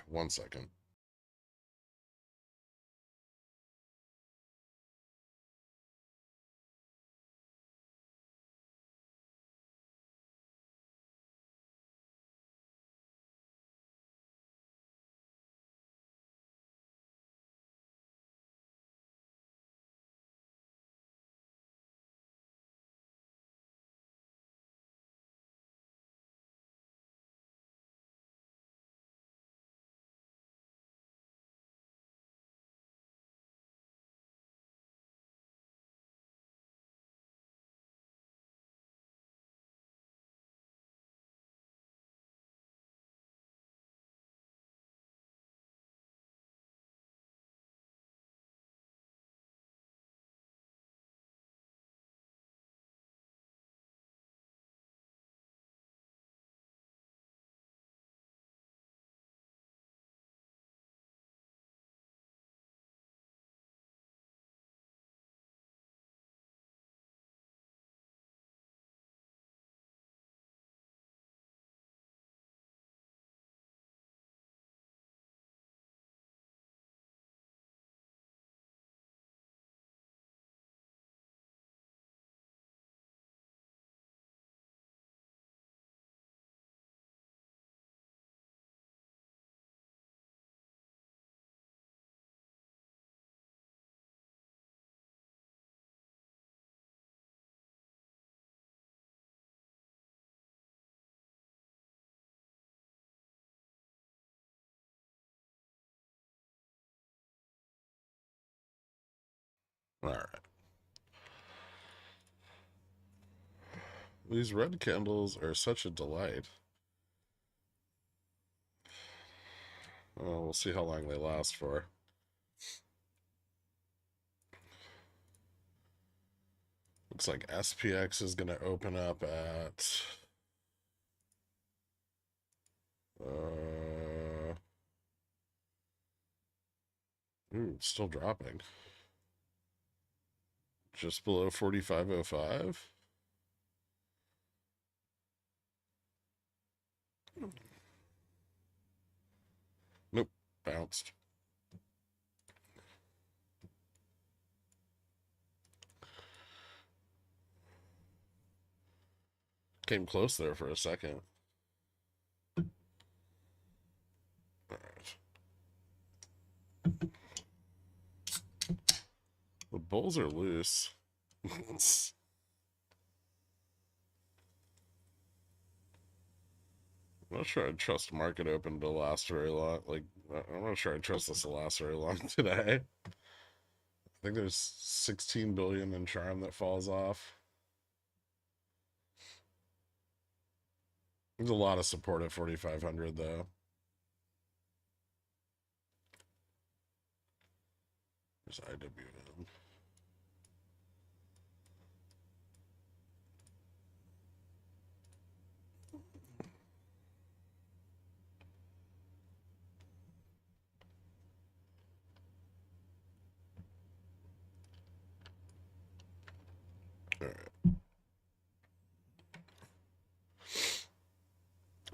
1 second. All right. These red candles are such a delight. We'll see how long they last for. Looks like SPX is going to open up at... still dropping. Just below 45.05. Nope, bounced. Came close there for a second. All right. The bulls are loose. I'm not sure I trust market open to last very long. Like, I'm not sure I trust this to last very long today. I think there's 16 billion in charm that falls off. There's a lot of support at 4,500 though. There's IWM. All right.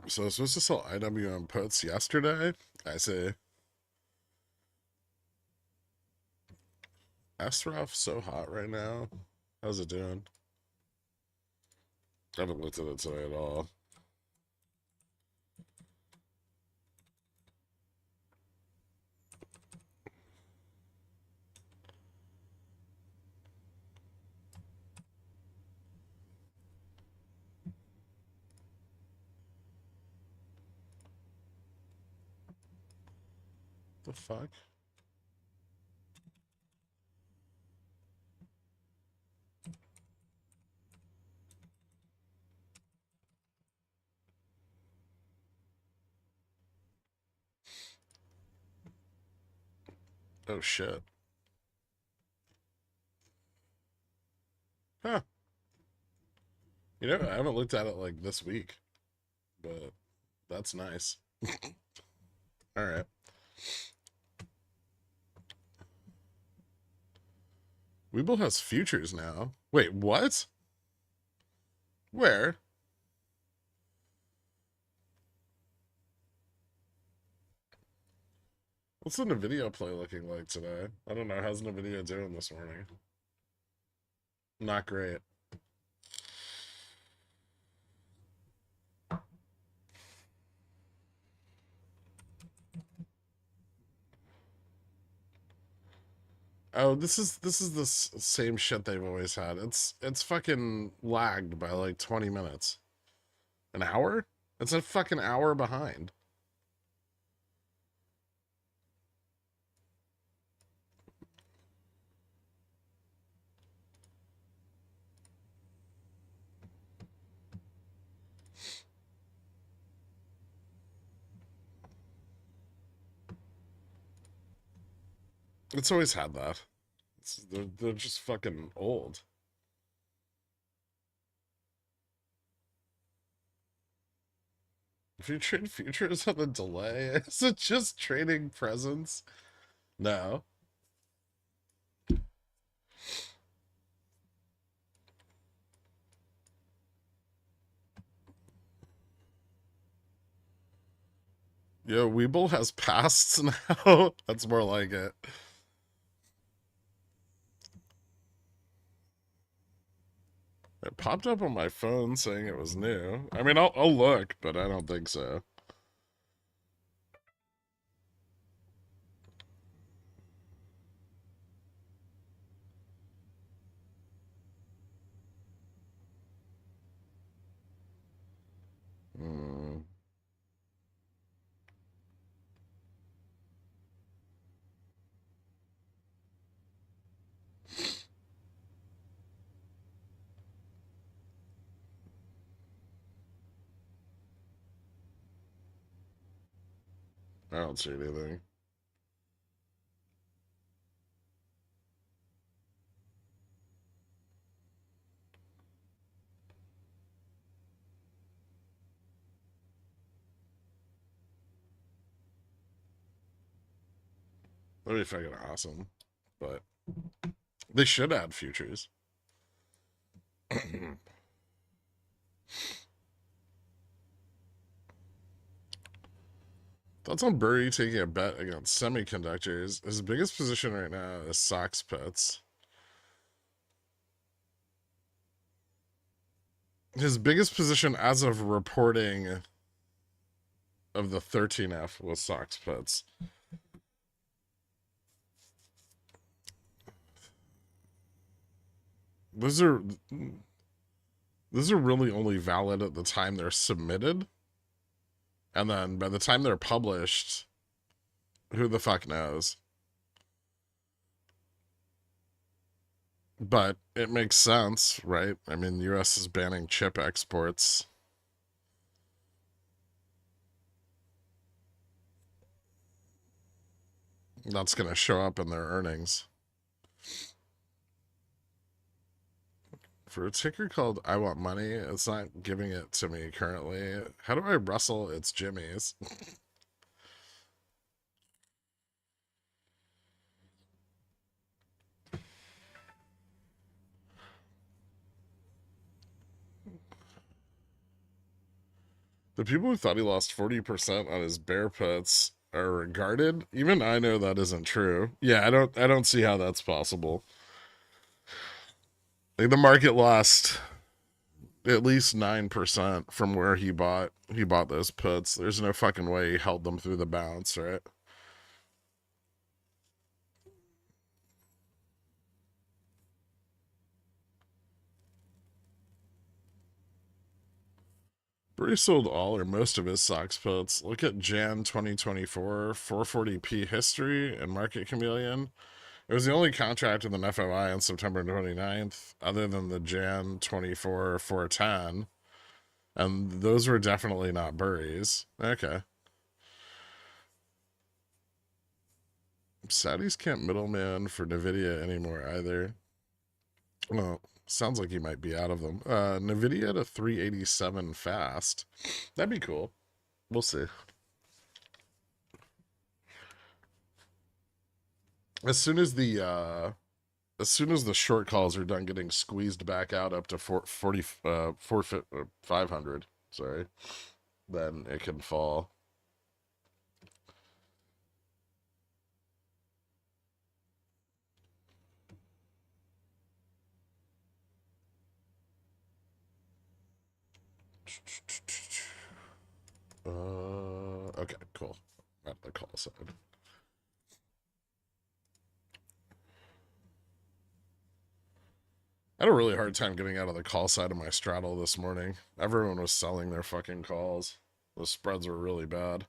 So I was supposed to sell IWM puts yesterday. I say SROF so hot right now. How's it doing? I haven't looked at it today at all. The fuck? Oh shit. Huh. You know, I haven't looked at it like this week, but that's nice. All right. WeBull has futures now. Wait, what? Where? What's the NVIDIA play looking like today? I don't know. How's NVIDIA doing this morning? Not great. Oh, this is the same shit they've always had. It's fucking lagged by like 20 minutes. An hour? It's a fucking hour behind. It's always had that. They're just fucking old. If you trade futures on a delay, is it just trading presence? No. Yo, WeBull has pasts now. That's more like it. It popped up on my phone saying it was new. I mean, I'll look, but I don't think so. Hmm. I don't see anything. That'd be fucking awesome. But they should add futures. Thoughts on Burry taking a bet against semiconductors? His biggest position right now is Sox Pets. His biggest position as of reporting of the 13F was Sox Pets. Those are really only valid at the time they're submitted. And then by the time they're published, who the fuck knows? But it makes sense, right? I mean, US is banning chip exports. That's going to show up in their earnings. For a ticker called I Want Money, it's not giving it to me currently. How do I rustle its jimmies? The people who thought he lost 40% on his bear puts are regarded. Even I know that isn't true. Yeah, I don't see how that's possible. Like the market lost at least 9% from where he bought those puts. There's no fucking way he held them through the bounce, right? Bree sold all or most of his Sox puts. Look at Jan 2024 440p history and Market Chameleon. It was the only contract with an FOI on September 29th, other than the Jan 24 410. And those were definitely not Burries. Okay. Saudis can't middleman for NVIDIA anymore either. Well, sounds like he might be out of them. NVIDIA to 387 fast. That'd be cool. We'll see. As soon as the short calls are done getting squeezed back out up to 500, sorry, then it can fall. Okay, cool. At the call side. I had a really hard time getting out of the call side of my straddle this morning. Everyone was selling their fucking calls. The spreads were really bad.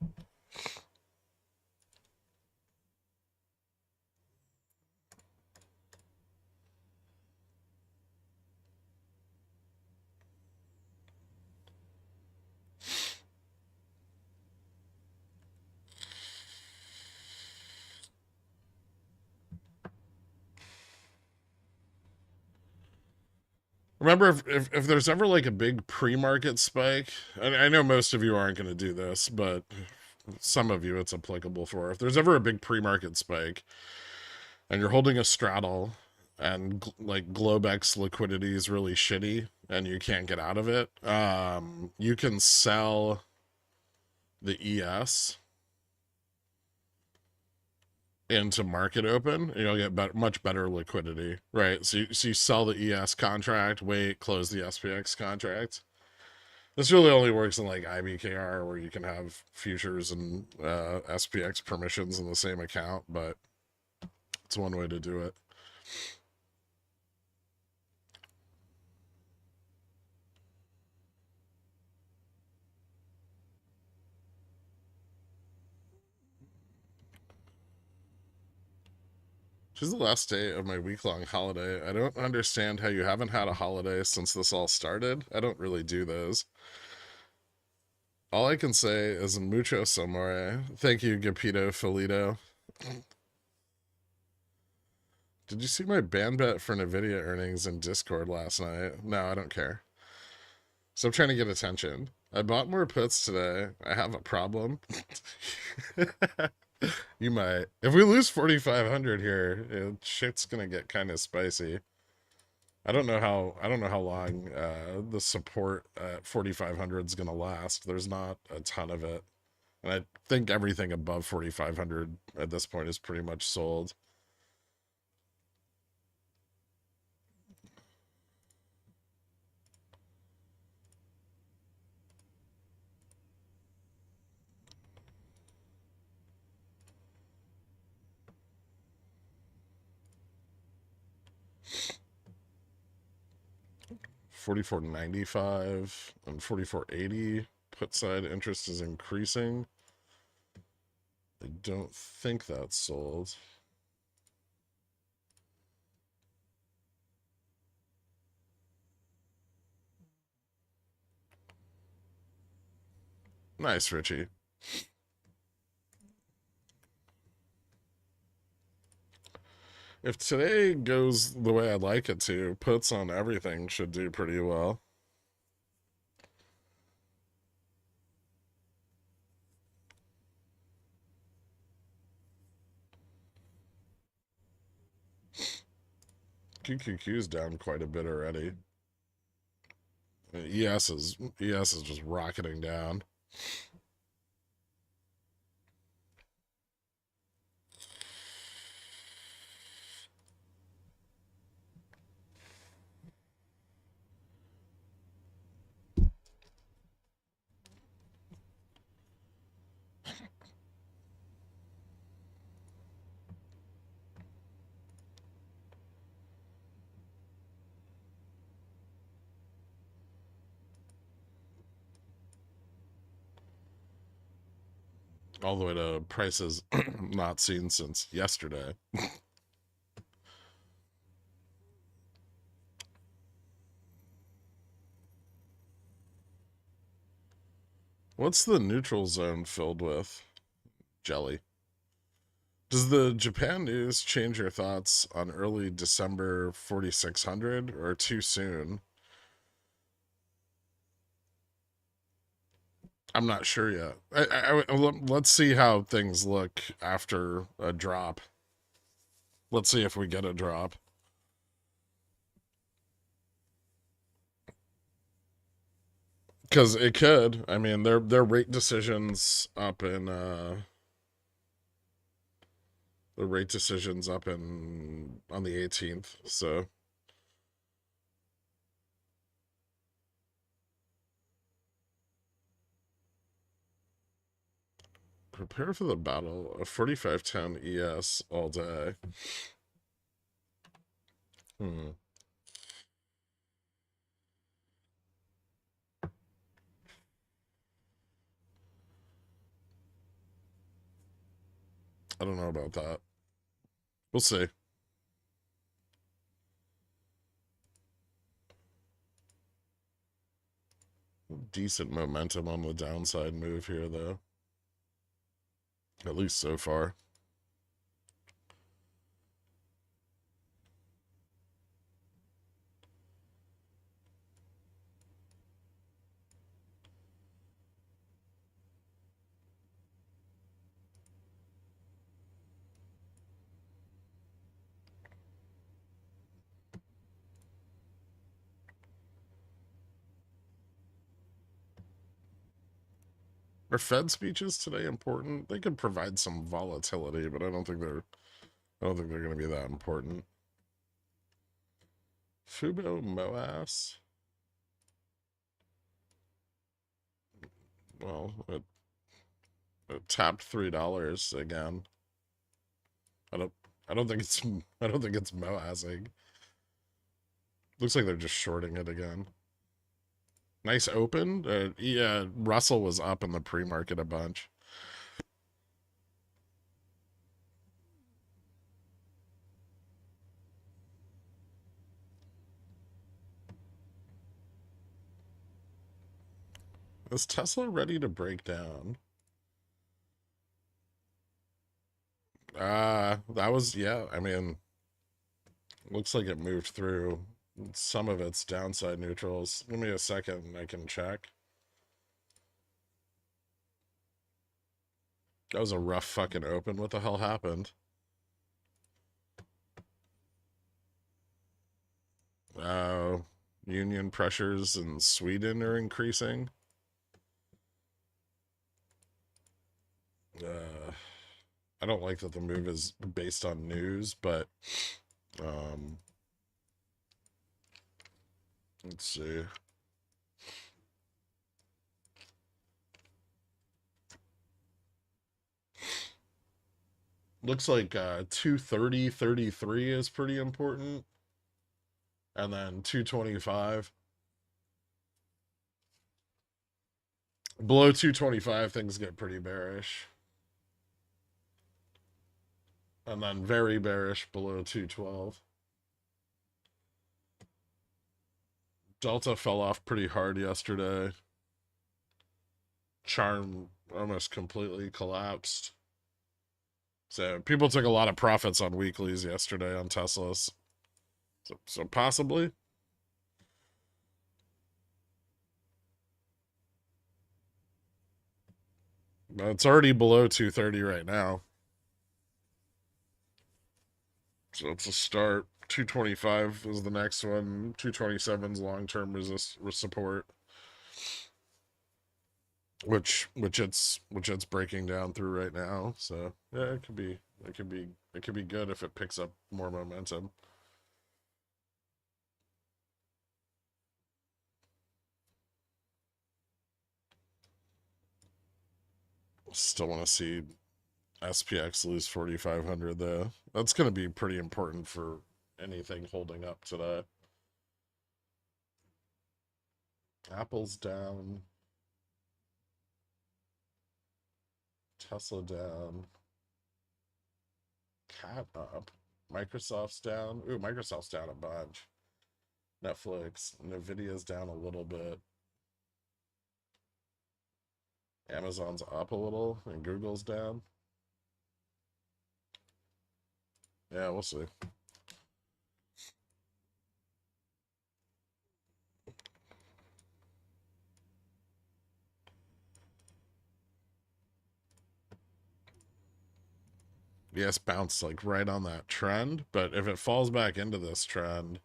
Remember, if there's ever like a big pre-market spike, and I know most of you aren't going to do this, but some of you it's applicable for. If there's ever a big pre-market spike and you're holding a straddle and like Globex liquidity is really shitty and you can't get out of it, you can sell the ES into market open, and you'll get much better liquidity, right? So you sell the ES contract, wait, close the SPX contract. This really only works in like IBKR where you can have futures and SPX permissions in the same account, but it's one way to do it. This is the last day of my week-long holiday. I don't understand how you haven't had a holiday since this all started. I don't really do those. All I can say is mucho somore. Thank you, Gapito Felito. Did you see my ban bet for NVIDIA earnings in Discord last night? No, I don't care. So I'm trying to get attention. I bought more puts today. I have a problem. You might. If we lose 4,500 here, shit's gonna get kind of spicy. I don't know how long the support at 4,500 is gonna last. There's not a ton of it, and I think everything above 4,500 at this point is pretty much sold. $44.95 and $44.80 put side interest is increasing. I don't think that's sold. Nice, Richie. If today goes the way I'd like it to, puts on everything should do pretty well. QQQ's down quite a bit already. ES is just rocketing down. All the way to prices not seen since yesterday. What's the neutral zone filled with? Jelly. Does the Japan news change your thoughts on early December 4600 or too soon? I'm not sure yet. Let's see how things look after a drop. Let's see if we get a drop. Because it could. I mean, their rate decisions up in the rate decisions up in on the 18th. So Prepare for the battle. A 4510 ES all day. I don't know about that. We'll see. Decent momentum on the downside move here, though. At least so far. Are Fed speeches today important? They could provide some volatility, but I don't think they're going to be that important. Fubo MOASS. Well, it tapped $3 again. I don't think it's MOASSing. Looks like they're just shorting it again. Nice open. Yeah, Russell was up in the pre-market a bunch. Is Tesla ready to break down? That was, yeah, I mean, looks like it moved through some of its downside neutrals. Give me a second and I can check. That was a rough fucking open. What the hell happened? Union pressures in Sweden are increasing. I don't like that the move is based on news, but let's see. Looks like 230.33 is pretty important. And then 225. Below 225, things get pretty bearish. And then very bearish below 212. Delta fell off pretty hard yesterday. Charm almost completely collapsed. So people took a lot of profits on weeklies yesterday on Teslas. So possibly. But it's already below 230 right now. So it's a start. 225 is the next one. 227's long-term support. Which it's breaking down through right now. So yeah, it could be good if it picks up more momentum. Still want to see SPX lose 4,500 though. That's going to be pretty important for anything holding up today. Apple's down. Tesla down. Cat up. Microsoft's down. Ooh, Microsoft's down a bunch. Netflix. Nvidia's down a little bit. Amazon's up a little, and Google's down. Yeah, we'll see. Yes, bounced like right on that trend, but if it falls back into this trend,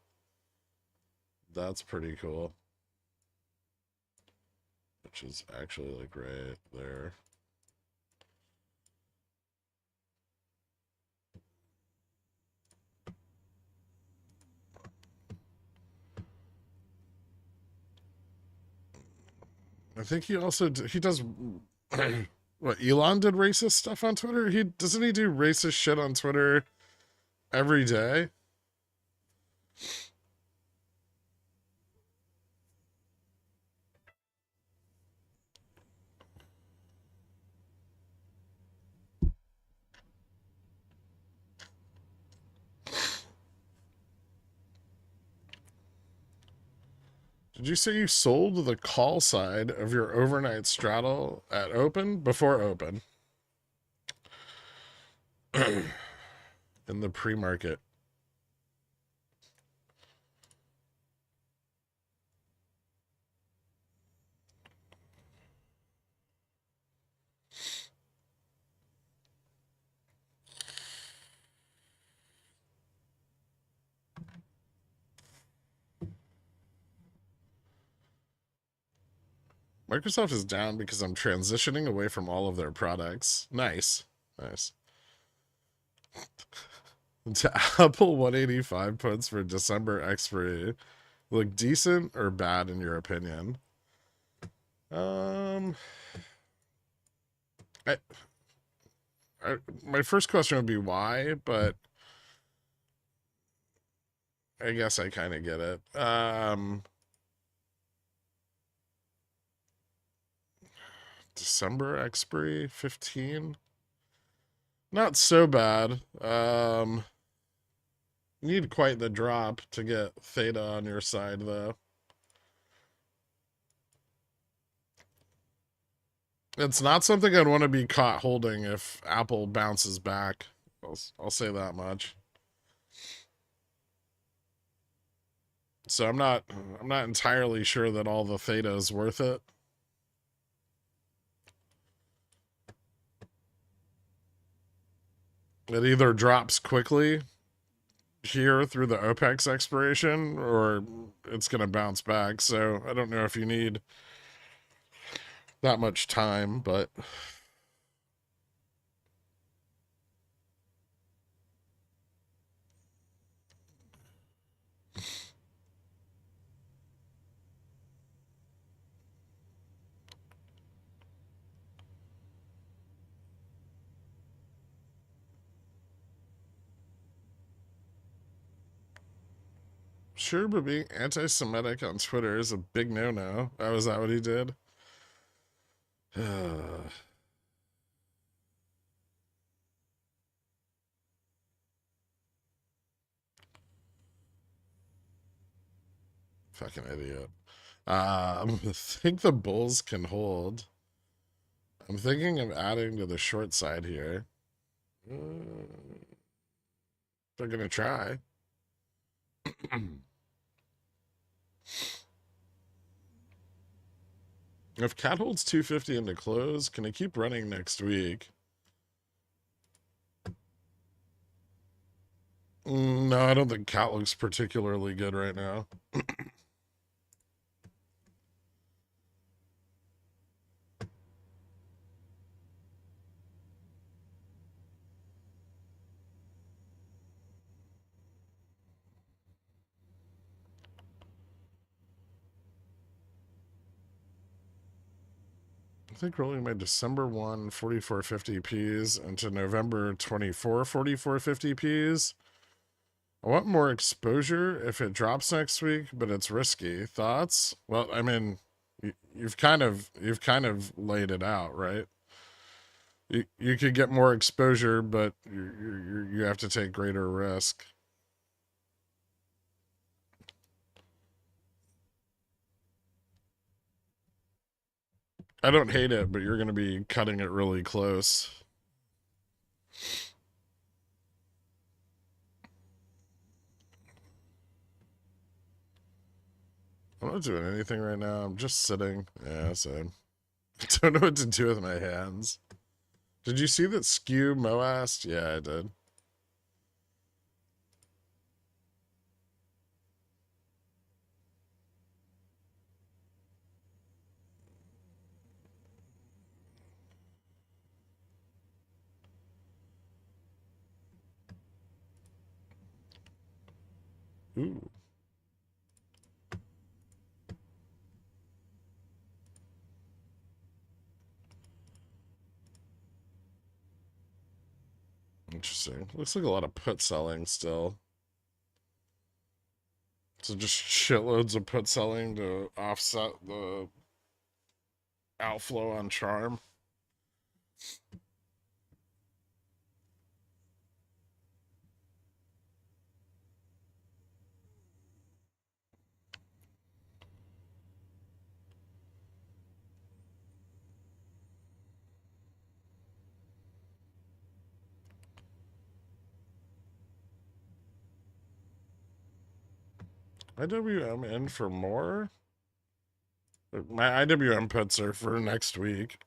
that's pretty cool. Which is actually like right there. I think he also he does What, Elon did racist stuff on Twitter? Doesn't he do racist shit on Twitter every day? Did you say you sold the call side of your overnight straddle at open? Before open. In the pre-market. Microsoft is down because I'm transitioning away from all of their products. Nice. Nice. To Apple 185 puts for December expiry look decent or bad in your opinion? I, my first question would be why, but I guess I kind of get it. December expiry 15. Not so bad. Need quite the drop to get theta on your side though. It's not something I'd want to be caught holding if Apple bounces back. I'll say that much. So I'm not entirely sure that all the theta is worth it. It either drops quickly here through the OPEX expiration or it's going to bounce back. So I don't know if you need that much time, but sure, but being anti-Semitic on Twitter is a big no-no. Oh, is that what he did? Fucking idiot. I think the bulls can hold. I'm thinking of adding to the short side here. They're gonna try. If cat holds 250 into close, can it keep running next week? No, I don't think cat looks particularly good right now. I think rolling my December 1 4450 Ps into November 24 4450 Ps. I want more exposure if it drops next week, but it's risky. Thoughts? Well, I mean, you've kind of laid it out, right? You could get more exposure, but you have to take greater risk. I don't hate it, but you're going to be cutting it really close. I'm not doing anything right now. I'm just sitting. Yeah, same. I don't know what to do with my hands. Did you see that skew MOASS? Yeah, I did. Ooh. Interesting. Looks like a lot of put selling still. So just shitloads of put selling to offset the outflow on charm. IWM in for more? My IWM puts are for next week.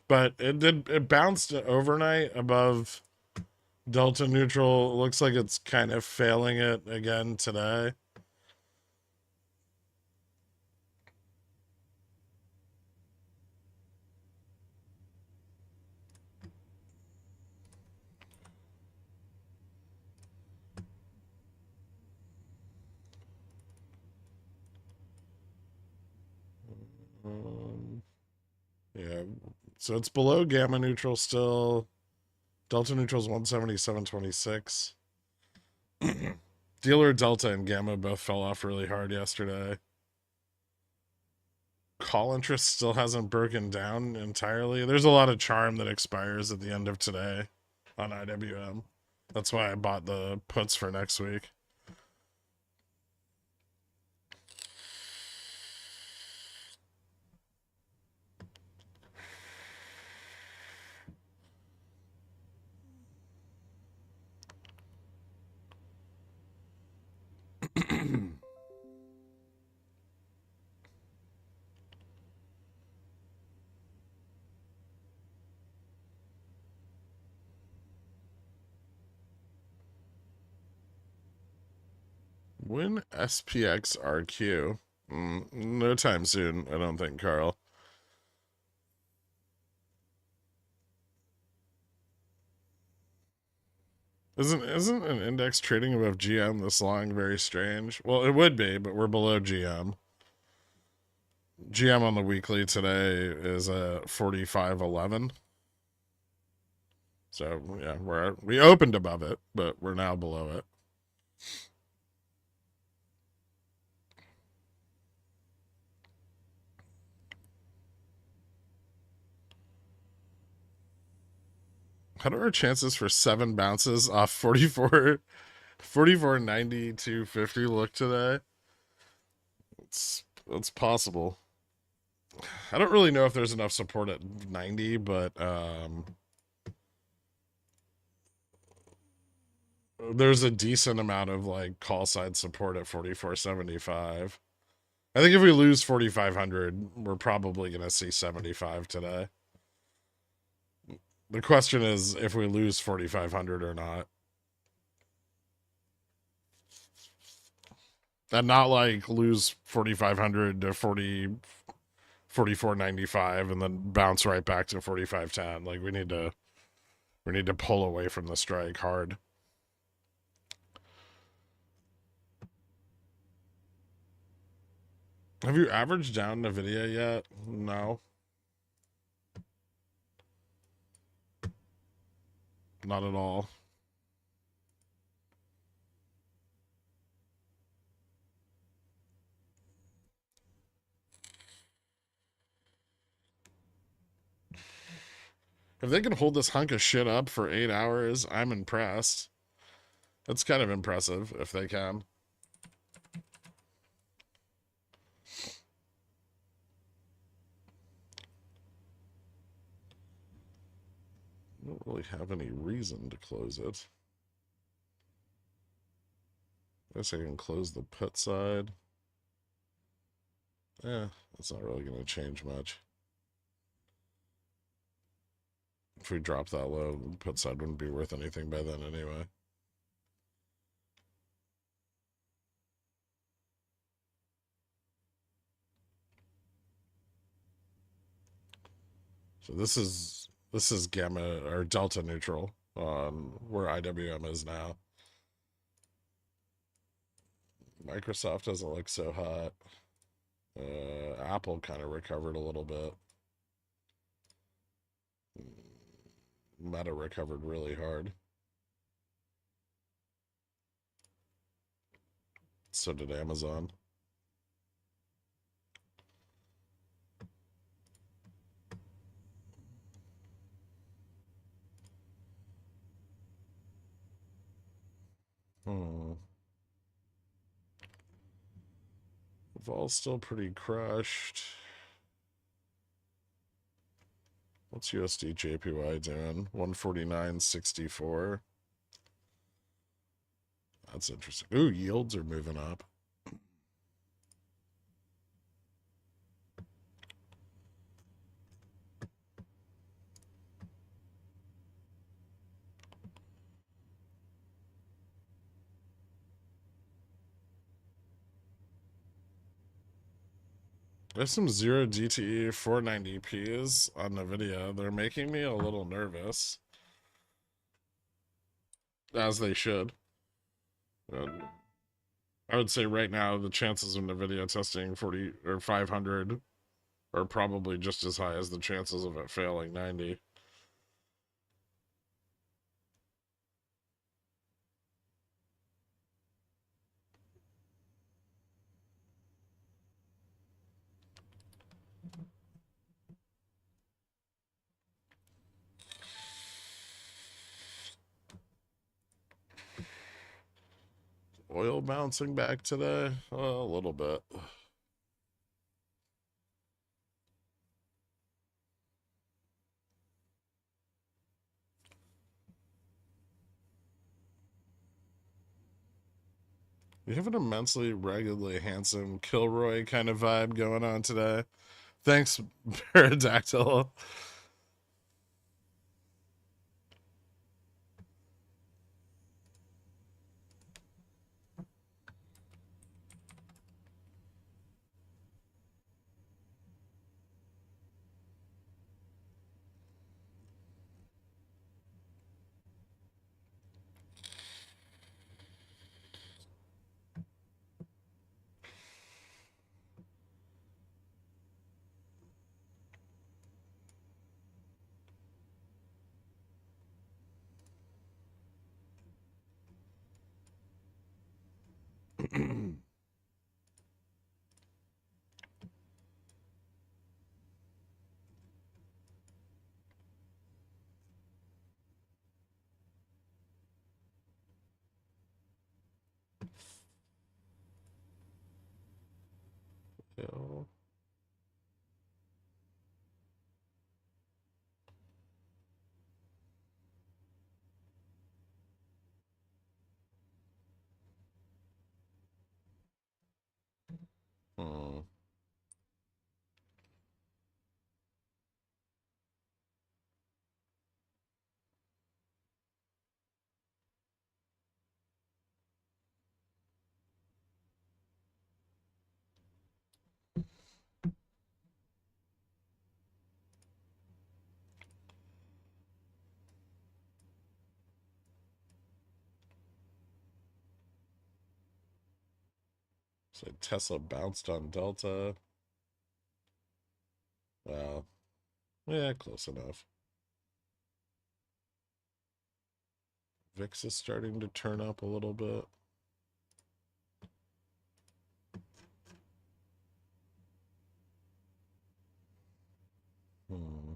But it bounced overnight above Delta neutral. It looks like it's kind of failing it again today. Yeah, so it's below gamma neutral still. Delta neutral is 177.26. Dealer Delta and Gamma both fell off really hard yesterday. Call interest still hasn't broken down entirely. There's a lot of charm that expires at the end of today on IWM. That's why I bought the puts for next week. When SPXRQ? No time soon, I don't think, Carl. Isn't an index trading above GM this long very strange? Well, it would be, but we're below GM. GM on the weekly today is at 45.11. So yeah, we opened above it, but we're now below it. How do our chances for 7 bounces off 44.90 to 50 look today? It's possible. I don't really know if there's enough support at 90, but there's a decent amount of like call side support at 44.75. I think if we lose 4,500, we're probably going to see 75 today. The question is if we lose 4,500 or not. And not like lose 4,500 to 44.95 and then bounce right back to 45.10. Like we need to pull away from the strike hard. Have you averaged down NVIDIA yet? No. Not at all. If they can hold this hunk of shit up for 8 hours, I'm impressed. That's kind of impressive if they can. I don't really have any reason to close it. I guess I can close the put side. That's not really going to change much. If we drop that low, the put side wouldn't be worth anything by then anyway. So this is gamma or delta neutral on where IWM is now. Microsoft doesn't look so hot. Apple kind of recovered a little bit. Meta recovered really hard. So did Amazon. Vol's still pretty crushed. What's USD JPY doing? 149.64. That's interesting. Ooh, yields are moving up. There's some 0 DTE 490Ps on NVIDIA. They're making me a little nervous. As they should. I would say right now the chances of NVIDIA testing 40 or 500 are probably just as high as the chances of it failing 90. Oil bouncing back today? A little bit. You have an immensely regularly handsome Kilroy kind of vibe going on today. Thanks, Pterodactyl. Yo. Hmm. So Tesla bounced on Delta. Well, yeah, close enough. VIX is starting to turn up a little bit. Hmm.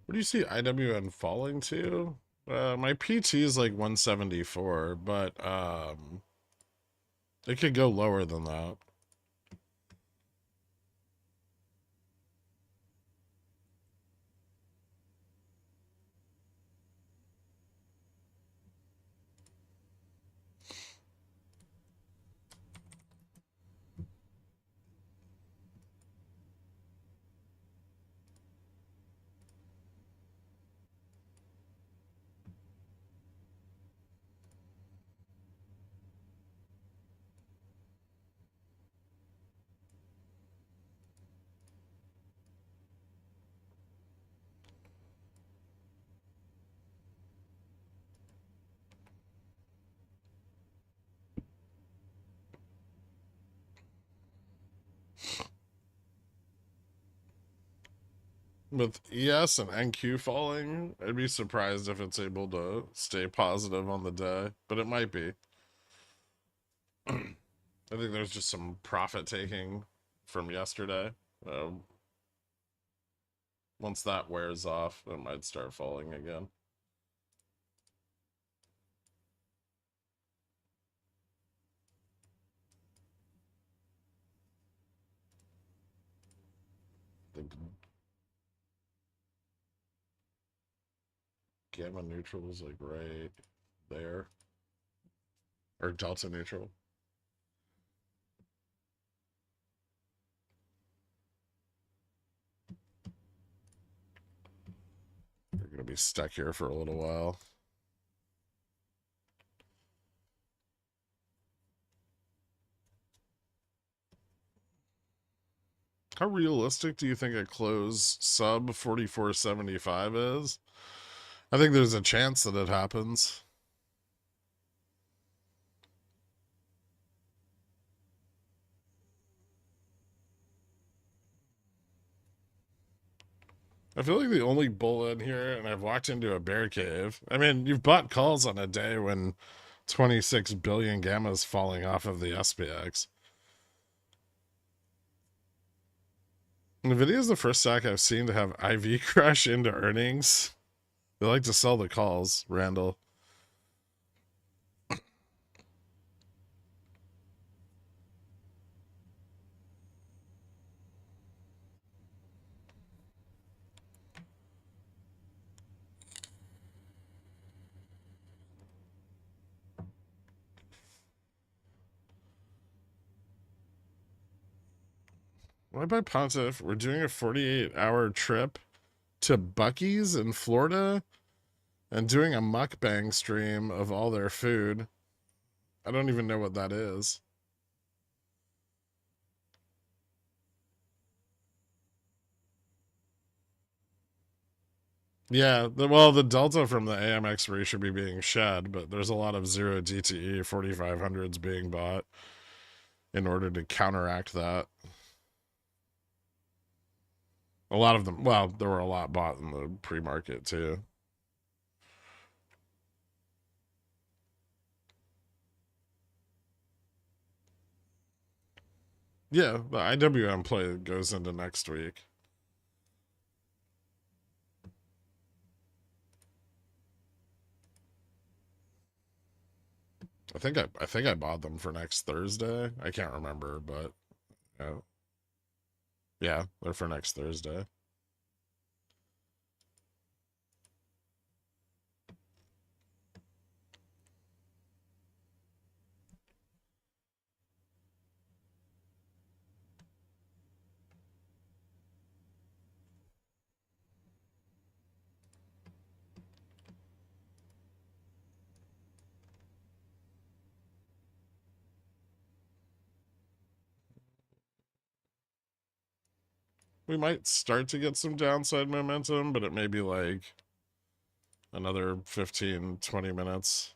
What do you see IWN falling to? My PT is like 174, but it could go lower than that. With ES and NQ falling, I'd be surprised if it's able to stay positive on the day, but it might be. I think there's just some profit taking from yesterday. Once that wears off, it might start falling again. The gamma neutral is like right there, or delta neutral. We're gonna be stuck here for a little while. How realistic do you think a close sub 44.75 is? I think there's a chance that it happens. I feel like the only bull in here, and I've walked into a bear cave. I mean, you've bought calls on a day when 26 billion gamma's falling off of the SPX. NVIDIA is the first stock I've seen to have IV crash into earnings. They like to sell the calls, Randall. Why buy Pontiff? We're doing a 48-hour trip to Buc-ee's in Florida and doing a mukbang stream of all their food. I don't even know what that is. Yeah, the delta from the AM expiry should be being shed, but there's a lot of 0 DTE 4500s being bought in order to counteract that. A lot of them, well, there were a lot bought in the pre-market too. Yeah, the IWM play goes into next week. I think I bought them for next Thursday. I can't remember, but yeah, they're for next Thursday. We might start to get some downside momentum, but it may be like another 15, 20 minutes.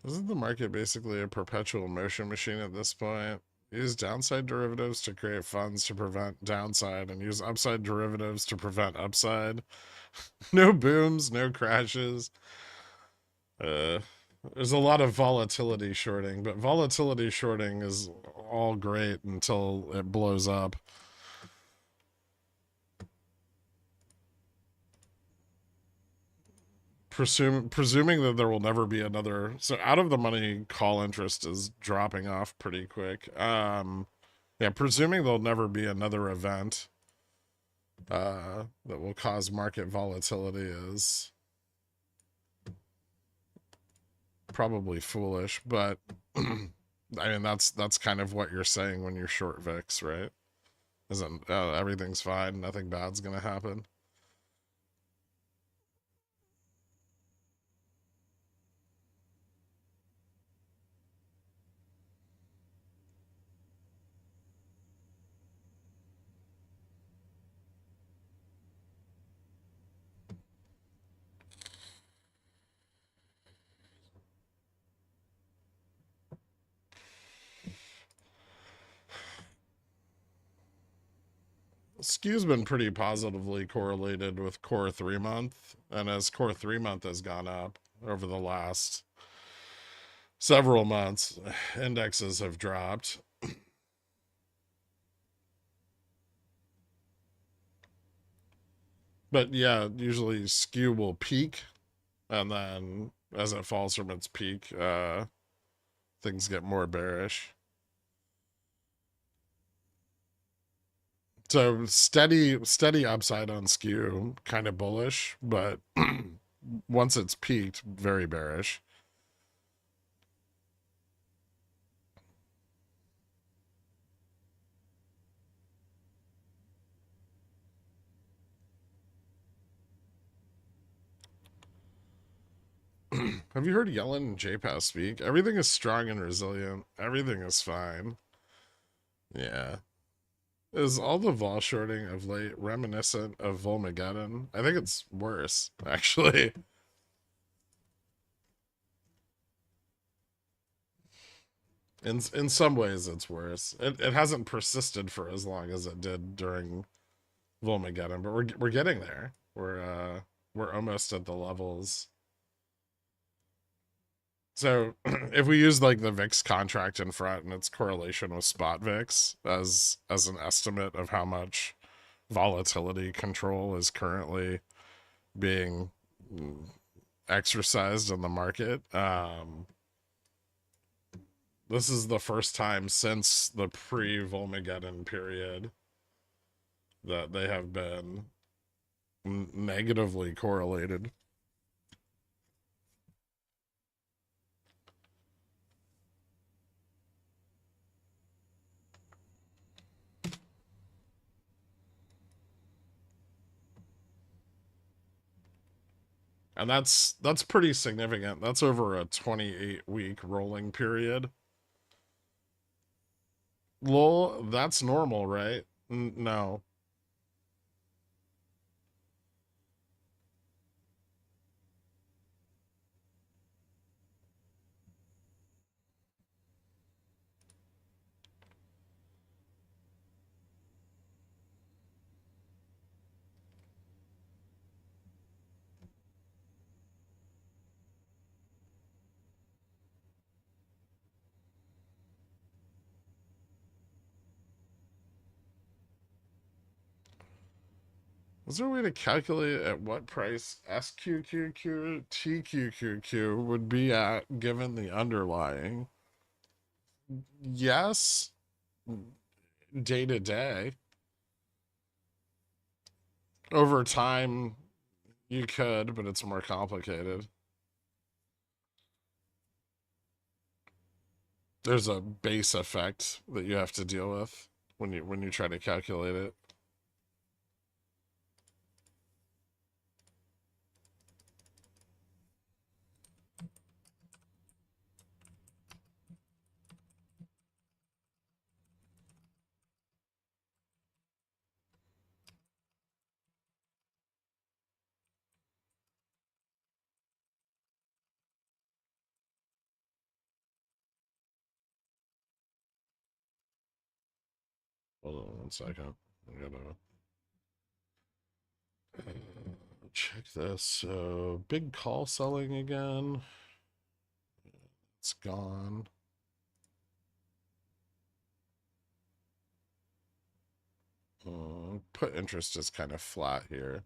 Isn't the market basically a perpetual motion machine at this point? Use downside derivatives to create funds to prevent downside and use upside derivatives to prevent upside. No booms, no crashes. There's a lot of volatility shorting, but volatility shorting is all great until it blows up. Presuming that there will never be another, so out of the money call interest is dropping off pretty quick. Yeah, presuming there'll never be another event that will cause market volatility is probably foolish, but I mean that's kind of what you're saying when you're short VIX, right? Isn't everything's fine, nothing bad's gonna happen. skew's been pretty positively correlated with core 3 month, and as core 3 month has gone up over the last several months, indexes have dropped. But yeah, usually skew will peak, and then as it falls from its peak, things get more bearish. So steady upside on skew, kind of bullish, but once it's peaked, very bearish. Have you heard Yellen and JPass speak? Everything is strong and resilient. Everything is fine. Yeah. Is all the vol shorting of late reminiscent of Volmageddon? I think it's worse, actually. In some ways, it's worse. It hasn't persisted for as long as it did during Volmageddon, but we're getting there. We're almost at the levels. So if we use like the VIX contract in front and its correlation with spot VIX as an estimate of how much volatility control is currently being exercised in the market, this is the first time since the pre-Volmageddon period that they have been negatively correlated. And that's pretty significant. That's over a 28-week rolling period. Lol, that's normal, right? No. Is there a way to calculate at what price SQQQ TQQQ would be at given the underlying? Yes, day to day. Over time, you could, but it's more complicated. There's a base effect that you have to deal with when you try to calculate it. Hold on 1 second. I gotta check this. So big call selling again. It's gone. Put interest is kind of flat here.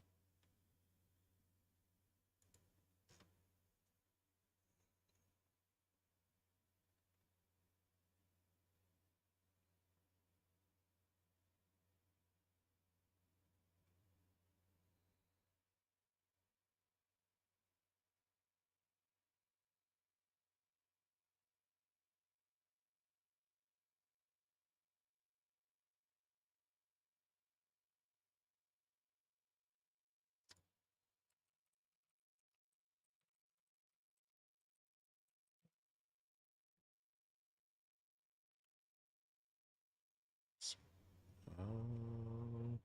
Um,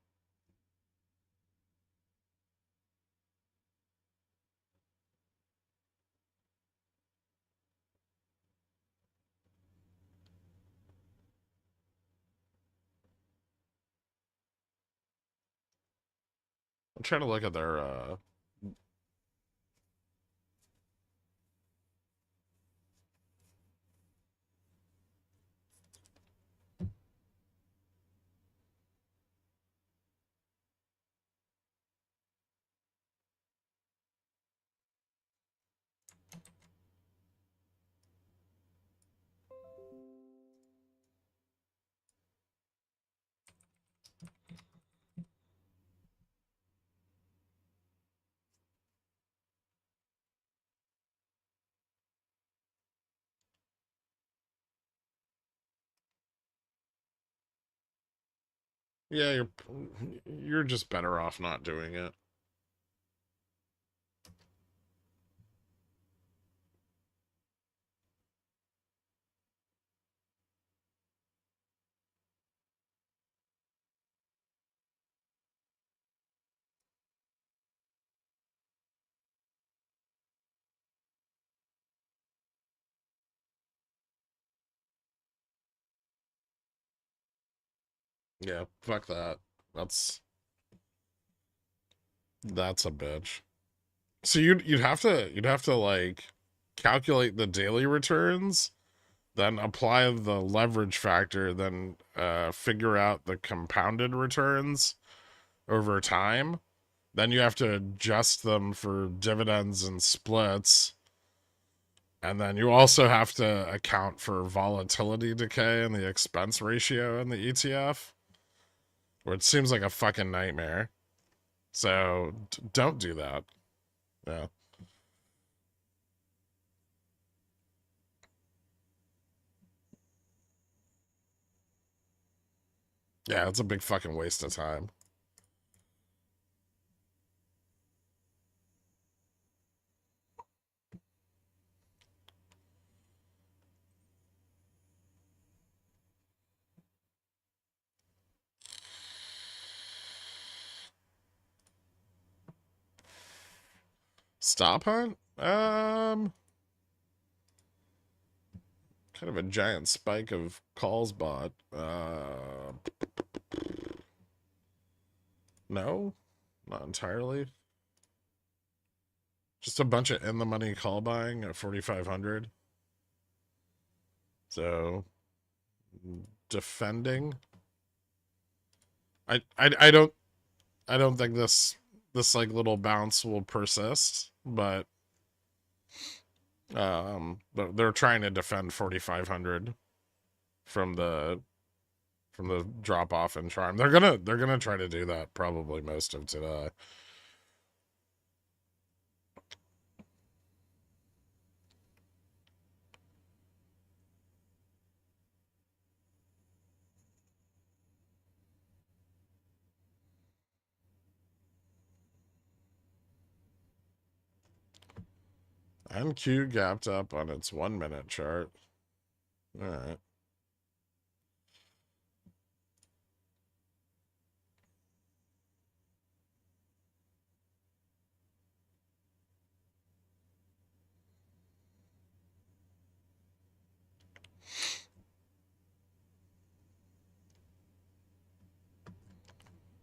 I'm trying to look at their yeah, you're just better off not doing it. Yeah, fuck that. That's that's a bitch. So you'd have to like calculate the daily returns, then apply the leverage factor, then figure out the compounded returns over time. Then you have to adjust them for dividends and splits. And then you also have to account for volatility decay and the expense ratio in the ETF, which seems like a fucking nightmare. So don't do that. Yeah. Yeah, it's a big fucking waste of time. Stop hunt? Kind of a giant spike of calls bought. No, not entirely. Just a bunch of in the money call buying at 4,500. So defending. I don't think this like little bounce will persist, but they're trying to defend 4,500 from the drop off in charm. They're gonna try to do that probably most of today. NQ gapped up on its 1 minute chart. All right.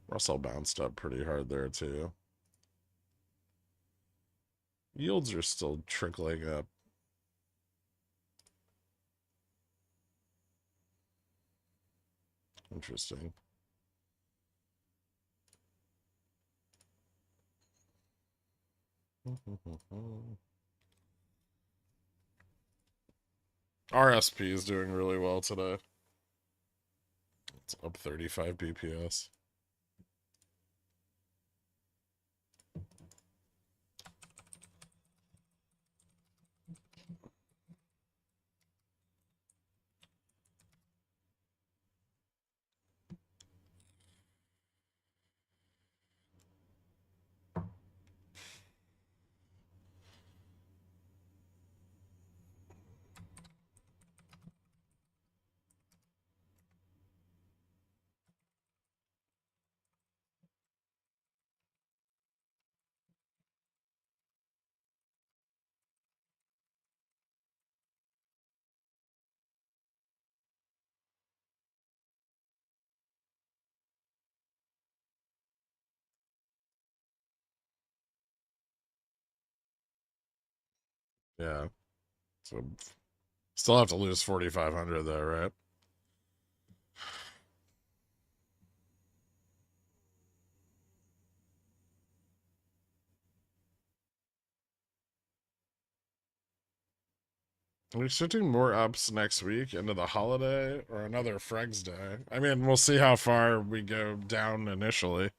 Russell bounced up pretty hard there too. Yields are still trickling up. Interesting. RSP is doing really well today. It's up 35 BPS. Yeah. So still have to lose 4,500 though, right? Are we expecting more ups next week into the holiday or another Freg's Day? I mean, we'll see how far we go down initially.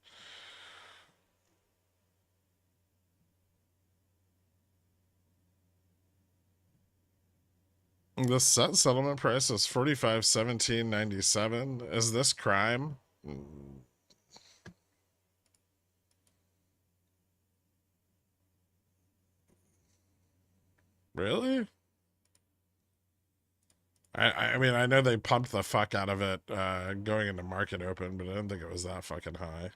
The set settlement price is 45.1797. Is this crime? Really? I mean, I know they pumped the fuck out of it going into market open, but I didn't think it was that fucking high.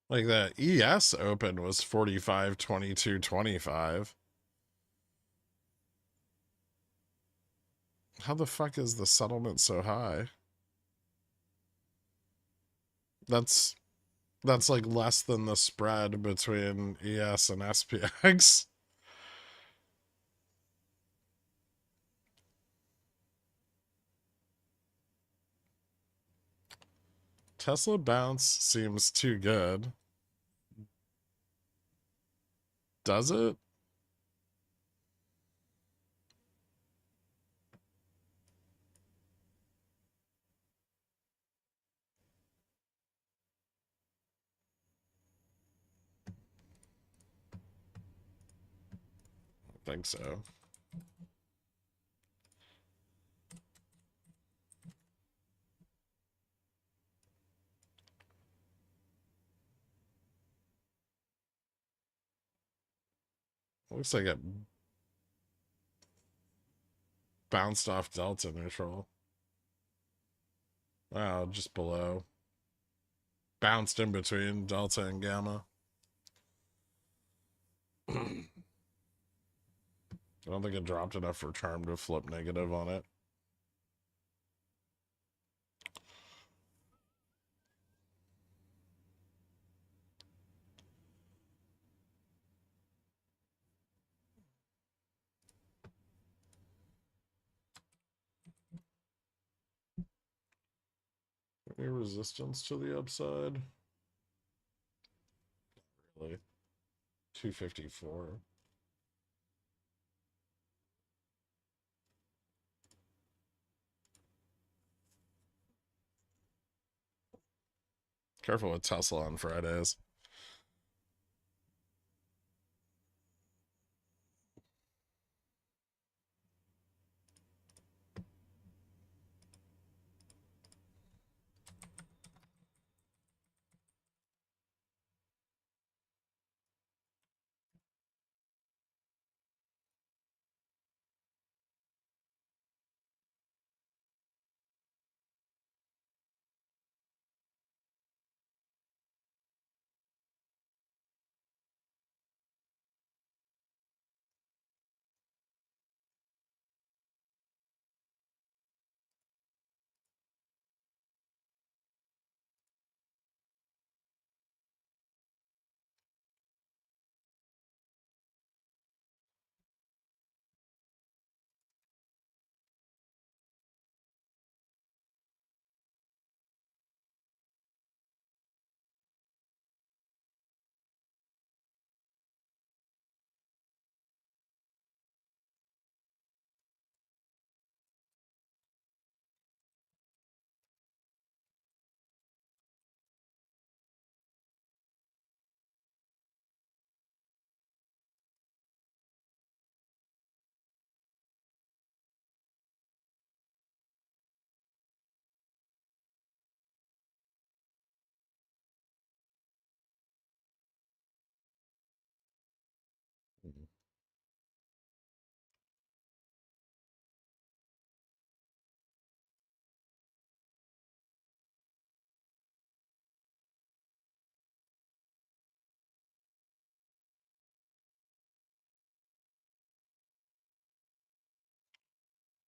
Like the ES open was 45.2225. How the fuck is the settlement so high? That's that's like less than the spread between ES and SPX. Tesla bounce seems too good. Does it? I think so. Looks like it bounced off delta neutral. Wow, just below. Bounced in between delta and gamma. I don't think it dropped enough for Charm to flip negative on it. Any resistance to the upside? Really? 254. Careful with Tesla on Fridays.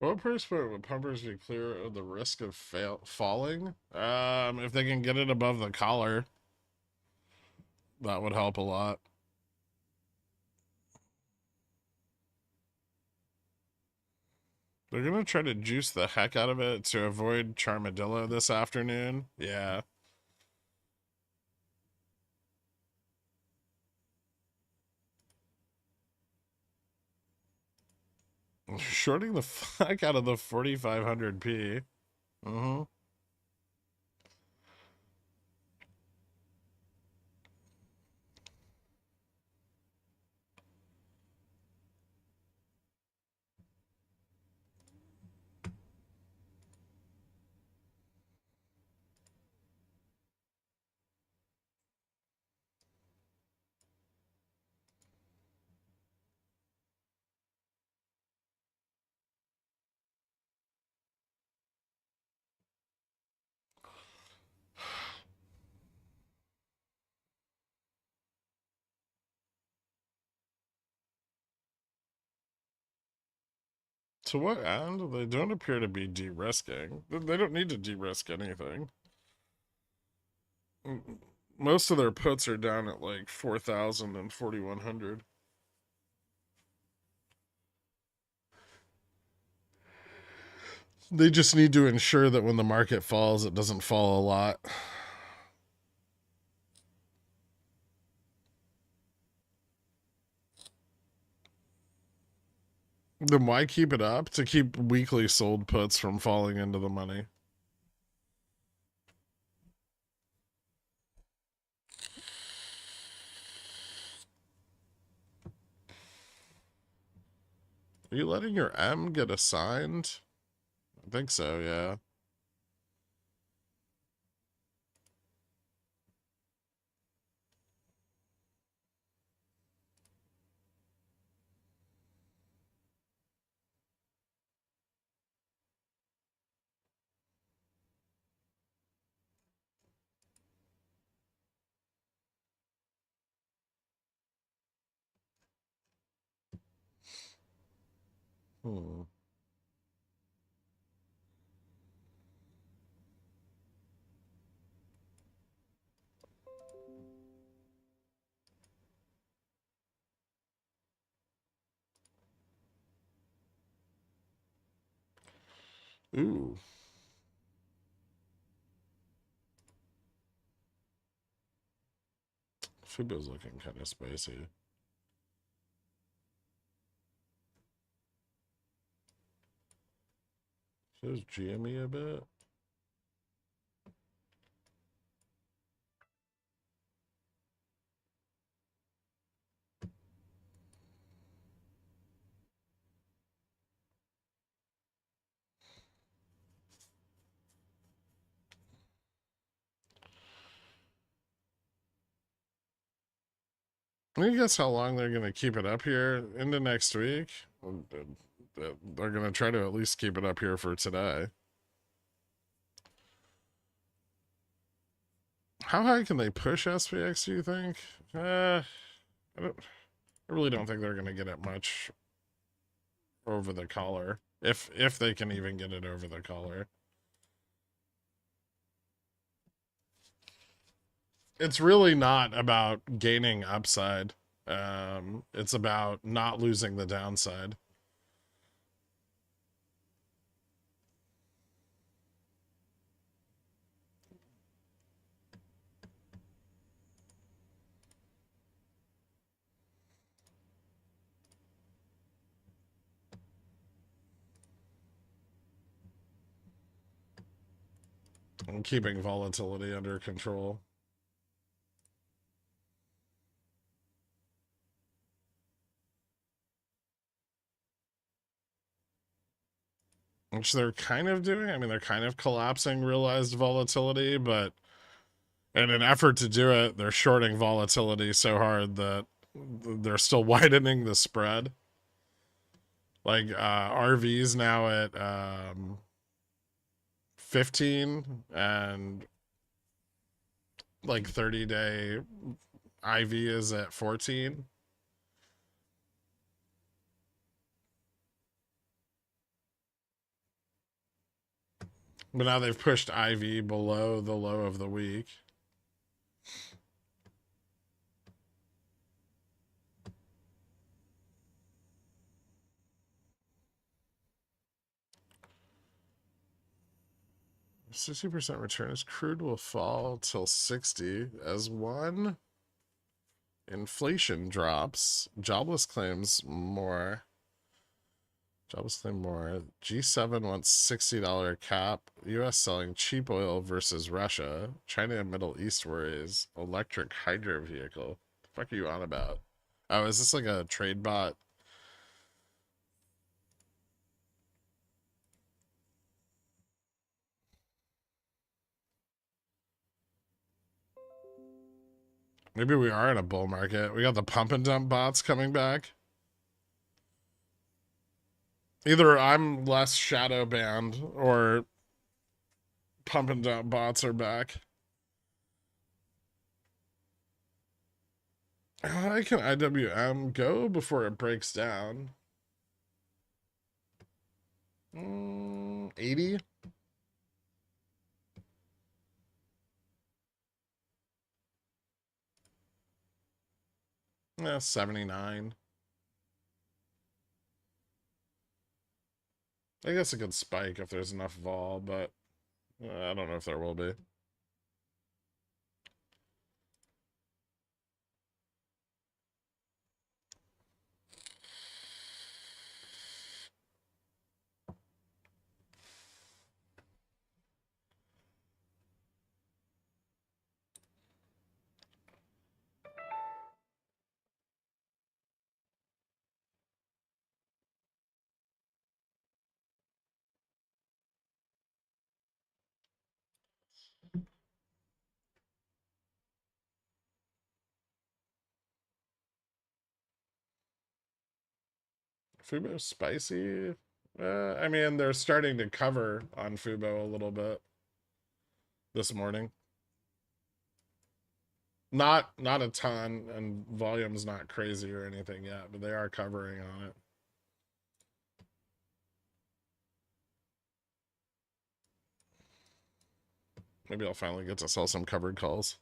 What price point would pumpers be clear of the risk of falling? If they can get it above the collar, that would help a lot. They're gonna try to juice the heck out of it to avoid Charmadillo this afternoon. Yeah. Shorting the fuck out of the 4500p. Mm-hmm. To what end? They don't appear to be de-risking. They don't need to de-risk anything. Most of their puts are down at like 4,000 and 4,100. They just need to ensure that when the market falls, it doesn't fall a lot. Then why keep it up? To keep weekly sold puts from falling into the money. Are you letting your M get assigned? I think so, yeah. Hmm. Ooh. Fubo's looking kind of spicy. Shows GME a bit. I guess how long they're going to keep it up here into next week. They're going to try to at least keep it up here for today. How high can they push SPX, do you think? I really don't think they're going to get it much over the collar. If they can even get it over the collar. It's really not about gaining upside. It's about not losing the downside. And keeping volatility under control. Which they're kind of doing. I mean, they're kind of collapsing realized volatility, but in an effort to do it, they're shorting volatility so hard that they're still widening the spread. Like RV's now at 15 and like 30-day IV is at 14. But now they've pushed IV below the low of the week. %60 return is crude will fall till 60 as one inflation drops. Jobless claims more. Jobless claim more. G7 wants $60 cap. US selling cheap oil versus Russia. China and Middle East worries. Electric hydro vehicle. What the fuck are you on about? Oh, is this like a trade bot? Maybe we are in a bull market. We got the pump and dump bots coming back. Either I'm less shadow banned or pump and dump bots are back. I can IWM go before it breaks down. 80? Yeah, 79. I guess it could spike if there's enough vol, but I don't know if there will be. Fubo spicy? I mean, they're starting to cover on Fubo a little bit this morning. Not a ton, and volume's not crazy or anything yet, but they are covering on it. Maybe I'll finally get to sell some covered calls.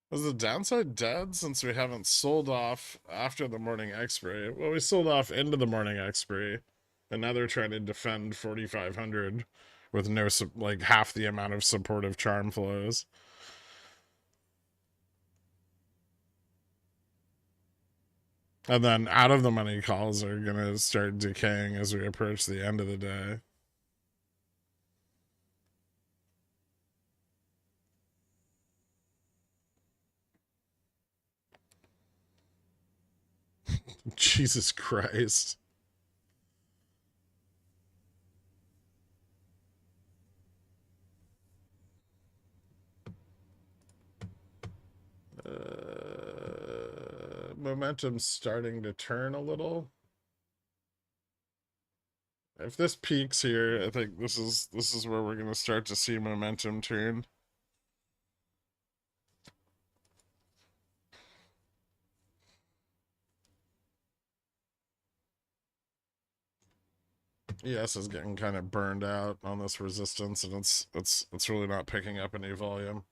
Is the downside dead since we haven't sold off after the morning expiry? Well, we sold off into the morning expiry, and now they're trying to defend 4,500 with no, like, half the amount of supportive charm flows. And then out of the money calls are going to start decaying as we approach the end of the day. Jesus Christ. Momentum's starting to turn a little. If this peaks here, I think this is where we're going to start to see momentum turn. ES is getting kind of burned out on this resistance, and it's really not picking up any volume.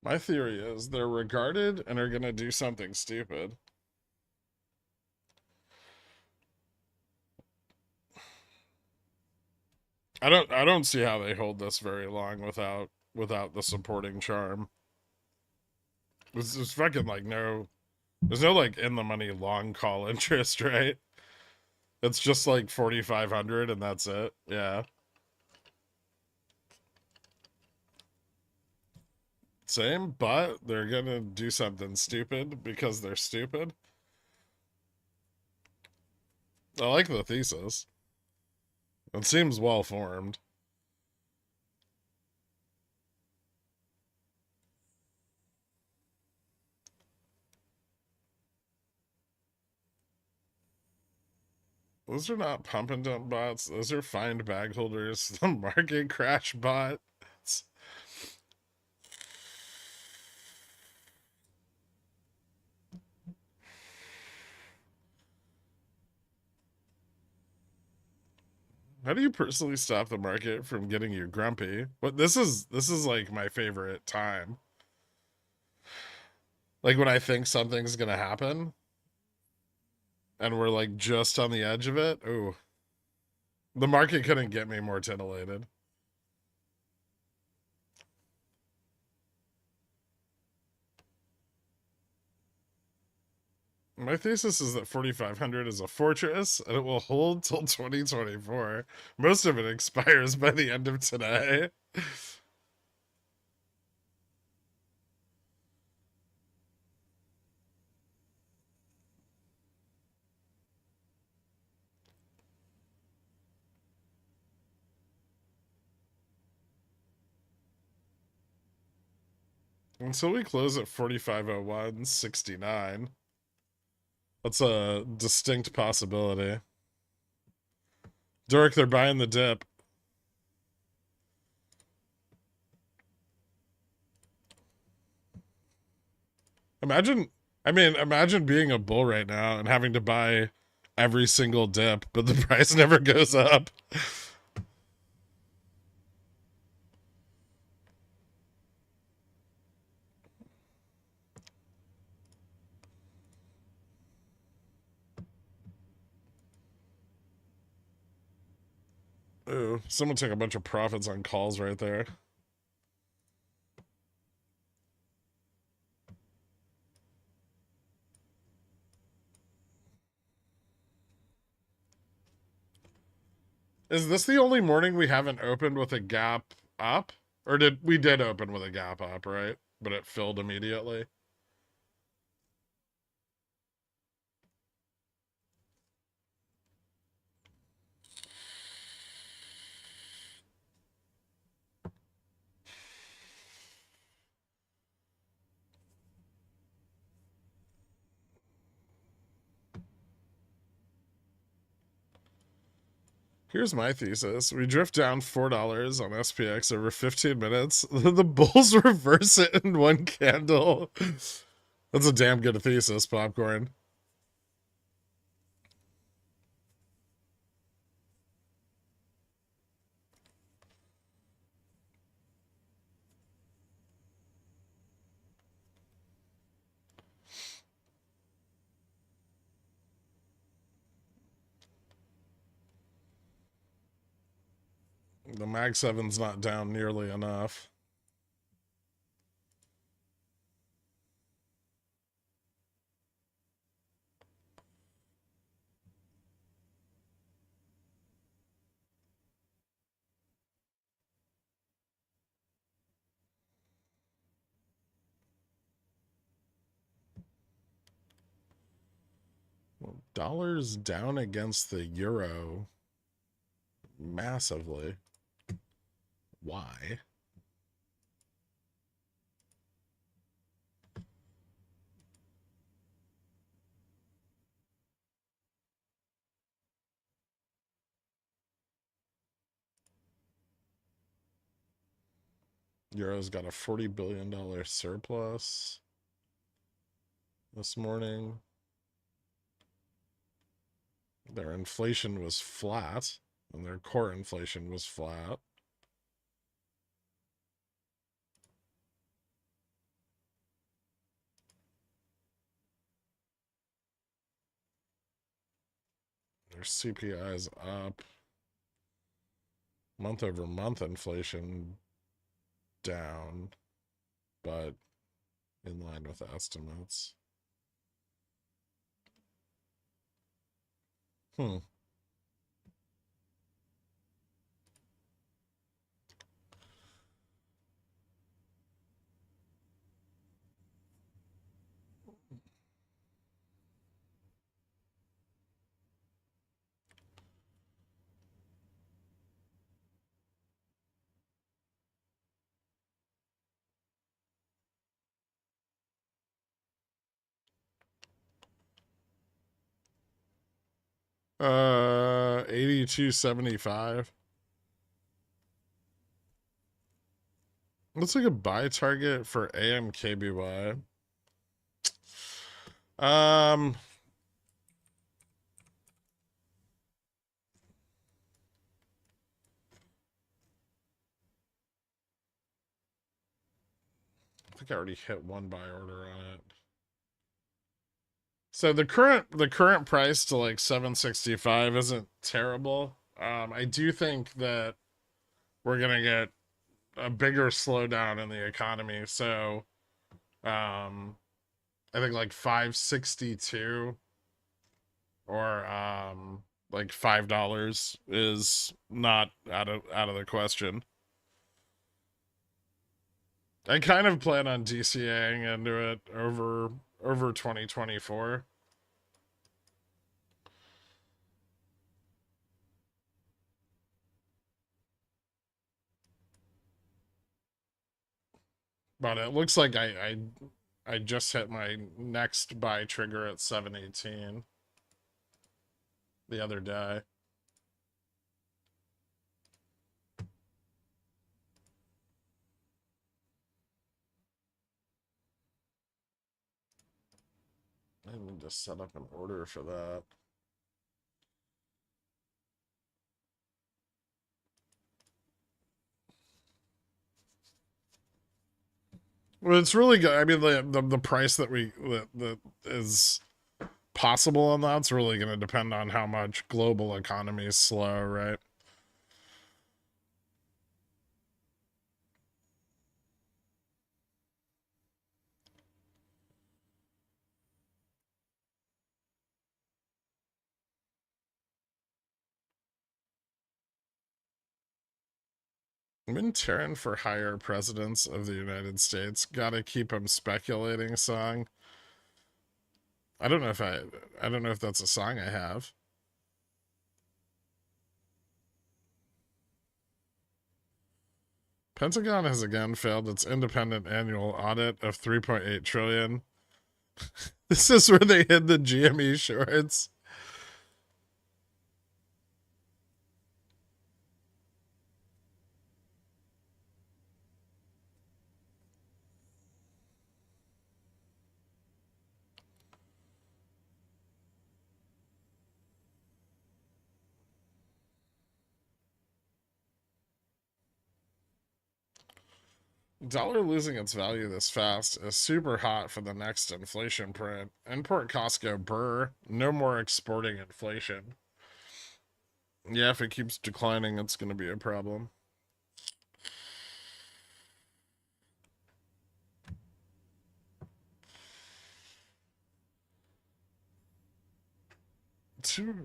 My theory is they're regarded and are gonna do something stupid. I don't see how they hold this very long without the supporting charm. There's fucking like there's no like in the money long call interest, right? It's just like 4,500 and that's it. Yeah. same, but they're gonna do something stupid because they're stupid. I like the thesis. It seems well formed. Those are not pump and dump bots. Those are find bag holders. The market crash bot. How do you personally stop the market from getting you grumpy? But this is like my favorite time. Like when I think something's gonna happen and we're like just on the edge of it. Ooh. The market couldn't get me more titillated. My thesis is that 4,500 is a fortress and it will hold till 2024. Most of it expires by the end of today. Until we close at 4501.69. That's a distinct possibility. Dork, they're buying the dip. Imagine being a bull right now and having to buy every single dip, but the price never goes up. Ooh, someone took a bunch of profits on calls right there. Is this the only morning we haven't opened with a gap up? Or did we open with a gap up, right? But it filled immediately. Here's my thesis. We drift down $4 on SPX over 15 minutes. The bulls reverse it in one candle. That's a damn good thesis, Popcorn. The Mag 7's not down nearly enough. Well, dollar's down against the euro massively. Why? Euro's got a $40 billion surplus this morning. Their inflation was flat, and their core inflation was flat. Their CPI is up. Month over month inflation down, but in line with estimates. 82.75. Looks like a buy target for AMKBY. Um, I think I already hit one buy order on it. So the current price to like 765 isn't terrible. I do think that we're gonna get a bigger slowdown in the economy. So I think like 562 or like $5 is not out of the question. I kind of plan on DCAing into it over 2024. But it looks like I just hit my next buy trigger at 718 the other day. I need to set up an order for that. Well, it's really good. I mean, the price that is possible on that's really going to depend on how much global economy is slow, right? I've been tearing for higher presidents of the United States. Gotta keep them speculating song. I don't know if I don't know if that's a song I have. Pentagon has again failed its independent annual audit of 3.8 trillion. This is where they hid the GME shorts. Dollar losing its value this fast is super hot for the next inflation print. Import costs go burr. No more exporting inflation. Yeah, if it keeps declining, it's going to be a problem.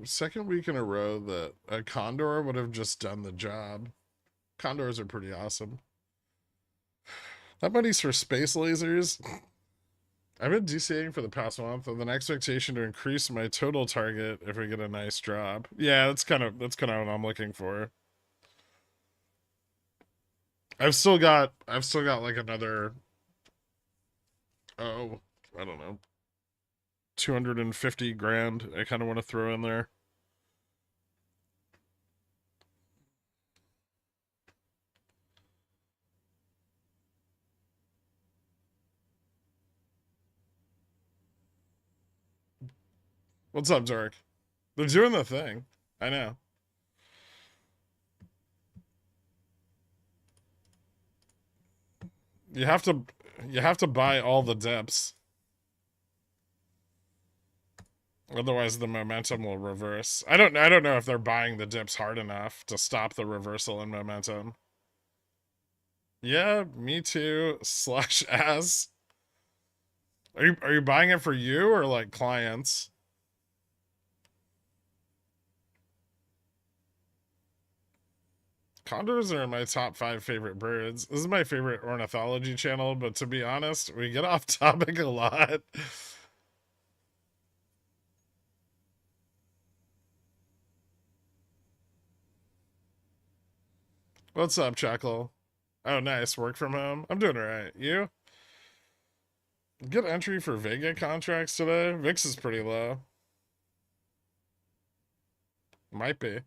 Second week in a row that a condor would have just done the job. Condors are pretty awesome. That money's for space lasers. I've been DCAing for the past month with an expectation to increase my total target if we get a nice drop. Yeah, that's kind of what I'm looking for. I've still got like another, oh, I don't know, 250 grand I kind of want to throw in there. What's up, Zark? They're doing the thing. I know. You have to you have to buy all the dips. Otherwise the momentum will reverse. I don't know if they're buying the dips hard enough to stop the reversal in momentum. Yeah, me too. Slash as. Are you buying it for you or like clients? Condors are my top 5 favorite birds. This is my favorite ornithology channel, but to be honest, we get off topic a lot. What's up, Chuckle? Oh, nice. Work from home. I'm doing alright. You? Good entry for Vega contracts today. VIX is pretty low. Might be.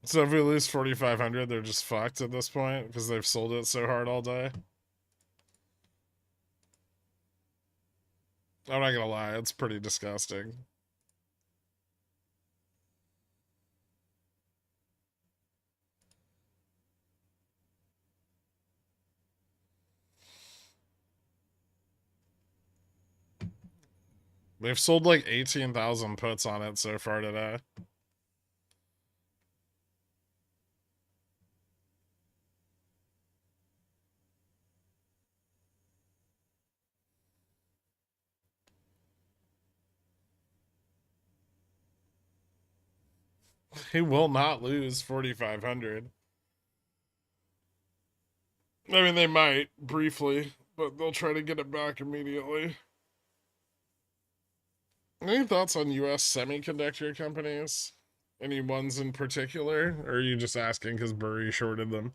So if we lose 4,500, they're just fucked at this point because they've sold it so hard all day. I'm not gonna lie, it's pretty disgusting. They've sold like 18,000 puts on it so far today. He will not lose 4,500. I mean, they might briefly, but they'll try to get it back immediately. Any thoughts on U.S. semiconductor companies? Any ones in particular? Or are you just asking because Burry shorted them?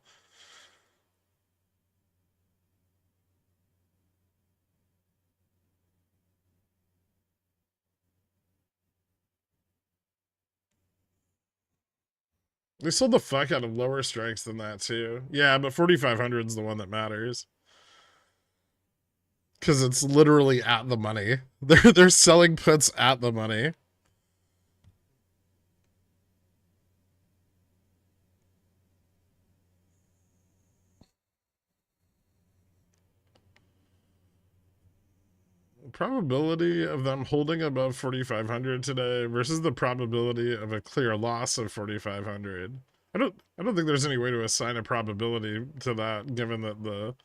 They sold the fuck out of lower strikes than that too. Yeah, but 4,500 is the one that matters. Because it's literally at the money. They're selling puts at the money. Probability of them holding above 4,500 today versus the probability of a clear loss of 4,500. I don't think there's any way to assign a probability to that, given that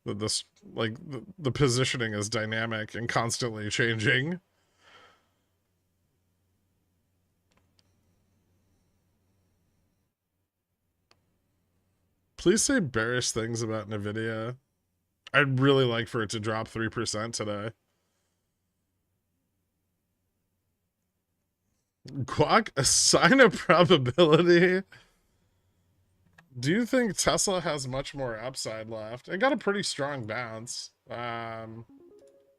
this like the positioning is dynamic and constantly changing. Please say bearish things about Nvidia. I'd really like for it to drop 3% today. Guac, assign a probability. Do you think Tesla has much more upside left? It got a pretty strong bounce.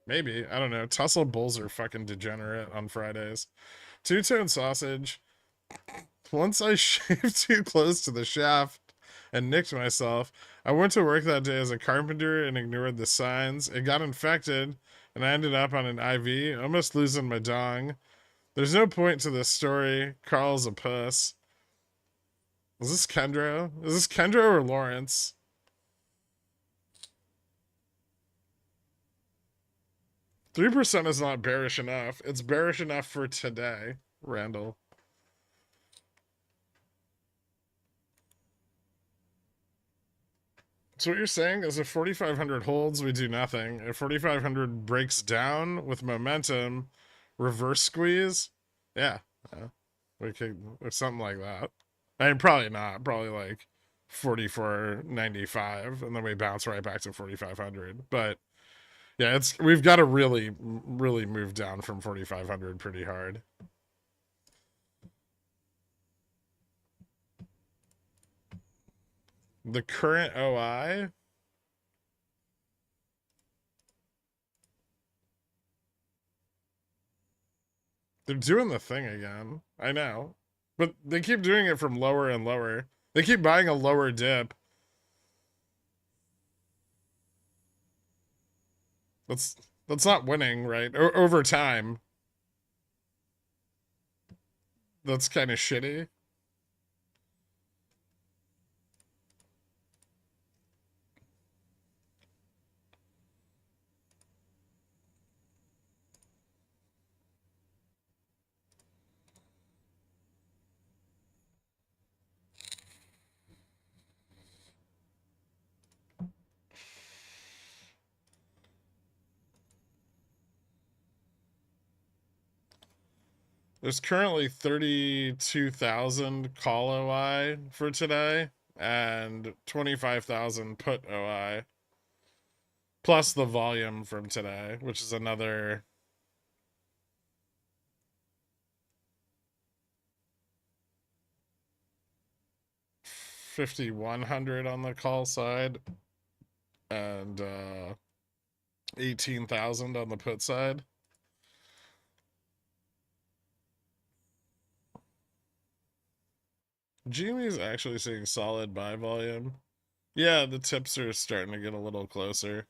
Maybe. I don't know. Tesla bulls are fucking degenerate on Fridays. Two-tone sausage. Once I shaved too close to the shaft and nicked myself, I went to work that day as a carpenter and ignored the signs. It got infected, and I ended up on an IV, almost losing my dong. There's no point to this story. Carl's a puss. Is this Kendro? Is this Kendro or Lawrence? %3 is not bearish enough. It's bearish enough for today, Randall. So what you're saying is if 4,500 holds, we do nothing. If 4,500 breaks down with momentum, reverse squeeze, yeah, we could, or something like that. I mean, probably not. Probably like 4,495, and then we bounce right back to 4,500. But yeah, we've got to really move down from 4,500 pretty hard. The current OI. They're doing the thing again. I know. But they keep doing it from lower and lower. They keep buying a lower dip. That's not winning, right? Over time. That's kind of shitty. There's currently 32,000 call OI for today and 25,000 put OI. Plus the volume from today, which is another 5,100 on the call side and 18,000 on the put side. Jimmy's actually seeing solid buy volume. Yeah, the tips are starting to get a little closer.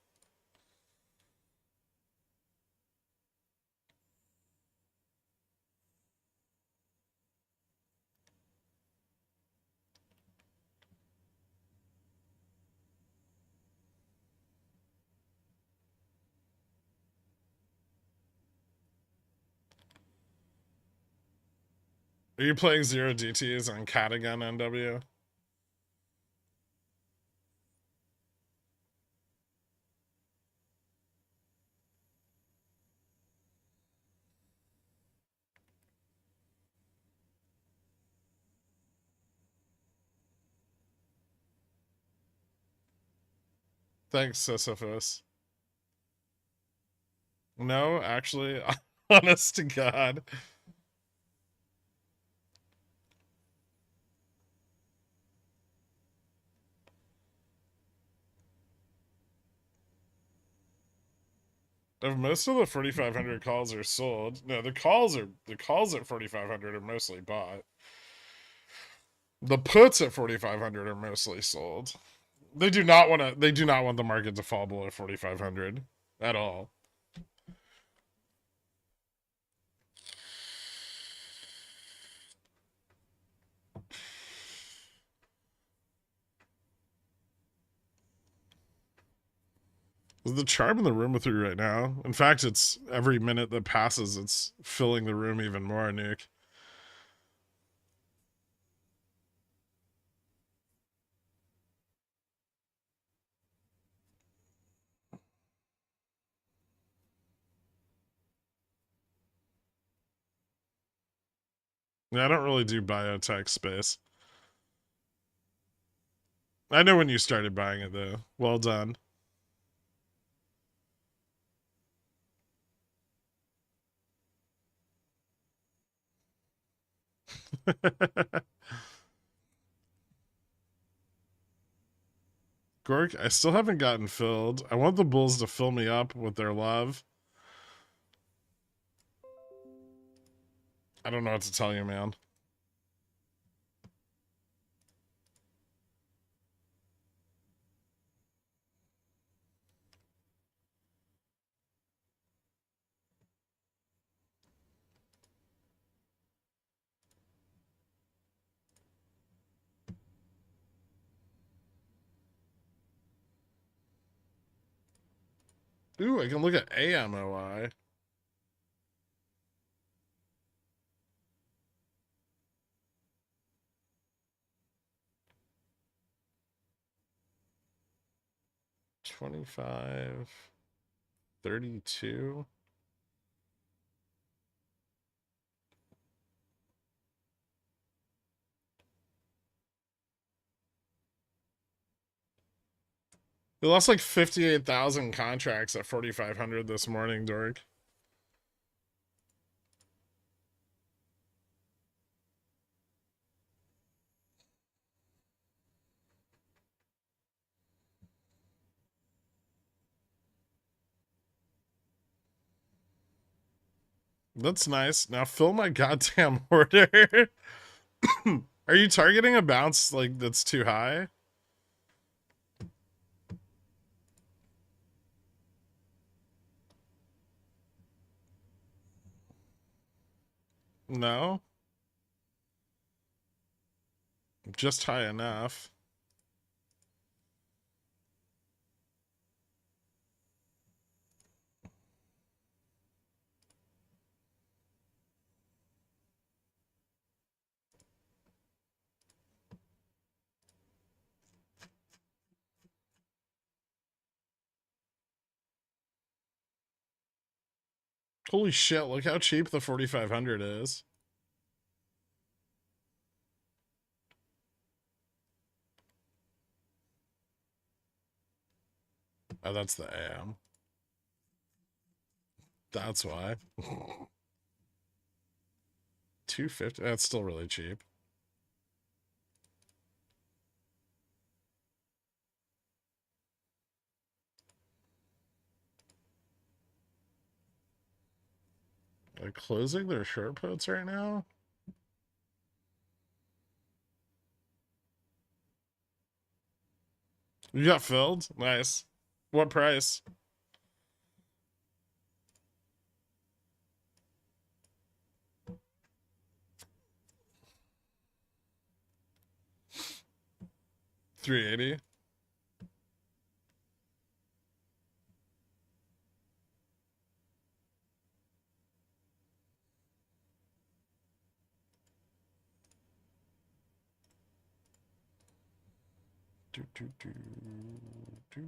Are you playing 0 DTs on Catagun NW? Thanks, Sisyphus. No, actually, honest to God. If most of the 4,500 calls are sold, no, the calls at 4,500 are mostly bought. The puts at 4,500 are mostly sold. They do not want the market to fall below 4,500 at all. The charm in the room with you right now. In fact, it's every minute that passes, it's filling the room even more, Nuke. Yeah, I don't really do biotech space. I know when you started buying it, though. Well done. Gork, I still haven't gotten filled. I want the bulls to fill me up with their love. I don't know what to tell you, man. Ooh, I can look at AMOI. $25, $32. They lost like 58,000 contracts at 4,500 this morning, Dork. That's nice. Now fill my goddamn order. Are you targeting a bounce like that's too high? No. Just high enough. Holy shit, look how cheap the 4,500 is. Oh, that's the AM. That's why. 250. That's still really cheap. They're closing their short puts right now. You got filled? Nice. What price? $380. Do, do, do, do.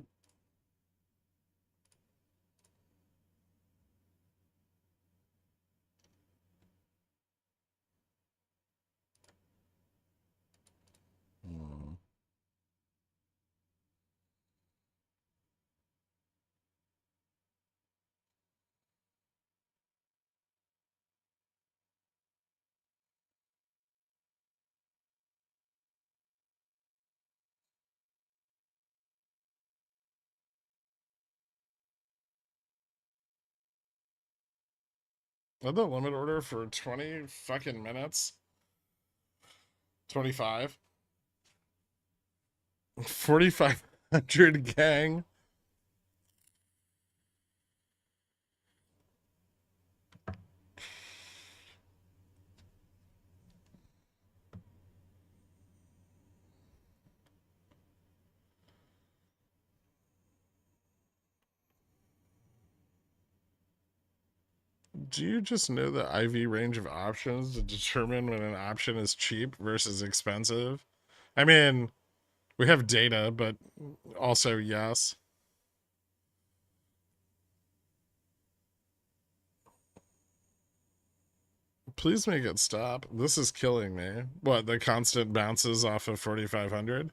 Had the limit order for 20 fucking minutes. 25. 4,500 gang. Do you just know the IV range of options to determine when an option is cheap versus expensive? I mean, we have data, but also yes. Please make it stop. This is killing me. What, the constant bounces off of 4,500?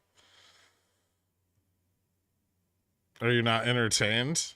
Are you not entertained?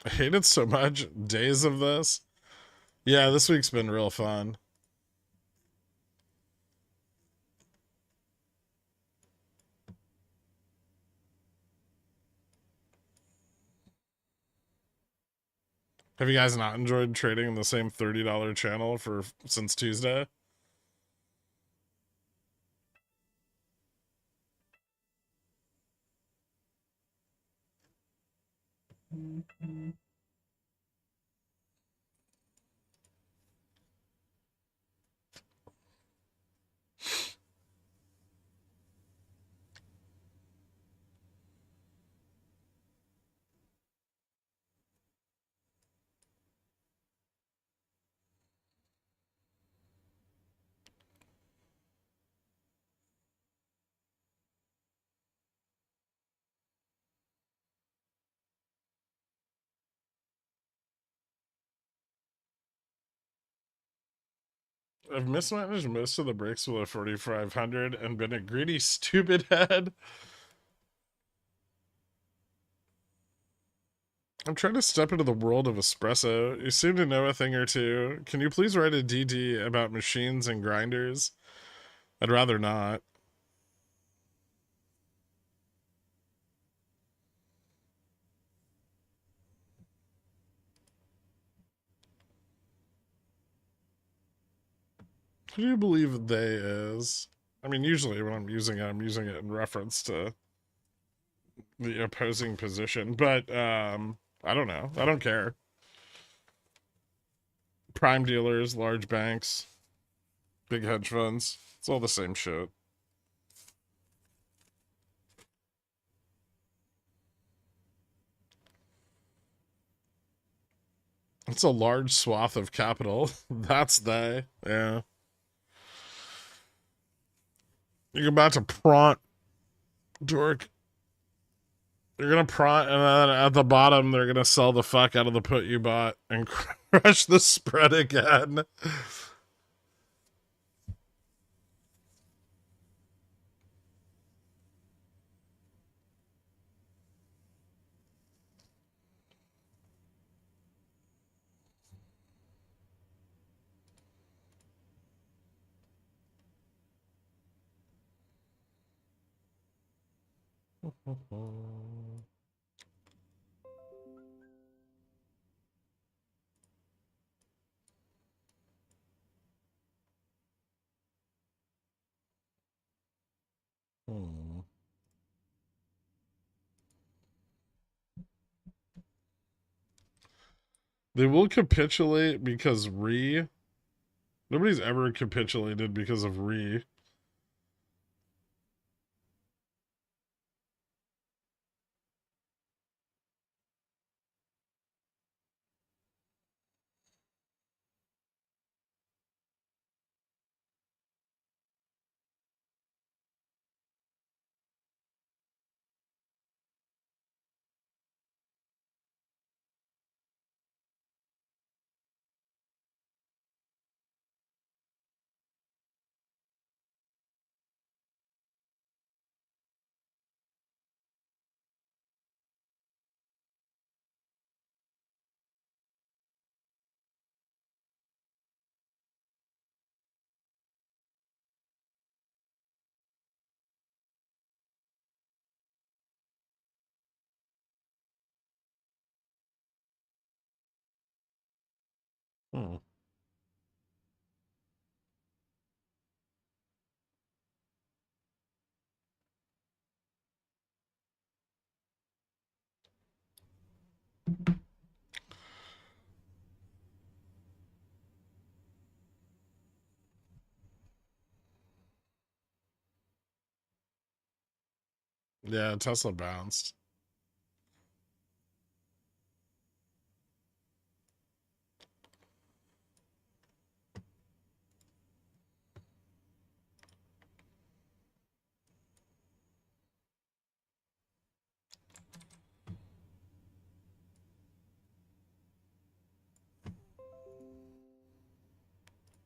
I hate it so much. Days of this. Yeah, this week's been real fun. Have you guys not enjoyed trading in the same $30 channel for since Tuesday? I've mismanaged most of the breaks with a 4,500 and been a greedy stupid head. I'm trying to step into the world of espresso. You seem to know a thing or two. Can you please write a DD about machines and grinders? I'd rather not. Who do you believe they is? I mean, usually when I'm using it in reference to the opposing position, but I don't know. I don't care. Prime dealers, large banks, big hedge funds. It's all the same shit. It's a large swath of capital. That's they. Yeah. You're about to prompt, dork. You're gonna prompt, and then at the bottom, they're gonna sell the fuck out of the put you bought and crush the spread again. They will capitulate because nobody's ever capitulated because of Hmm. Yeah, Tesla bounced.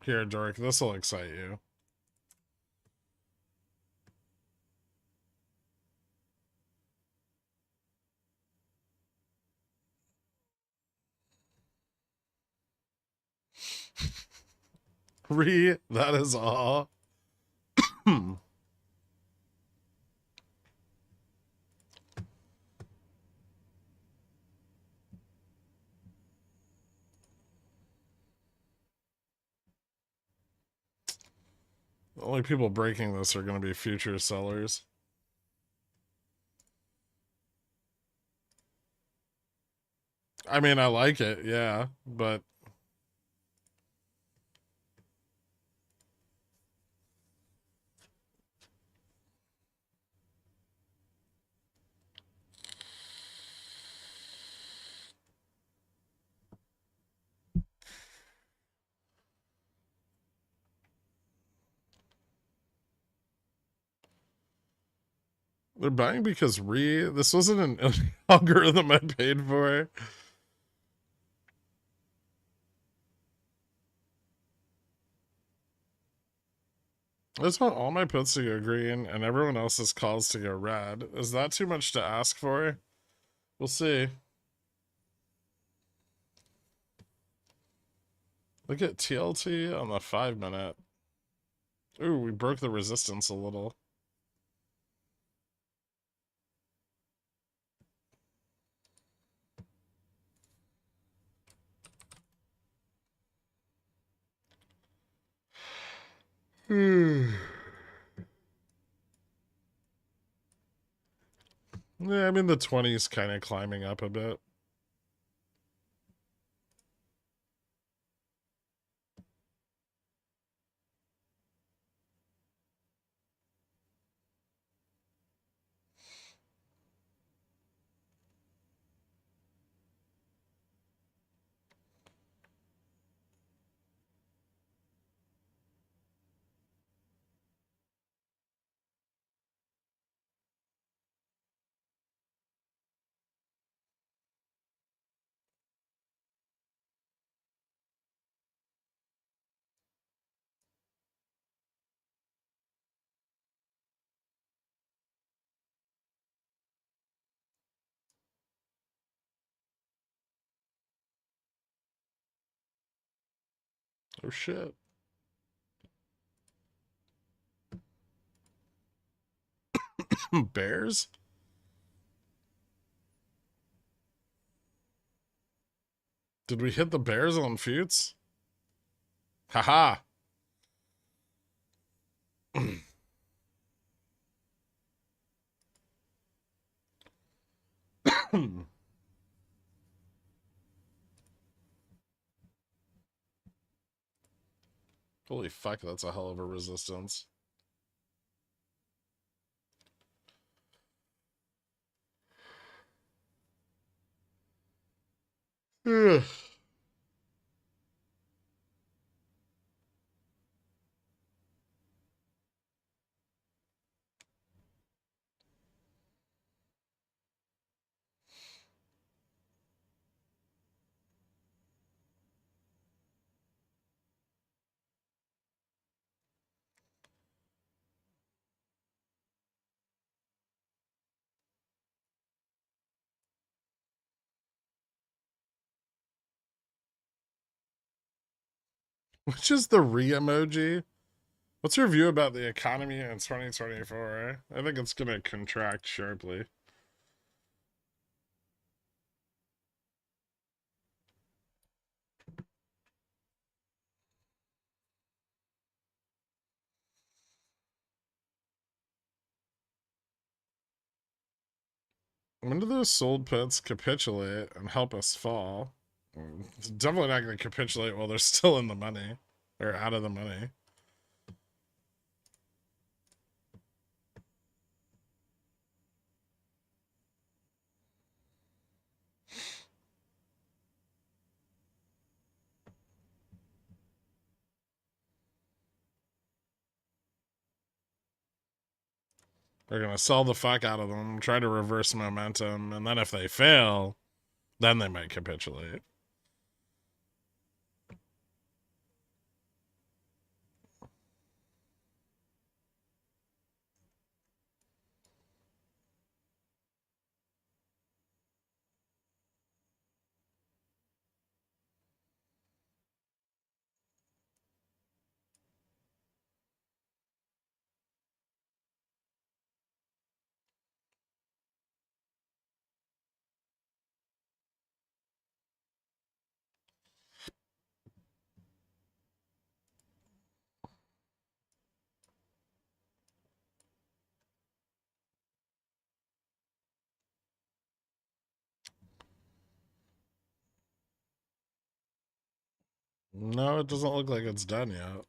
Here, Dork, this will excite you. That is all. The only people breaking this are going to be future sellers. I mean, I like it, yeah, but they're buying because this wasn't an algorithm I paid for. I just want all my puts to go green and everyone else's calls to go red. Is that too much to ask for? We'll see. Look at TLT on the 5-minute. Ooh, we broke the resistance a little. Yeah, I'm in the 20s, kind of climbing up a bit. Oh shit. Bears? Did we hit the bears on Foots? Haha. Holy fuck, that's a hell of a resistance. Which is the re-emoji? What's your view about the economy in 2024? I think it's going to contract sharply. When do those sold puts capitulate and help us fall? It's definitely not going to capitulate while they're still in the money. Or out of the money. They're going to sell the fuck out of them, try to reverse momentum, and then if they fail, then they might capitulate. No, it doesn't look like it's done yet.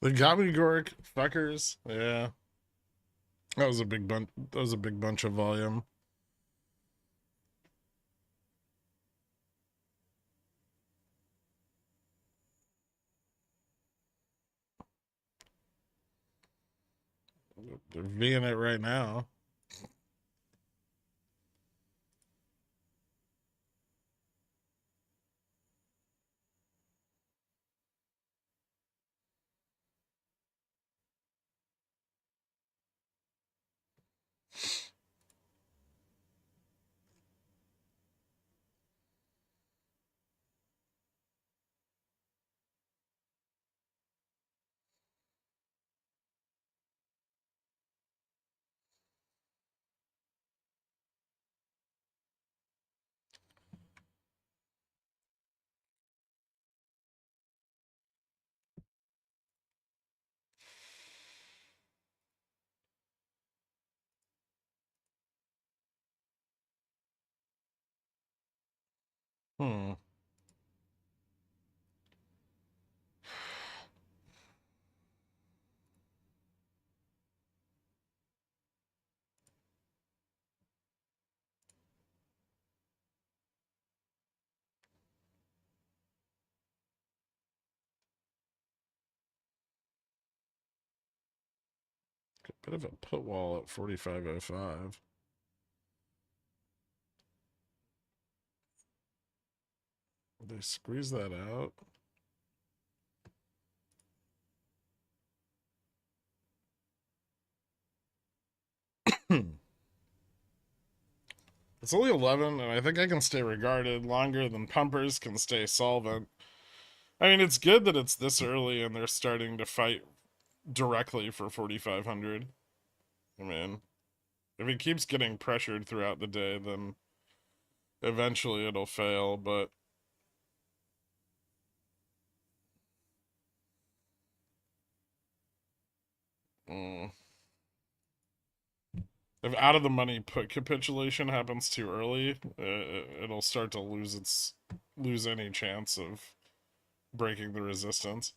The gobbledygork fuckers. Yeah. That was a big bunch. That was a big bunch of volume. They're Ving it right now. Hmm. Bit of a put wall at 45.05. They squeeze that out. It's only 11, and I think I can stay regarded longer than pumpers can stay solvent. I mean, it's good that it's this early and they're starting to fight directly for 4,500. I mean, if he keeps getting pressured throughout the day, then eventually it'll fail, but mm, if out of the money put capitulation happens too early, it'll start to lose any chance of breaking the resistance.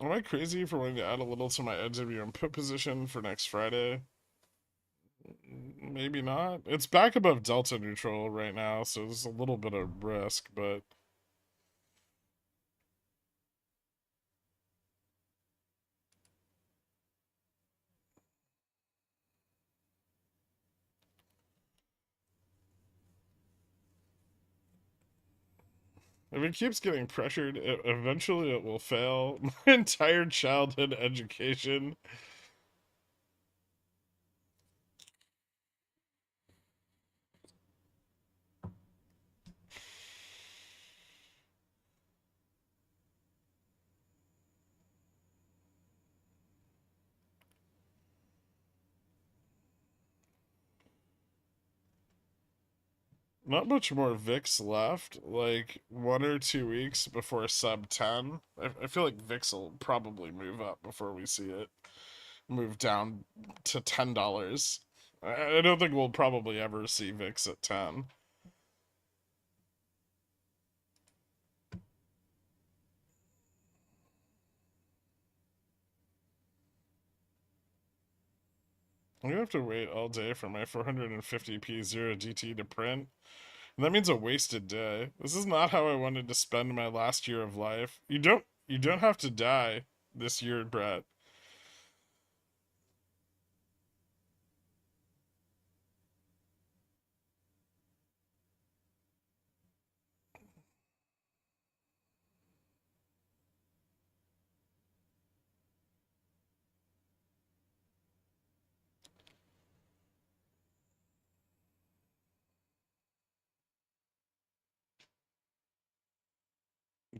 Am I crazy for wanting to add a little to my EWM put position for next Friday? Maybe not. It's back above delta neutral right now, so there's a little bit of risk, but if it keeps getting pressured, eventually it will fail. My entire childhood education. Not much more VIX left. Like 1 or 2 weeks before sub 10. I feel like VIX will probably move up before we see it move down to $10. I don't think we'll probably ever see VIX at 10. I'm gonna have to wait all day for my 450p 0DT to print. And that means a wasted day. This is not how I wanted to spend my last year of life. You don't have to die this year, Brett.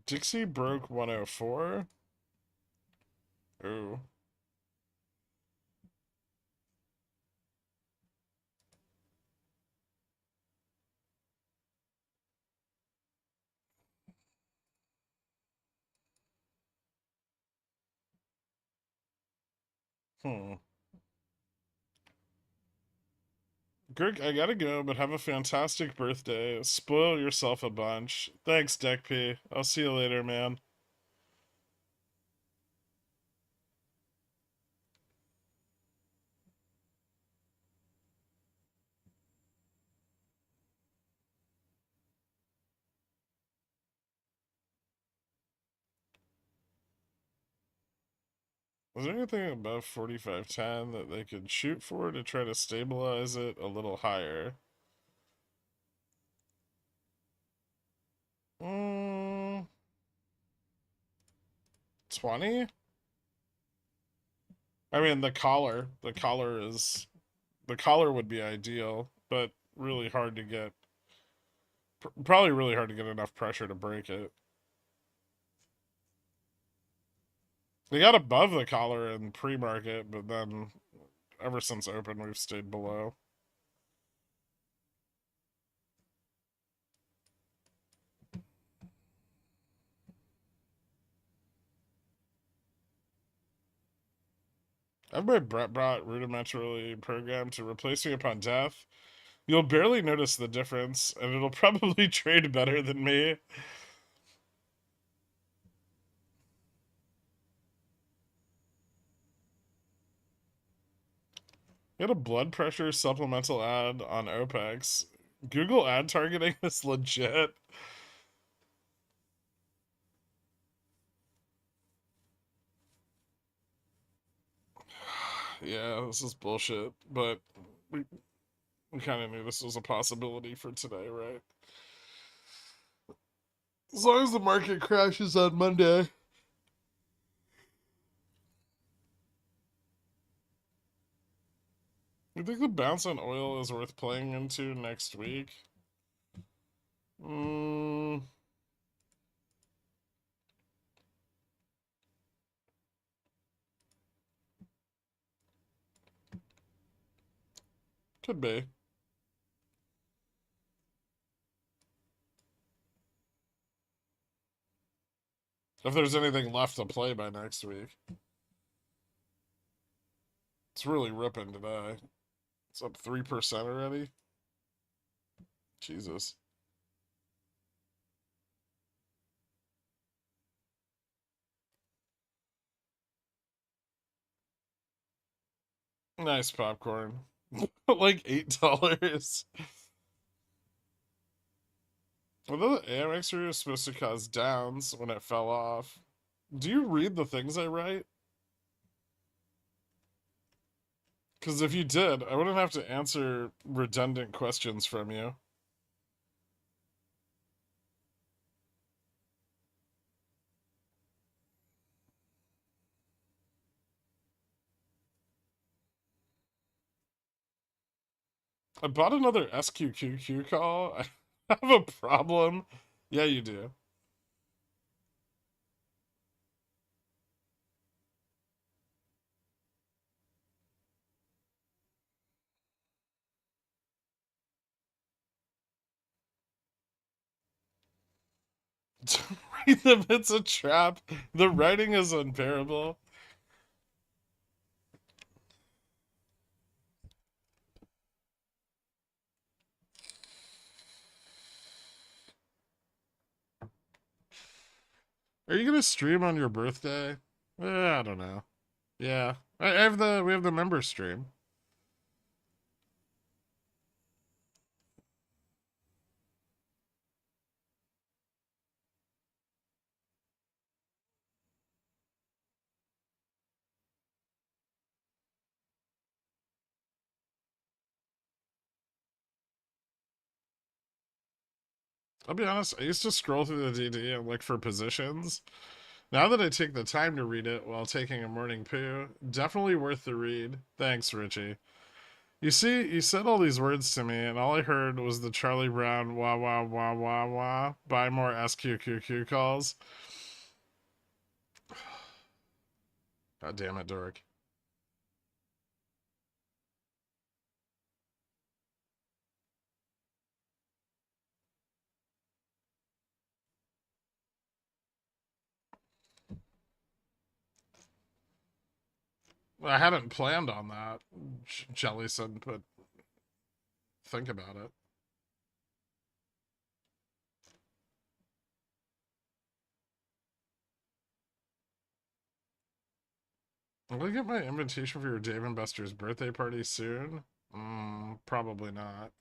Dixie broke 104. Ooh. Hmm. Greg, I gotta go, but have a fantastic birthday. Spoil yourself a bunch. Thanks, Deck P. I'll see you later, man. Is there anything above 45.10 that they could shoot for to try to stabilize it a little higher? 20? I mean, the collar would be ideal, but really hard to get. Probably really hard to get enough pressure to break it. They got above the collar in pre-market, but then ever since open, we've stayed below. I've my Brett brought rudimentarily programmed to replace me upon death. You'll barely notice the difference, and it'll probably trade better than me. Get a blood pressure supplemental ad on OPEX. Google ad targeting is legit. Yeah, this is bullshit, but we kind of knew this was a possibility for today, right? As long as the market crashes on Monday. You think the bounce on oil is worth playing into next week? Mm, could be. If there's anything left to play by next week. It's really ripping today. It's up 3% already. Jesus. Nice popcorn. Like $8. Although the AMX was supposed to cause downs when it fell off. Do you read the things I write? Because if you did, I wouldn't have to answer redundant questions from you. I bought another SQQQ call. I have a problem. Yeah, you do. Read them, it's a trap. The writing is unbearable. Are you gonna stream on your birthday? I don't know. Yeah, I have the we have the member stream. I'll be honest. I used to scroll through the DD and look for positions. Now that I take the time to read it while taking a morning poo, definitely worth the read. Thanks, Richie. You see, you said all these words to me, and all I heard was the Charlie Brown wah wah wah wah wah. Buy more SQQQ calls. God damn it, Dork. I hadn't planned on that, Jelly said, but think about it. I'm gonna get my invitation for your Dave and Buster's birthday party soon. Probably not.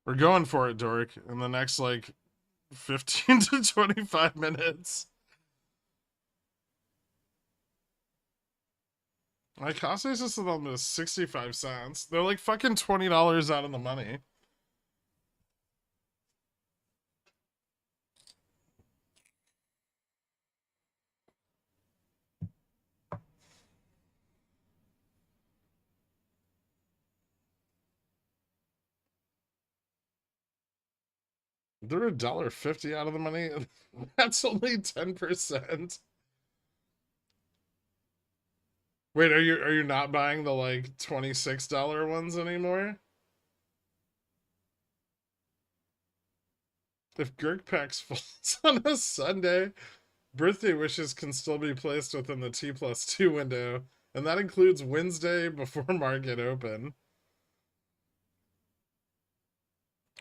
We're going for it, Dork, in the next, like, 15 to 25 minutes. My cost basis of them is 65 cents. They're like fucking $20 out of the money. They're $1.50 out of the money. That's only 10%. Wait, are you not buying the like $26 ones anymore? If Gherkin falls on a Sunday, birthday wishes can still be placed within the T+2 window, and that includes Wednesday before market open.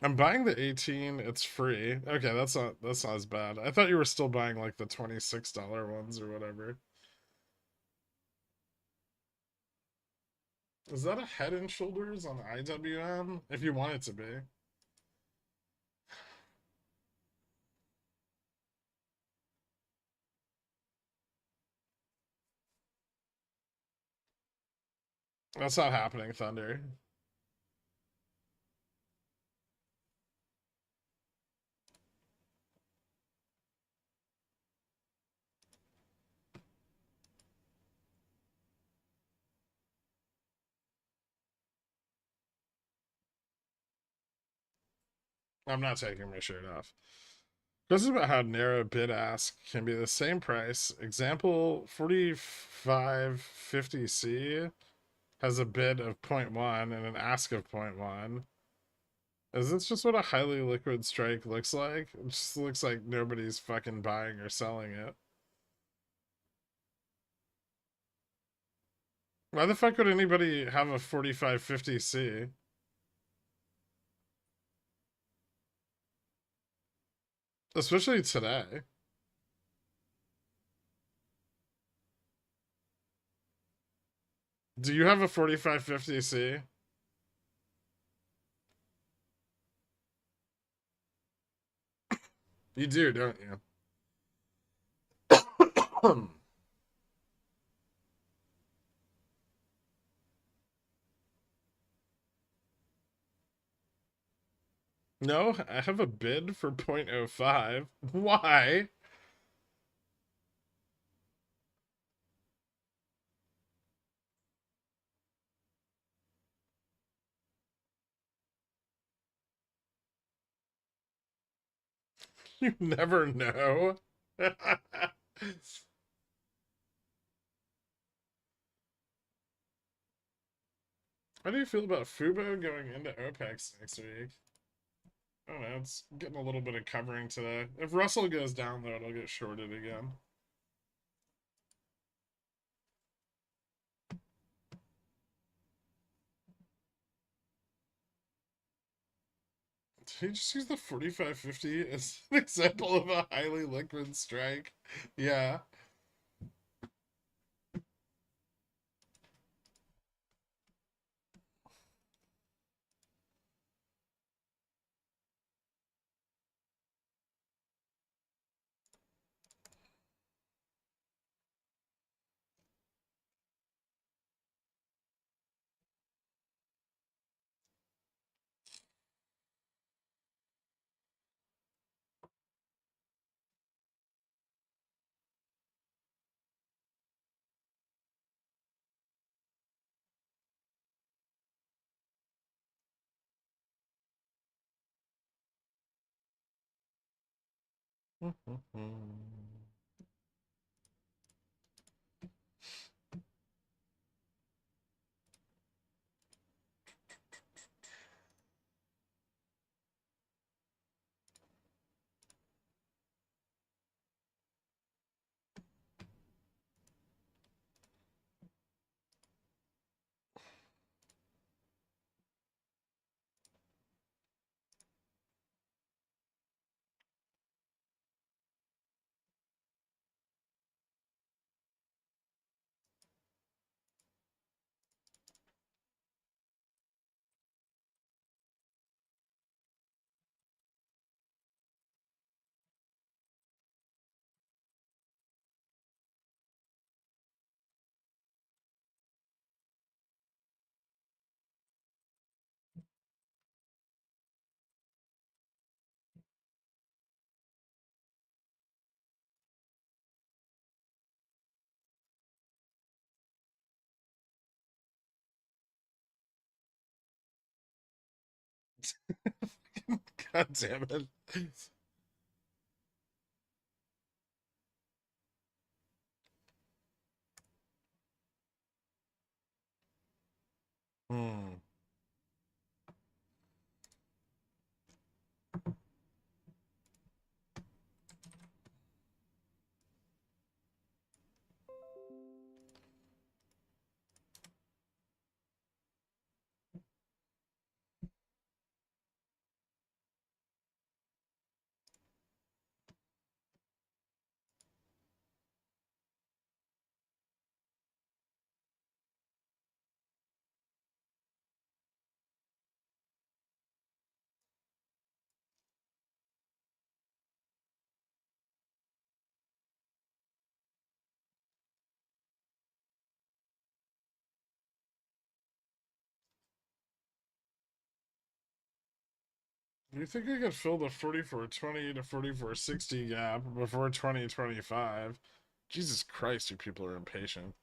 I'm buying the 18. It's free. Okay, that's not as bad. I thought you were still buying like the $26 ones or whatever. Is that a Head and Shoulders on IWM? If you want it to be. That's not happening, Thunder. I'm not taking my shirt off. This is about how narrow bid ask can be the same price. Example 4550C has a bid of zero point 0.1 and an ask of 0.1. Is this just what a highly liquid strike looks like? It just looks like nobody's fucking buying or selling it. Why the fuck would anybody have a 4550C? Especially today. Do you have a 4550C? You do, don't you? No, I have a bid for 0.05. Why? You never know. How do you feel about Fubo going into OPEX next week? I don't know, it's getting a little bit of covering today. If Russell goes down, though, it'll get shorted again. Did he just use the 4550 as an example of a highly liquid strike? Yeah. God damn it. Hmm. Do you think I could fill the 4420 to 4460 gap before 2025? Jesus Christ, you people are impatient.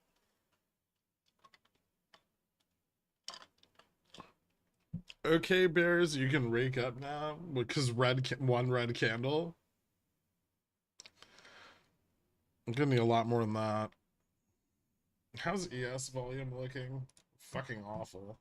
Okay, Bears, you can rake up now because one red candle. I'm gonna need a lot more than that. How's ES volume looking? Fucking awful.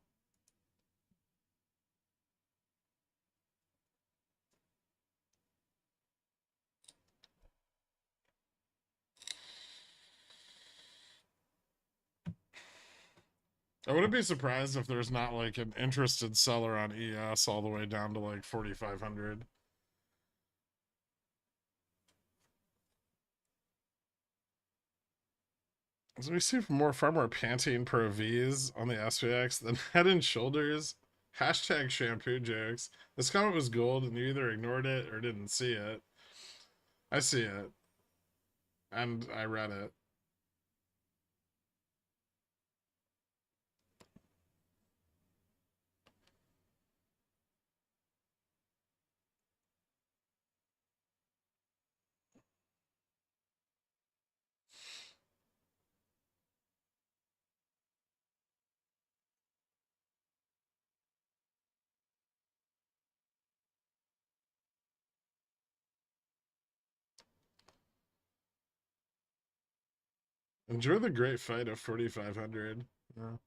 I wouldn't be surprised if there's not like an interested seller on ES all the way down to like 4,500. So we see far more Pantene Pro Vs on the SPX than Head and Shoulders. Hashtag shampoo jokes. This comment was gold and you either ignored it or didn't see it. I see it. And I read it. Enjoy the great fight of 4,500. Yeah.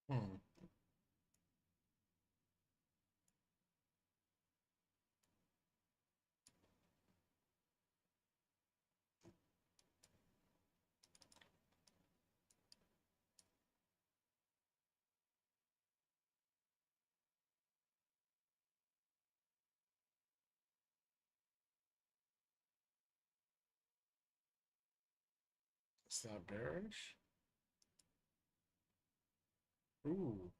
Hmm. Is that bearish? Ooh.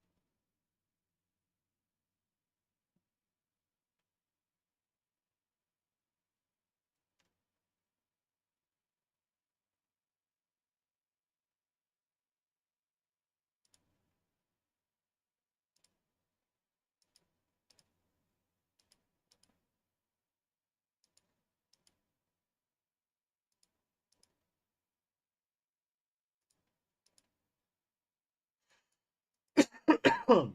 Hmm.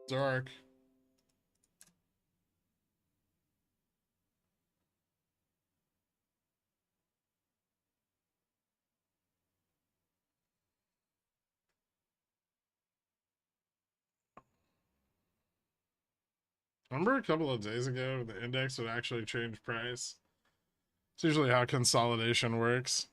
Dark. Remember a couple of days ago, the index would actually change price? It's usually how consolidation works.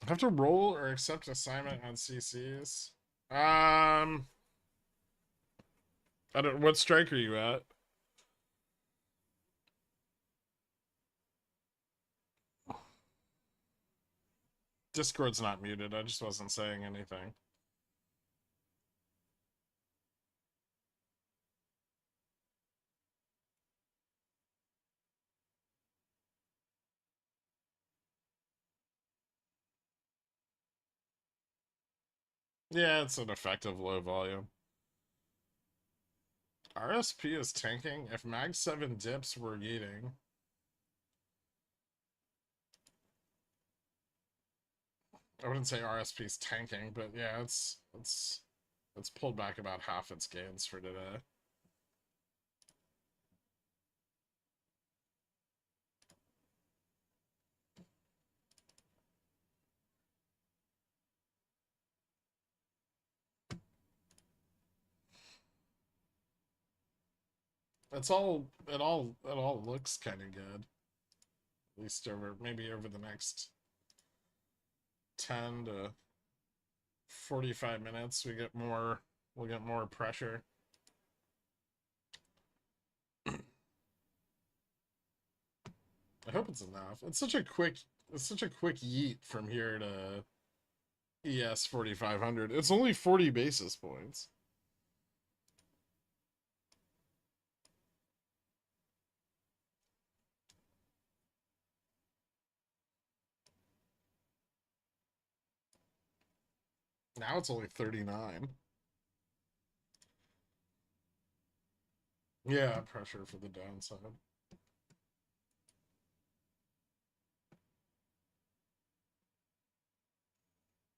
Have to roll or accept assignment on CCs. I don't. What strike are you at? Discord's not muted. I just wasn't saying anything. Yeah, it's an effective low volume. RSP is tanking. If Mag 7 dips, we're eating. I wouldn't say RSP is tanking, but yeah, it's pulled back about half its gains for today. It all looks kind of good. At least maybe over the next 10 to 45 minutes we'll get more pressure. I hope it's enough. It's such a quick yeet from here to ES 4500. It's only 40 basis points. Now it's only 39. Yeah, pressure for the downside.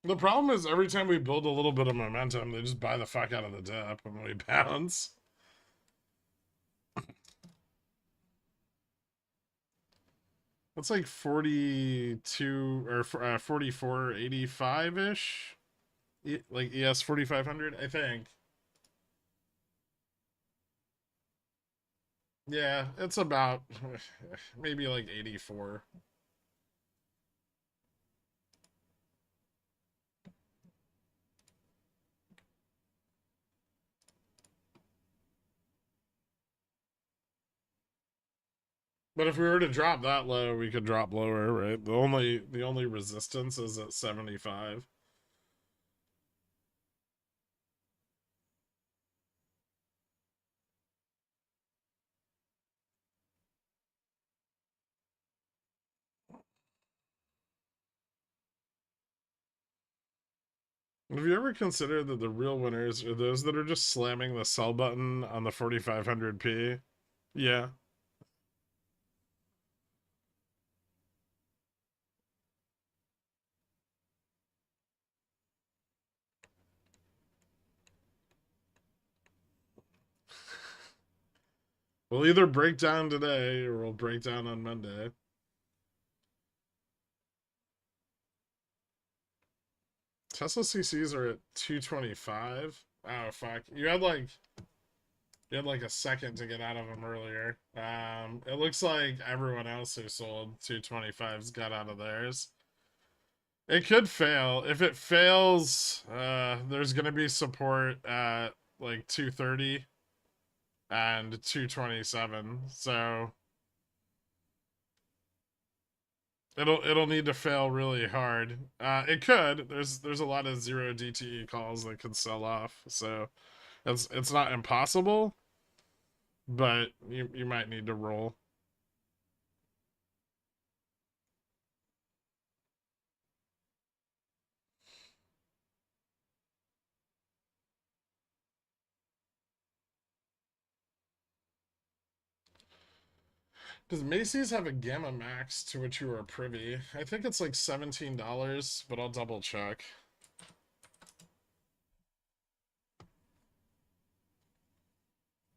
The problem is every time we build a little bit of momentum, they just buy the fuck out of the dip and we bounce. That's like 42 or 44.85 ish. Like ES 4500, I think. Yeah, it's about maybe like 84. But if we were to drop that low, we could drop lower, right? The only resistance is at 75. Have you ever considered that the real winners are those that are just slamming the sell button on the 4500p? Yeah. We'll either break down today or we'll break down on Monday. Tesla CCs are at 225. Oh fuck. You had like a second to get out of them earlier. It looks like everyone else who sold 225s got out of theirs. It could fail. If it fails, there's gonna be support at like 230 and 227. So it'll need to fail really hard. It could. There's a lot of zero DTE calls that could sell off. So it's not impossible, but you might need to roll. Does Macy's have a Gamma Max to which you are privy? I think it's like $17, but I'll double check.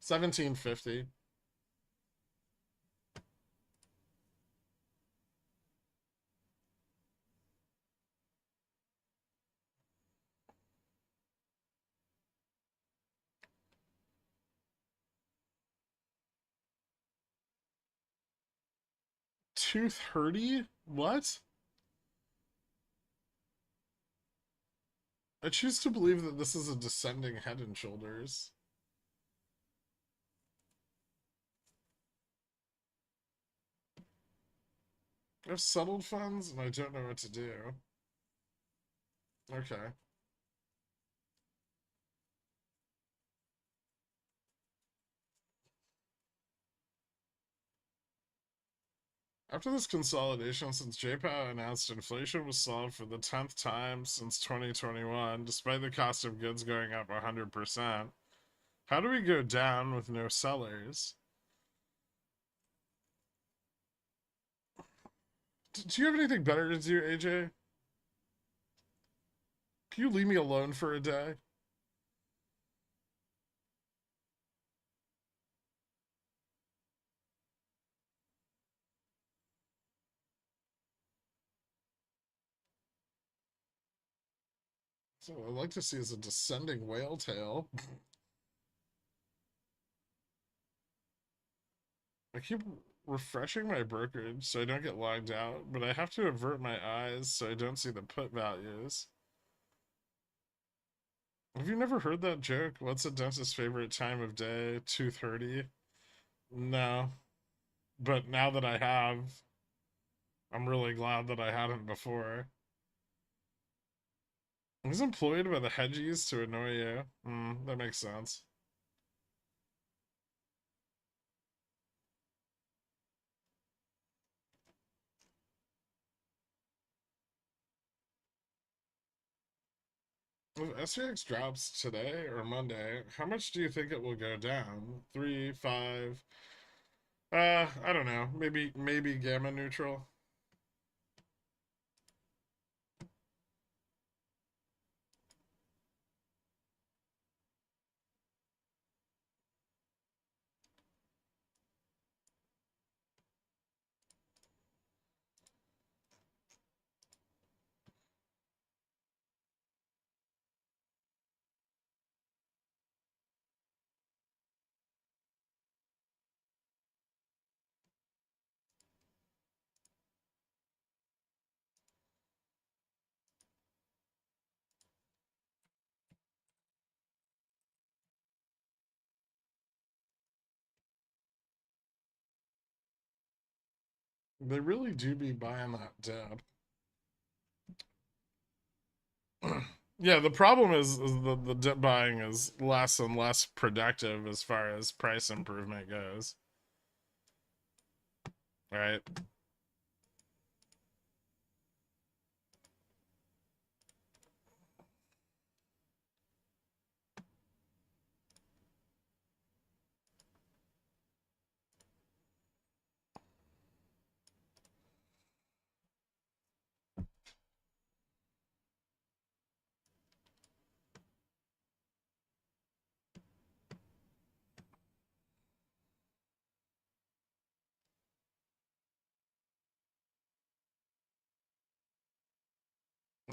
$17.50. $230? What? I choose to believe that this is a descending Head and Shoulders. I've settled funds and I don't know what to do. Okay. After this consolidation, since JPOW announced inflation was solved for the 10th time since 2021, despite the cost of goods going up 100%, how do we go down with no sellers? Do you have anything better to do, AJ? Can you leave me alone for a day? So what I'd like to see is a descending whale tail. I keep refreshing my brokerage so I don't get logged out, but I have to avert my eyes so I don't see the put values. Have you never heard that joke? What's a dentist's favorite time of day? 2:30? No. But now that I have, I'm really glad that I hadn't before. He's employed by the hedgies to annoy you. That makes sense. If SPX drops today or Monday, how much do you think it will go down? 3, 5? I don't know. Maybe gamma neutral. They really do be buying that dip. Yeah, the problem is the dip buying is less and less productive as far as price improvement goes. Right?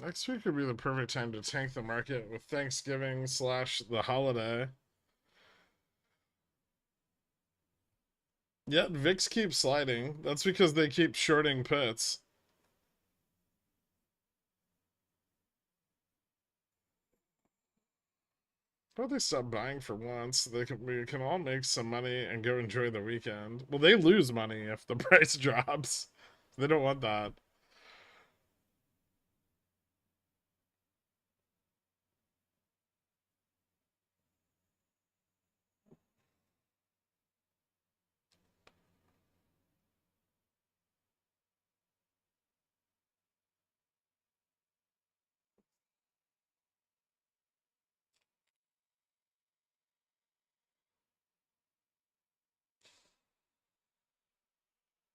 Next week would be the perfect time to tank the market with Thanksgiving slash the holiday. Yet VIX keeps sliding. That's because they keep shorting puts. But they stop buying for once. We can all make some money and go enjoy the weekend. Well, they lose money if the price drops. They don't want that.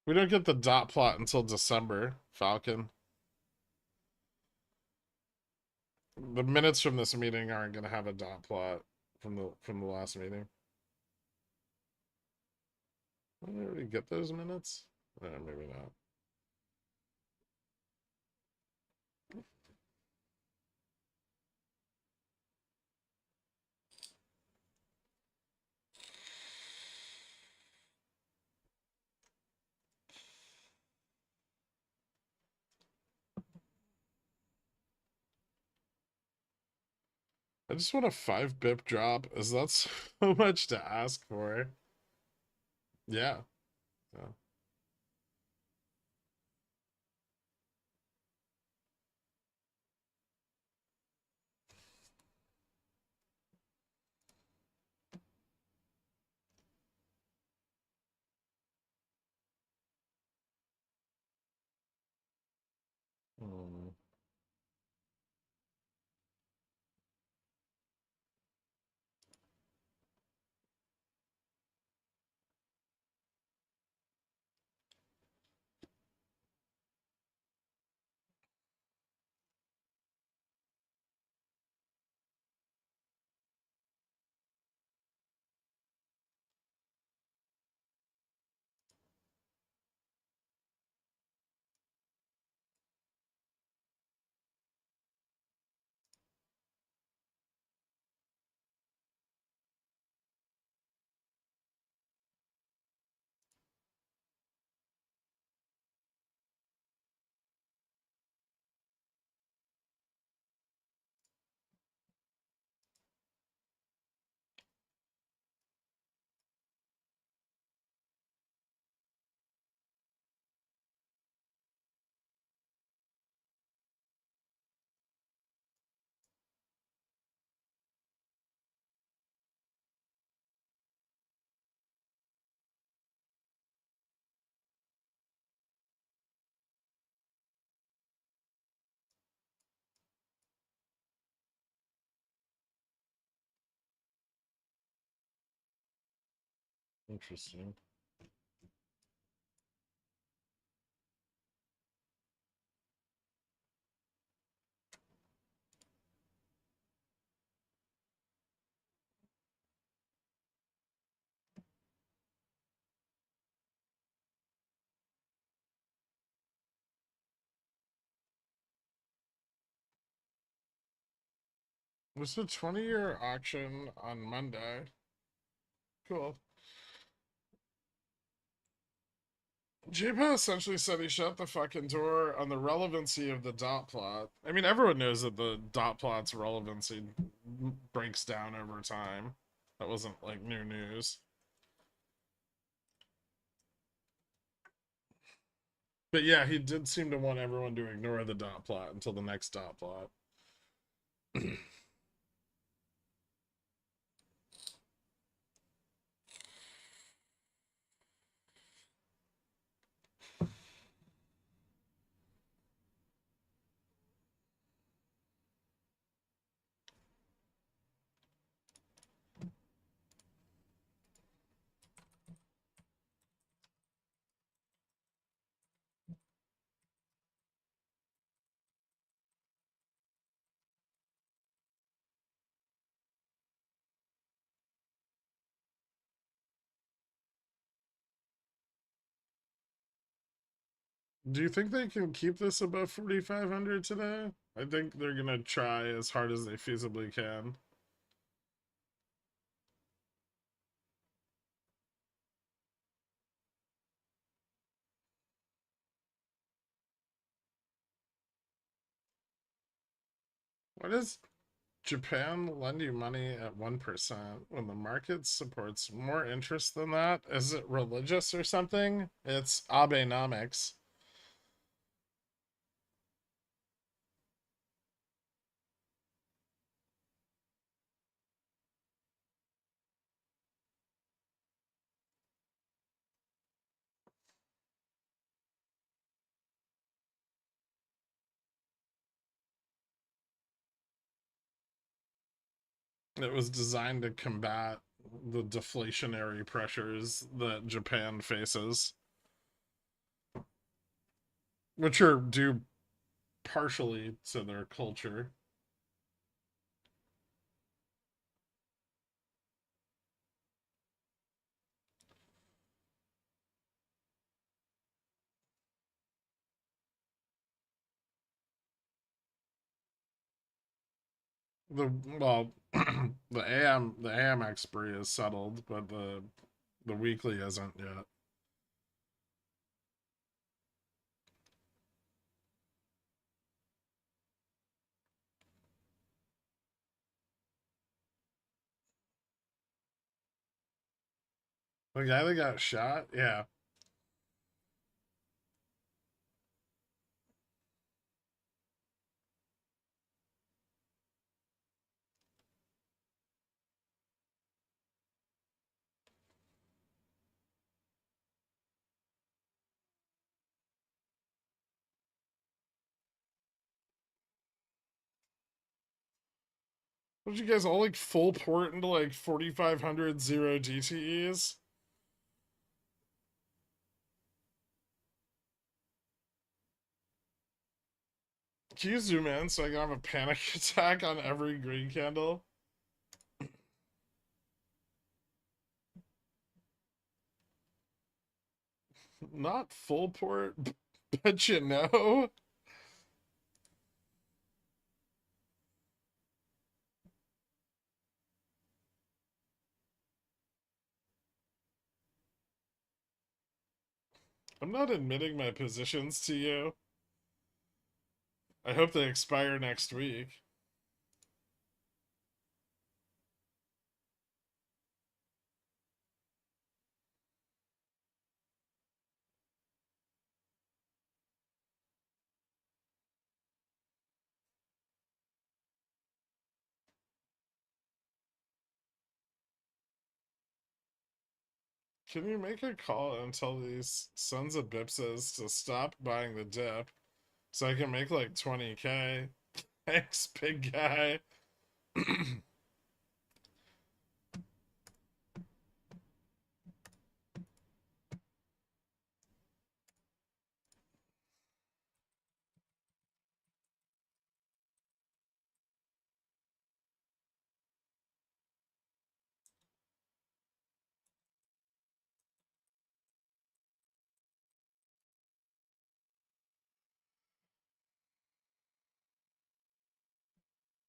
We don't get the dot plot until December, Falcon. The minutes from this meeting aren't going to have a dot plot from the last meeting. Did I already get those minutes? Maybe not. I just want a 5 bip drop. Is that so much to ask for? Yeah. Yeah. Interesting. It's a 20-year auction on Monday. Cool. JPO essentially said he shut the fucking door on the relevancy of the dot plot. I mean, everyone knows that the dot plot's relevancy breaks down over time. That wasn't like new news. But yeah, he did seem to want everyone to ignore the dot plot until the next dot plot. Do you think they can keep this above 4,500 today? I think they're gonna try as hard as they feasibly can. Why does Japan lend you money at 1% when the market supports more interest than that? Is it religious or something? It's Abenomics. It was designed to combat the deflationary pressures that Japan faces, which are due partially to their culture. The well, the AM expiry is settled, but the weekly isn't yet. The guy that got shot, yeah. What you guys all like full port into like 4,500 zero DTEs? Can you zoom in so I can have a panic attack on every green candle? Not full port, but you know. I'm not admitting my positions to you. I hope they expire next week. Can you make a call and tell these sons of bipses to stop buying the dip so I can make like 20K? Thanks, big guy.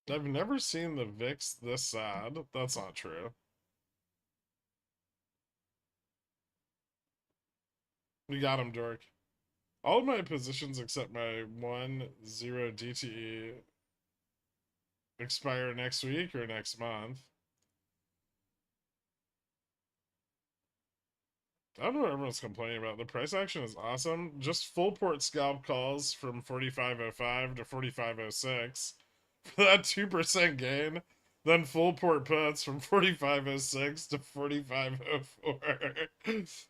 I've never seen the VIX this sad. That's not true. We got him, Dork. All of my positions except my 1-0 DTE expire next week or next month. I don't know what everyone's complaining about. The price action is awesome. Just full port scalp calls from 45.05 to 45.06 for that 2% gain. Then full port puts from 45.06 to 45.04.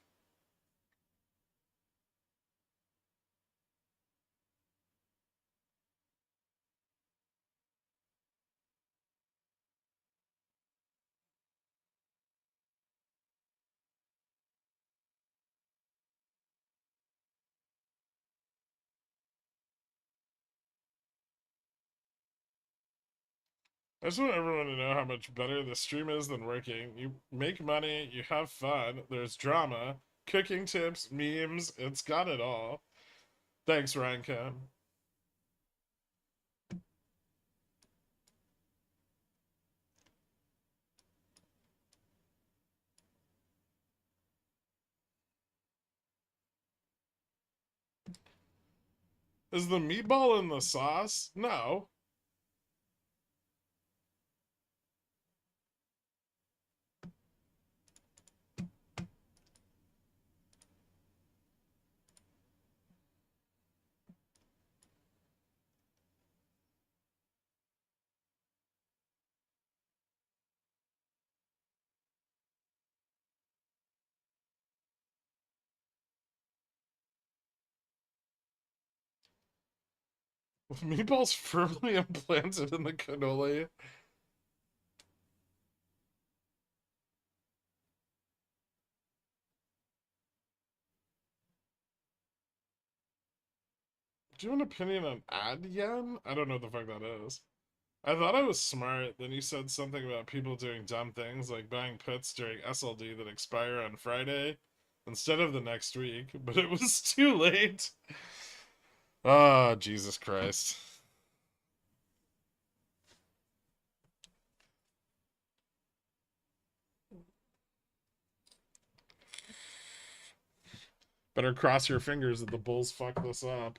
I just want everyone to know how much better this stream is than working. You make money, you have fun, there's drama, cooking tips, memes, it's got it all. Thanks, Ryan Cam. Is the meatball in the sauce? No. Meatballs firmly implanted in the cannoli. Do you have an opinion on ad yen? I don't know what the fuck that is. I thought I was smart. Then you said something about people doing dumb things like buying puts during SLD that expire on Friday instead of the next week, but it was too late. Ah, oh, Jesus Christ. Better cross your fingers that the Bulls fuck this up.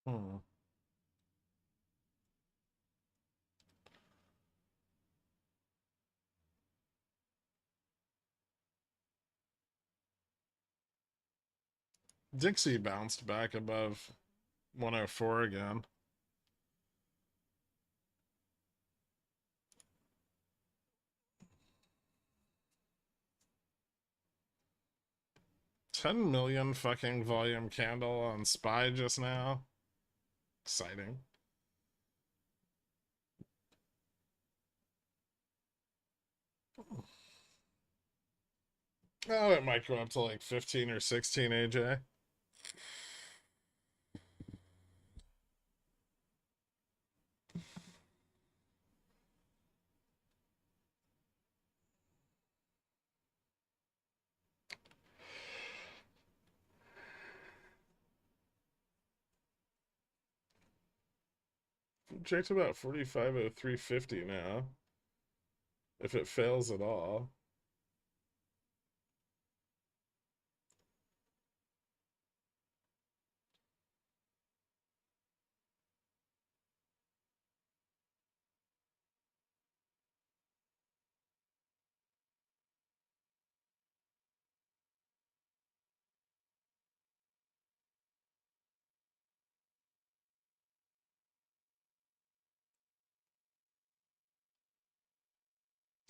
Hmm. Dixie bounced back above 104 again. $10 million fucking volume candle on SPY just now. Exciting. Oh, it might go up to like 15 or 16, AJ. Checked about 45.0350 now. If it fails at all.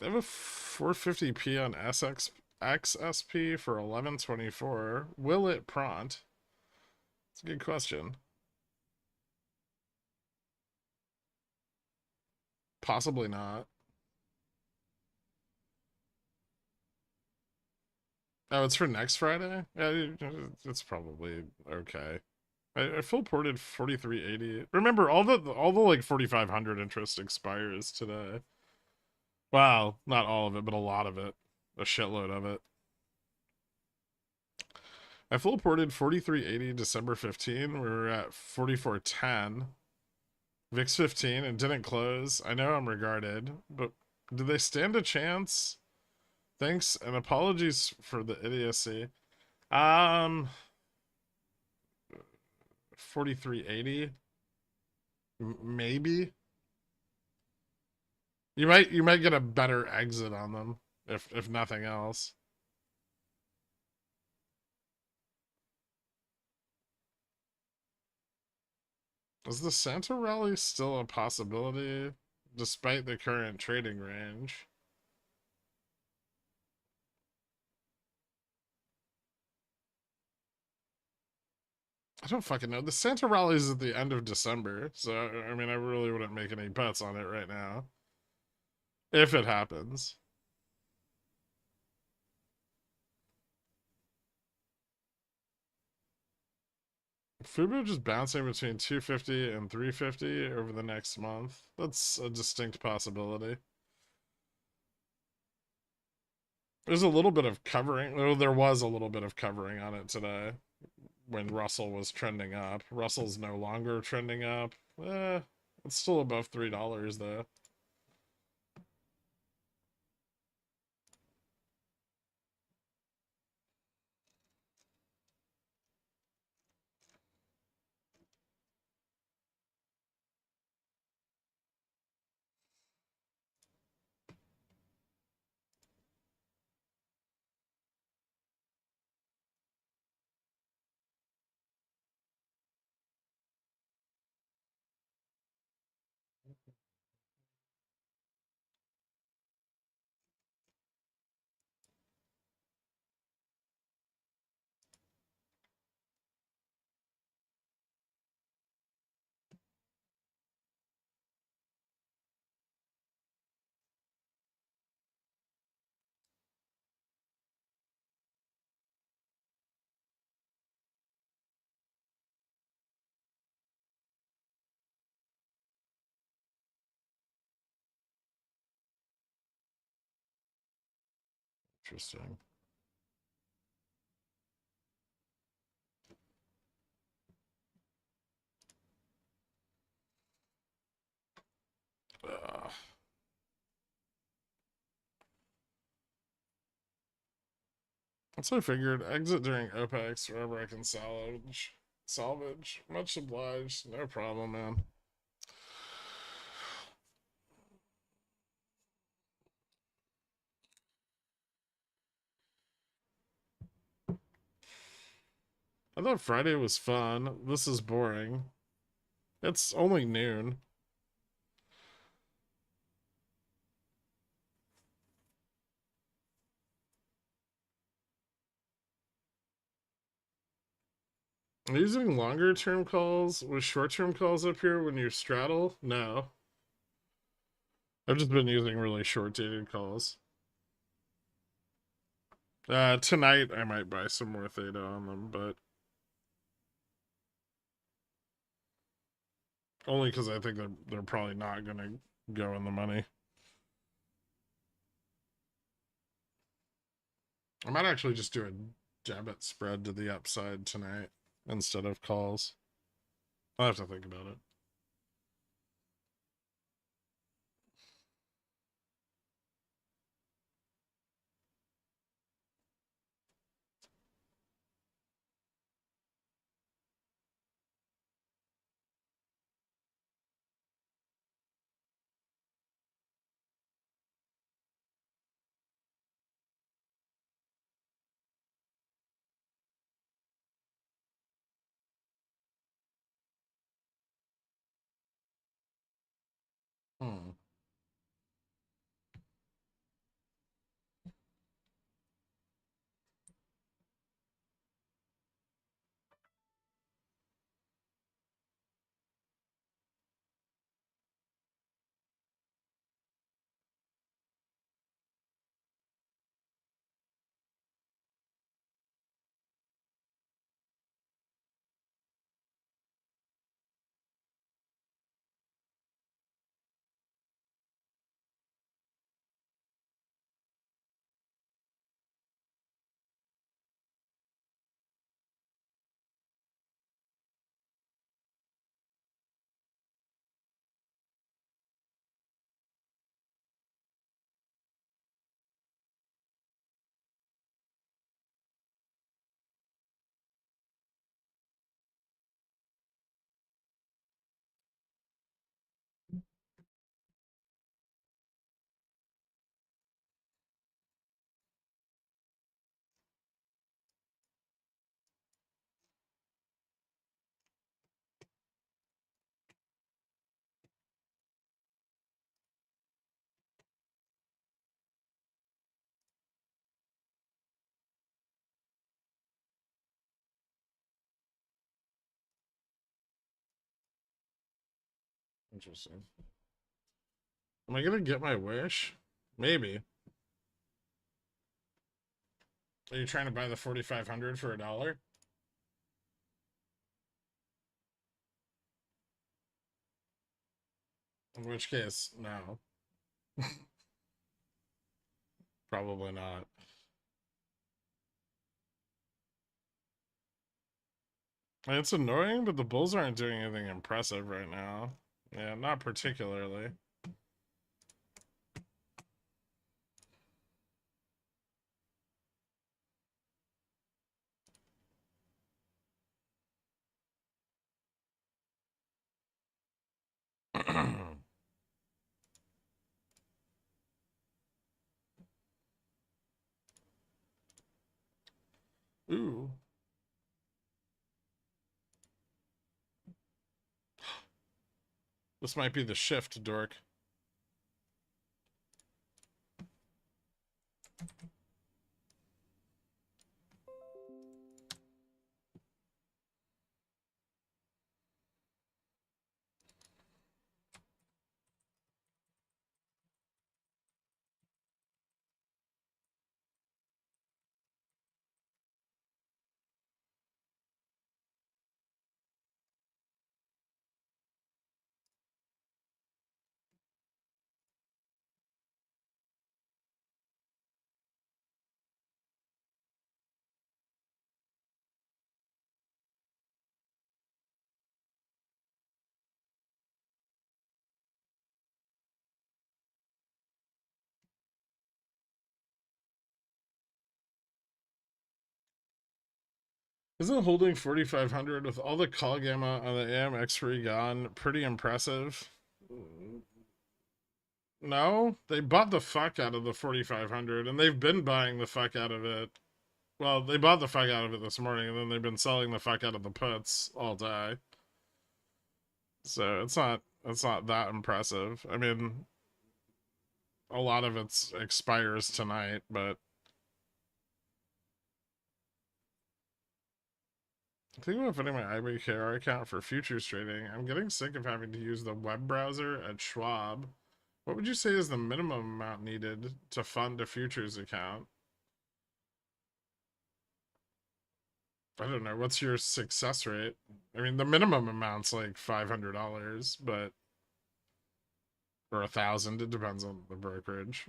They have a 450p on XSP for 11.24. Will it prompt? It's a good question. Possibly not. Oh, it's for next Friday? Yeah, it's probably okay. I full ported 4380. Remember, all the like 4500 interest expires today. Wow, not all of it, but a lot of it. A shitload of it. I full ported 4380 December 15. We were at 4410. VIX 15 and didn't close. I know I'm regarded, but do they stand a chance? Thanks and apologies for the idiocy. 4380 maybe. You might get a better exit on them if nothing else. Is the Santa rally still a possibility despite the current trading range? I don't fucking know. The Santa rally is at the end of December, so I mean, I really wouldn't make any bets on it right now. If it happens. Fubo just bouncing between 250 and 350 over the next month. That's a distinct possibility. There's a little bit of covering. Oh, there was a little bit of covering on it today when Russell was trending up. Russell's no longer trending up. It's still above $3 though. Interesting. Ugh. That's what I figured. Exit during OPEX wherever I can salvage. Salvage. Much obliged. No problem, man. I thought Friday was fun. This is boring. It's only noon. Are you using longer term calls with short term calls up here when you straddle? No. I've just been using really short dated calls. Tonight I might buy some more theta on them, but only because I think they're probably not gonna go in the money. I might actually just do a debit spread to the upside tonight instead of calls. I'll have to think about it. Interesting. Am I gonna get my wish? Maybe. Are you trying to buy the 4,500 for $1? In which case, no. Probably not. It's annoying, but the Bulls aren't doing anything impressive right now. Yeah, not particularly. Ooh. This might be the shift, dork. Isn't holding 4,500 with all the call gamma on the AM expiry gone pretty impressive? No, they bought the fuck out of the 4,500 and they've been buying the fuck out of it. Well, they bought the fuck out of it this morning and then they've been selling the fuck out of the puts all day. So it's not that impressive. I mean, a lot of it expires tonight, but I think I'm opening my IBKR account for futures trading. I'm getting sick of having to use the web browser at Schwab. What would you say is the minimum amount needed to fund a futures account? I don't know. What's your success rate? I mean, the minimum amount's like $500, but or 1,000. It depends on the brokerage.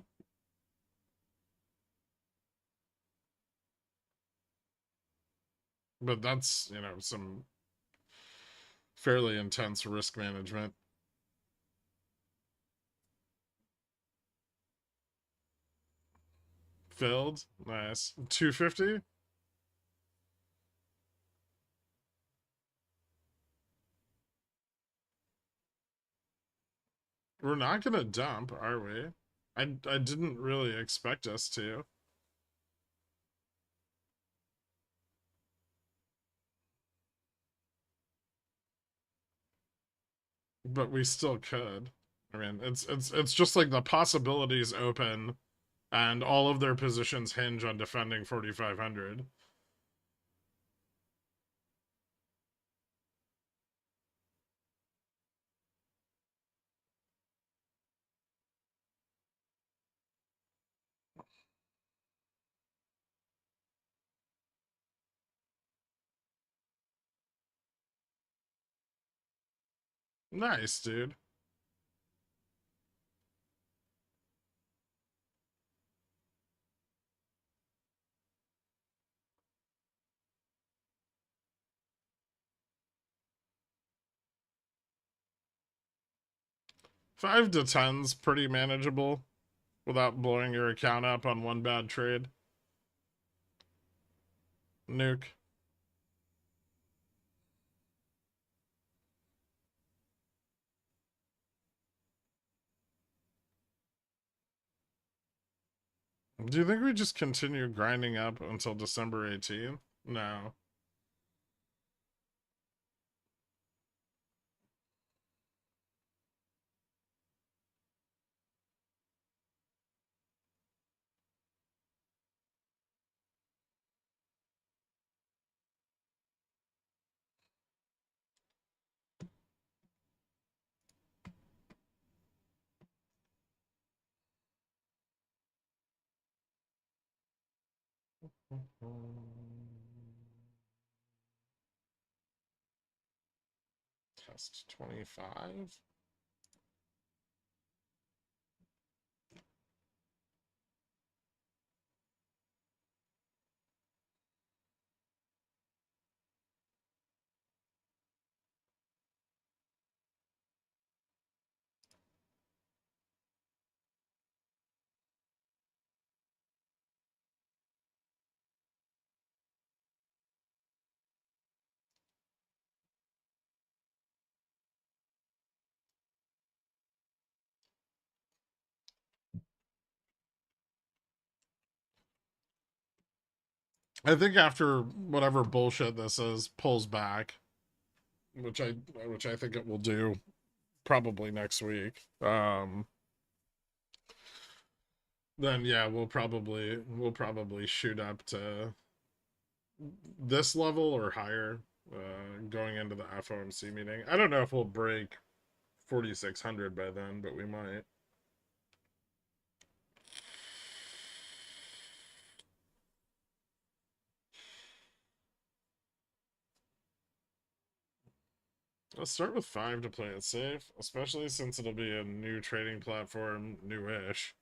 But that's, some fairly intense risk management. Filled. Nice. 250? We're not gonna dump, are we? I didn't really expect us to. But we still could. I mean, it's just like the possibilities open and all of their positions hinge on defending 4,500. Nice, dude. Five to ten's pretty manageable without blowing your account up on one bad trade. Nuke. Do you think we just continue grinding up until December 18th? No. Test 25. I think after whatever bullshit this is pulls back, which I think it will do probably next week. Then yeah, we'll probably shoot up to this level or higher going into the FOMC meeting. I don't know if we'll break 4,600 by then, but we might. Let's start with 5 to play it safe, especially since it'll be a new trading platform, newish.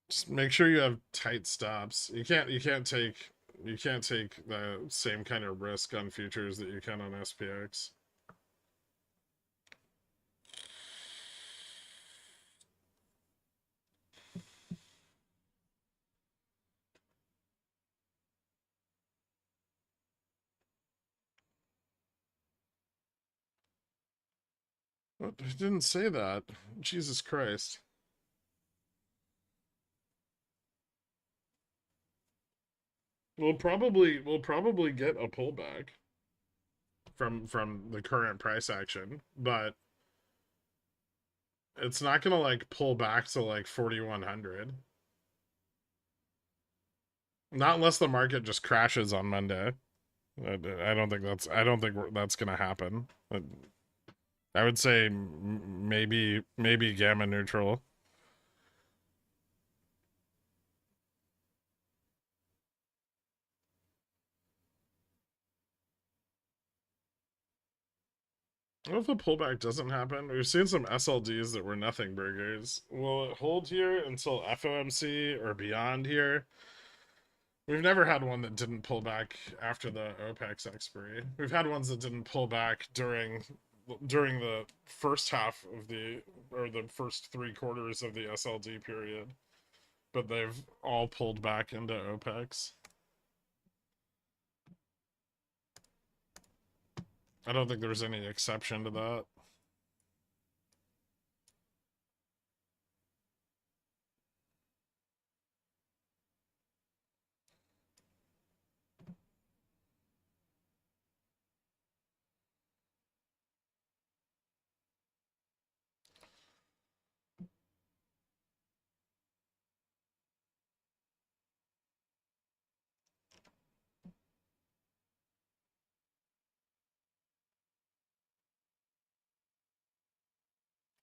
Just make sure you have tight stops. You can't take the same kind of risk on futures that you can on SPX. What? I didn't say that. Jesus Christ. We'll probably get a pullback from the current price action, but it's not gonna like pull back to like 4,100. Not unless the market just crashes on Monday. I don't think that's gonna happen. I would say maybe gamma neutral. What if the pullback doesn't happen? We've seen some SLDs that were nothing burgers. Will it hold here until FOMC or beyond here? We've never had one that didn't pull back after the OPEX expiry. We've had ones that didn't pull back during the first half of the first 3 quarters of the SLD period, but they've all pulled back into OPEX. I don't think there's any exception to that.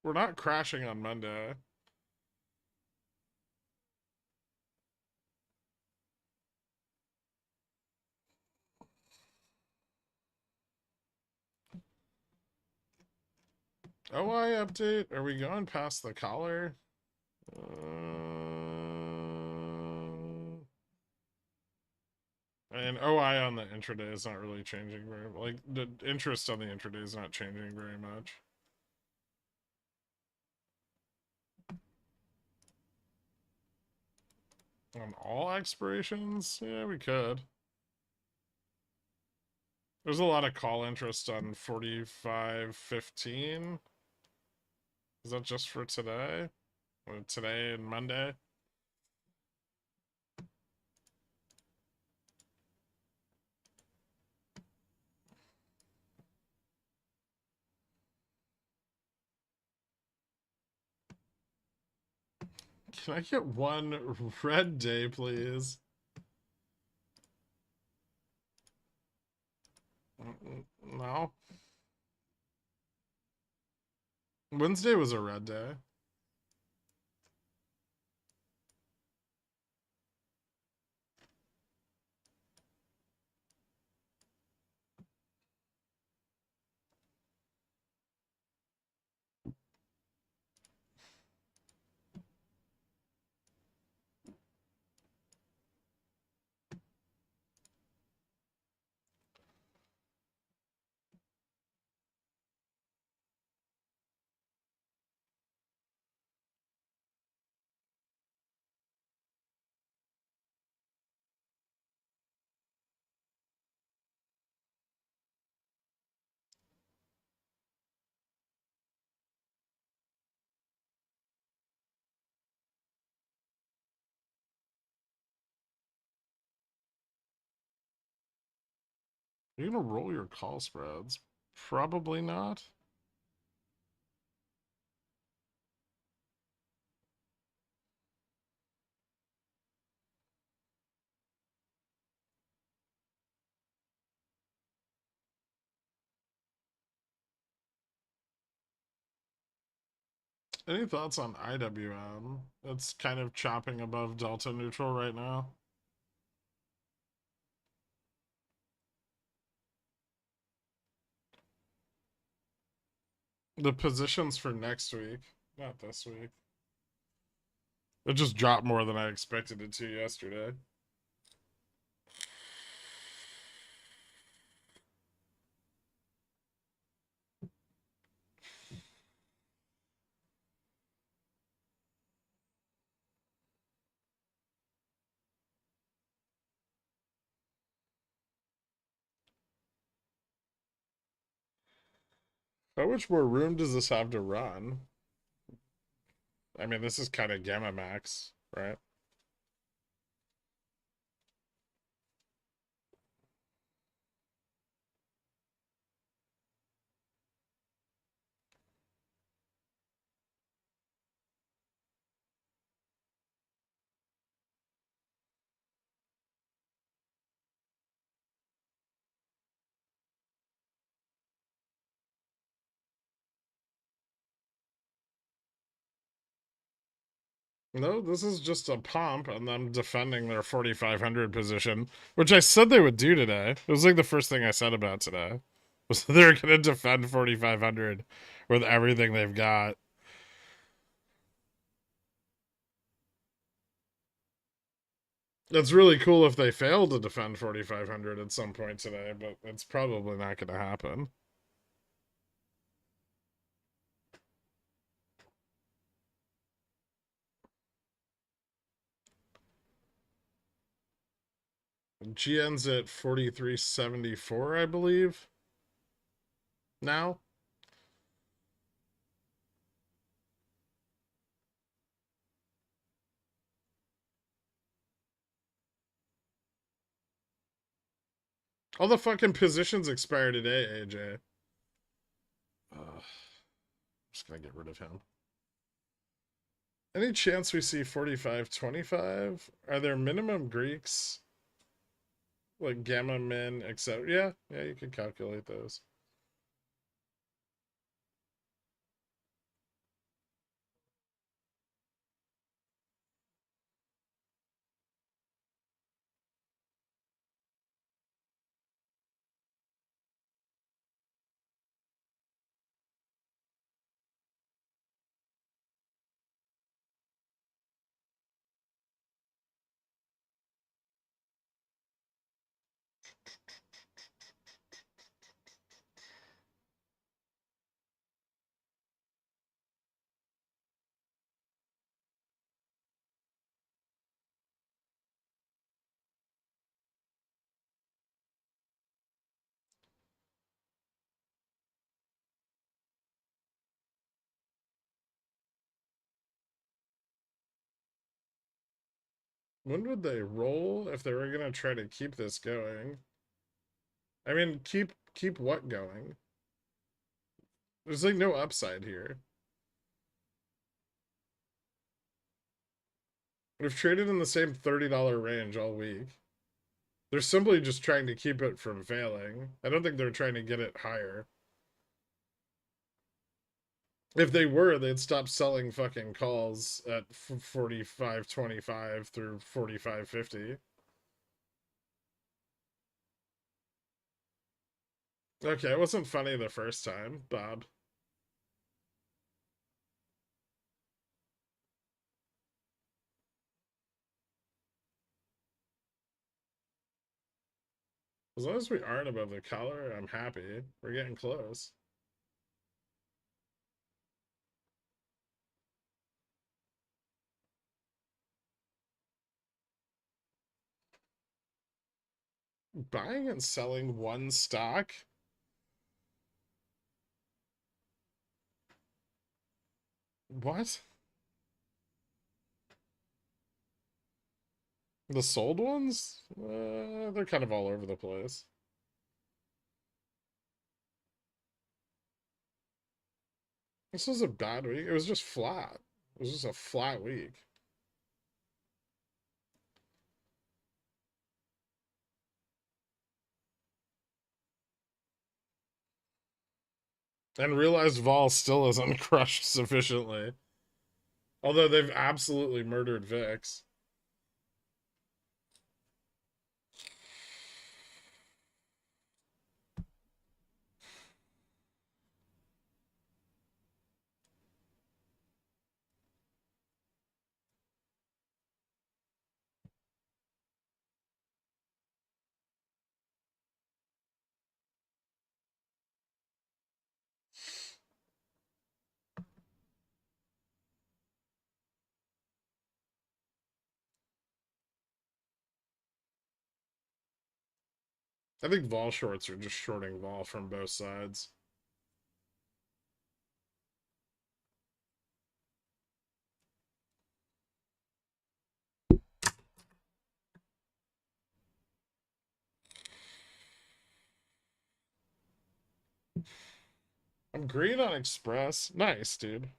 We're not crashing on Monday. OI update? Are we going past the collar? And OI on the intraday is not really changing very like the interest on the intraday is not changing very much. On all expirations? Yeah, we could. There's a lot of call interest on 45.15. Is that just for today? Or today and Monday? Can I get one red day, please? No. Wednesday was a red day. Are you gonna roll your call spreads? Probably not. Any thoughts on IWM? It's kind of chopping above delta neutral right now. The positions for next week, not this week. It just dropped more than I expected it to yesterday. How much more room does this have to run? I mean, this is kind of gamma max, right? No, this is just a pump and them defending their 4,500 position, which I said they would do today. It was like the first thing I said about today was they're going to defend 4,500 with everything they've got. It's really cool if they fail to defend 4,500 at some point today, but it's probably not going to happen. GN's at 43.74, I believe. Now. All the fucking positions expire today, AJ. I'm just gonna get rid of him. Any chance we see 45.25? Are there minimum Greeks? Like gamma min, etc. Yeah, you can calculate those. When would they roll if they were gonna try to keep this going? I mean, keep what going? There's like no upside here. We've traded in the same $30 range all week. They're simply just trying to keep it from failing. I don't think they're trying to get it higher. If they were, they'd stop selling fucking calls at 45.25 through 45.50. Okay, it wasn't funny the first time, Bob. As long as we aren't above the collar, I'm happy. We're getting close. Buying and selling one stock? What? The sold ones? They're kind of all over the place. This was a bad week. It was just flat. It was just a flat week. And realized Vol still isn't crushed sufficiently. Although they've absolutely murdered VIX. I think Vol shorts are just shorting Vol from both sides. I'm green on Express. Nice, dude.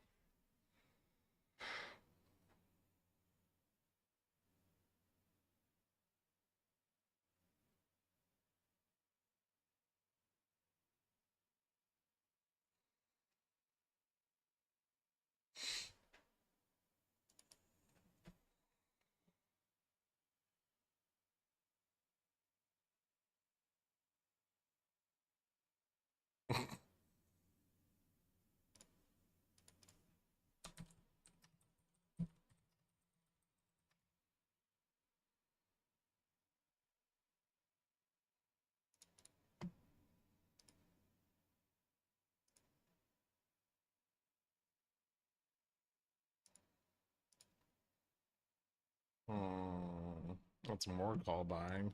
That's more call buying.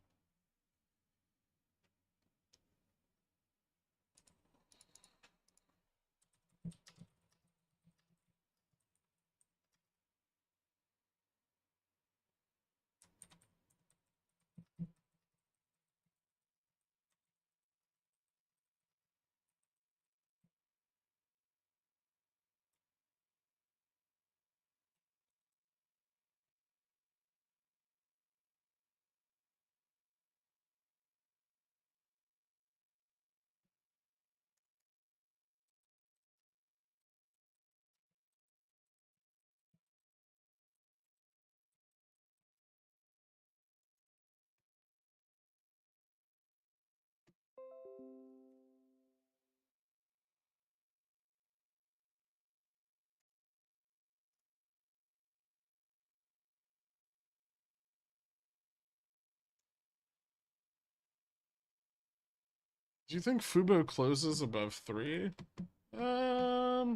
Do you think Fubo closes above 3? Yeah,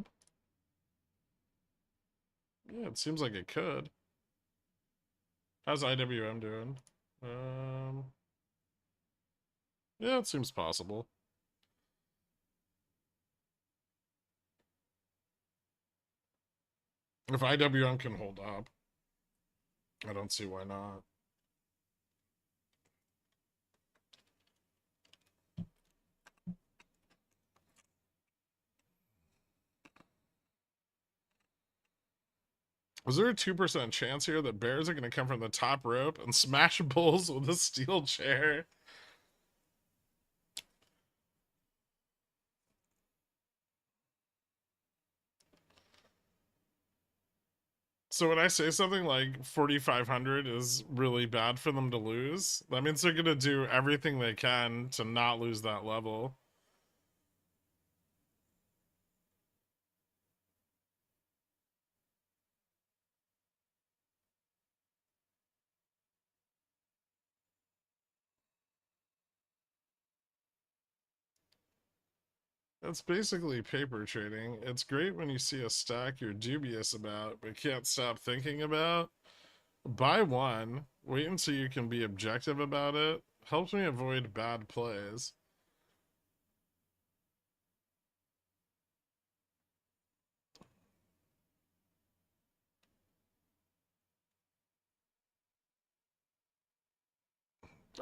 it seems like it could. How's IWM doing? Yeah, it seems possible. If IWM can hold up, I don't see why not. Is there a 2% chance here that bears are going to come from the top rope and smash bulls with a steel chair? So when I say something like 4,500 is really bad for them to lose, that means they're going to do everything they can to not lose that level. That's basically paper trading. It's great when you see a stack you're dubious about but can't stop thinking about. Buy one, wait until you can be objective about it. Helps me avoid bad plays.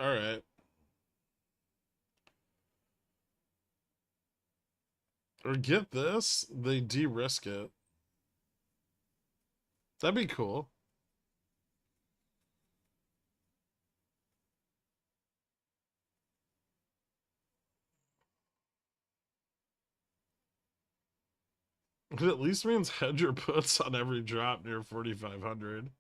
All right. Or get this, they de-risk it. That'd be cool. It at least means hedge your puts on every drop near 4,500.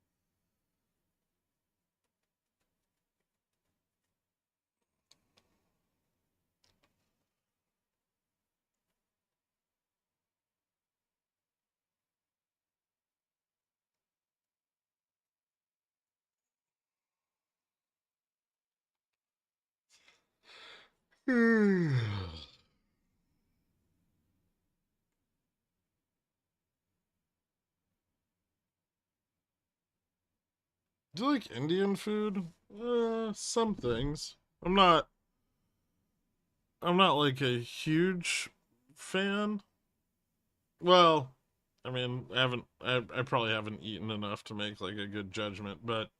Do you like Indian food? Some things. I'm not. I'm not like a huge fan. Well, I mean, I haven't. I probably haven't eaten enough to make like a good judgment, but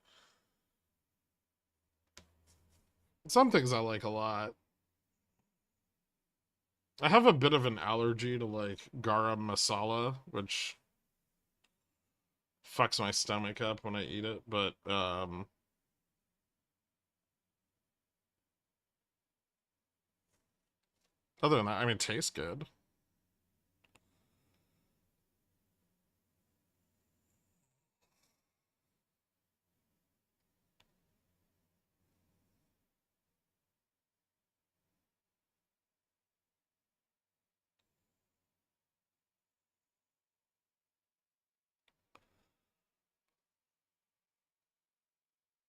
some things I like a lot. I have a bit of an allergy to like garam masala, which fucks my stomach up when I eat it. But other than that, I mean, it tastes good.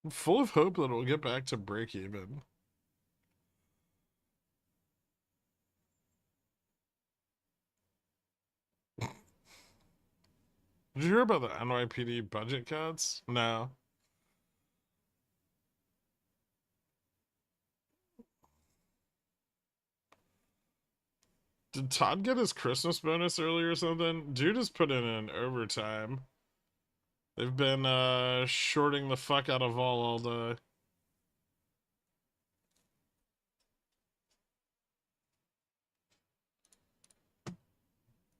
I'm full of hope that it'll get back to break even. Did you hear about the NYPD budget cuts? No. Did Todd get his Christmas bonus early or something? Dude has put in an overtime. They've been shorting the fuck out of all day.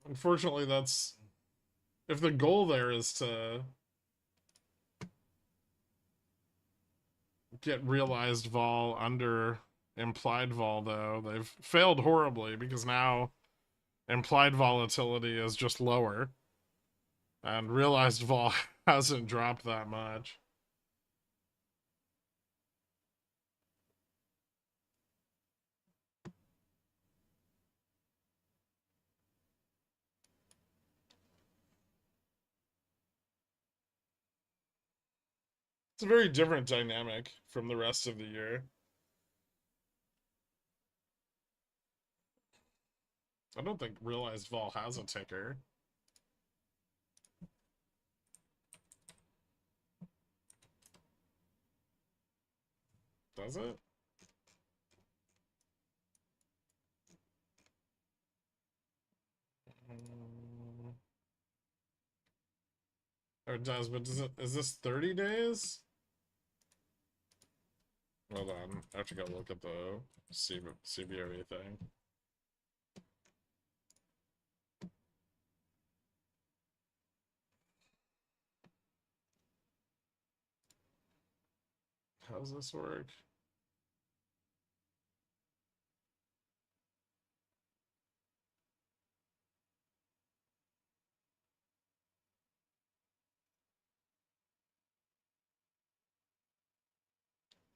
Unfortunately, that's if the goal there is to get realized vol under implied vol, though, they've failed horribly because now implied volatility is just lower and realized vol hasn't dropped that much. It's a very different dynamic from the rest of the year. I don't think realized vol has a ticker. Does it? Or it does, but is this 30 days? Hold on. I have to go look at the CBRE thing. How does this work?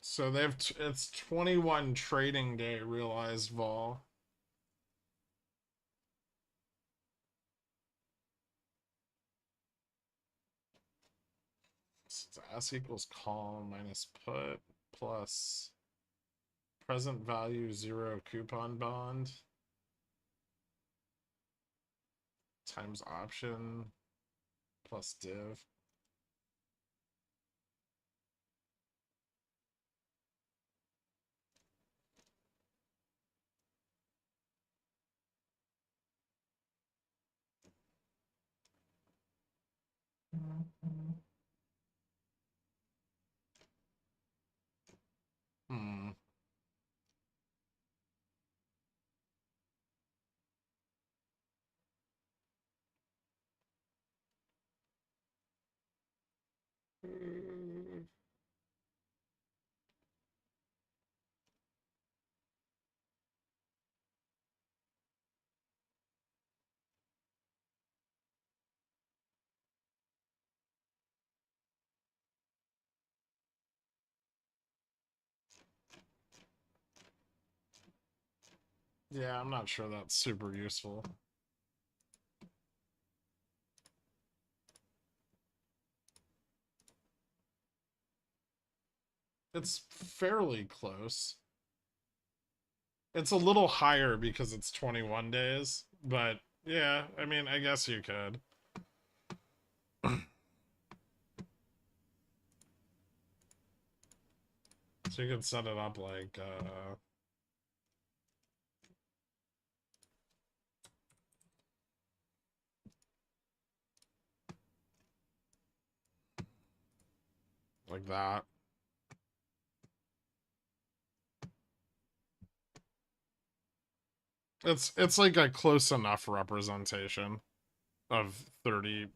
So it's 21 trading day realized vol. So S equals call minus put plus present value 0 coupon bond times option plus div. Hmm. Yeah, I'm not sure that's super useful. It's fairly close. It's a little higher because it's 21 days, but yeah, I mean, I guess you could. So you could set it up like that. It's like a close enough representation of 30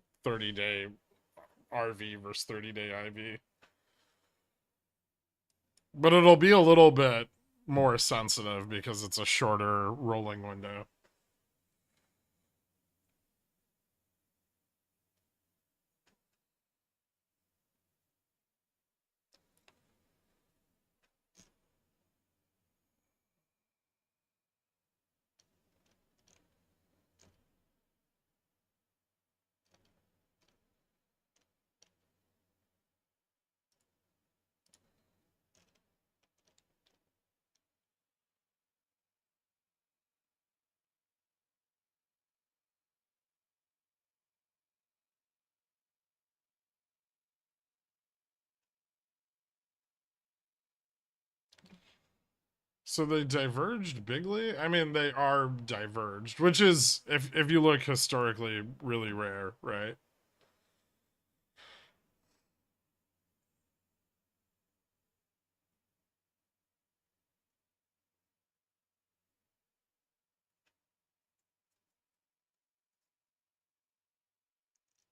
day RV versus 30-day IV. But it'll be a little bit more sensitive because it's a shorter rolling window. So they diverged bigly? I mean, they are diverged, which is, if you look historically, really rare, right?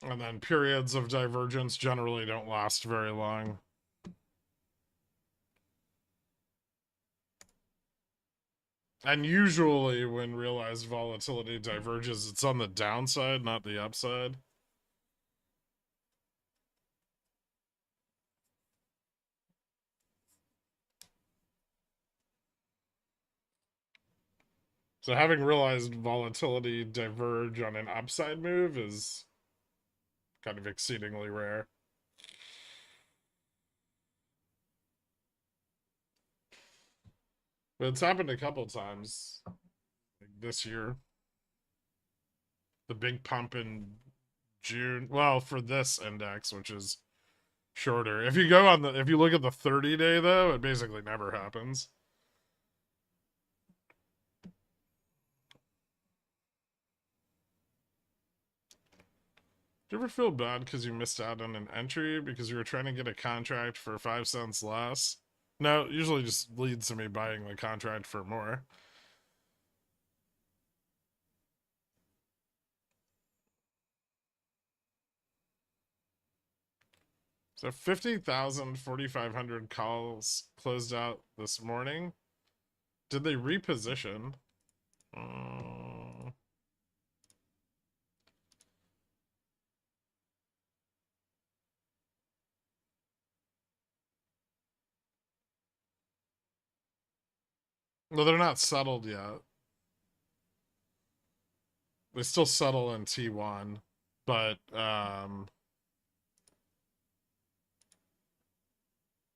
And then periods of divergence generally don't last very long. And usually, when realized volatility diverges, it's on the downside, not the upside. So having realized volatility diverge on an upside move is kind of exceedingly rare. But it's happened a couple times, like this year. The big pump in June. Well, for this index, which is shorter. If you look at the 30-day though, it basically never happens. Do you ever feel bad because you missed out on an entry because you were trying to get a contract for 5 cents less? No, it usually just leads to me buying the contract for more. So 50,000, 4,500 calls closed out this morning. Did they reposition? No, they're not settled yet. They still settle in T1, but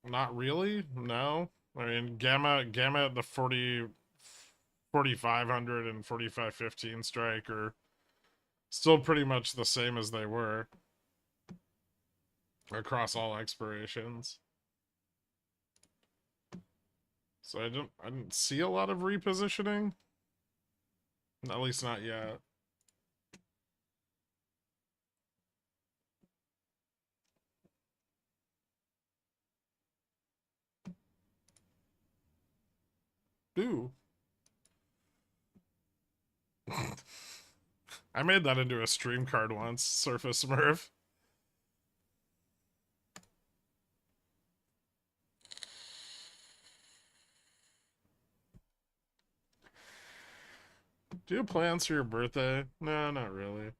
not really. No. I mean, gamma at the 4,500 and 4,515 strike are still pretty much the same as they were across all expirations. So I didn't see a lot of repositioning. At least not yet. Ooh. I made that into a stream card once, Surface Smurf. Do you have plans for your birthday? No, not really.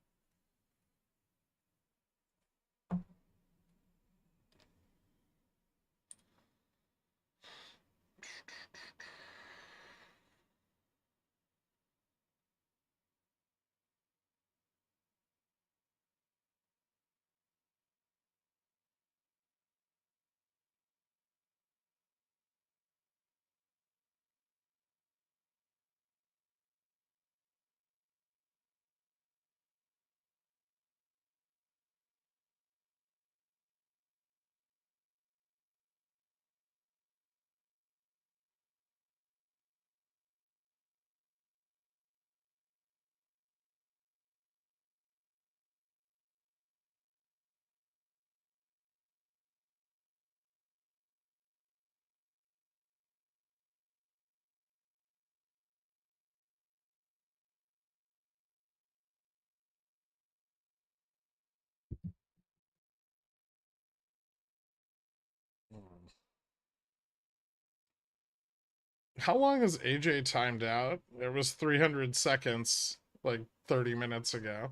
How long is AJ timed out? It was 300 seconds like 30 minutes ago.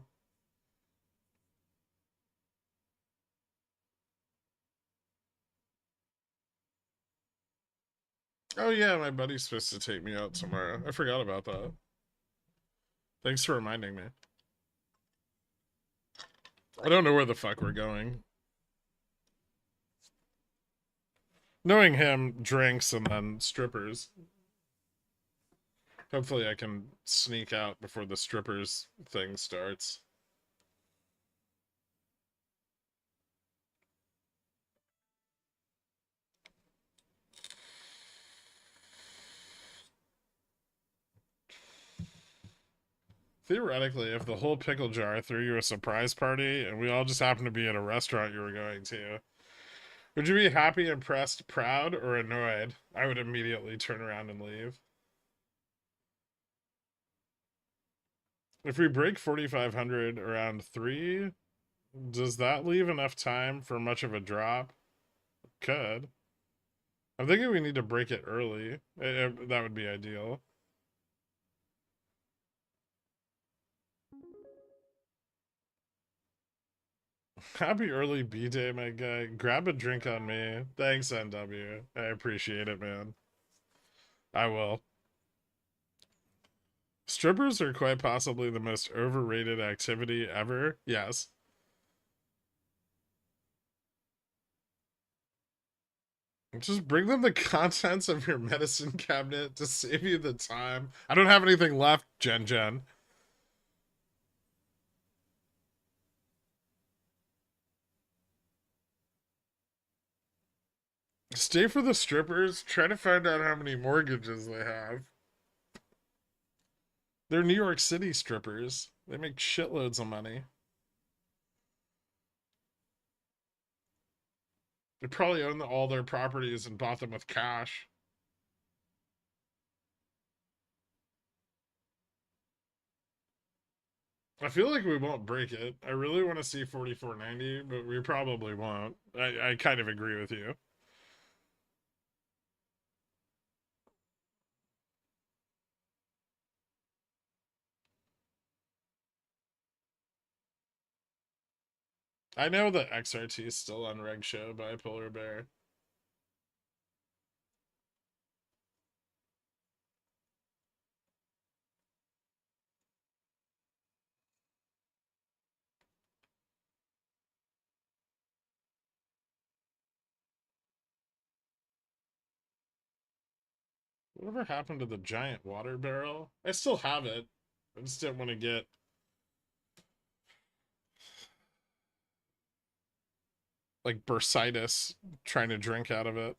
Oh yeah, my buddy's supposed to take me out tomorrow. I forgot about that. Thanks for reminding me. I don't know where the fuck we're going. Knowing him, drinks and then strippers. Hopefully I can sneak out before the strippers thing starts. Theoretically, if the whole pickle jar threw you a surprise party and we all just happened to be at a restaurant you were going to, would you be happy, impressed, proud, or annoyed? I would immediately turn around and leave. If we break 4,500 around 3, does that leave enough time for much of a drop? Could. I'm thinking we need to break it early. That would be ideal. Happy early B day, my guy. Grab a drink on me. Thanks, NW. I appreciate it, man. I will. Strippers are quite possibly the most overrated activity ever. Yes. Just bring them the contents of your medicine cabinet to save you the time. I don't have anything left, Jen. Stay for the strippers. Try to find out how many mortgages they have. They're New York City strippers. They make shitloads of money. They probably own all their properties and bought them with cash. I feel like we won't break it. I really want to see 4490, but we probably won't. I kind of agree with you. I know that XRT is still on Reg Show by Polar Bear. Whatever happened to the giant water barrel? I still have it. I just didn't want to get like bursitis trying to drink out of it.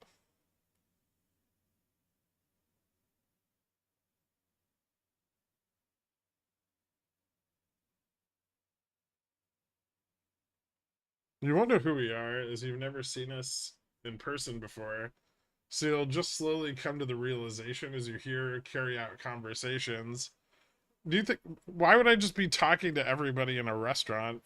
You won't know who we are, as you've never seen us in person before. So you'll just slowly come to the realization as you hear carry out conversations. Do you think why would I just be talking to everybody in a restaurant?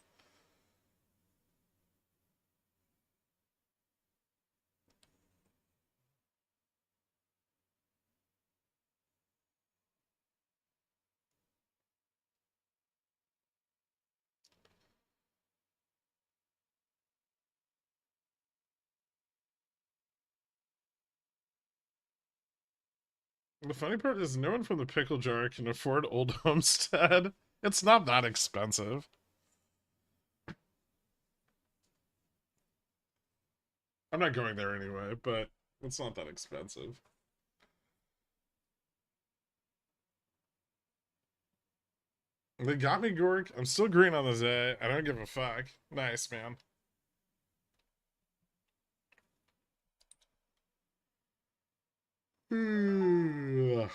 The funny part is no one from the pickle jar can afford Old Homestead. It's not that expensive. I'm not going there anyway, but it's not that expensive. They got me, Gork. I'm still green on the Zay. I don't give a fuck. Nice, man. Hmm.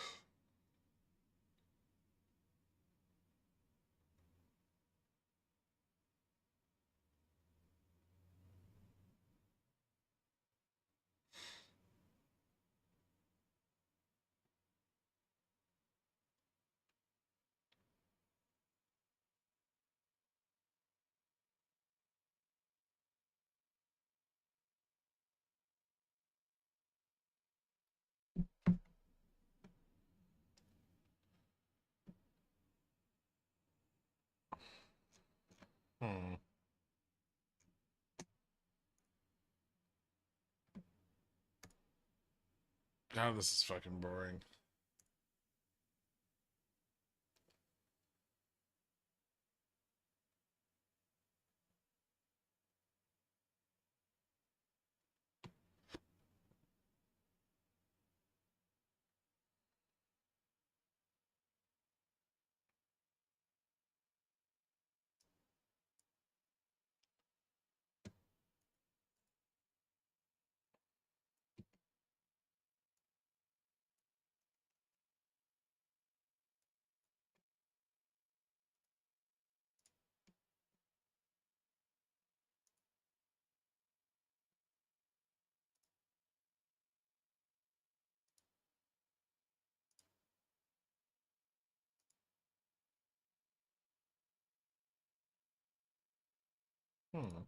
God, this is fucking boring. Hmm.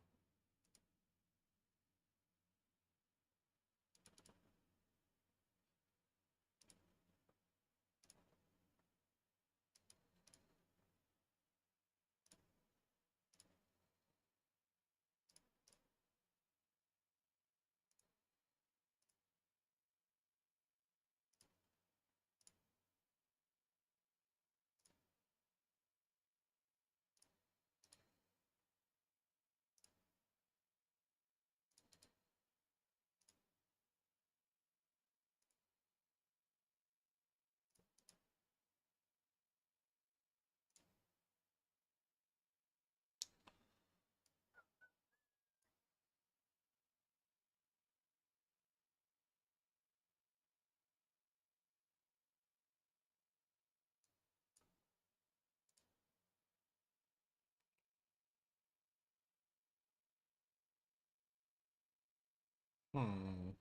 Hmm.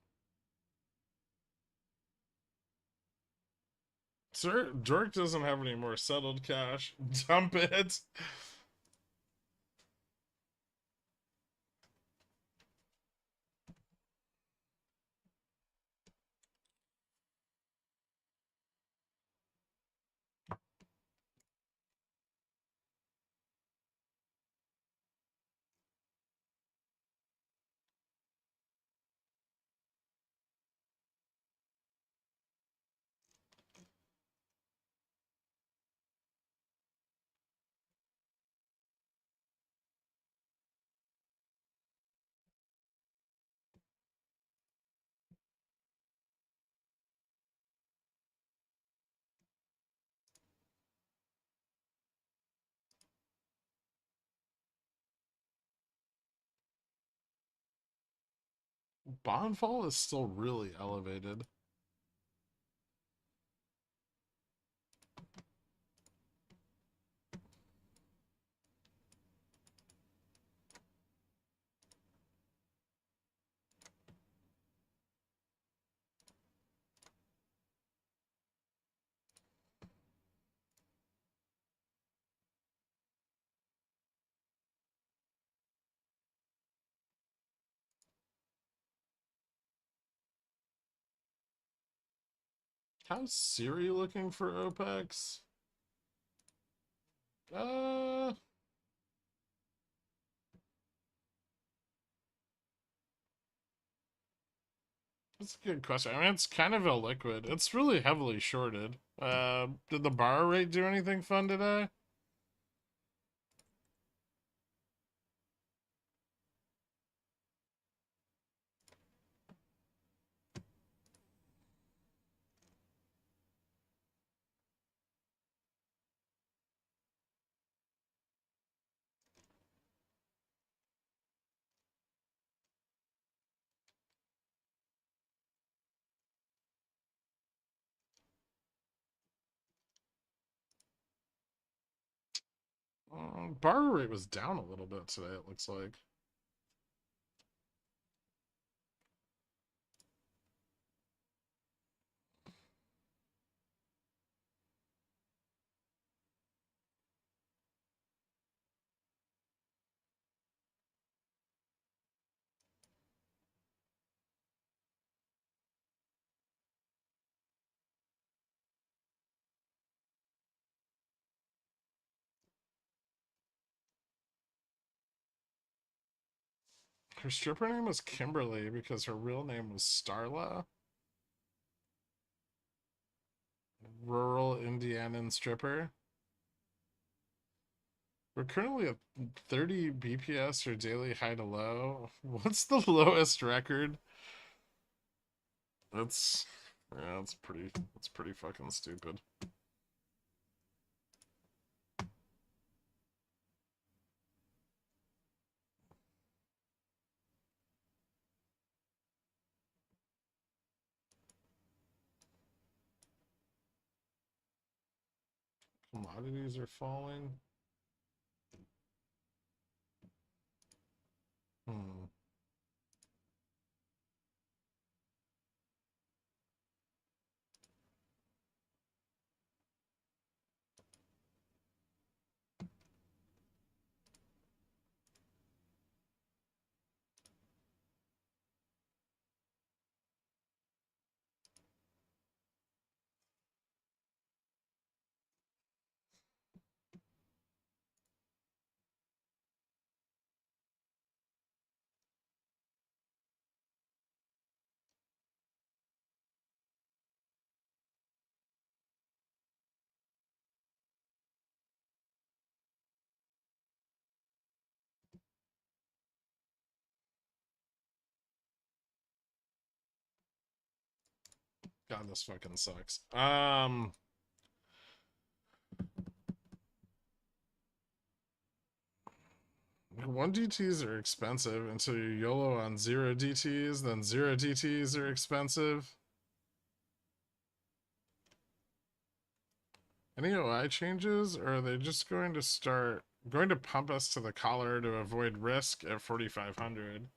Sir, Jork doesn't have any more settled cash. Dump it. Bondfall is still really elevated. How's Siri looking for OPEX? Uh, That's a good question. I mean, it's kind of illiquid. It's really heavily shorted. Did the borrow rate do anything fun today? Borrow rate was down a little bit today, it looks like. Her stripper name was Kimberly because her real name was Starla. Rural Indianan stripper. We're currently at 30 BPS or daily high to low. What's the lowest record? That's yeah, that's pretty fucking stupid. Commodities are falling. Hmm. God, this fucking sucks. 1 DTs are expensive until you YOLO on 0 DTs, then 0 DTs are expensive. Any OI changes, or are they just going to pump us to the collar to avoid risk at 4,500?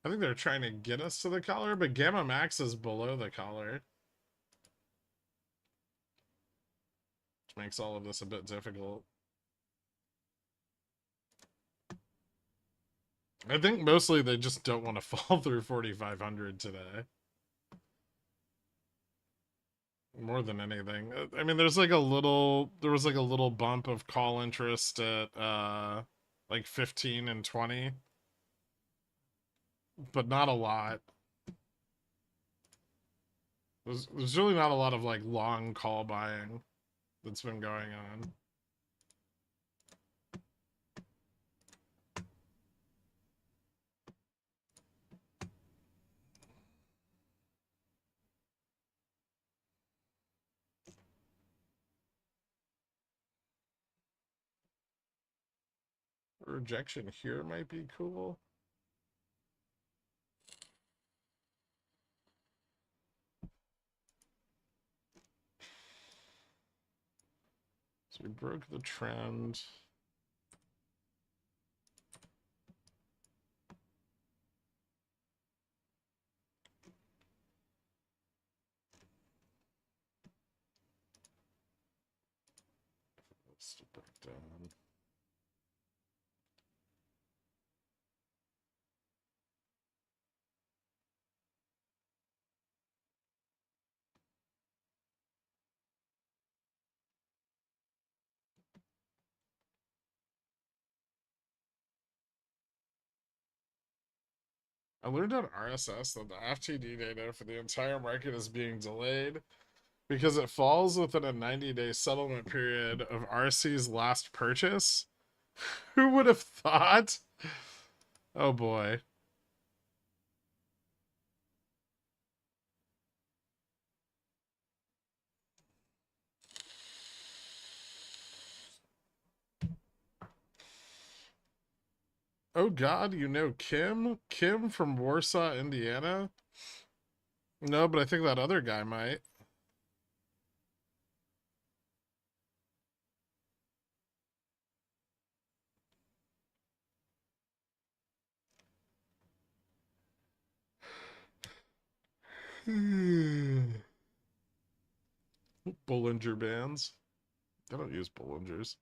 I think they're trying to get us to the collar, but Gamma Max is below the collar, which makes all of this a bit difficult. I think mostly they just don't want to fall through 4,500 today. More than anything. I mean, there was like a little bump of call interest at like 15 and 20, but not a lot. There's really not a lot of like long call buying that's been going on. Rejection here might be cool. So we broke the trend. Let's break down. I learned on RSS that the FTD data for the entire market is being delayed because it falls within a 90-day settlement period of RC's last purchase. Who would have thought? Oh boy. Oh God, you know Kim? Kim from Warsaw, Indiana? No, but I think that other guy might. Bollinger Bands. I don't use Bollingers.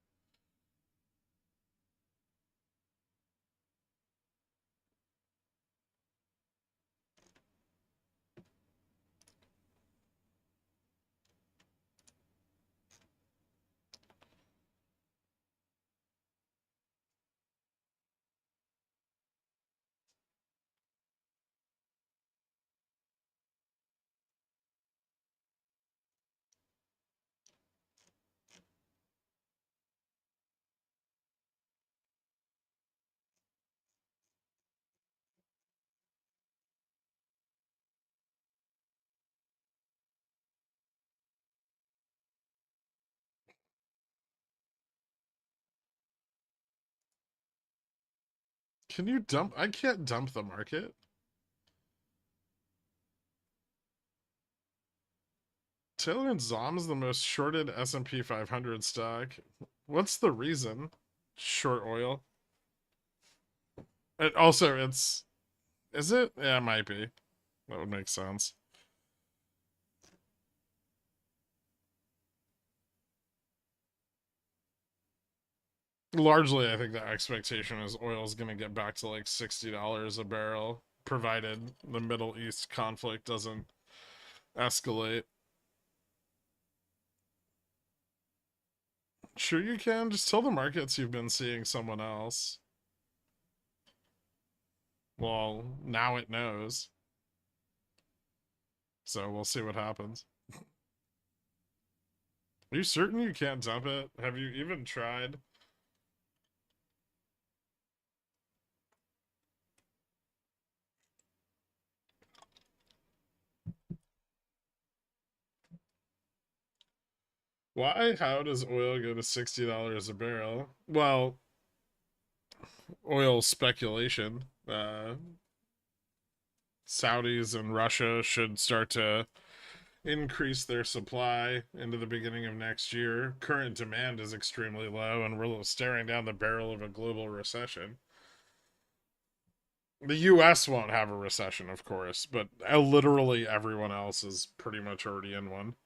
Can you dump? I can't dump the market. Taylor and Zom's the most shorted S&P 500 stock. What's the reason? Short oil. Also, it's... Is it? Yeah, it might be. That would make sense. Largely, I think the expectation is oil is going to get back to like $60 a barrel, provided the Middle East conflict doesn't escalate. Sure, you can. Just tell the markets you've been seeing someone else. Well, now it knows. So we'll see what happens. Are you certain you can't dump it? Have you even tried? Why? How does oil go to $60 a barrel? Well, oil speculation. Saudis and Russia should start to increase their supply into the beginning of next year. Current demand is extremely low, and we're staring down the barrel of a global recession. The US won't have a recession, of course, but literally everyone else is pretty much already in one.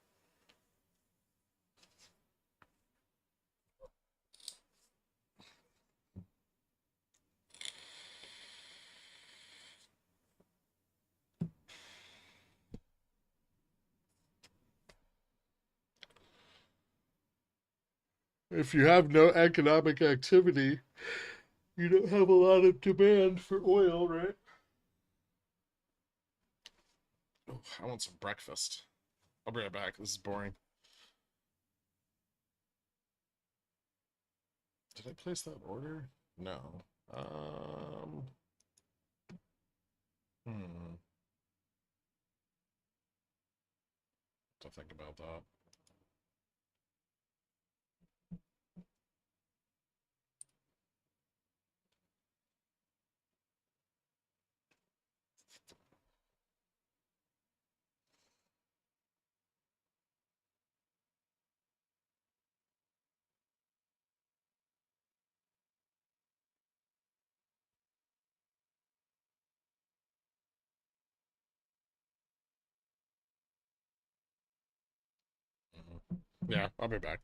If you have no economic activity, you don't have a lot of demand for oil, right? Oh, I want some breakfast. I'll be right back. This is boring. Did I place that order? No. Hmm. To think about that. Yeah, I'll be back.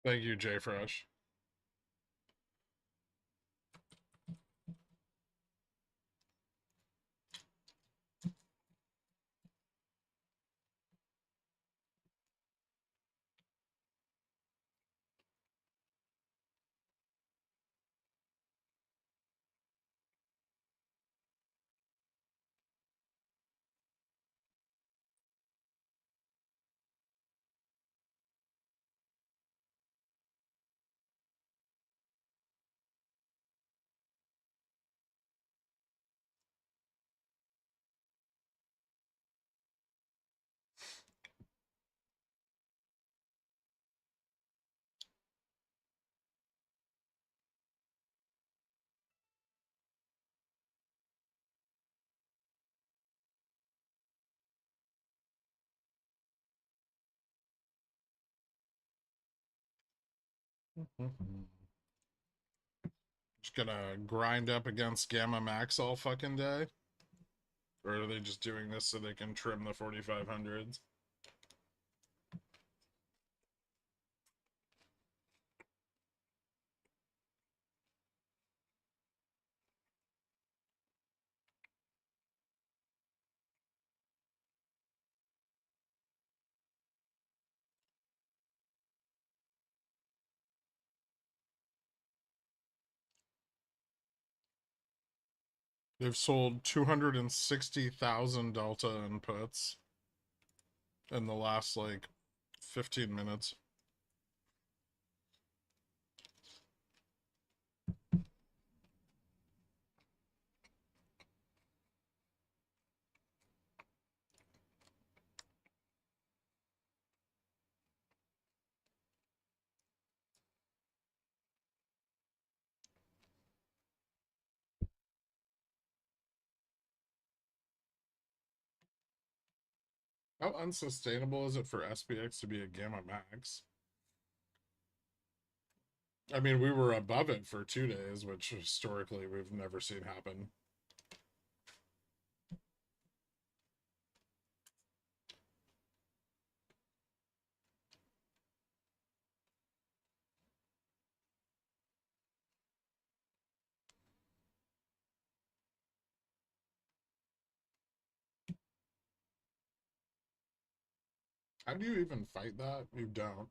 Thank you, Jay Fresh. Just gonna grind up against Gamma Max all fucking day? Or are they just doing this so they can trim the 4500s? They've sold 260,000 Delta inputs in the last like 15 minutes. How unsustainable is it for SPX to be a Gamma Max? I mean, we were above it for 2 days, which historically we've never seen happen. How do you even fight that? You don't.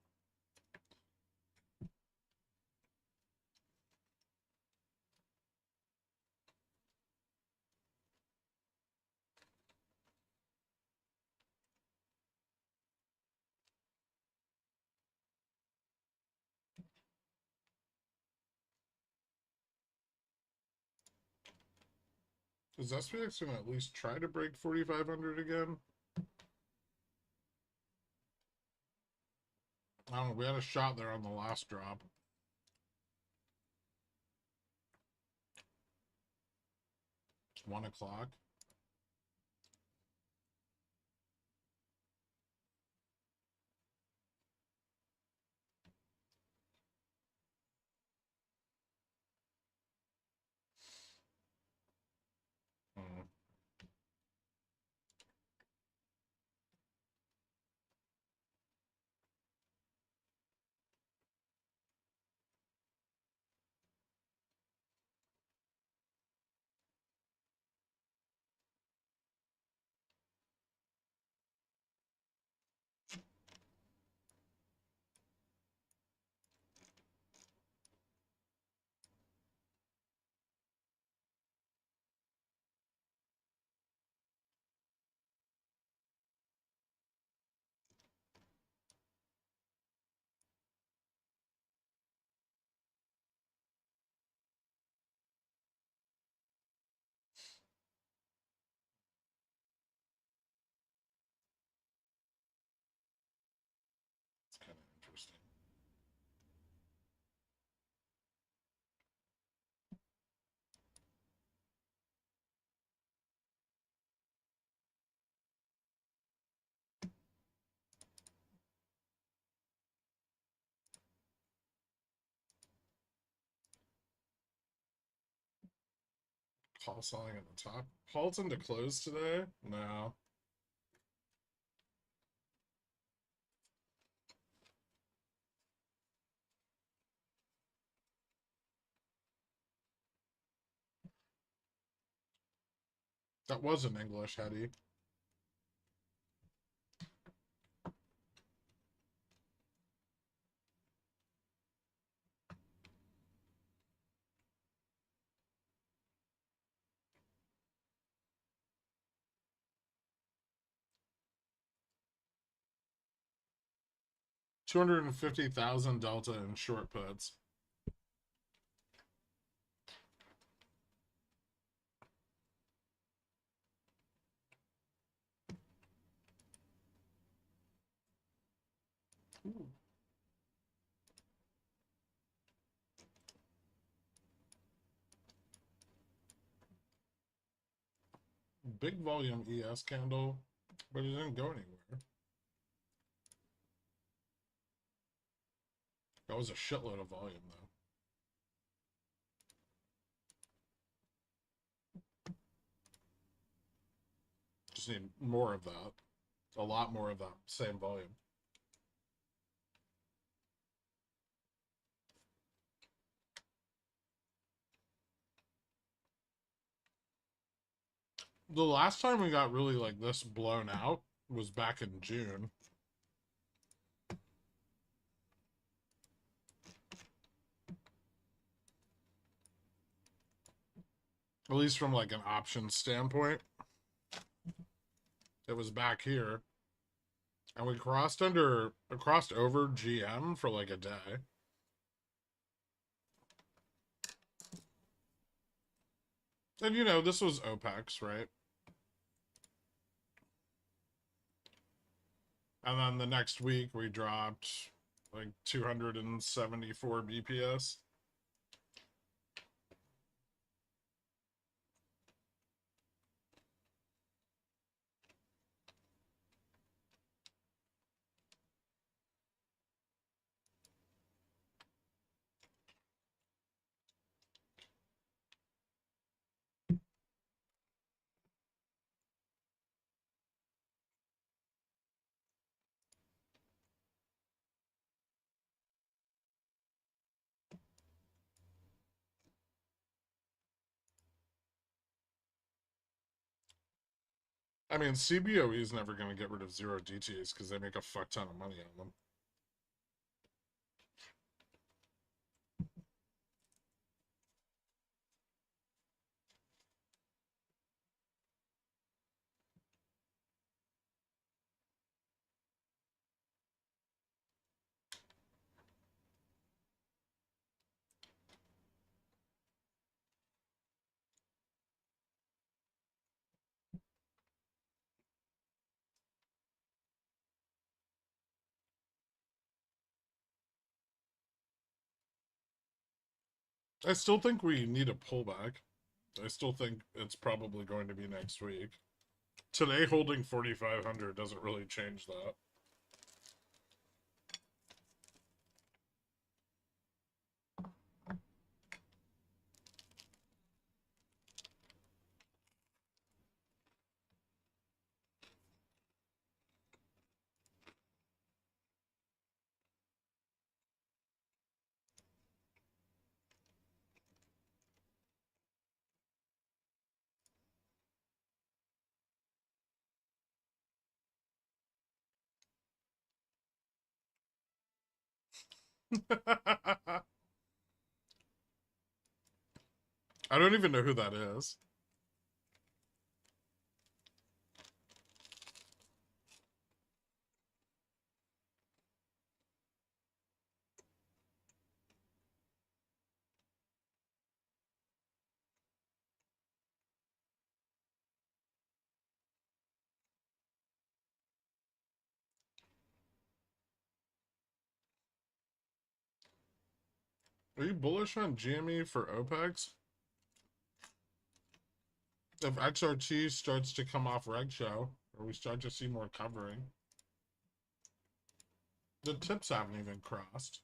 Is SPX gonna at least try to break 4,500 again? I don't know. We had a shot there on the last drop. It's 1 o'clock. Hmm. It's kind of interesting. Call selling at the top. Halts into close today? No. That was an English heady. $250,000 delta in short puts. Ooh. Big volume ES candle, but it didn't go anywhere. That was a shitload of volume, though. Just need more of that. A lot more of that same volume. The last time we got really like this blown out was back in June. At least from like an option standpoint. It was back here. And we crossed over GM for like a day. And you know, this was OPEX, right? And then the next week we dropped like 274 BPS. I mean, CBOE is never going to get rid of zero DTs because they make a fuck ton of money on them. I still think we need a pullback. I still think it's probably going to be next week. Today holding 4,500 doesn't really change that. I don't even know who that is. Are you bullish on GME for OPEX? If XRT starts to come off reg show, or we start to see more covering. The tips haven't even crossed.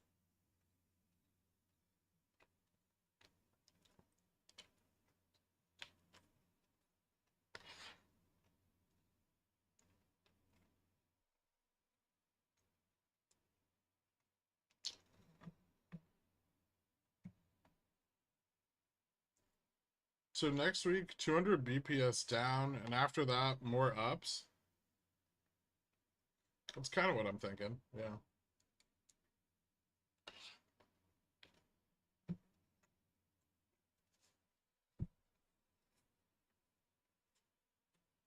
So next week, 200 BPS down, and after that, more ups. That's kind of what I'm thinking. Yeah.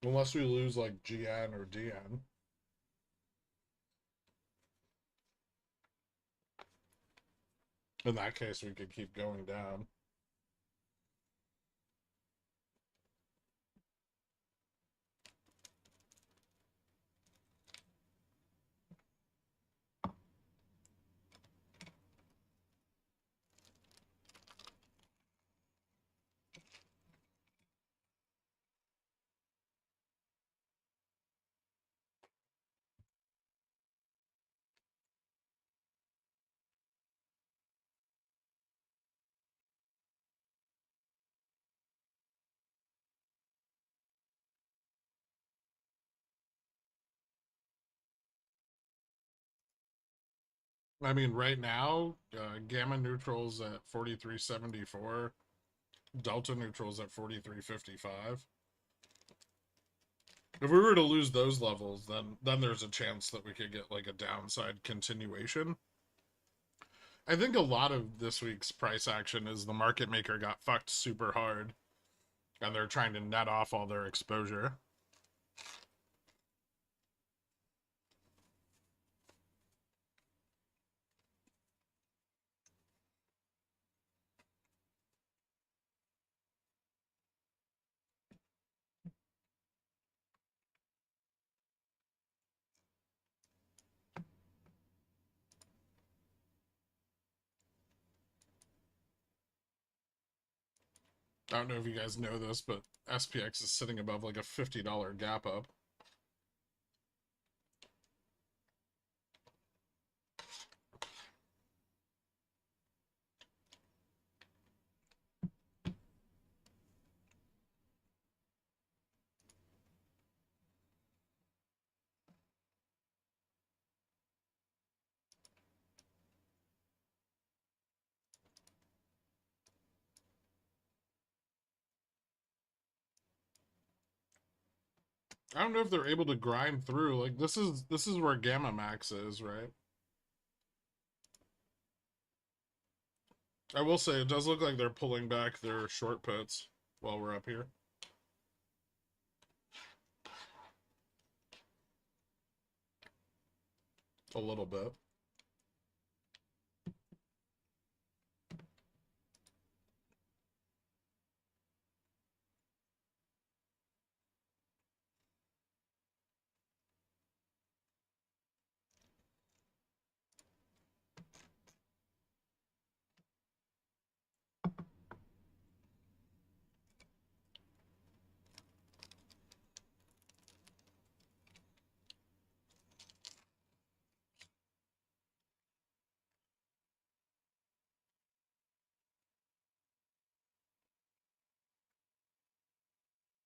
Unless we lose like GN or DN. In that case, we could keep going down. I mean, right now, gamma neutrals at 43.74, delta neutrals at 43.55. If we were to lose those levels, then there's a chance that we could get like a downside continuation. I think a lot of this week's price action is the market maker got fucked super hard, and they're trying to net off all their exposure. I don't know if you guys know this, but SPX is sitting above like a $50 gap up. I don't know if they're able to grind through. Like this is where Gamma Max is, right? I will say it does look like they're pulling back their short puts while we're up here. A little bit.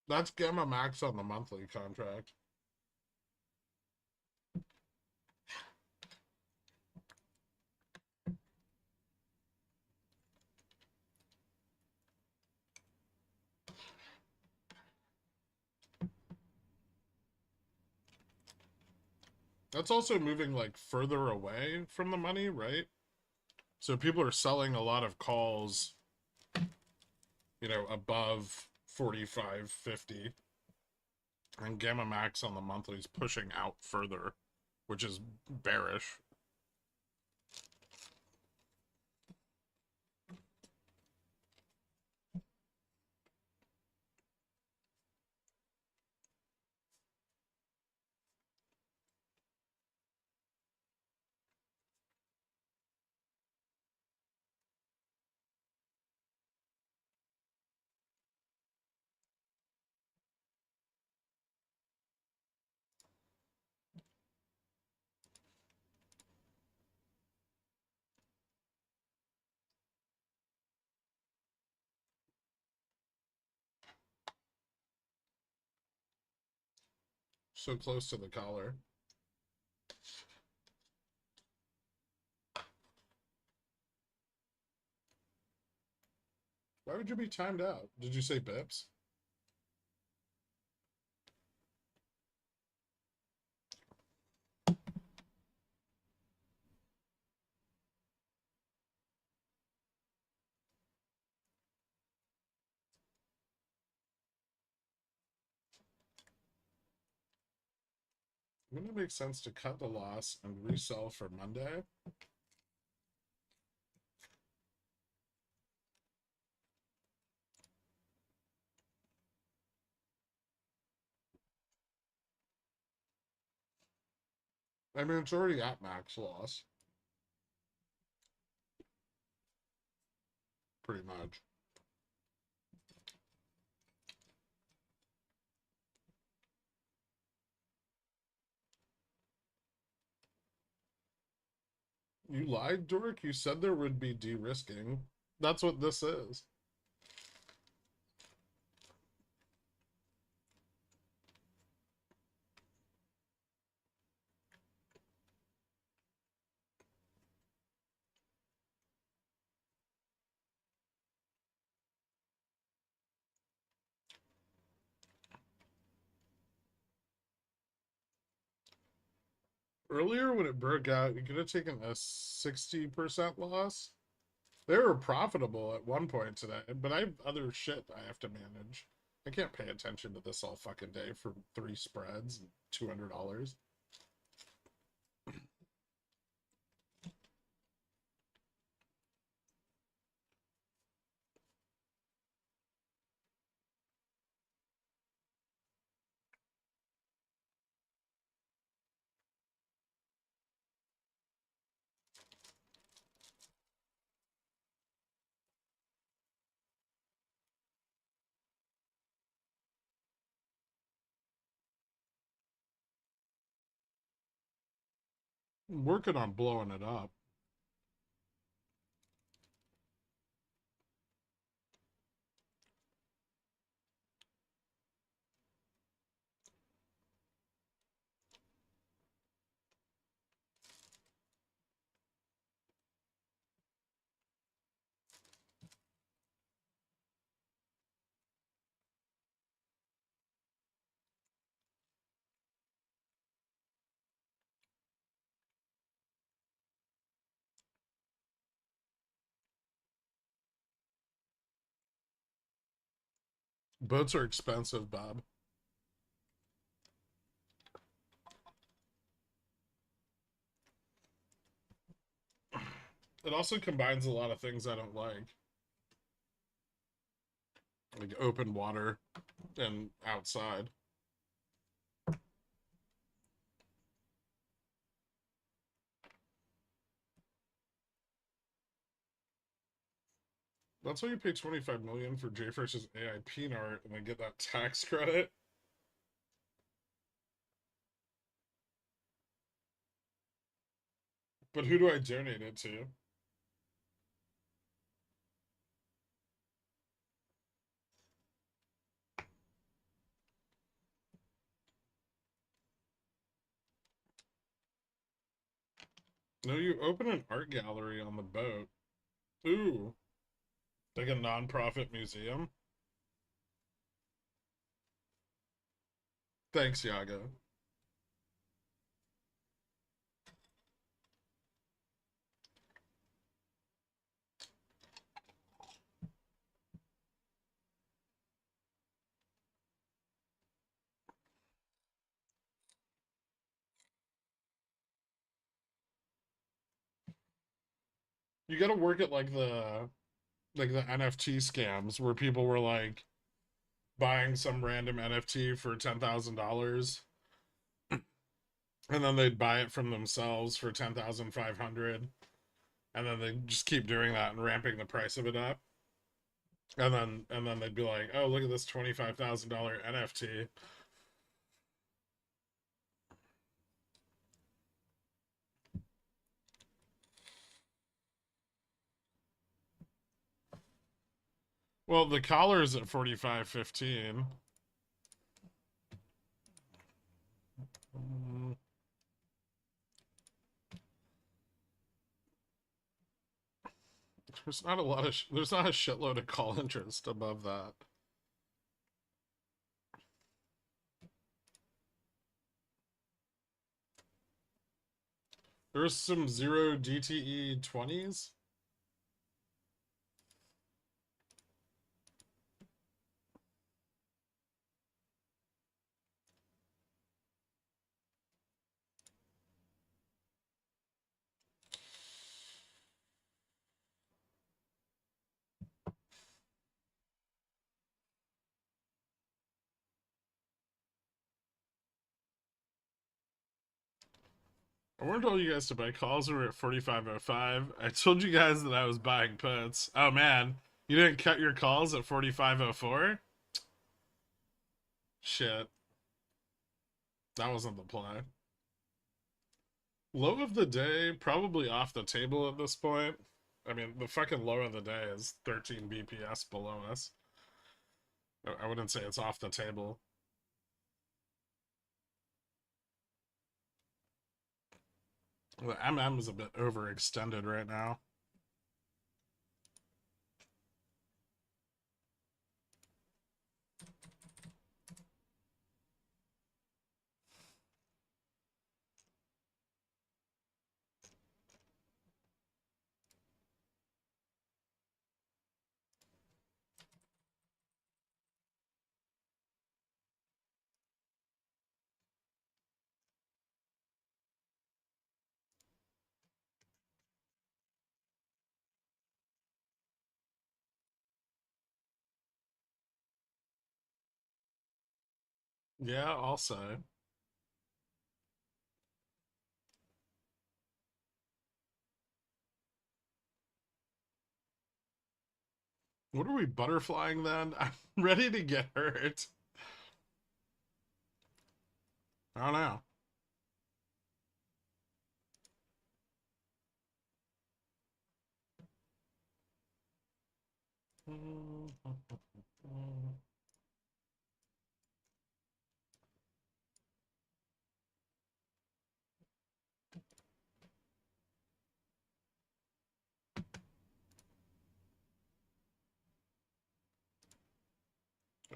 That's Gamma Max on the monthly contract. That's also moving like further away from the money, right? So people are selling a lot of calls, you know, above 45.50. And Gamma Max on the monthly is pushing out further, which is bearish. So close to the collar. Why would you be timed out? Did you say bips? Wouldn't it make sense to cut the loss and resell for Monday? I mean, it's already at max loss. Pretty much. You lied, Dork. You said there would be de-risking. That's what this is. Earlier, when it broke out, you could have taken a 60% loss. They were profitable at one point today, but I have other shit I have to manage. I can't pay attention to this all fucking day for 3 spreads and $200. I'm working on blowing it up. Boats are expensive, Bob. It also combines a lot of things I don't like open water and outside. That's why you pay 25 million for JFresh's AI peanut art and then get that tax credit. But who do I donate it to? No, you open an art gallery on the boat. Ooh, like a non-profit museum. Thanks, Yaga. You got to work at like the NFT scams where people were like buying some random NFT for $10,000 and then they'd buy it from themselves for 10,500 and then they just keep doing that and ramping the price of it up. And then they'd be like, "Oh, look at this $25,000 NFT." Well, the collar's at 45.15. There's not a lot of there's not a shitload of call interest above that. There's some 0 DTE 20s. I warned all you guys to buy calls. We were at 45.05. I told you guys that I was buying puts. Oh man, you didn't cut your calls at 45.04? Shit. That wasn't the play. Low of the day, probably off the table at this point. I mean, the fucking low of the day is 13 BPS below us. I wouldn't say it's off the table. The MM is a bit overextended right now. Yeah, I'll say. What are we butterflying then? I'm ready to get hurt. I don't know.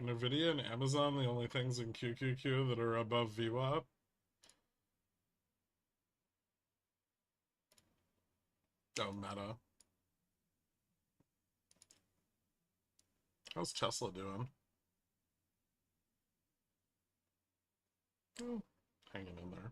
Nvidia and Amazon, the only things in QQQ that are above VWAP. Oh, Meta. How's Tesla doing? Oh, hanging in there.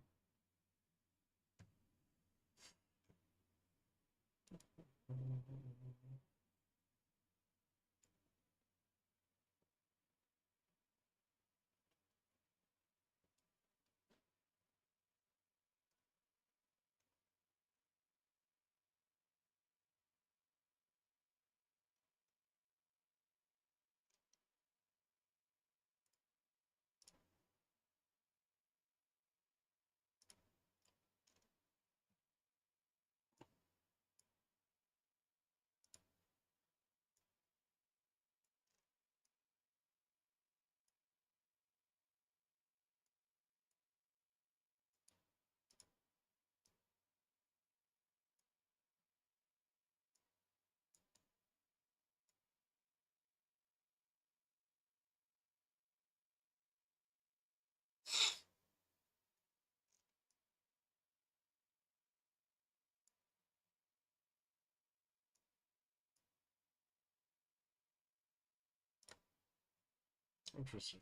Interesting.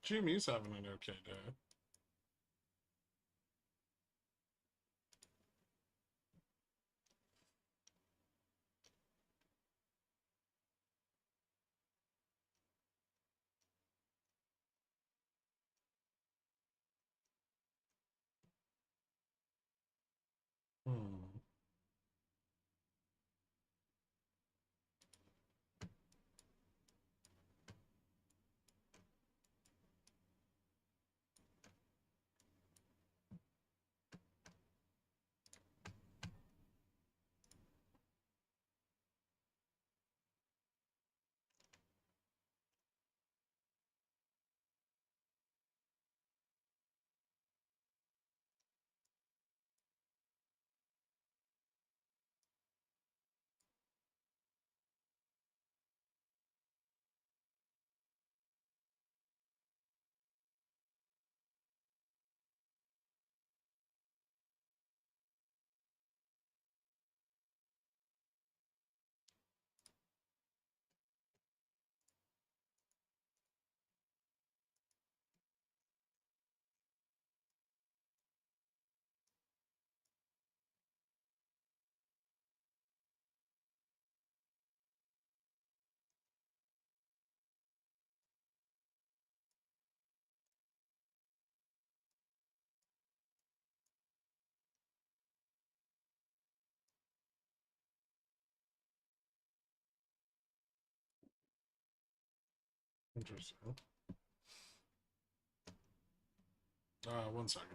GME's having an okay day. Hmm. Interesting. 1 second.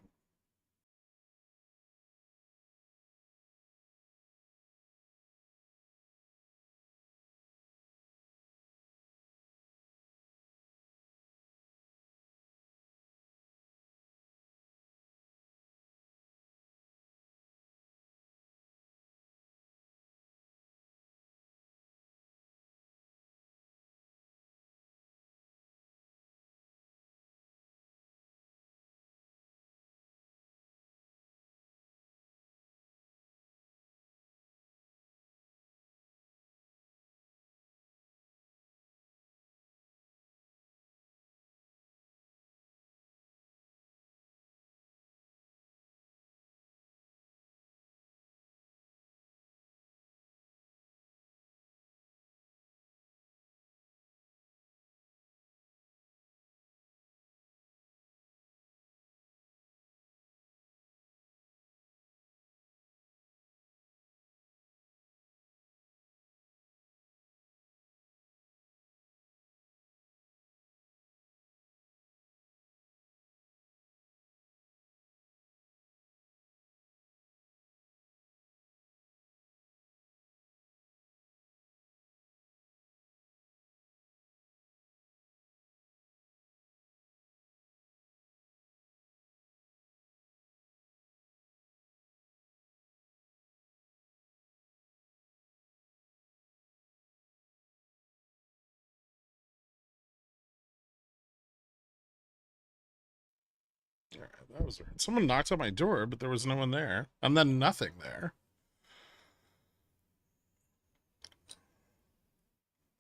All right, that was weird. Someone knocked on my door, but there was no one there. And then nothing there.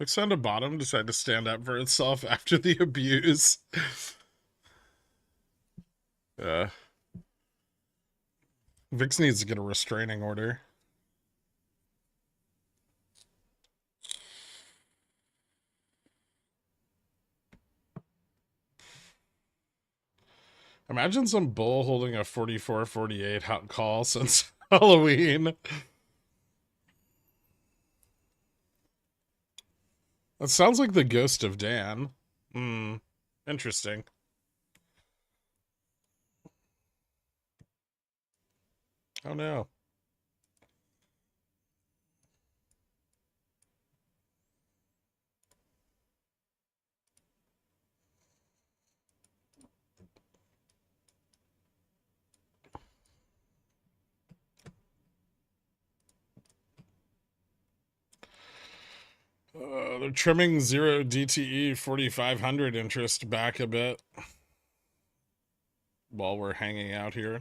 Like, sound of bottom decided to stand up for itself after the abuse. Vix needs to get a restraining order. Imagine some bull holding a 44-48 hot call since Halloween. That sounds like the ghost of Dan. Hmm. Interesting. Oh no. They're trimming 0 DTE 4500 interest back a bit while we're hanging out here.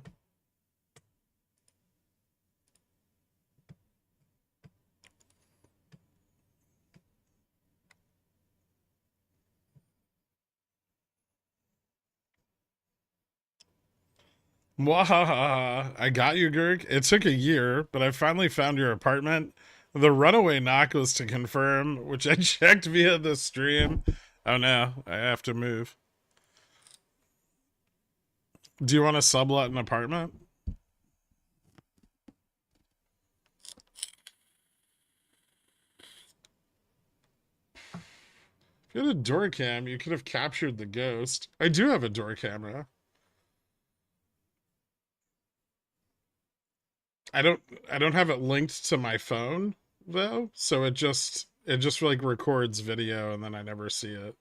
Mwahaha. I got you, Gherk. It took a year, but I finally found your apartment. The runaway knock was to confirm, which I checked via the stream. Oh no, I have to move. Do you want to sublet an apartment? If you had a door cam, you could have captured the ghost. I do have a door camera. I don't have it linked to my phone though, so it just like records video and then I never see it.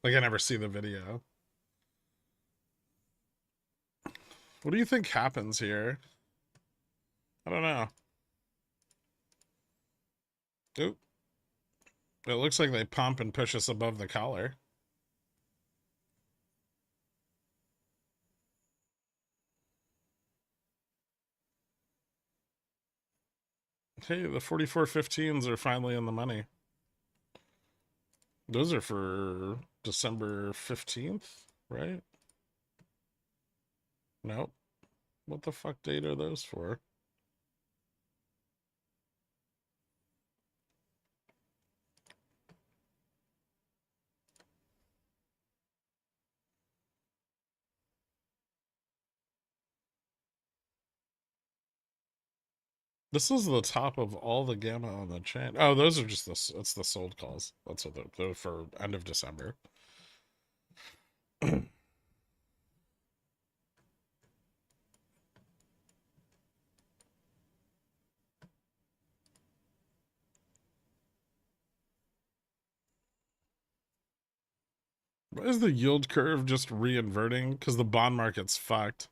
Like I never see the video. What do you think happens here? I don't know. Oop. It looks like they pump and push us above the collar. Hey, the 4415s are finally in the money. Those are for December 15th, right? Nope. What the fuck date are those for? This is the top of all the gamma on the chain. Oh, those are just it's the sold calls. That's what they're for end of December. Why is the yield curve just reinverting? Because the bond market's fucked.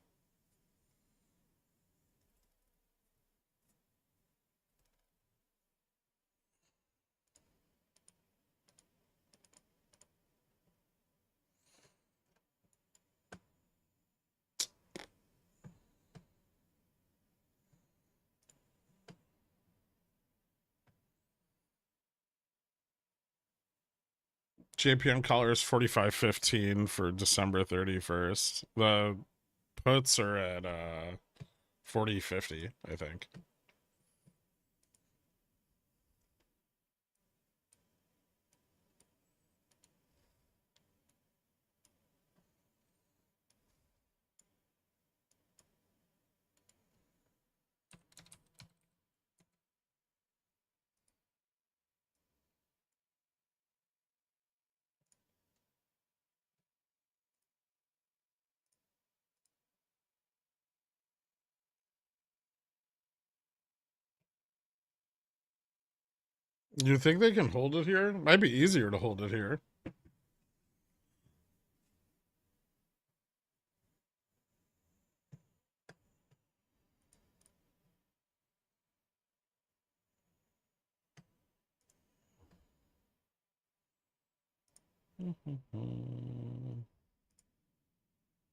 JPM collar is 45.15 for December 31st. The puts are at 40.50, I think. You think they can hold it here? Might be easier to hold it here.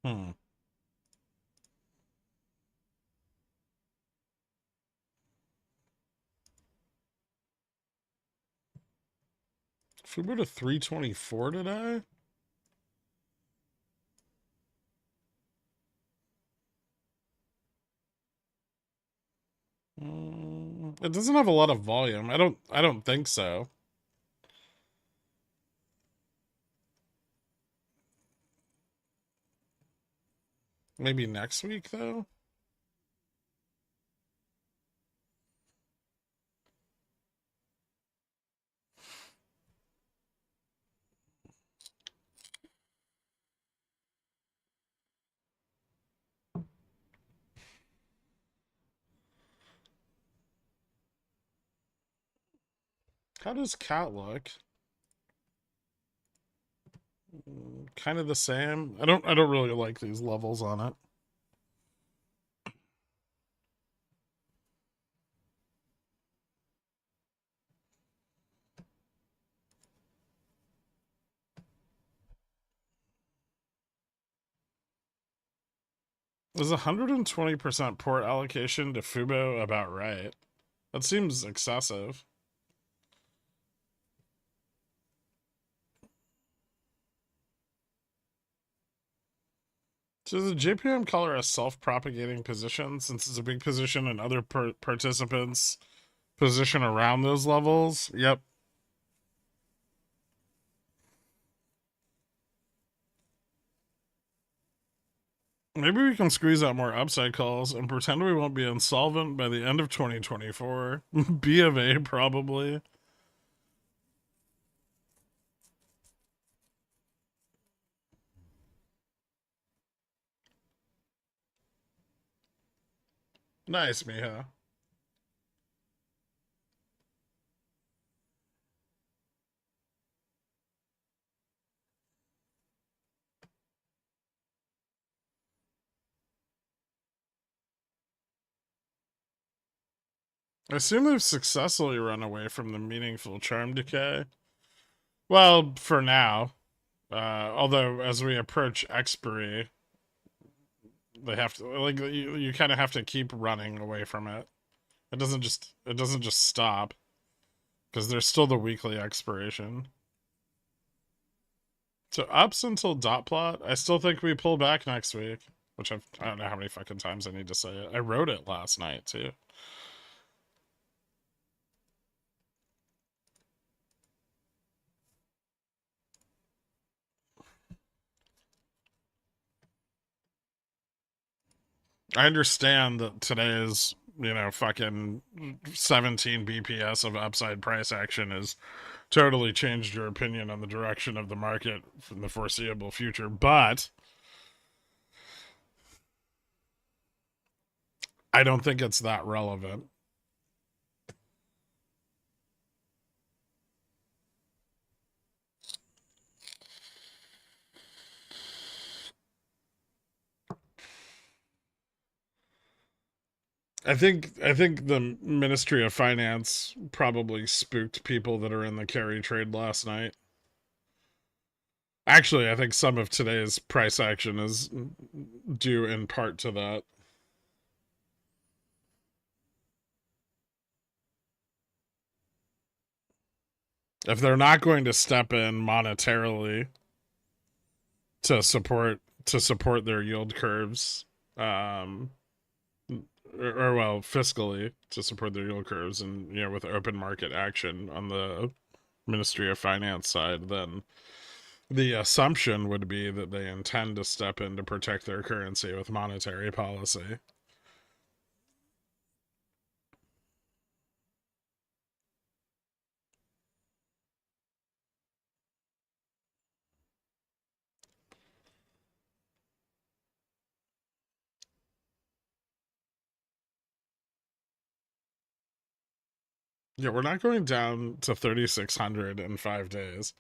Hmm. If we go to 324 today, it doesn't have a lot of volume. I don't think so. Maybe next week though. How does cat look? Kind of the same. I don't really like these levels on it. Is 120% port allocation to Fubo about right? That seems excessive. So the JPM color a self-propagating position since it's a big position and other participants position around those levels? Yep. Maybe we can squeeze out more upside calls and pretend we won't be insolvent by the end of 2024. B of A, probably. Nice, Miha. I assume they've successfully run away from the meaningful charm decay. Well, for now. Although, as we approach expiry, they have to like you kind of have to keep running away from it. It doesn't just stop because there's still the weekly expiration. So ups until dot plot, I still think we pull back next week, which I don't know how many fucking times I need to say it. I wrote it last night too. I understand that today is you know, fucking 17 BPS of upside price action has totally changed your opinion on the direction of the market for the foreseeable future. But I don't think it's that relevant. I think the Ministry of Finance probably spooked people that are in the carry trade last night. Actually, I think some of today's price action is due in part to that. If they're not going to step in monetarily to support their yield curves, um, or well, fiscally to support their yield curves, and you know, with open market action on the Ministry of Finance side, then the assumption would be that they intend to step in to protect their currency with monetary policy. Yeah, we're not going down to 3,600 in 5 days.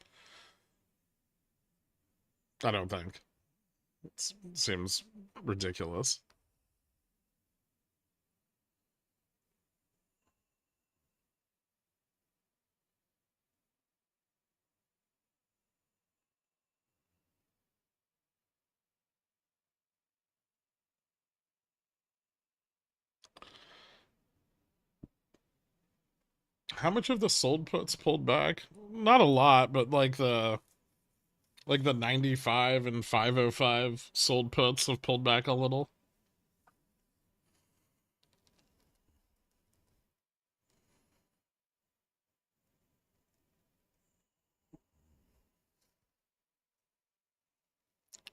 I don't think. It seems ridiculous. How much of the sold puts pulled back? Not a lot, but like the 95 and 505 sold puts have pulled back a little.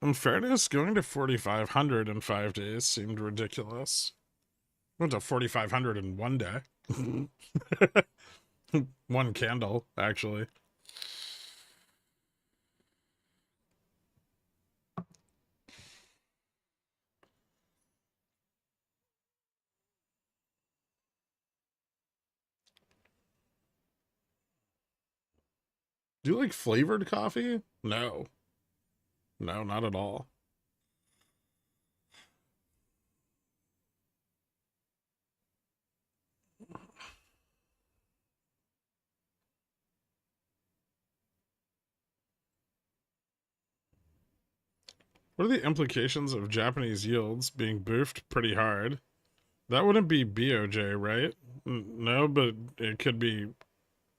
In fairness, going to 4,500 in 5 days seemed ridiculous. Went to 4,500 in one day. One candle, actually. Do you like flavored coffee? No. No, not at all. What are the implications of Japanese yields being boofed pretty hard? That wouldn't be BOJ, right? No, but it could be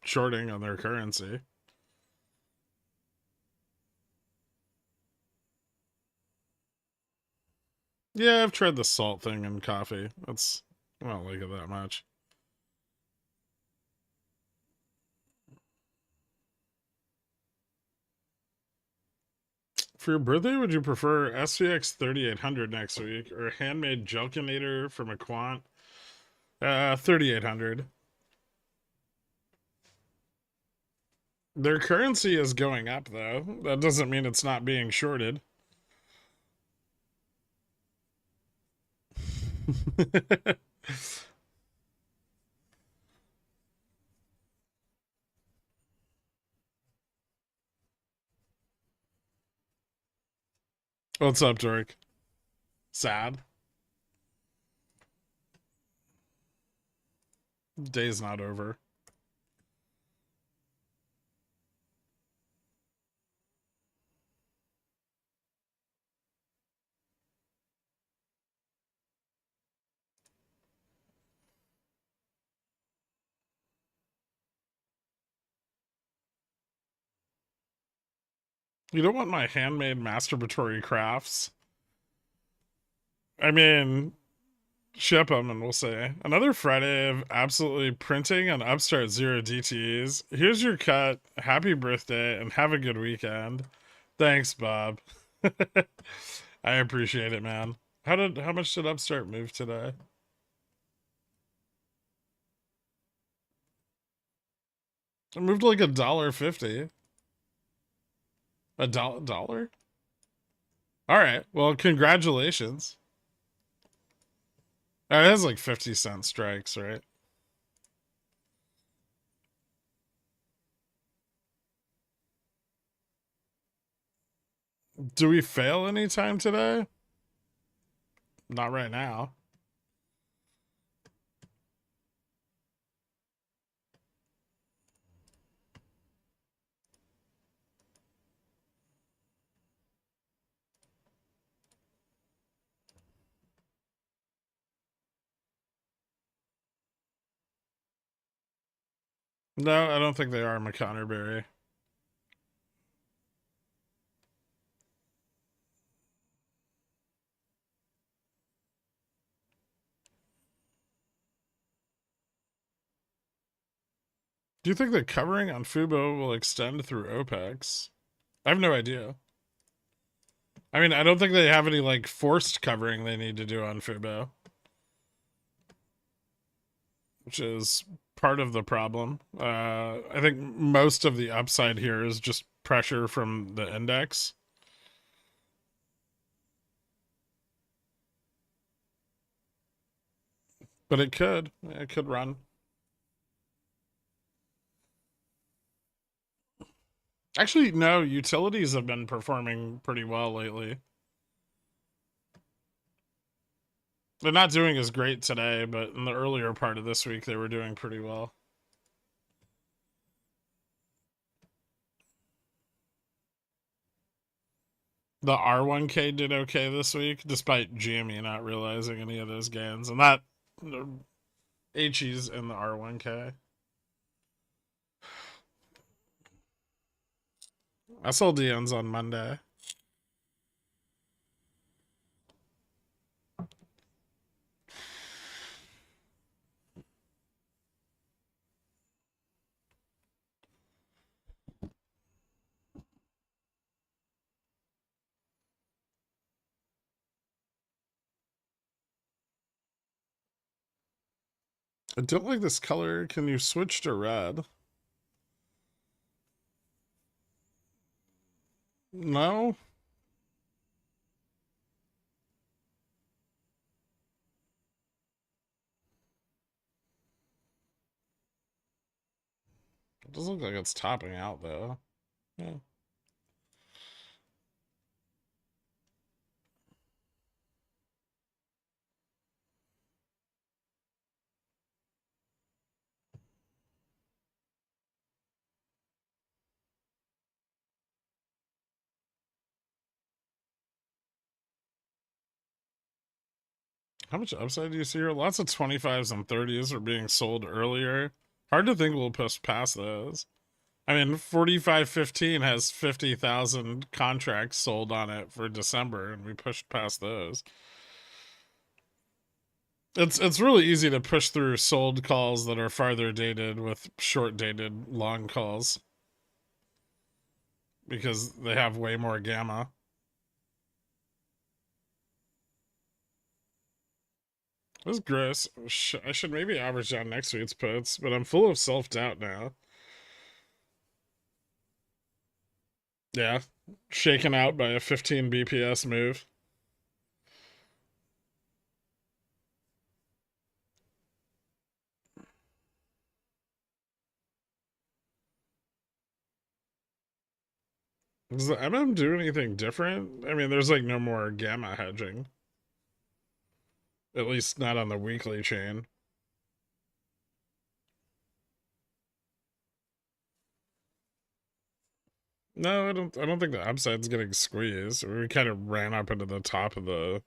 shorting on their currency. Yeah, I've tried the salt thing in coffee. I don't like it that much. For your birthday, would you prefer SVX 3800 next week or handmade Gherkinator from a quant? 3800. Their currency is going up, though. That doesn't mean it's not being shorted. What's up, Dork? Sad? Day's not over. You don't want my handmade masturbatory crafts? I mean, ship them and we'll say. Another Friday of absolutely printing on Upstart Zero DTEs. Here's your cut. Happy birthday and have a good weekend. Thanks, Bob. I appreciate it, man. How much did Upstart move today? It moved like $1.50. $1? All right. Well, congratulations. Oh, it has like 50-cent strikes, right? Do we fail anytime today? Not right now. No, I don't think they are McConnerberry. Do you think the covering on Fubo will extend through OPEX? I have no idea. I mean, I don't think they have any like forced covering they need to do on Fubo, which is part of the problem. I think most of the upside here is just pressure from the index. But it could run. Actually, no, utilities have been performing pretty well lately. They're not doing as great today, but in the earlier part of this week, they were doing pretty well. The R1K did okay this week, despite GME not realizing any of those gains. And that, HE's in the R1K. SLD ends on Monday. I don't like this color. Can you switch to red? No? It doesn't look like it's topping out, though. Yeah. How much upside do you see here? Lots of 25s and 30s are being sold earlier. Hard to think we'll push past those. I mean, 45.15 has 50,000 contracts sold on it for December, and we pushed past those. It's really easy to push through sold calls that are farther dated with short dated long calls because they have way more gamma. That's gross. I should maybe average out next week's puts, but I'm full of self-doubt now. Yeah, shaken out by a 15 BPS move. Does the MM do anything different? I mean, there's like no more gamma hedging. At least not on the weekly chain. No, I don't think the upside's getting squeezed. We kind of ran up into the top of the,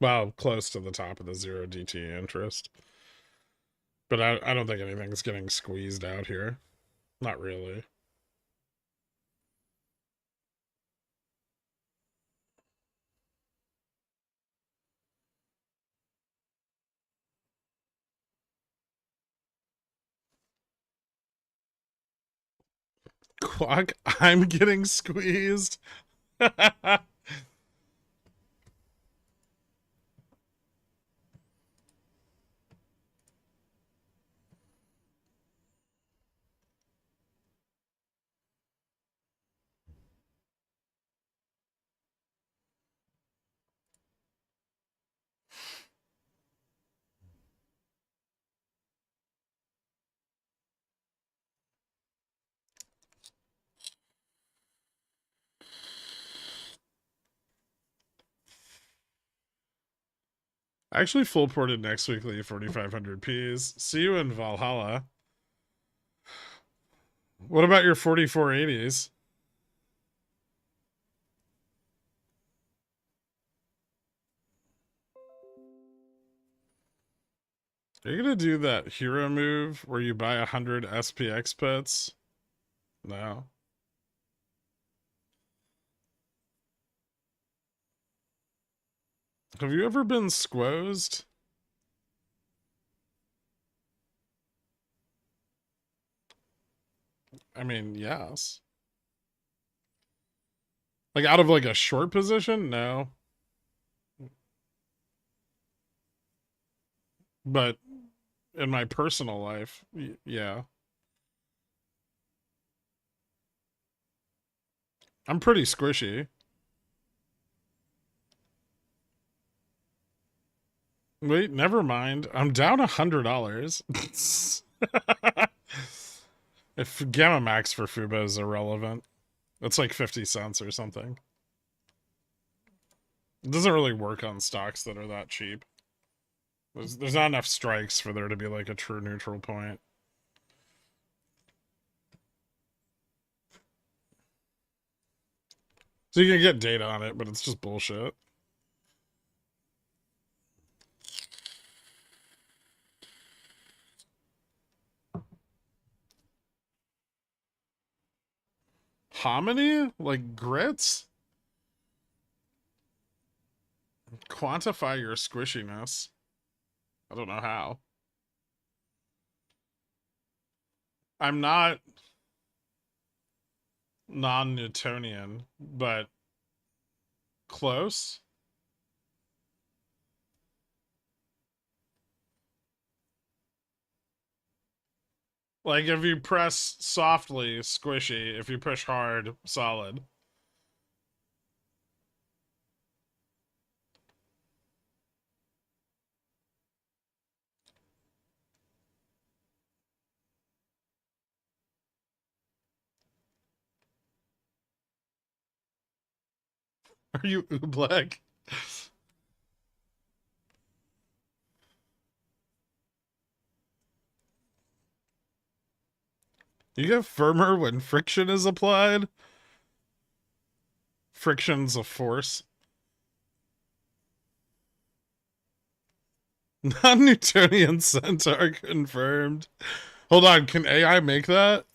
well, close to the top of the 0 DT interest. But I don't think anything's getting squeezed out here. Not really. Quack, I'm getting squeezed. I actually full ported next weekly 4,500 Ps. See you in Valhalla. What about your 4480s? Are you gonna do that hero move where you buy 100 SPX puts? No. Have you ever been squozed? I mean, yes. Like out of like a short position? No. But in my personal life, yeah. I'm pretty squishy. Wait, never mind. I'm down $100. If Gamma Max for Fuba is irrelevant, it's like 50 cents or something. It doesn't really work on stocks that are that cheap. There's not enough strikes for there to be like a true neutral point. So you can get data on it, but it's just bullshit. Hominy? Like grits? Quantify your squishiness. I don't know how. I'm not non-Newtonian, but close. Like if you press softly, squishy. If you push hard, solid. Are you Oobleck? You get firmer when friction is applied? Friction's a force. Non-Newtonian centaur confirmed. Hold on, can AI make that?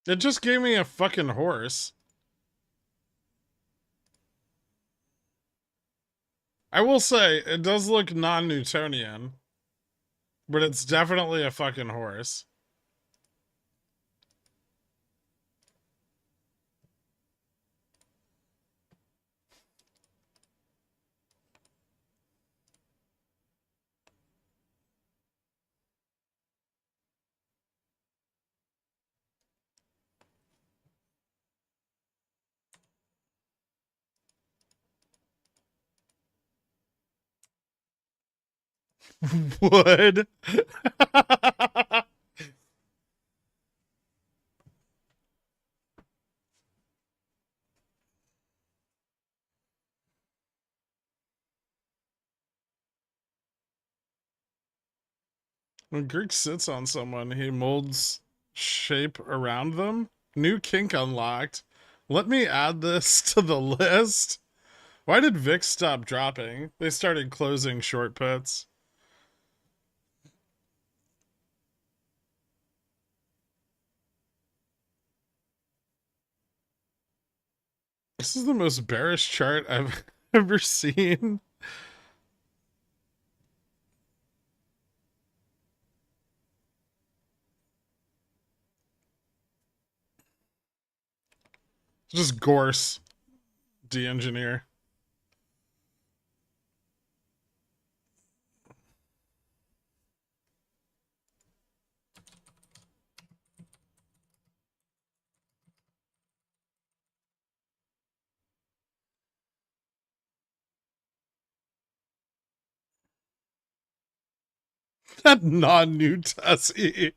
It just gave me a fucking horse. I will say, it does look non-Newtonian, but it's definitely a fucking horse. Would. When Greek sits on someone, he molds shape around them. New kink unlocked. Let me add this to the list. Why did VIX stop dropping? They started closing short puts. This is the most bearish chart I've ever seen. Just Gorse, de-engineer. That non-new Tessie.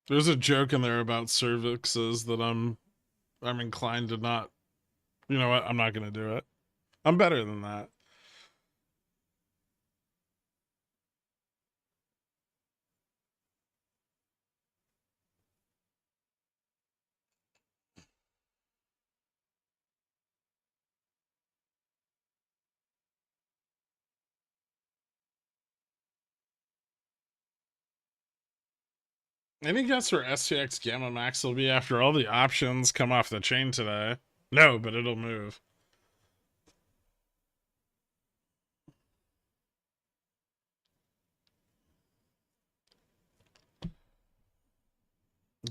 There's a joke in there about cervixes that I'm inclined to not. You know what? I'm not gonna do it. I'm better than that. Any guess where STX Gamma Max will be after all the options come off the chain today? No, but it'll move.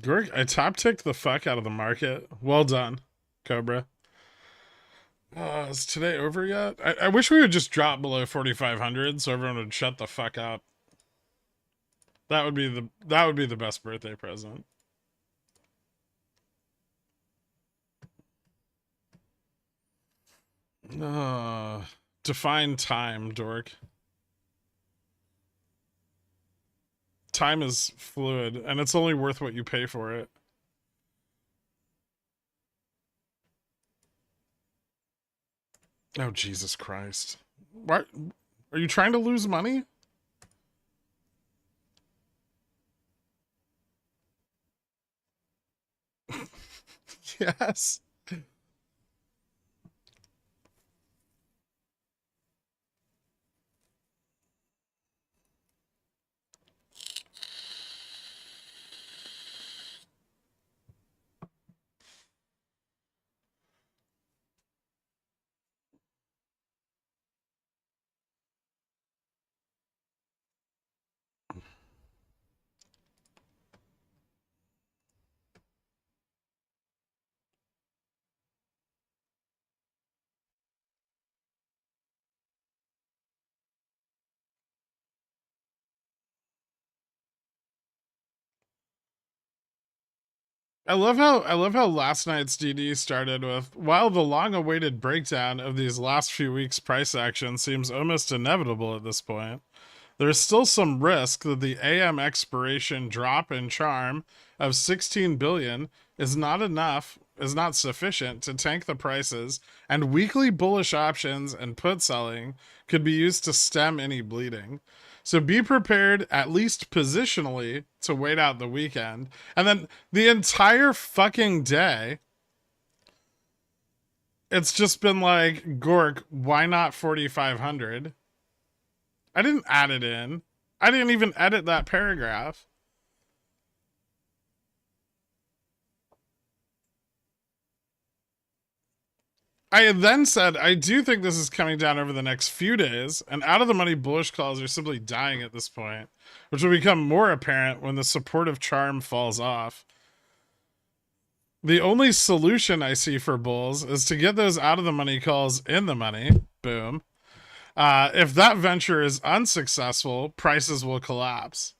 Greg, I top ticked the fuck out of the market. Well done, Cobra. Is today over yet? I wish we would just drop below 4,500 so everyone would shut the fuck up. That would be the best birthday present. Define time, dork. Time is fluid, and it's only worth what you pay for it. Oh, Jesus Christ. What? Are you trying to lose money? Yes. I love how last night's DD started with, while the long-awaited breakdown of these last few weeks' price action seems almost inevitable at this point, there's still some risk that the AM expiration drop in charm of 16 billion is not sufficient to tank the prices, and weekly bullish options and put selling could be used to stem any bleeding. So be prepared, at least positionally, to wait out the weekend. And then the entire fucking day, it's just been like, Gork, why not 4,500? I didn't add it in. I didn't even edit that paragraph. I then said, I do think this is coming down over the next few days, and out of the money bullish calls are simply dying at this point, which will become more apparent when the supportive charm falls off. The only solution I see for bulls is to get those out of the money calls in the money. Boom. If that venture is unsuccessful, prices will collapse.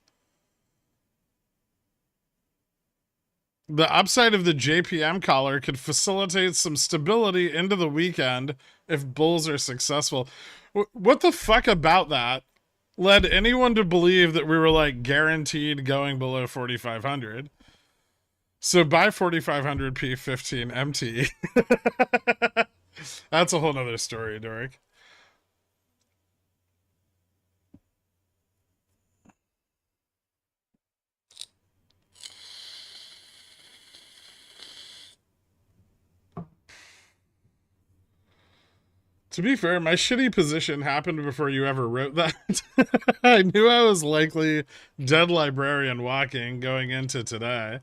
The upside of the JPM collar could facilitate some stability into the weekend if bulls are successful. What the fuck about that led anyone to believe that we were like guaranteed going below 4,500? So buy 4,500 P15 MT. That's a whole nother story, Doric. To be fair, my shitty position happened before you ever wrote that. I knew I was likely dead librarian walking going into today.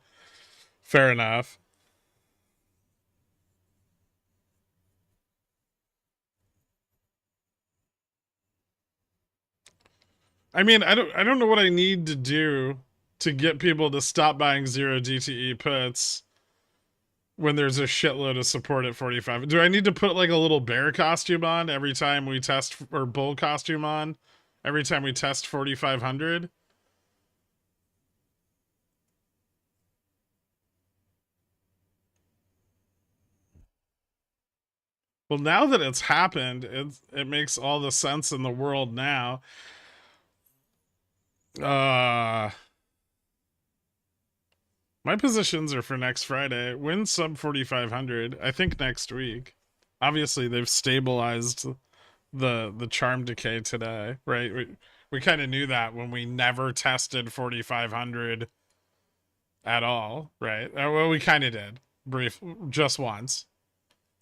Fair enough. I mean, I don't know what I need to do to get people to stop buying zero DTE puts when there's a shitload of support at 45. Do I need to put like a little bear costume on every time we test, or bull costume on every time we test 4,500? Well, now that it's happened, it makes all the sense in the world now. Uh my positions are for next Friday. Win sub 4,500. I think next week. Obviously, they've stabilized the charm decay today, right? We kind of knew that when we never tested 4,500 at all, right? Well, we kind of did, just once,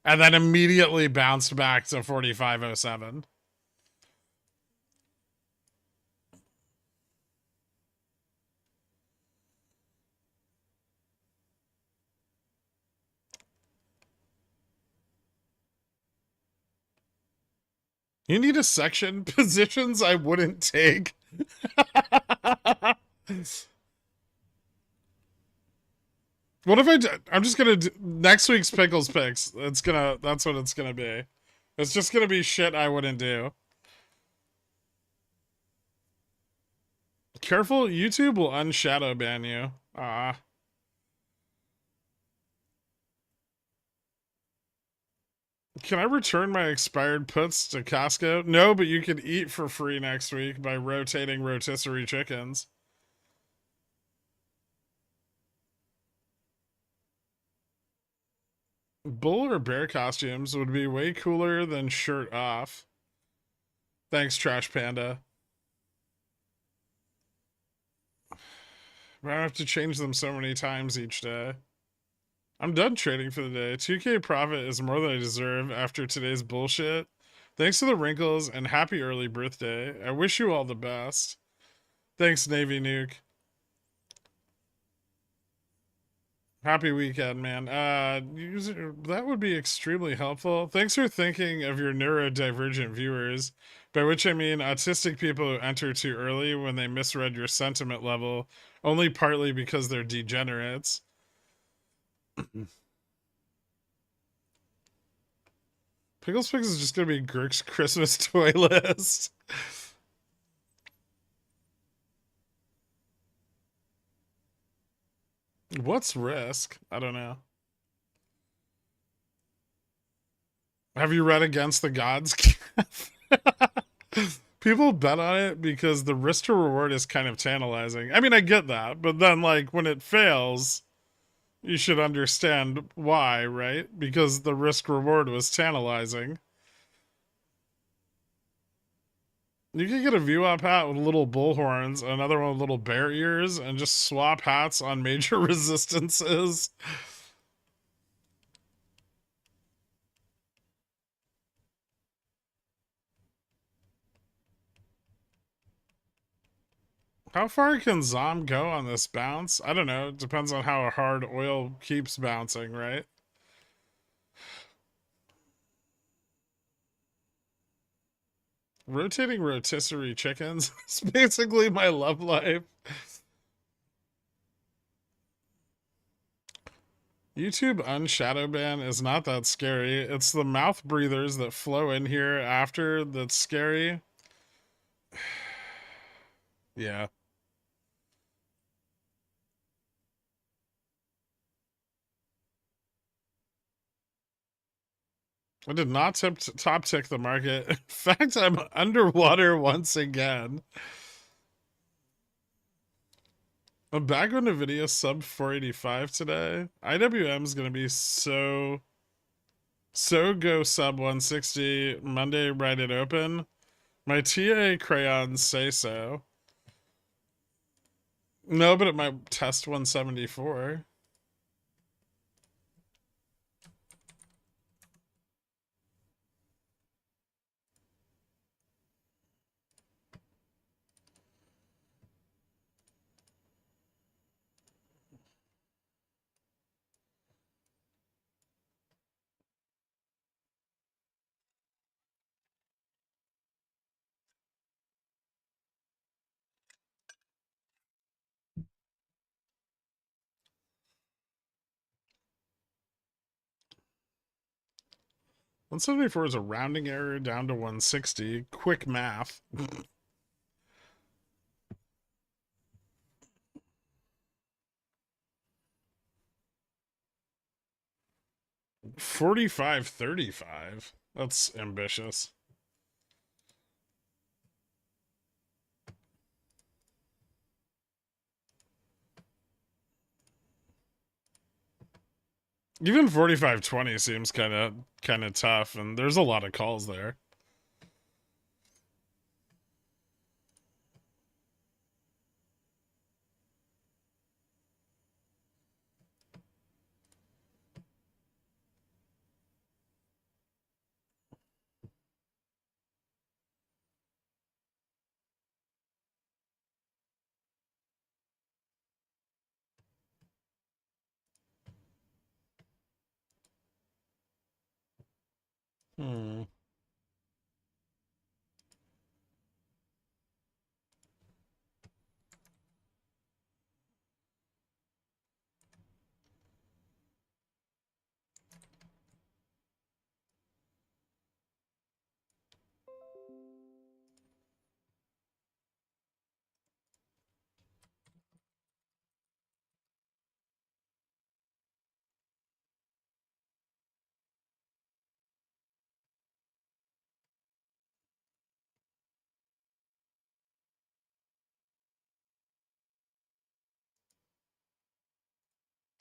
and then immediately bounced back to 4,507. You need a section. Positions I wouldn't take. What if I'm just gonna do next week's pickles picks. That's what it's gonna be. It's just gonna be shit I wouldn't do. Careful, YouTube will unshadow ban you. Ah. Can I return my expired puts to Costco? No, but you can eat for free next week by rotating rotisserie chickens. Bull or bear costumes would be way cooler than shirt off. Thanks, Trash Panda. I have to change them so many times each day. I'm done trading for the day. 2K profit is more than I deserve after today's bullshit. Thanks for the wrinkles and happy early birthday. I wish you all the best. Thanks, Navy Nuke. Happy weekend, man. That would be extremely helpful. Thanks for thinking of your neurodivergent viewers, by which I mean autistic people who enter too early when they misread your sentiment level, only partly because they're degenerates. Pickles Picks is just gonna be Gherk's Christmas toy list. What's risk? I don't know. Have you read Against the Gods? People bet on it because the risk to reward is kind of tantalizing. I mean, I get that, but then like when it fails, you should understand why, right? Because the risk reward was tantalizing. You can get a VWAP hat with little bull horns, another one with little bear ears, and just swap hats on major resistances. How far can Zom go on this bounce? I don't know. It depends on how hard oil keeps bouncing, right? Rotating rotisserie chickens is basically my love life. YouTube unshadow ban is not that scary. It's the mouth breathers that flow in here after that's scary. Yeah. I did not top tick the market. In fact, I'm underwater once again. I'm back on NVIDIA sub 485 today. IWM is going to be so go sub 160 Monday right it open. My TA crayons say so. No, but it might test 174. 174 is a rounding error down to 160. Quick math. 45.35. That's ambitious. Even 45.20 seems kind of tough, and there's a lot of calls there. Hmm.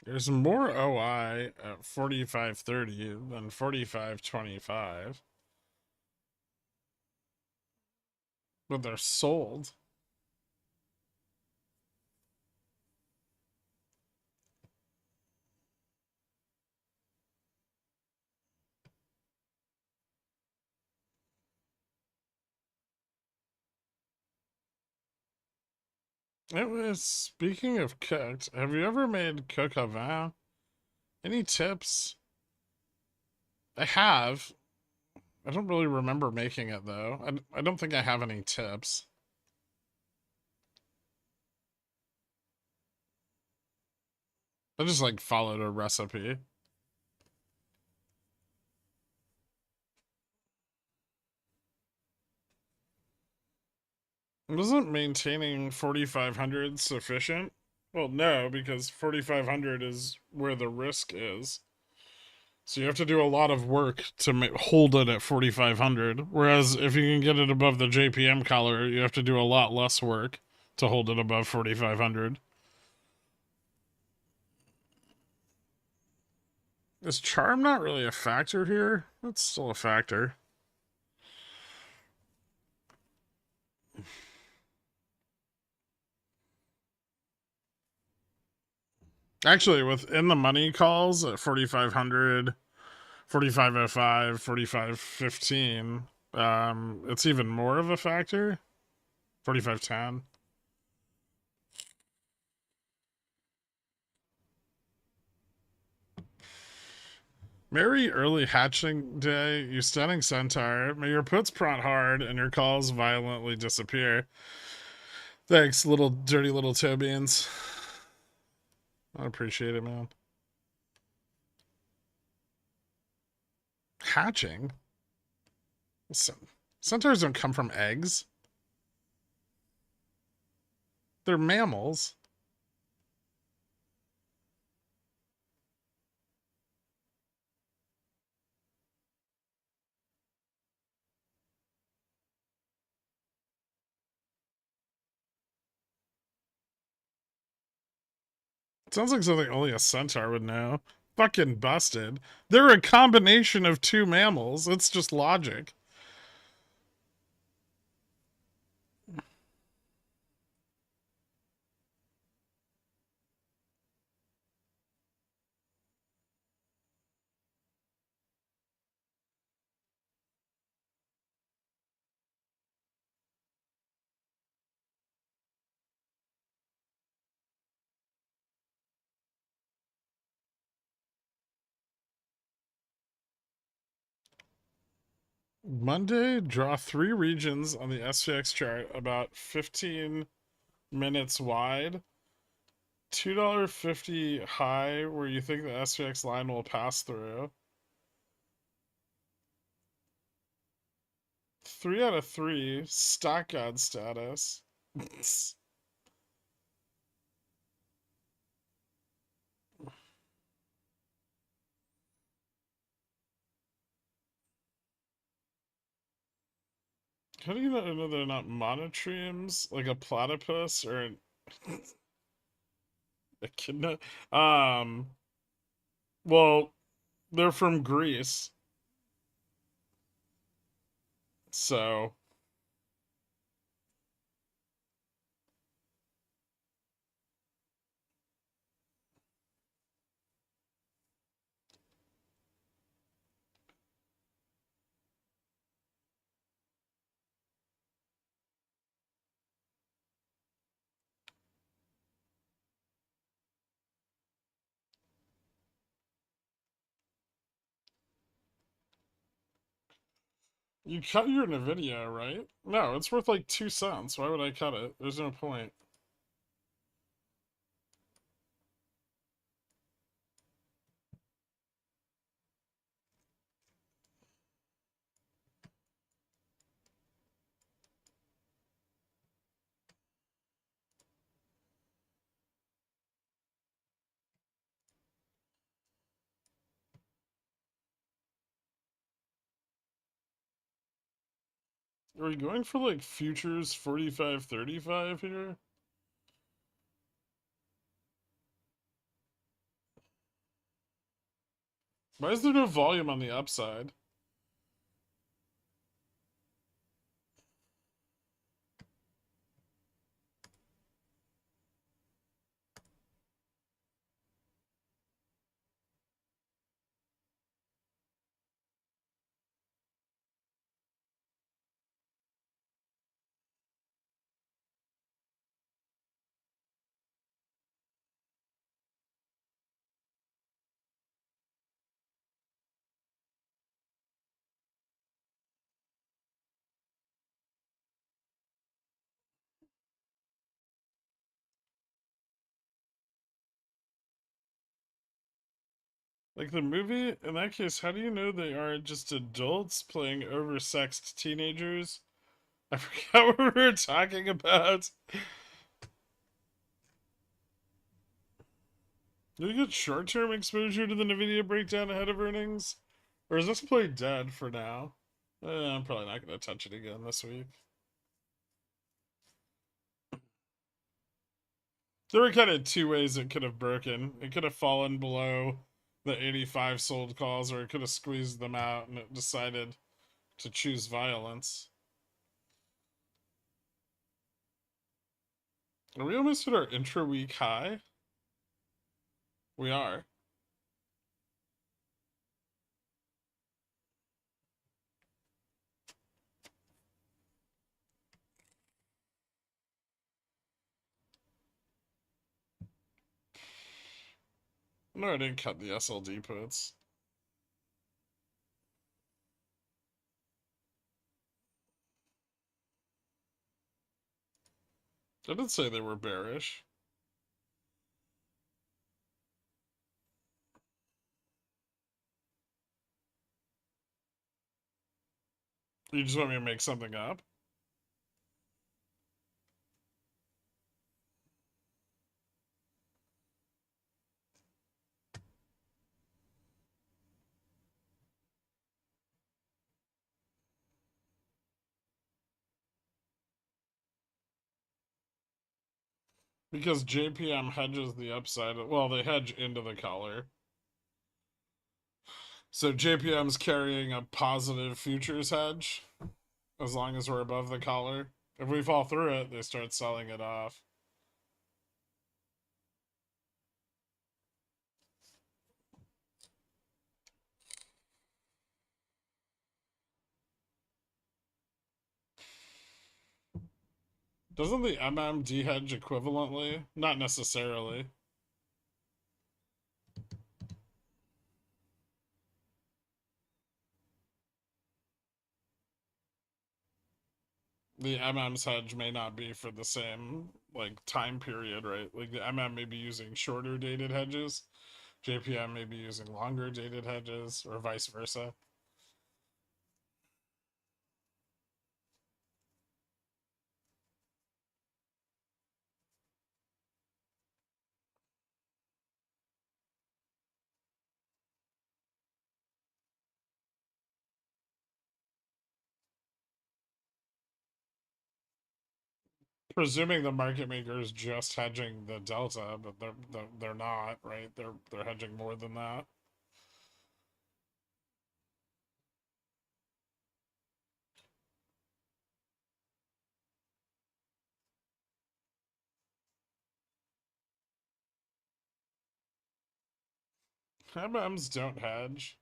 There's more OI at 45.30 than 45.25. But they're sold. It was, speaking of cooked, have you ever made coq au vin? Any tips? I have. I don't really remember making it though. I don't think I have any tips. I just like followed a recipe. Wasn't maintaining 4,500 sufficient? Well, no, because 4,500 is where the risk is. So you have to do a lot of work to hold it at 4,500. Whereas if you can get it above the JPM collar, you have to do a lot less work to hold it above 4,500. Is charm not really a factor here? It's still a factor. Actually, within the money calls at 4,500, 4505, 4515, it's even more of a factor. 4510. Merry early hatching day, you stunning centaur. May your puts prompt hard and your calls violently disappear. Thanks, little dirty little toe beans. I appreciate it, man. Hatching? Centaurs don't come from eggs. They're mammals. Sounds like something only a centaur would know. Fucking busted. They're a combination of two mammals. It's just logic. Monday, draw 3 regions on the SPX chart about 15 minutes wide. $2.50 high where you think the SPX line will pass through. 3 out of 3. Stock god status. How do you not know they're not monotremes? Like a platypus or an echidna? Well, they're from Greece. So, you cut your NVIDIA, right? No, it's worth like 2 cents. Why would I cut it? There's no point. Are we going for like futures 45.35 here? Why is there no volume on the upside? Like the movie, in that case, how do you know they aren't just adults playing oversexed teenagers? I forgot what we were talking about. Do you get short-term exposure to the NVIDIA breakdown ahead of earnings? Or is this play dead for now? I'm probably not going to touch it again this week. There were kind of 2 ways it could have broken. It could have fallen below the 85 sold calls, or it could have squeezed them out and it decided to choose violence. Are we almost at our intra-week high? We are. No, I didn't cut the SLD puts. I did say they were bearish. You just want me to make something up? Because JPM hedges the upside. Well, they hedge into the collar. So JPM's carrying a positive futures hedge as long as we're above the collar. If we fall through it, they start selling it off. Doesn't the MM hedge equivalently? Not necessarily. The MM's hedge may not be for the same like time period, right? Like the MM may be using shorter dated hedges, JPM may be using longer dated hedges, or vice versa. presuming the market maker is just hedging the delta, but they're not, right? They're hedging more than that. MMs don't hedge.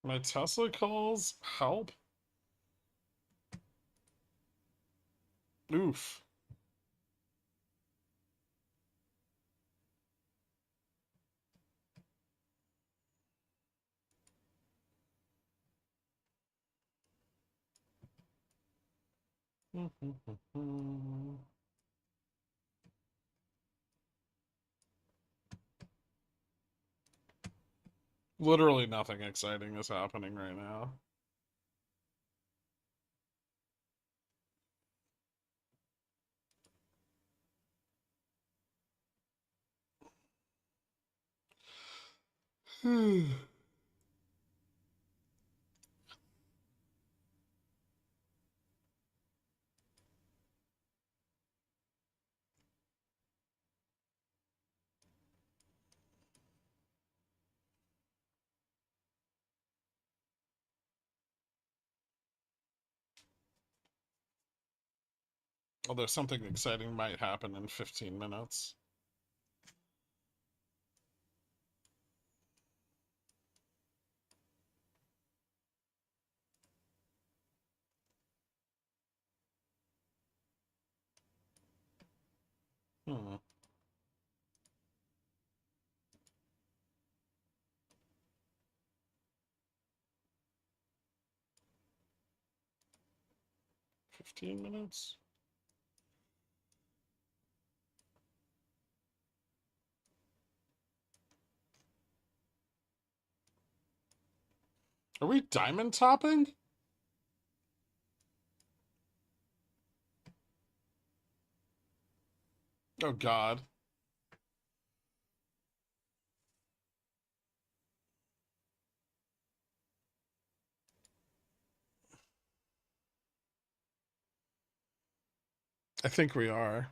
My Tesla calls help. Oof. Literally nothing exciting is happening right now. Although something exciting might happen in 15 minutes. Hmm. $15? Are we diamond topping? Oh god. I think we are.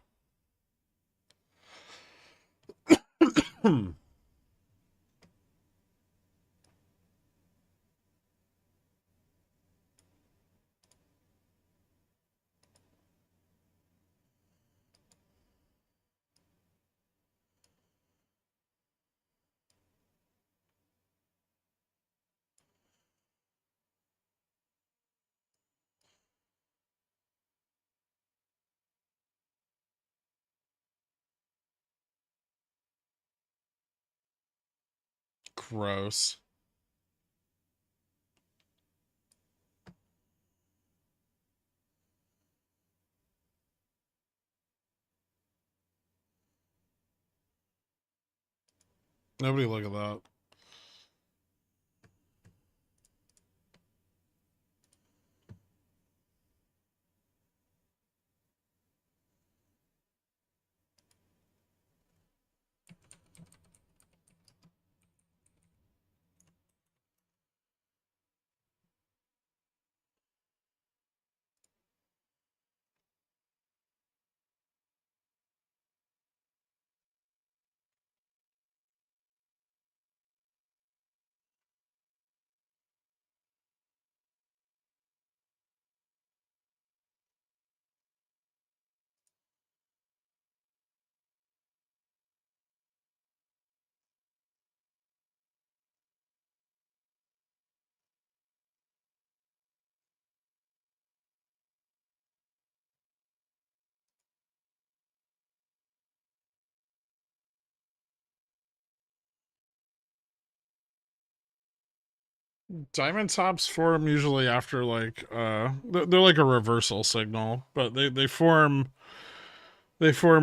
Gross. Nobody look at that. Diamond tops form usually after like they're like a reversal signal, but they form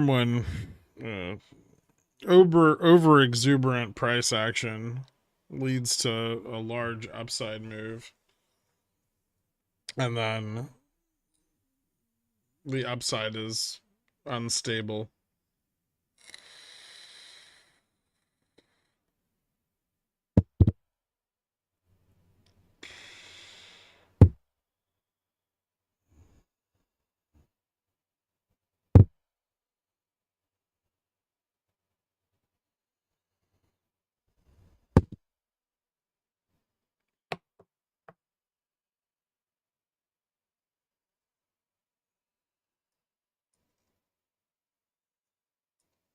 when uh, over exuberant price action leads to a large upside move, and then the upside is unstable.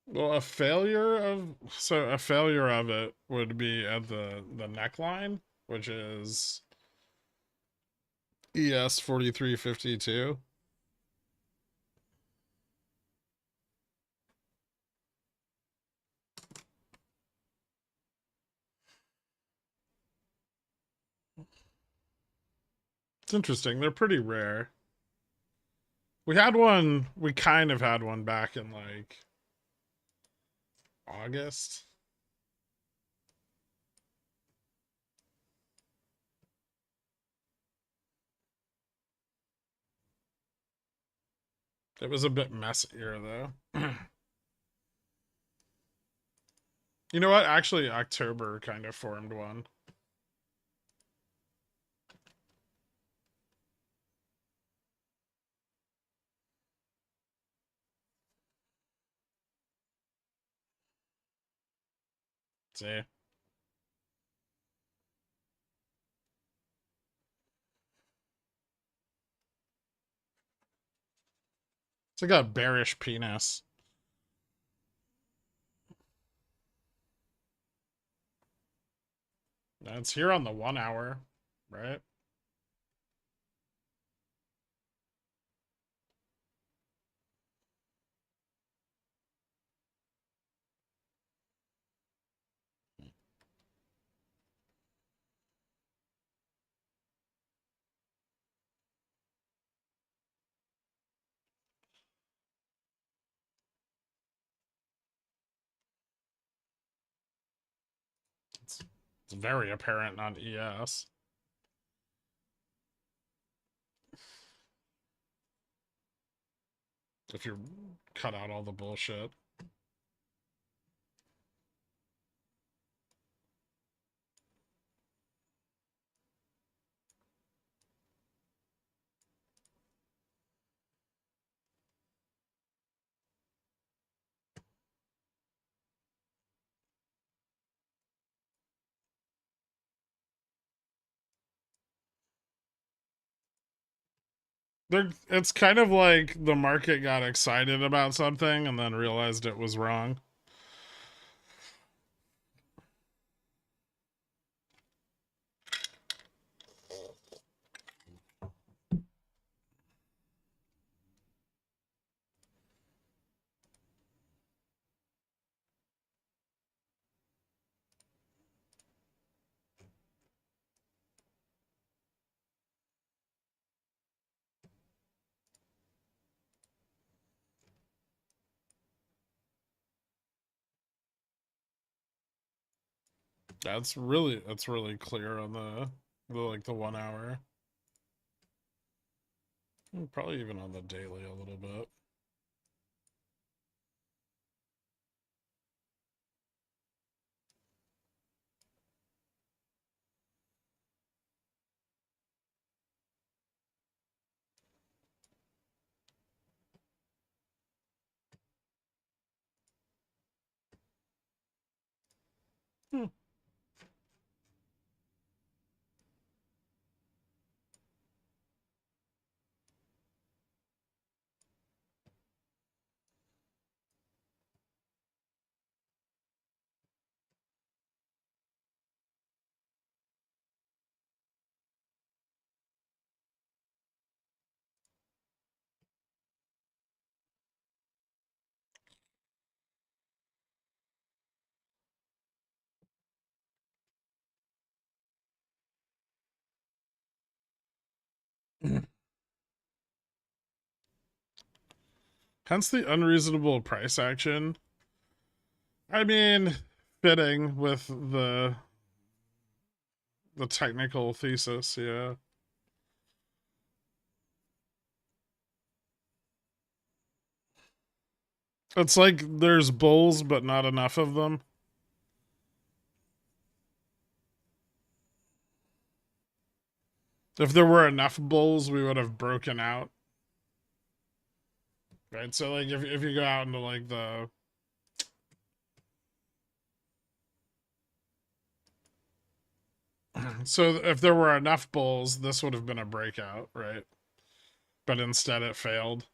Well, a failure of it would be at the neckline, which is ES 4352. It's interesting. They're pretty rare. We kind of had one back in like August. It was a bit messier though. You know what? Actually, October kind of formed one. See? It's like a bearish penis. It's here on the 1 hour, right? It's very apparent on ES. If you cut out all the bullshit. It's kind of like the market got excited about something and then realized it was wrong. That's really clear on the 1 hour. Probably even on the daily a little bit. Hmm. Hence the unreasonable price action. I mean, fitting with the technical thesis, yeah. It's like there's bulls, but not enough of them. If there were enough bulls, we would have broken out. Right? So like if you go out into like the so if there were enough bulls, this would have been a breakout, right? But instead it failed.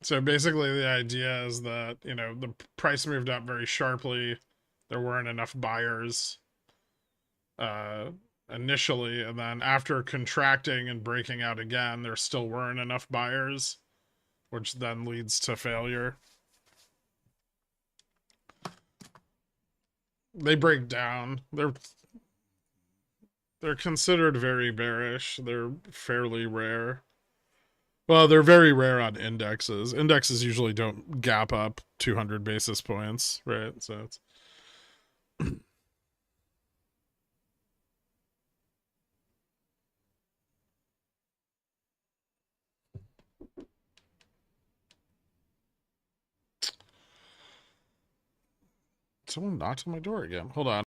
So basically, the idea is that, the price moved up very sharply. There weren't enough buyers uh, initially, and then after contracting and breaking out again, there still weren't enough buyers, which then leads to failure. They break down. They're considered very bearish. They're fairly rare. Well, they're very rare on indexes. Indexes usually don't gap up 200 basis points, right? So it's someone knocked on my door again. Hold on.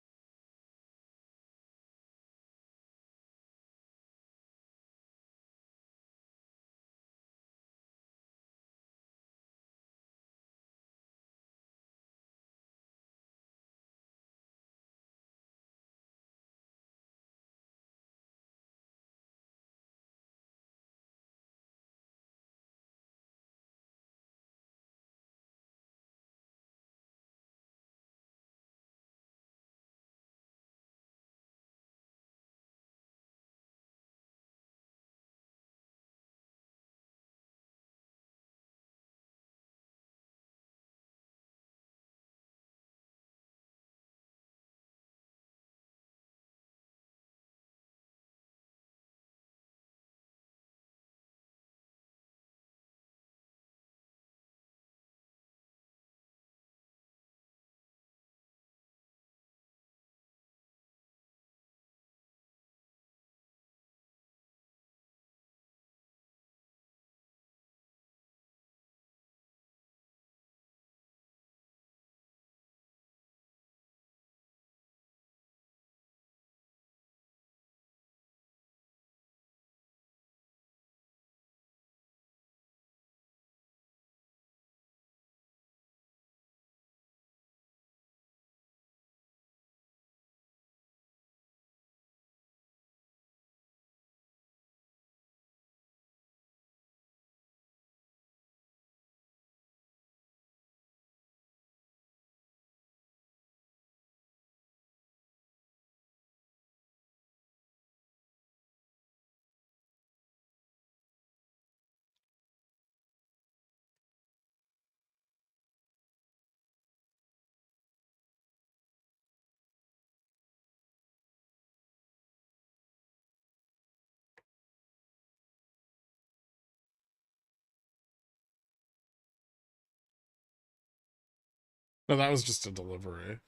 No, that was just a delivery.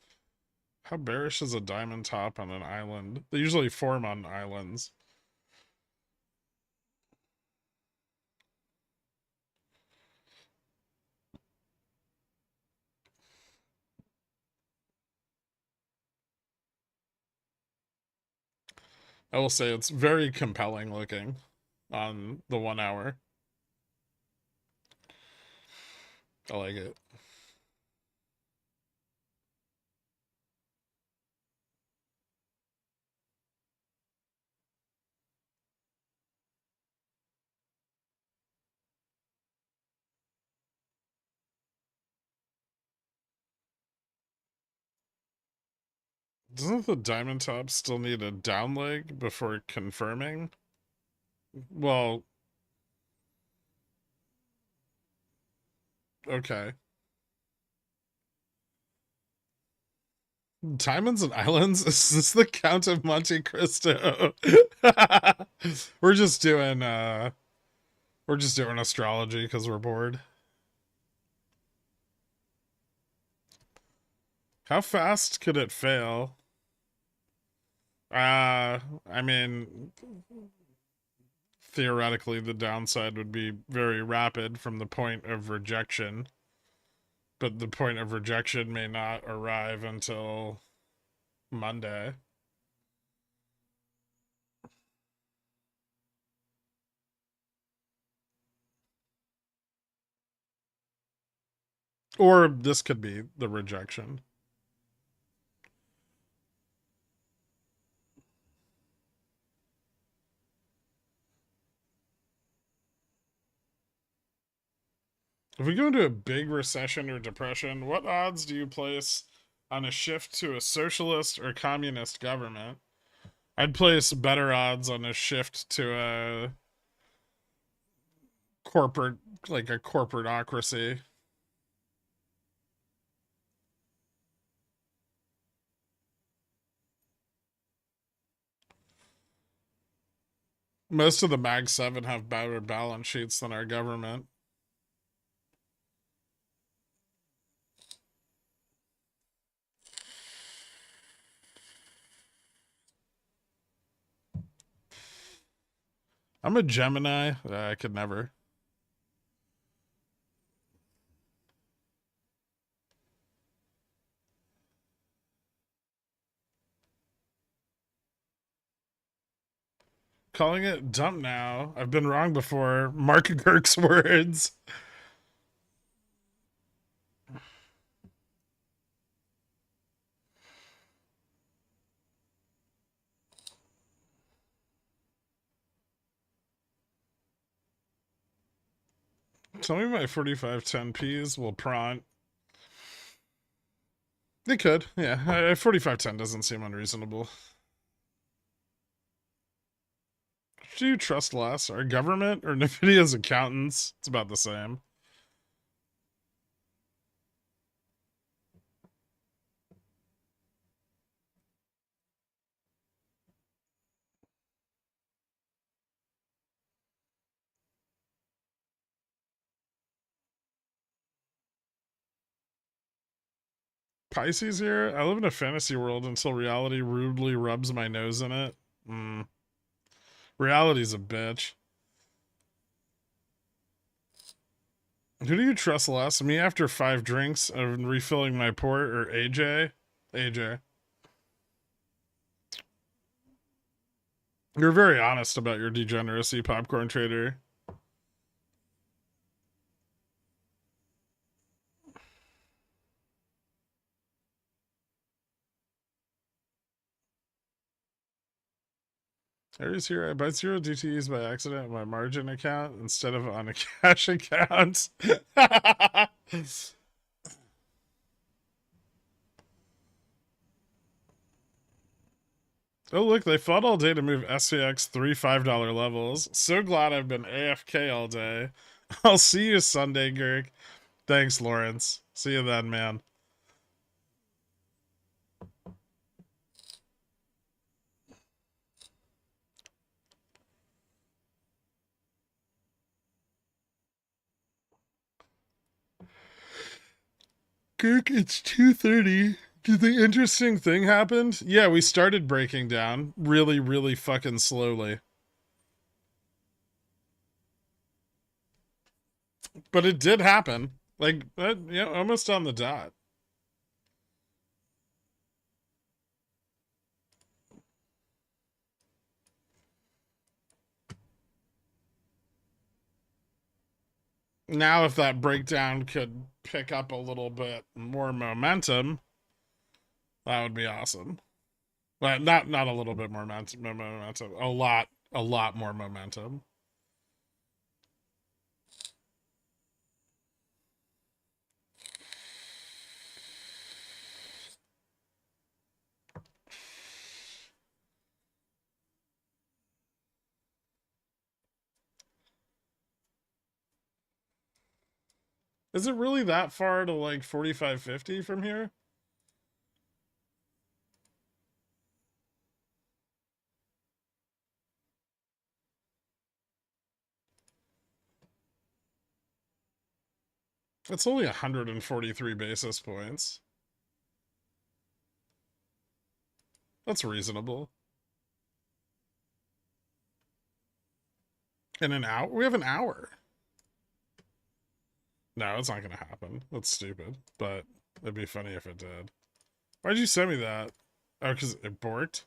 How bearish is a diamond top on an island? They usually form on islands. I will say it's very compelling looking on the 1 hour. I like it. Doesn't the diamond top still need a down leg before confirming? Well, okay. Diamonds and Islands? Is this the Count of Monte Cristo? we're just doing astrology because we're bored. How fast could it fail? I mean, theoretically the downside would be very rapid from the point of rejection, but the point of rejection may not arrive until Monday. Or this could be the rejection. If we go into a big recession or depression, what odds do you place on a shift to a socialist or communist government? I'd place better odds on a shift to a corporate, like a corporateocracy. Most of the Mag 7 have better balance sheets than our government. I'm a Gemini. I could never. Calling it dump now. I've been wrong before. Mark Girk's words. Tell me my 4510Ps will prompt. They could, yeah. 4510 doesn't seem unreasonable. Do you trust less? Our government or NVIDIA's accountants? It's about the same. Pisces here? I live in a fantasy world until reality rudely rubs my nose in it. Reality's a bitch. Who do you trust less? Me after 5 drinks and refilling my port, or AJ? AJ. You're very honest about your degeneracy, popcorn trader. Aries here. I buy 0 DTEs by accident in my margin account instead of on a cash account. Oh, look, they fought all day to move SPX 3 $5 levels. So glad I've been AFK all day. I'll see you Sunday, Gherk. Thanks, Lawrence. See you then, man. Gherk, it's 2:30. Did the interesting thing happen? Yeah, we started breaking down really, really fucking slowly. But it did happen. Like, almost on the dot. Now, if that breakdown could pick up a little bit more momentum, that would be awesome. Well, not a little bit more momentum. A lot more momentum. Is it really that far to like 45.50 from here? It's only 143 basis points. That's reasonable. In an hour? We have an hour. No, it's not going to happen. That's stupid. But it'd be funny if it did. Why'd you send me that? Oh, because it borked?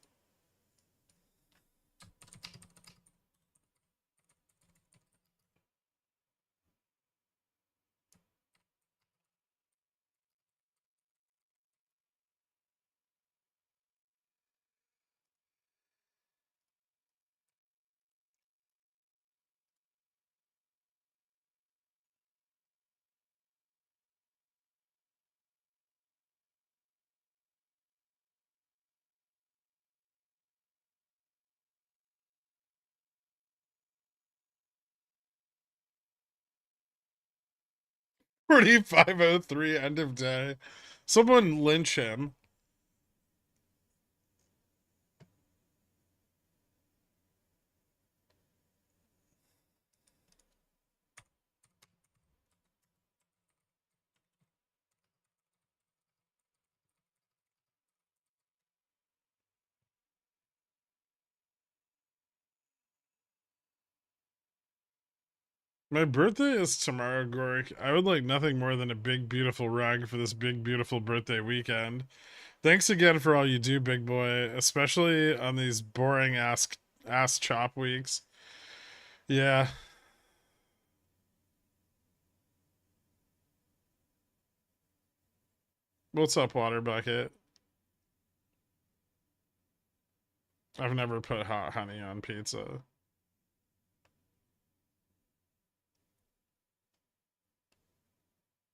4503 end of day. Someone lynch him. My birthday is tomorrow, Gork. I would like nothing more than a big, beautiful rug for this big, beautiful birthday weekend. Thanks again for all you do, big boy, especially on these boring ass chop weeks. Yeah. What's up, Water Bucket? I've never put hot honey on pizza.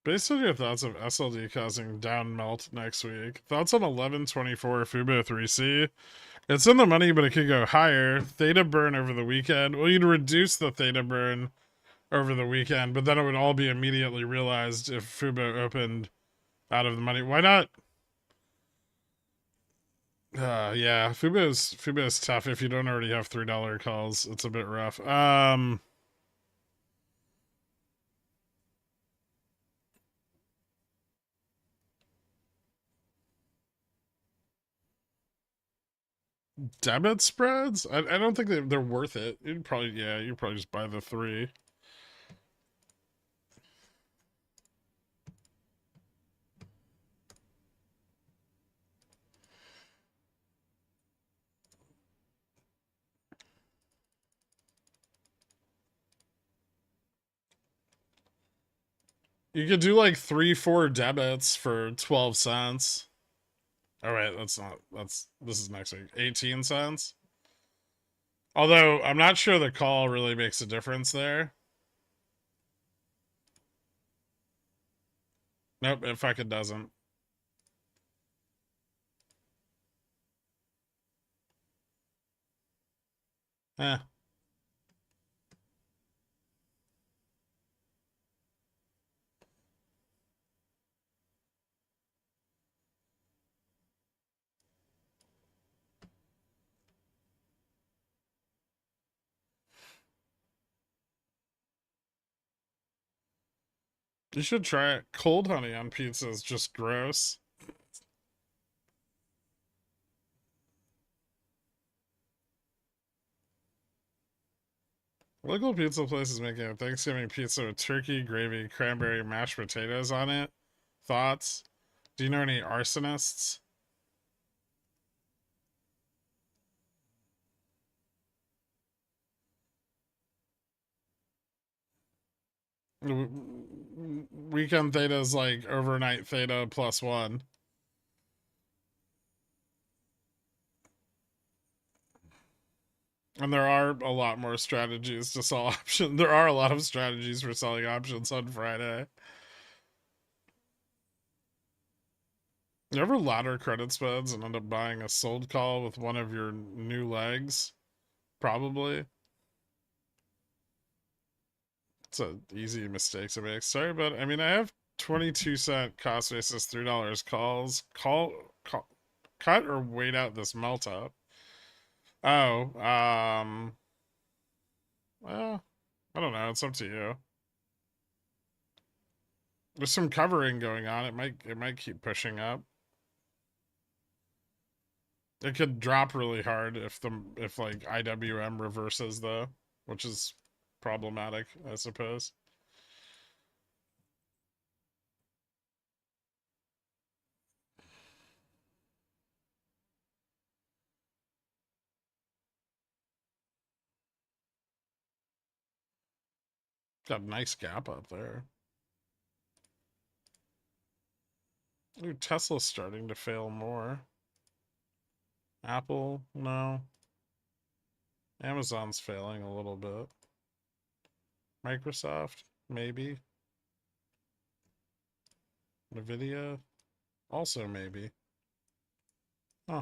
Based on your thoughts of SLD causing down melt next week, thoughts on 1124 Fubo 3C? It's in the money, but it could go higher. Theta burn over the weekend. Well, you'd reduce the theta burn over the weekend, but then it would all be immediately realized if Fubo opened out of the money. Why not? Yeah, Fubo's tough if you don't already have $3 calls. It's a bit rough. Debit spreads? I don't think they're worth it. You'd probably just buy the three. You could do like 3-4 debits for 12 cents. Oh wait, this is next week. 18 cents. Although I'm not sure the call really makes a difference there. Nope, it fucking doesn't. Eh. You should try it. Cold honey on pizza is just gross. Local pizza place is making a Thanksgiving pizza with turkey, gravy, cranberry, mashed potatoes on it. Thoughts? Do you know any arsonists? Weekend theta is like overnight theta plus one. And there are a lot more strategies to sell options. There are a lot of strategies for selling options on Friday. You ever ladder credit spreads and end up buying a sold call with one of your new legs? Probably. It's an easy mistake to make. Sorry, but I mean, I have 22-cent cost basis, $3 calls. Cut or wait out this melt up. Oh, well, I don't know. It's up to you. There's some covering going on. It might keep pushing up. It could drop really hard if like IWM reverses though, which is problematic, I suppose. Got a nice gap up there. Ooh, Tesla's starting to fail more. Apple, no. Amazon's failing a little bit. Microsoft, maybe. Nvidia, also maybe. Huh.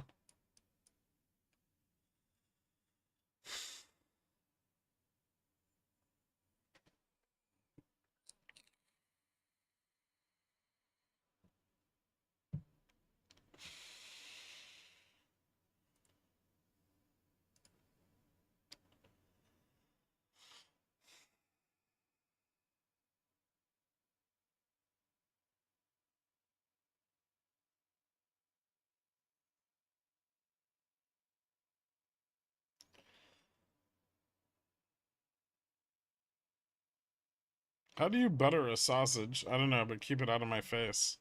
How do you butter a sausage? I don't know, but keep it out of my face.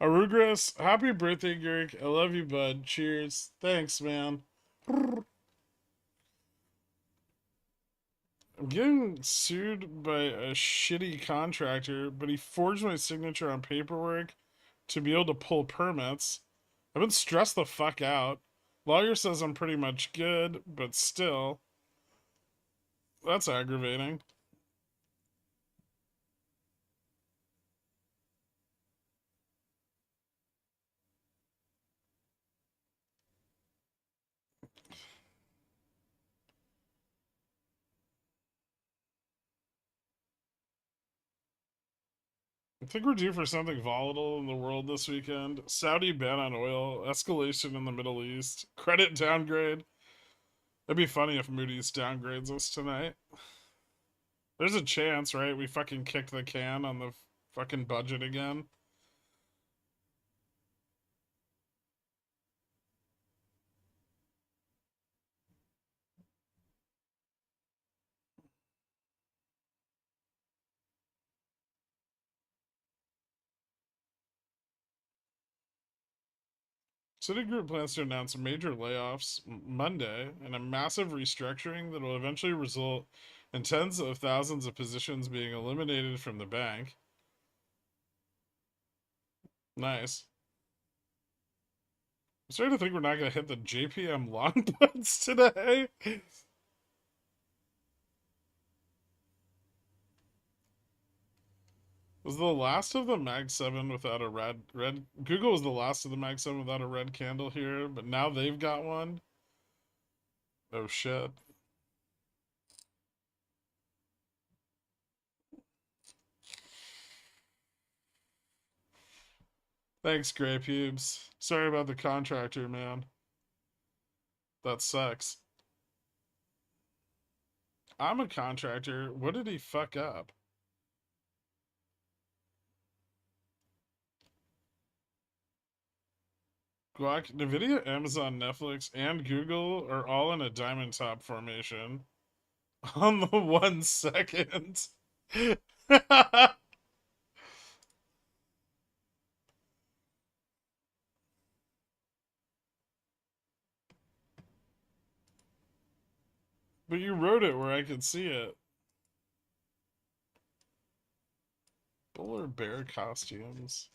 Arugras, happy birthday, Gherk. I love you, bud. Cheers. Thanks, man. I'm getting sued by a shitty contractor, but he forged my signature on paperwork to be able to pull permits. I've been stressed the fuck out. Lawyer says I'm pretty much good, but still, that's aggravating. I think we're due for something volatile in the world this weekend. Saudi ban on oil, escalation in the Middle East, credit downgrade. It'd be funny if Moody's downgrades us tonight. There's a chance, right? We fucking kicked the can on the fucking budget again. Citigroup plans to announce major layoffs Monday and a massive restructuring that will eventually result in tens of thousands of positions being eliminated from the bank. Nice. I'm starting to think we're not going to hit the JPM long puts today. Was the last of the Mag 7 without a red Google was the last of the Mag 7 without a red candle here, but now they've got one. Oh shit. Thanks, Gray Pubes. Sorry about the contractor, man. That sucks. I'm a contractor. What did he fuck up? Guac, Nvidia, Amazon, Netflix, and Google are all in a diamond top formation on the 1 second. But you wrote it where I could see it. Bull or bear costumes?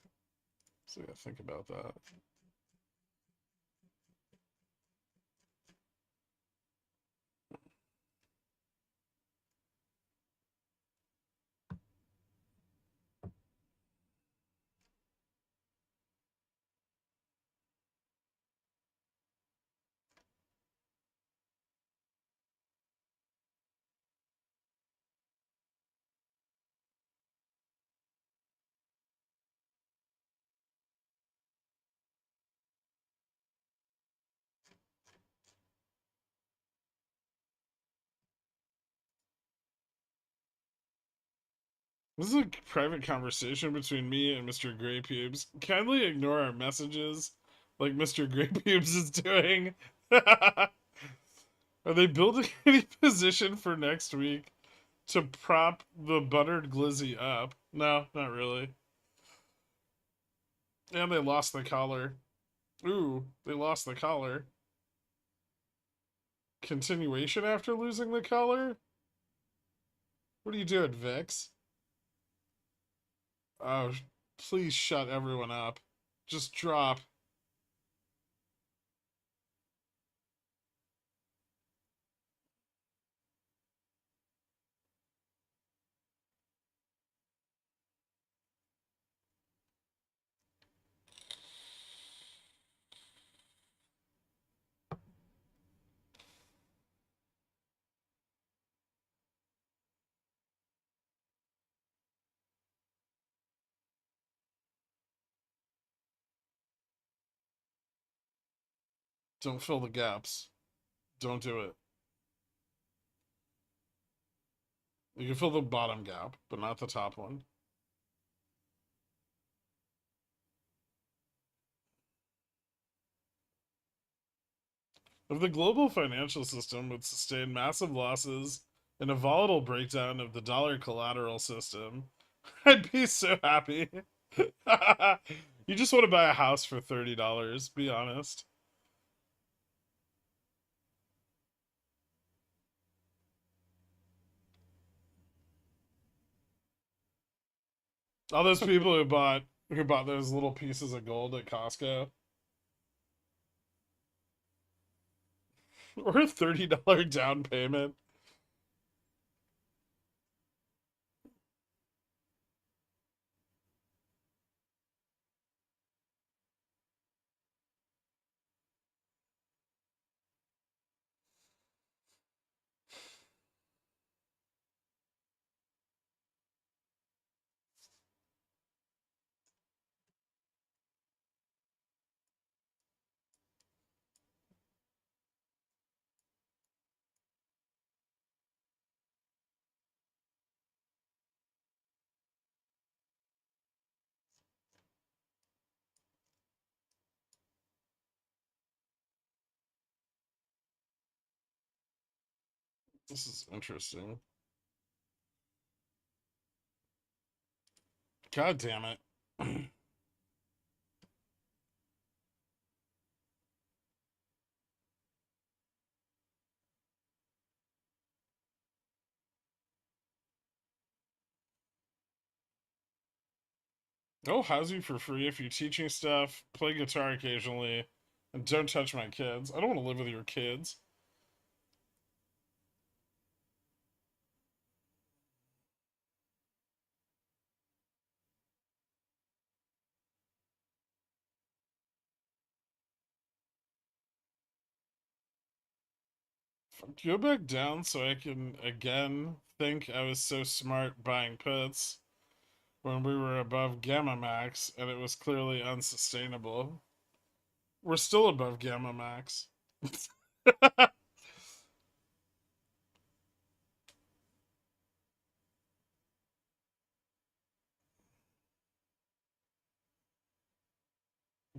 So I gotta think about that. This is a private conversation between me and Mr. Grey Pubes. Kindly ignore our messages like Mr. Grey Pubes is doing. Are they building any position for next week to prop the buttered glizzy up? No, not really. And they lost the collar. Ooh, they lost the collar. Continuation after losing the collar? What are you doing, Vix? Oh, please shut everyone up. Just drop. Don't fill the gaps. Don't do it. You can fill the bottom gap, but not the top one. If the global financial system would sustain massive losses In a volatile breakdown of the dollar collateral system, I'd be so happy. You just want to buy a house for $30, be honest. All those people who bought those little pieces of gold at Costco. Or a $30 down payment. This is interesting. God damn it. Oh, housing for free if you're teaching stuff, play guitar occasionally, and don't touch my kids. I don't want to live with your kids. Go back down so I can again think I was so smart buying puts when we were above Gamma Max and it was clearly unsustainable. We're still above Gamma Max.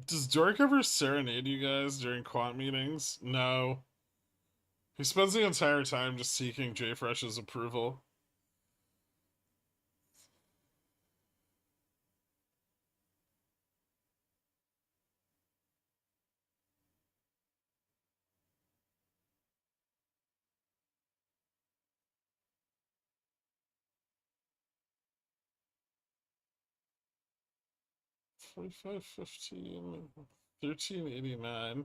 Does Dork ever serenade you guys during quant meetings? No. He spends the entire time just seeking JFresh's approval. $45.15, 13.89.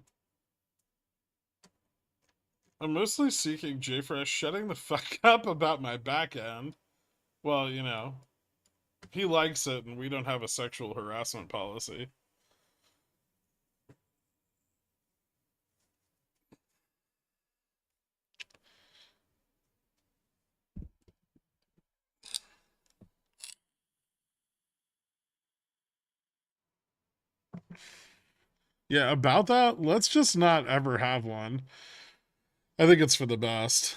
I'm mostly seeking JFresh shutting the fuck up about my back end. Well, he likes it and we don't have a sexual harassment policy. Yeah, about that, let's just not ever have one. I think it's for the best.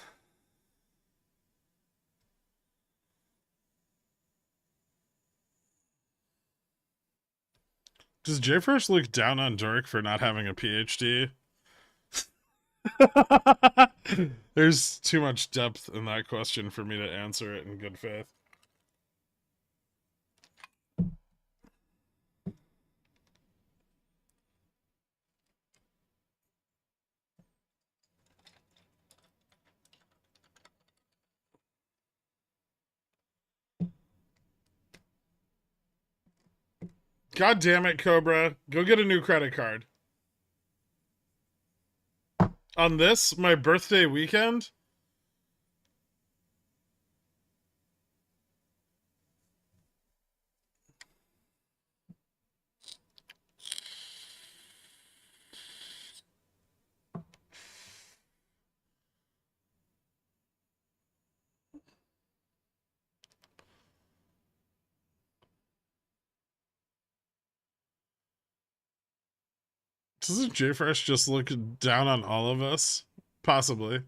Does JFresh look down on Dirk for not having a PhD? There's too much depth in that question for me to answer it in good faith. God damn it, Cobra. Go get a new credit card. On this, my birthday weekend? Doesn't JFresh just look down on all of us? Possibly.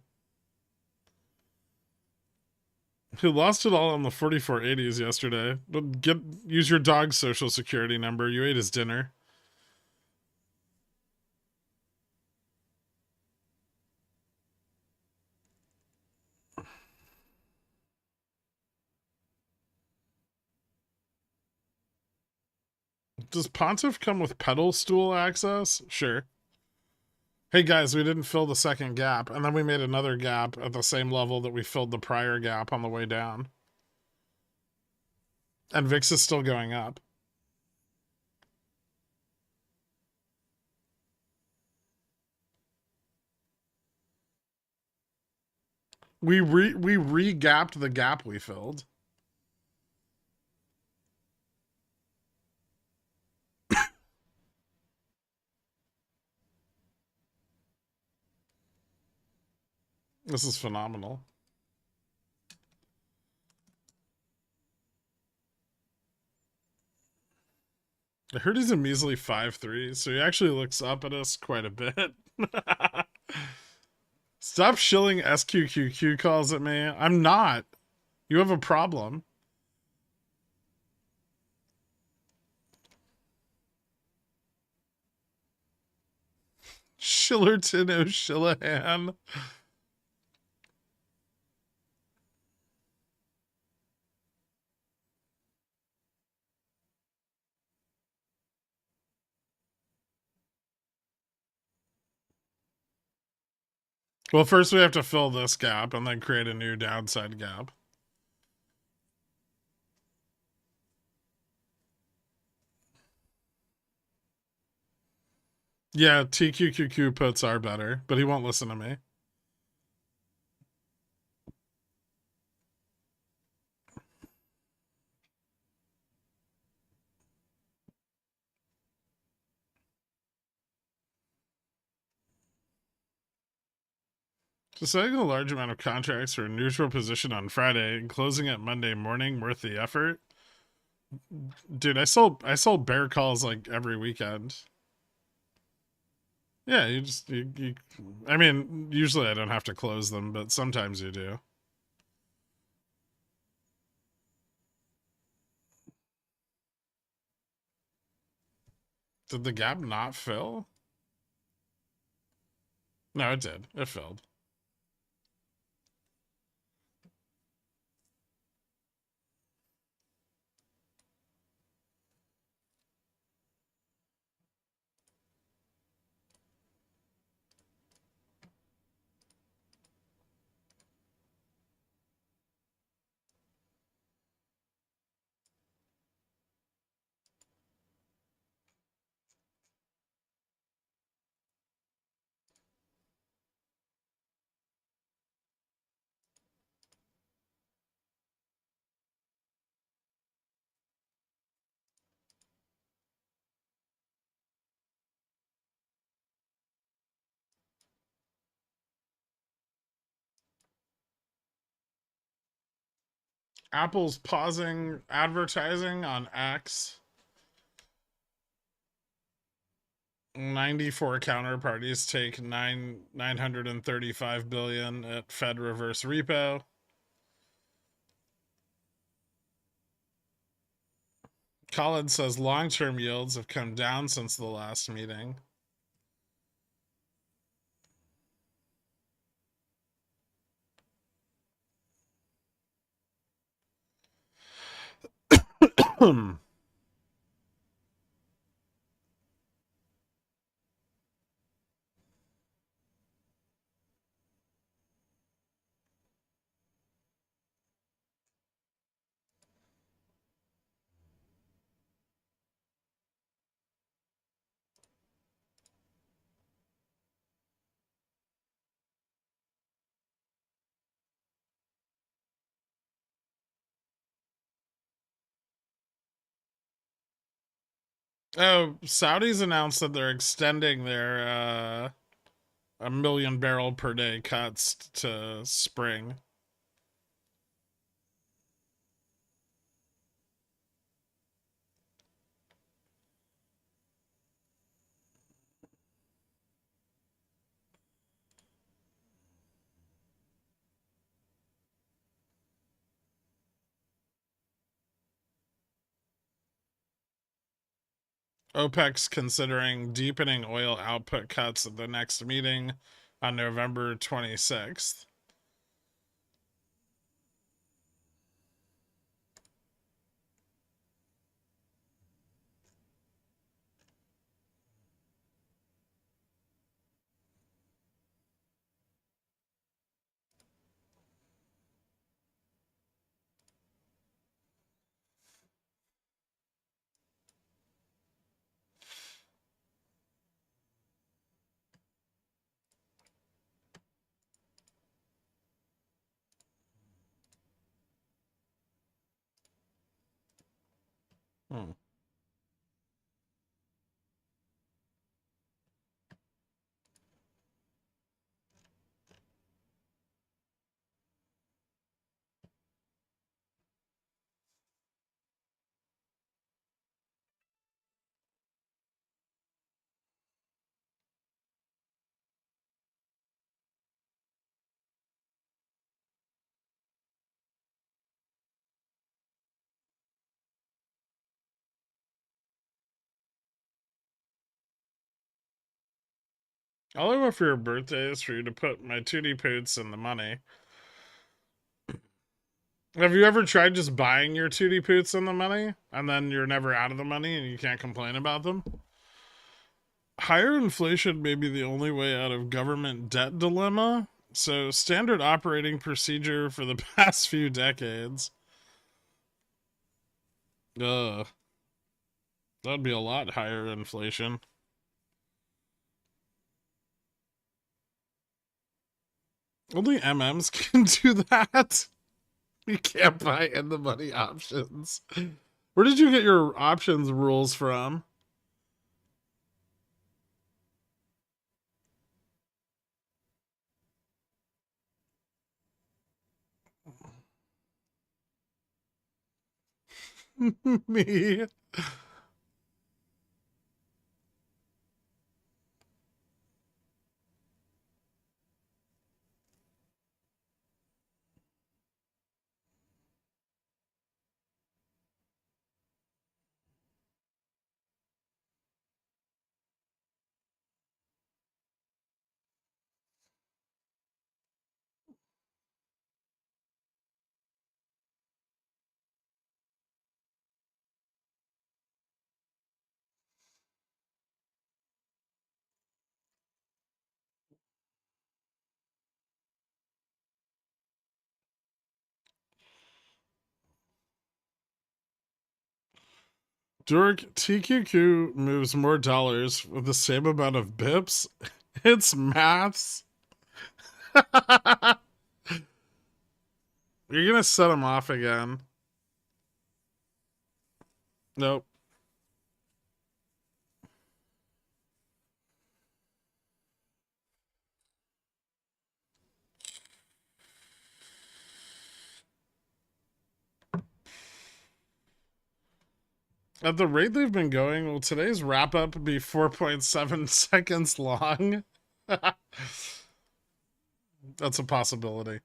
He lost it all on the 4480s yesterday. But use your dog's social security number. You ate his dinner. Does Pontiff come with pedal stool access? Sure. Hey guys, we didn't fill the second gap, and then we made another gap at the same level that we filled the prior gap on the way down. And VIX is still going up. We re-gapped the gap we filled. This is phenomenal. I heard he's a measly 5'3", so he actually looks up at us quite a bit. Stop shilling SQQQ calls at me. I'm not. You have a problem. Shillerton O'Shillahan. Well, first we have to fill this gap and then create a new downside gap. Yeah, TQQQ puts are better, but he won't listen to me. Deciding a large amount of contracts for a neutral position on Friday and closing it Monday morning worth the effort. Dude, I sold bear calls like every weekend. Yeah, you I mean, usually I don't have to close them, but sometimes you do. Did the gap not fill? No, it did. It filled. Apple's pausing advertising on X. 94 counterparties take 935 billion at Fed reverse repo. Collins says long-term yields have come down since the last meeting. Oh, Saudis announced that they're extending their 1 million barrel per day cuts to spring. OPEC's considering deepening oil output cuts at the next meeting on November 26th. Hmm. All I want for your birthday is for you to put my Tootie Poots in the money. Have you ever tried just buying your Tootie Poots in the money and then you're never out of the money and you can't complain about them? Higher inflation may be the only way out of government debt dilemma. So, standard operating procedure for the past few decades. That'd be a lot higher inflation. Only MMs can do that. You can't buy in the money options. Where did you get your options rules from? Me. Dork, TQQ moves more dollars with the same amount of bips. It's maths. You're gonna set him off again. Nope. At the rate they've been going, will today's wrap up be 4.7 seconds long? That's a possibility.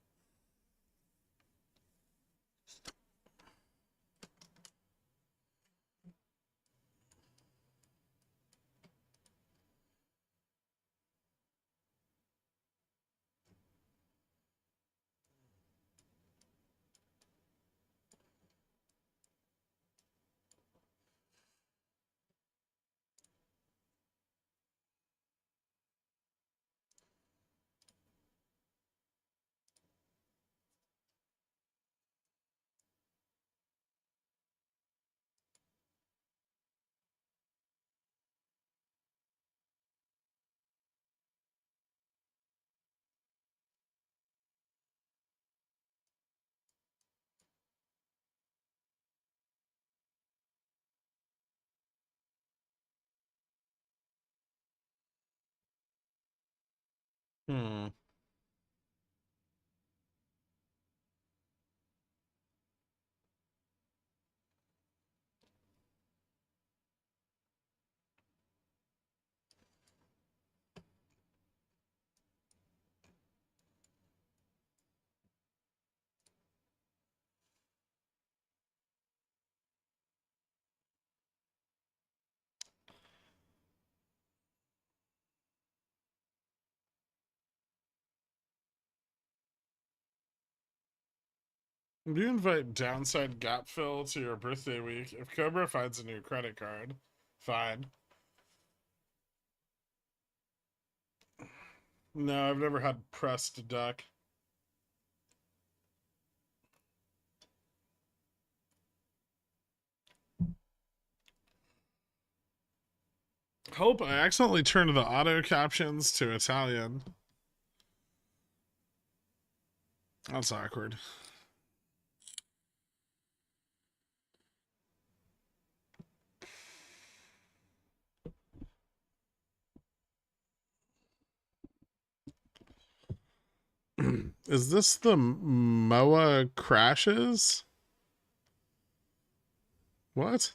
Hmm. Do you invite downside gap fill to your birthday week if Cobra finds a new credit card? Fine. No, I've never had pressed duck. Hope I accidentally turned the auto captions to Italian. That's awkward. Is this the MOA crashes? What?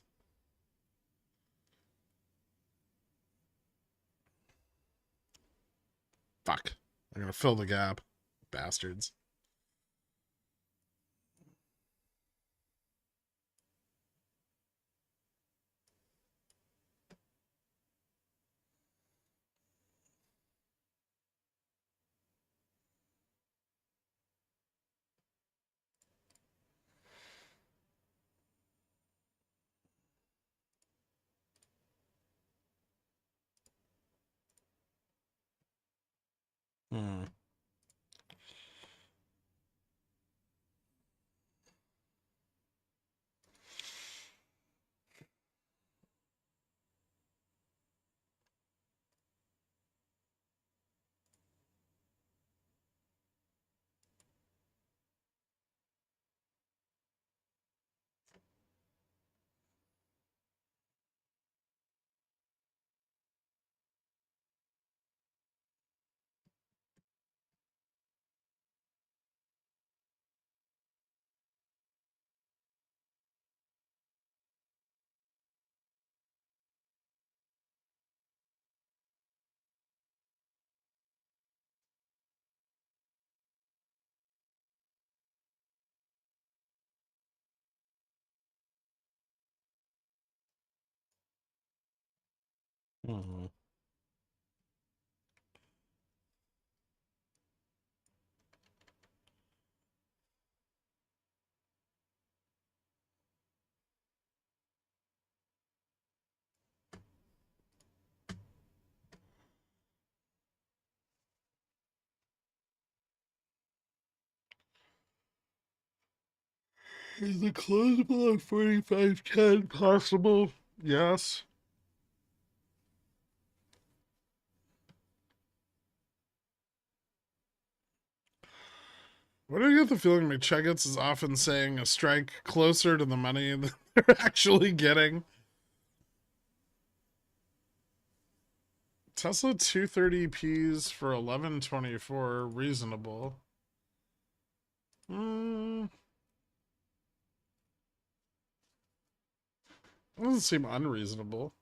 Fuck. I'm gonna fill the gap. Bastards. Hmm. Hmm. Is the close below 4510 possible? Yes. Why do I get the feeling McCheggets is often saying a strike closer to the money than they're actually getting? Tesla 230Ps for 1124, reasonable. Doesn't seem unreasonable.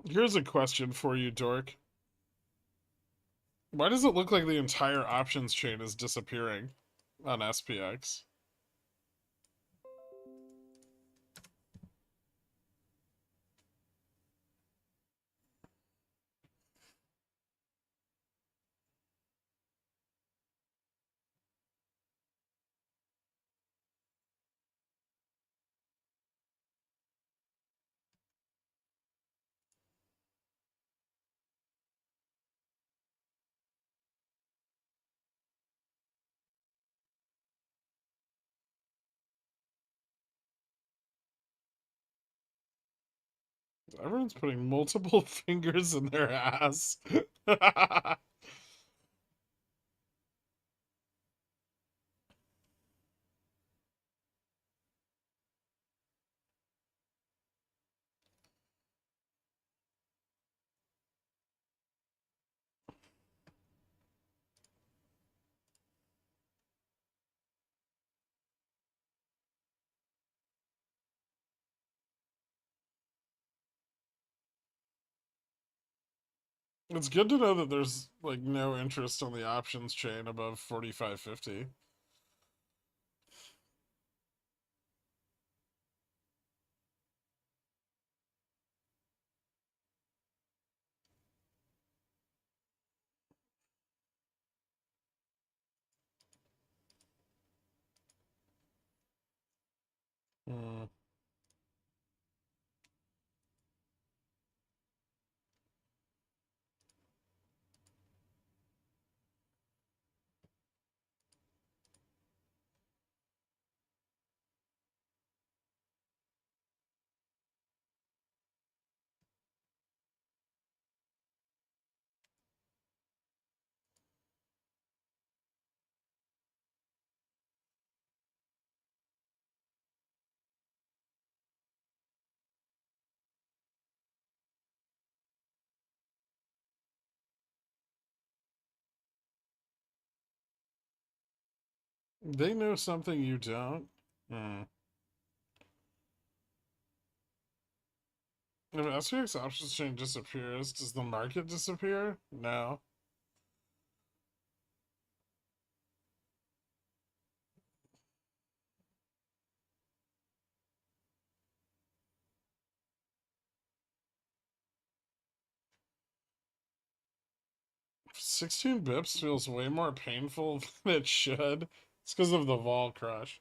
Here's a question for you, Dork. Why does it look like the entire options chain is disappearing on SPX? Everyone's putting multiple fingers in their ass. It's good to know that there's like no interest on the options chain above 45.50. Mm. They know something you don't. Mm. If SPX options chain disappears, does the market disappear? No. $16 feels way more painful than it should. It's because of the vol crush.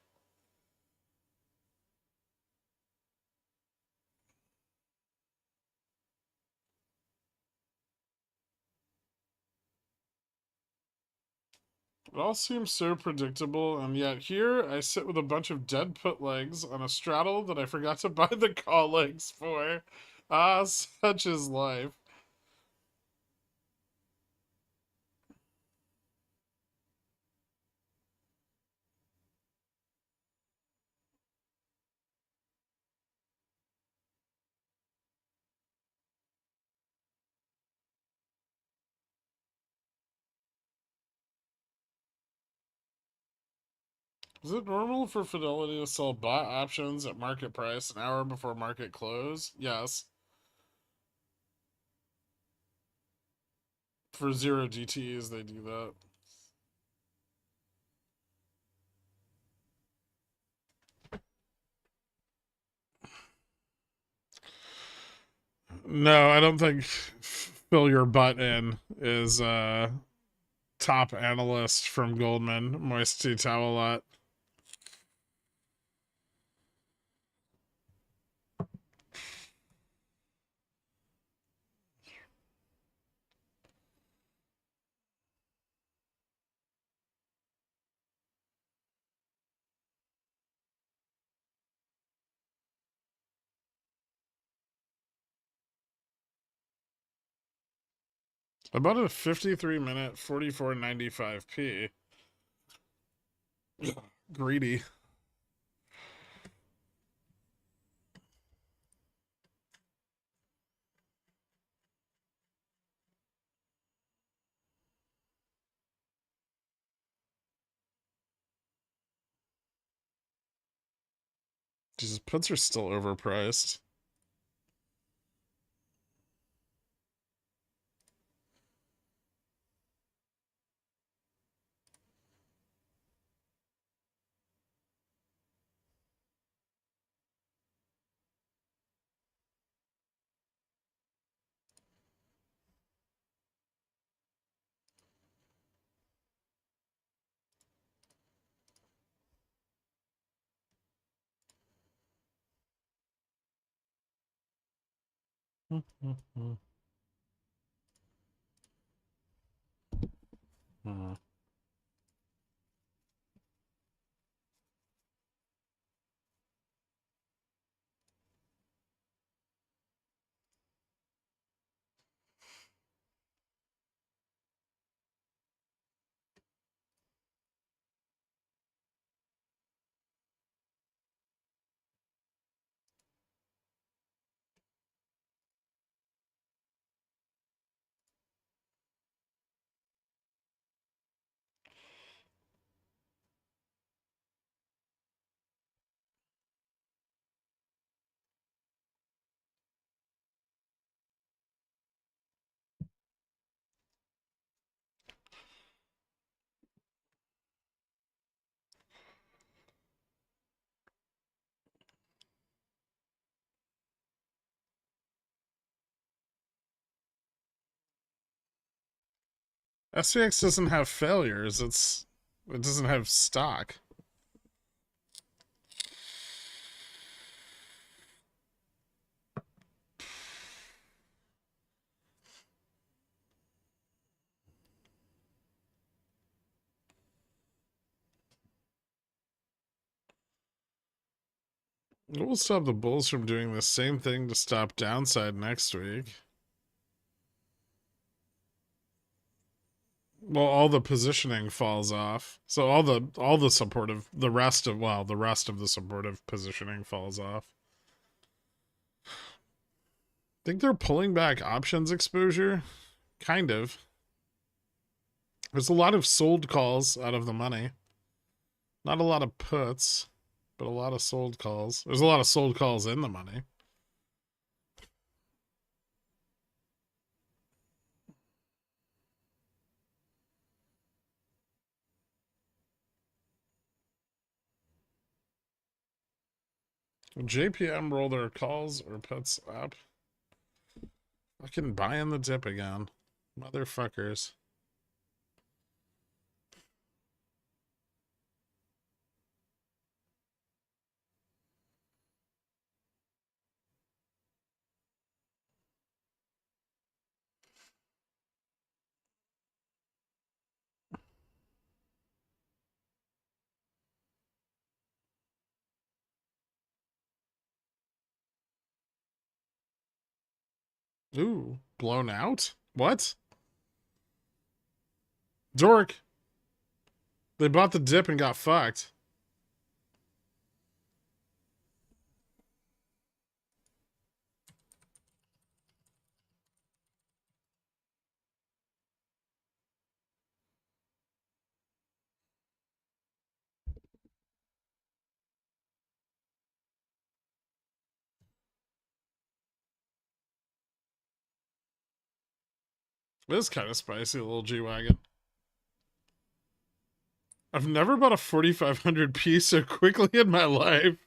It all seems so predictable, and yet here I sit with a bunch of dead put legs on a straddle that I forgot to buy the call legs for. Ah, such is life. Is it normal for Fidelity to sell bought options at market price an hour before market close? Yes. For 0 DTEs, they do that. No, I don't think fill your butt in is top analyst from Goldman, Moisty Towelot. About a 53-minute 44.95p. Greedy. Jesus, puts are still overpriced. SPX doesn't have failures. It doesn't have stock. We'll stop the bulls from doing the same thing to stop downside next week. Well, all the positioning falls off. So all the supportive the rest of the supportive positioning falls off. Think they're pulling back options exposure? Kind of. There's a lot of sold calls out of the money. Not a lot of puts, but a lot of sold calls. There's a lot of sold calls in the money. Will JPM roll their calls or puts up? Fucking buying the dip again. Motherfuckers. Ooh, blown out? What? Dork. They bought the dip and got fucked. It is kind of spicy, a little G-Wagon. I've never bought a 4,500 piece so quickly in my life.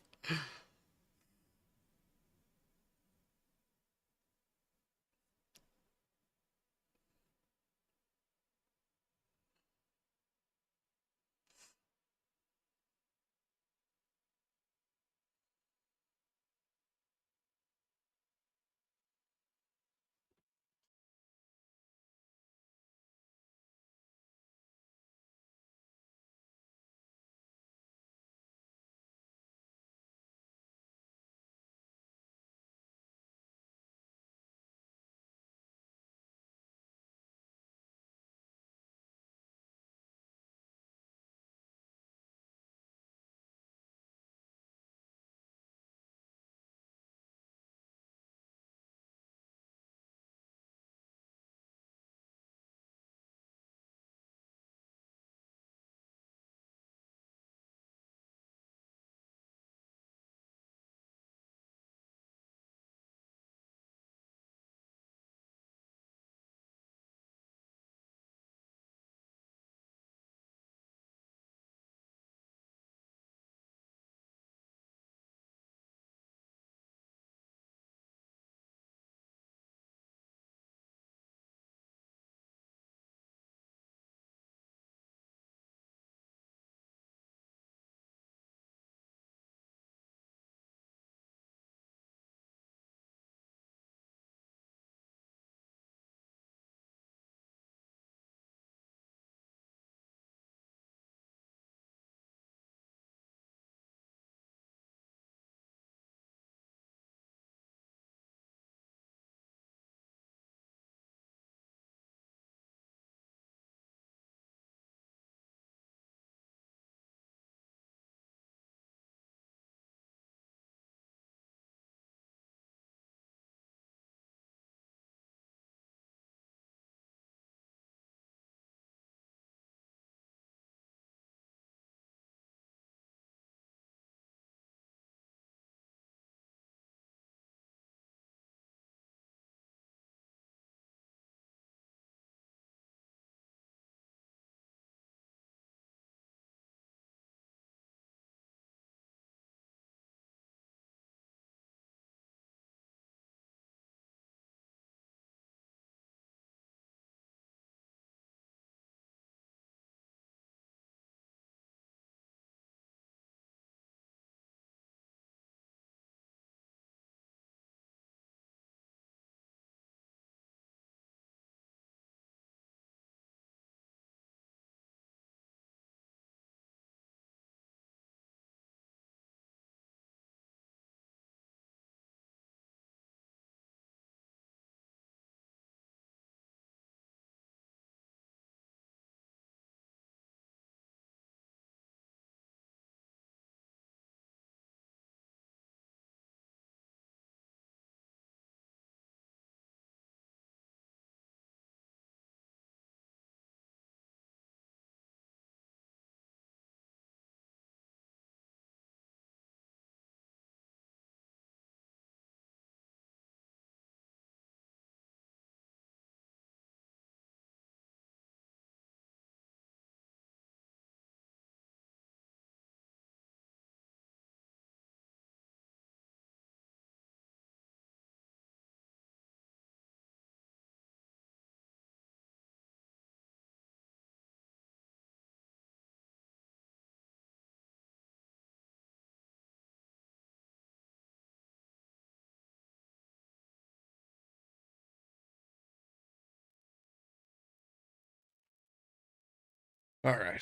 All right.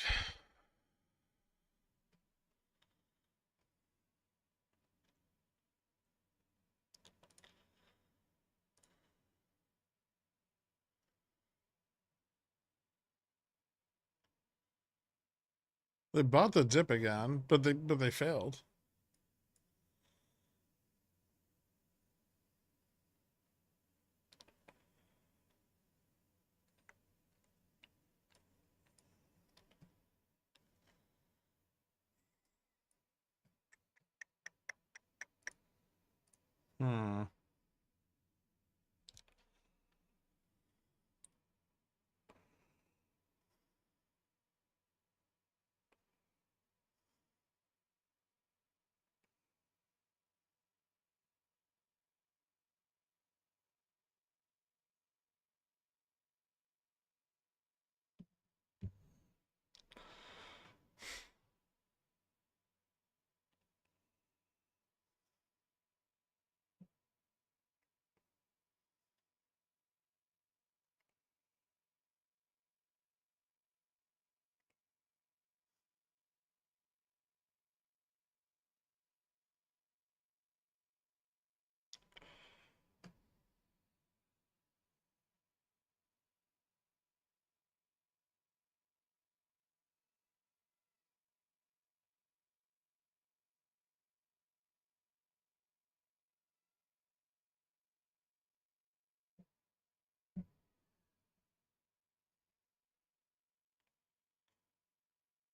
They bought the dip again, but they failed. Hmm.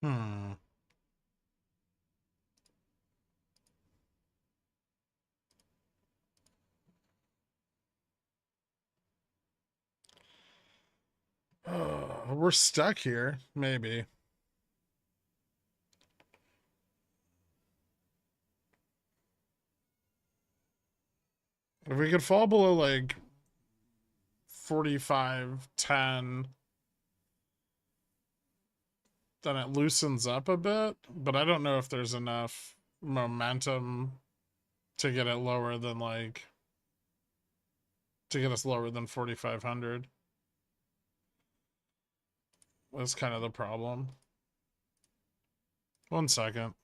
Hmm. We're stuck here, maybe. If we could fall below like 45.10, then it loosens up a bit, but I don't know if there's enough momentum to get it lower than like to get us lower than 4,500. That's kind of the problem. 1 second.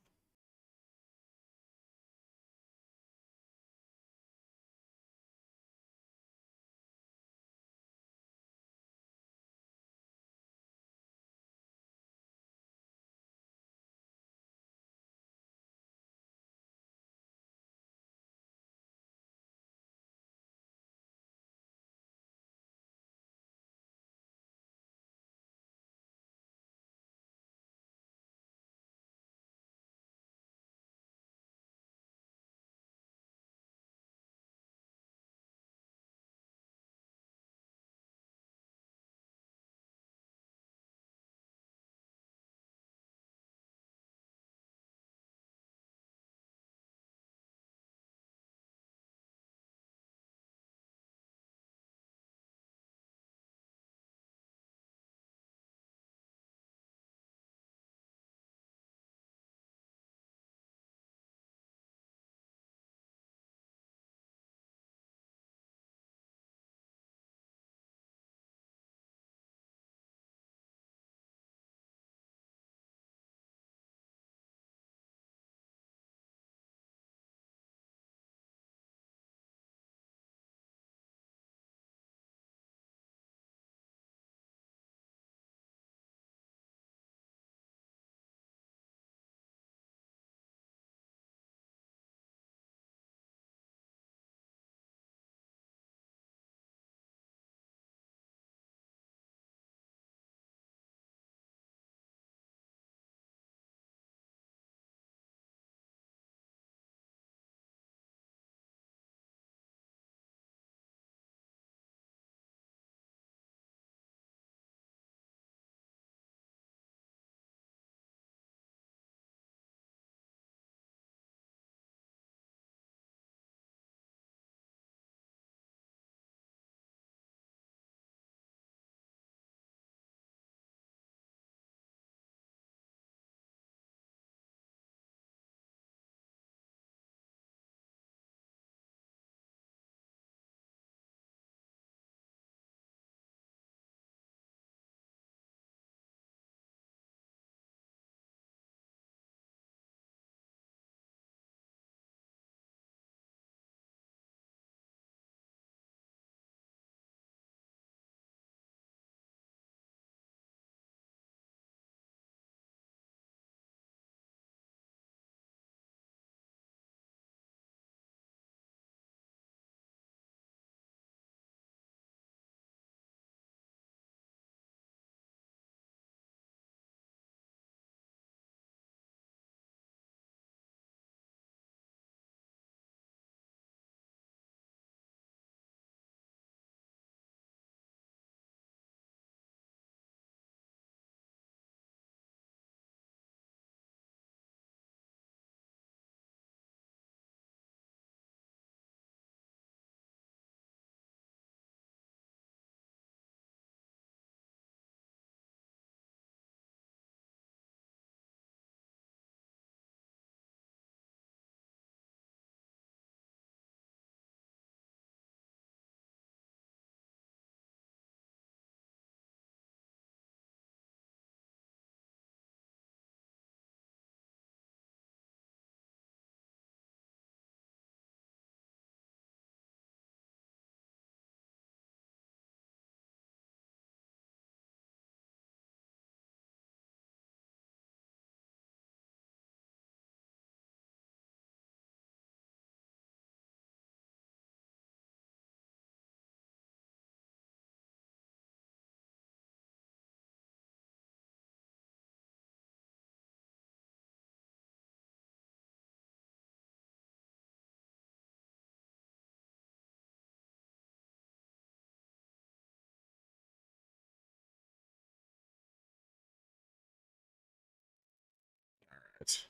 right.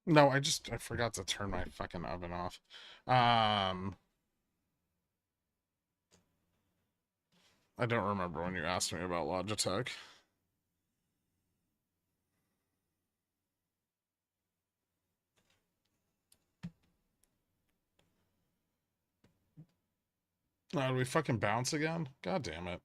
No, I forgot to turn my fucking oven off. I don't remember when you asked me about Logitech. Oh, did we fucking bounce again? God damn it.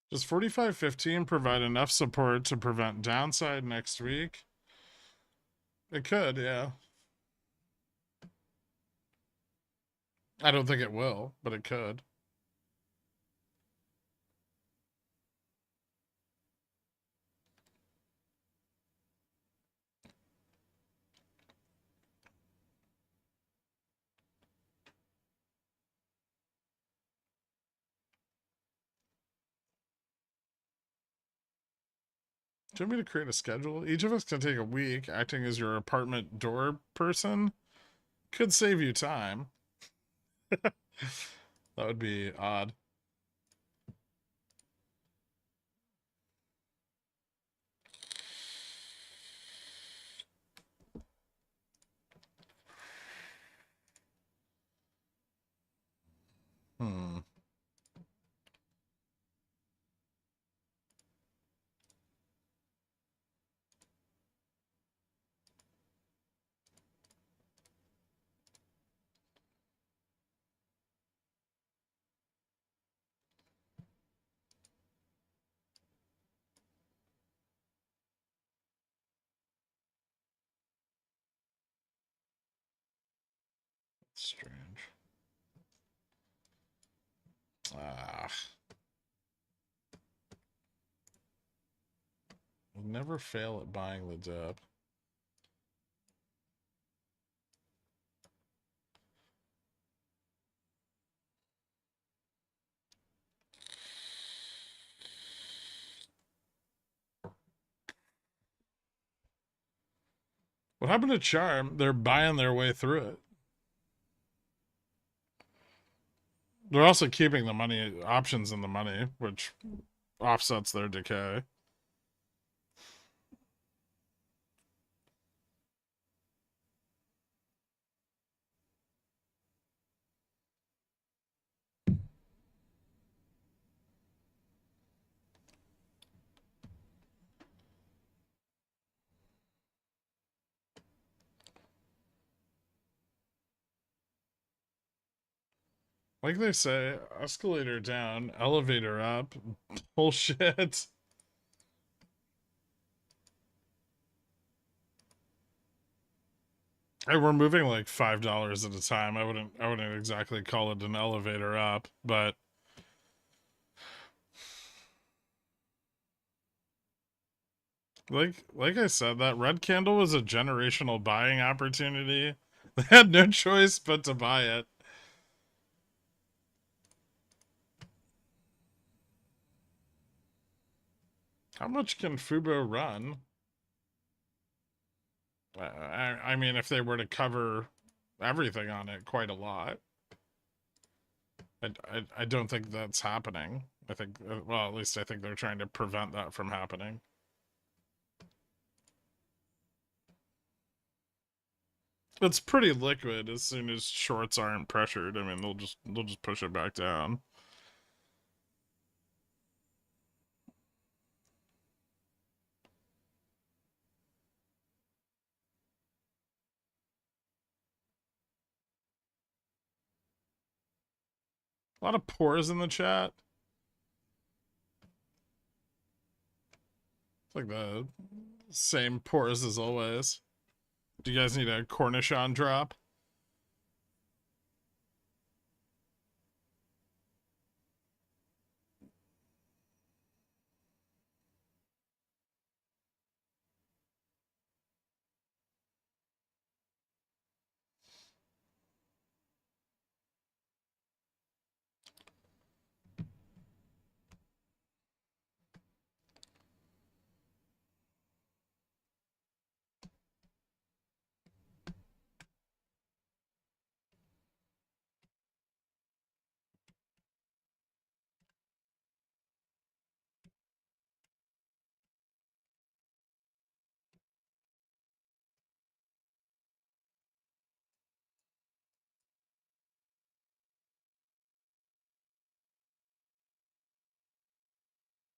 Does 45.15 provide enough support to prevent downside next week? It could, yeah. I don't think it will, but it could. Do you want me to create a schedule? Each of us can take a week acting as your apartment door person. Could save you time. That would be odd. Hmm. Strange. Ah. Never fail at buying the dip. What happened to Charm? They're buying their way through it. They're also keeping the money options in the money, which offsets their decay. Like they say, escalator down, elevator up. Bullshit. And we're moving like $5 at a time. I wouldn't exactly call it an elevator up, but like I said, that red candle was a generational buying opportunity. They had no choice but to buy it. How much can Fubo run? I mean, if they were to cover everything on it, quite a lot. I don't think that's happening. I think, well, at least I think they're trying to prevent that from happening. It's pretty liquid as soon as shorts aren't pressured. I mean, they'll just push it back down. A lot of pores in the chat. It's like the same pores as always. Do you guys need a Cornichon drop?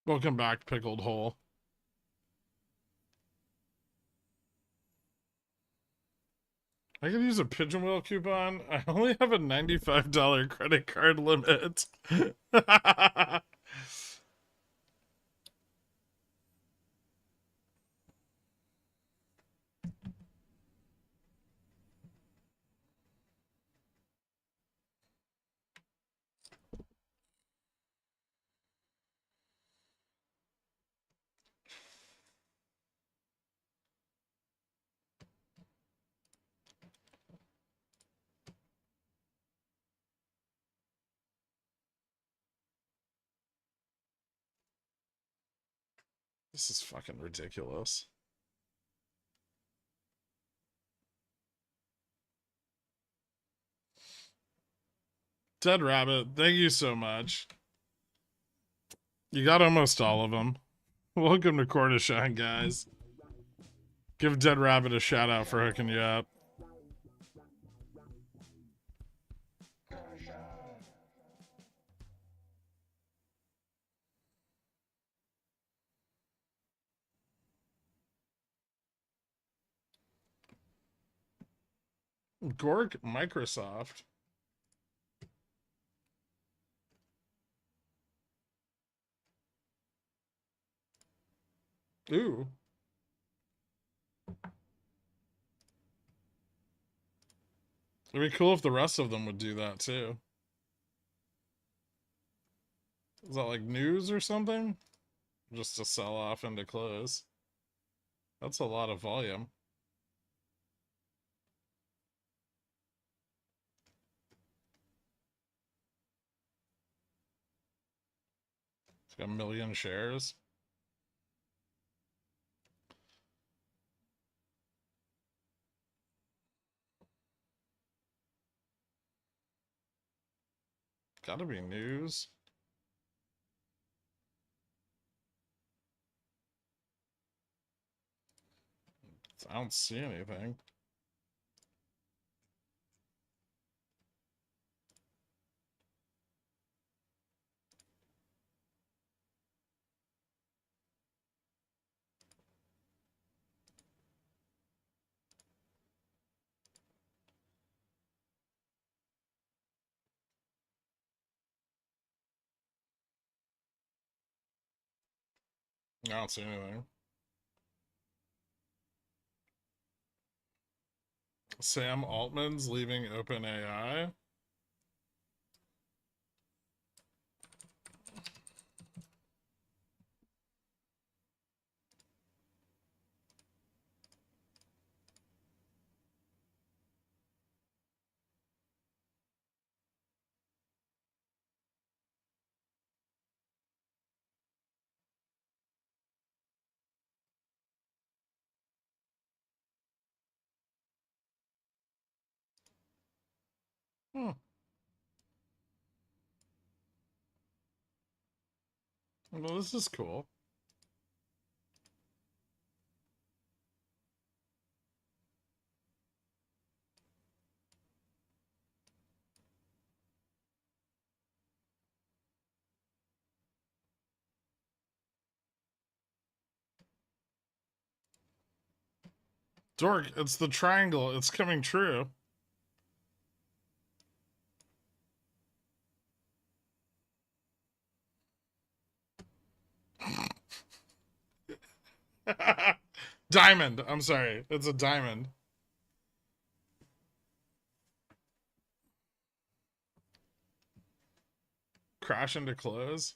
Welcome back, Pickled Hole. I could use a pigeon wheel coupon. I only have a $95 credit card limit. This is fucking ridiculous. Dead Rabbit, thank you so much. You got almost all of them. Welcome to Cornichon, guys. Give Dead Rabbit a shout out for hooking you up. Gork Microsoft. Ooh. It'd be cool if the rest of them would do that too. Is that like news or something? Just to sell off into close. That's a lot of volume. It's got 1 million shares. Gotta be news. I don't see anything. I don't see anything. Sam Altman's leaving OpenAI. Hmm. Well, this is cool. Dork, it's the triangle. It's coming true. Diamond. I'm sorry. It's a diamond. Crash into close.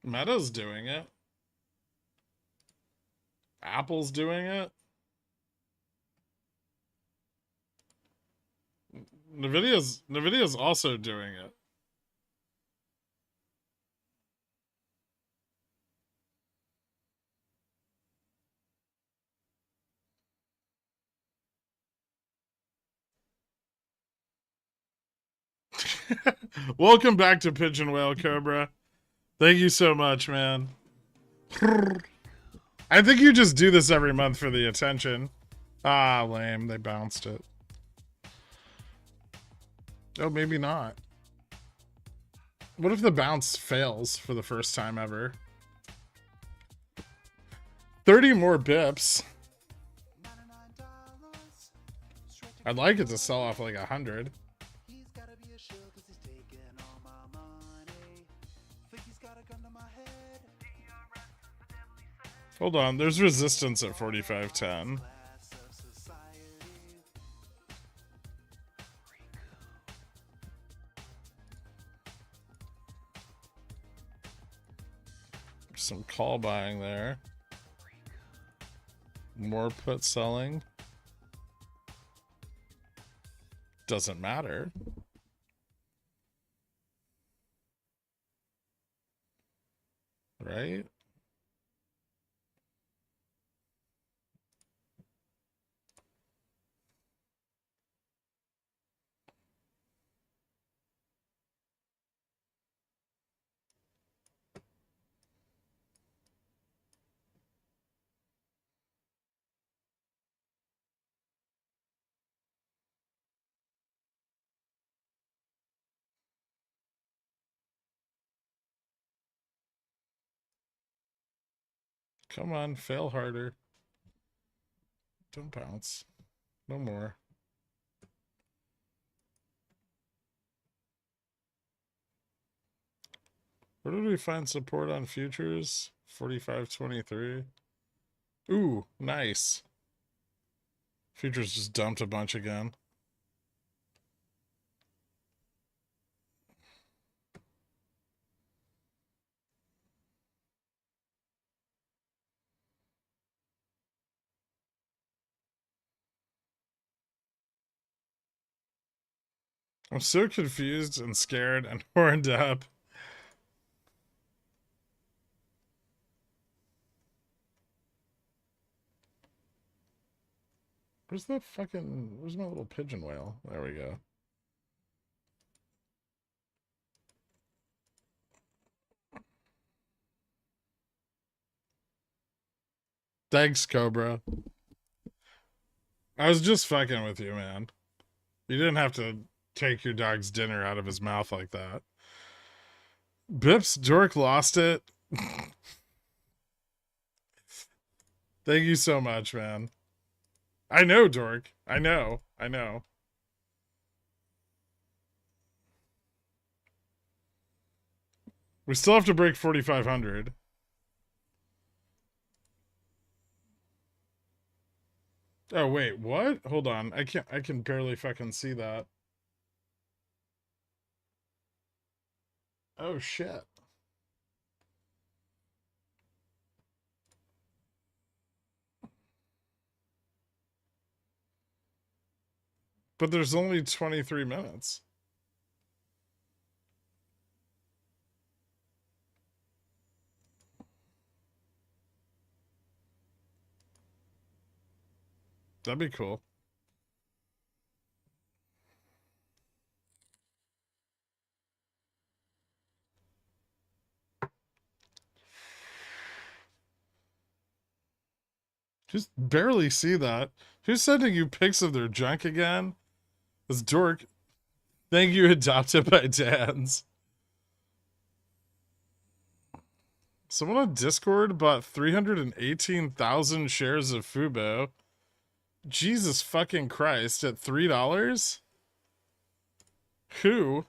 Meta's doing it. Apple's doing it. Nvidia's also doing it. Welcome back to Pigeon Whale Cobra. Thank you so much, man. I think you just do this every month for the attention. Ah, lame. They bounced it. Oh, maybe not. What if the bounce fails for the first time ever? 30 more bips. I'd like it to sell off like 100. Hold on, there's resistance at 45.10. Some call buying there. More put selling. Doesn't matter. Right? Come on, fail harder. Don't bounce. No more. Where did we find support on futures? 45.23. Ooh, nice. Futures just dumped a bunch again. I'm so confused and scared and horned up. Where's my little pigeon whale? There we go. Thanks, Cobra. I was just fucking with you, man. You didn't have to take your dog's dinner out of his mouth like that. Bips, Dork lost it. Thank you so much, man. I know, Dork. I know. We still have to break 4,500. Oh, wait, what? Hold on. I can barely fucking see that. Oh, shit. But there's only 23 minutes. That'd be cool. Just barely see that. Who's sending you pics of their junk again? It's Dork. Thank you, Adopted by Dan's. Someone on Discord bought 318,000 shares of Fubo. Jesus fucking Christ, at $3? Who?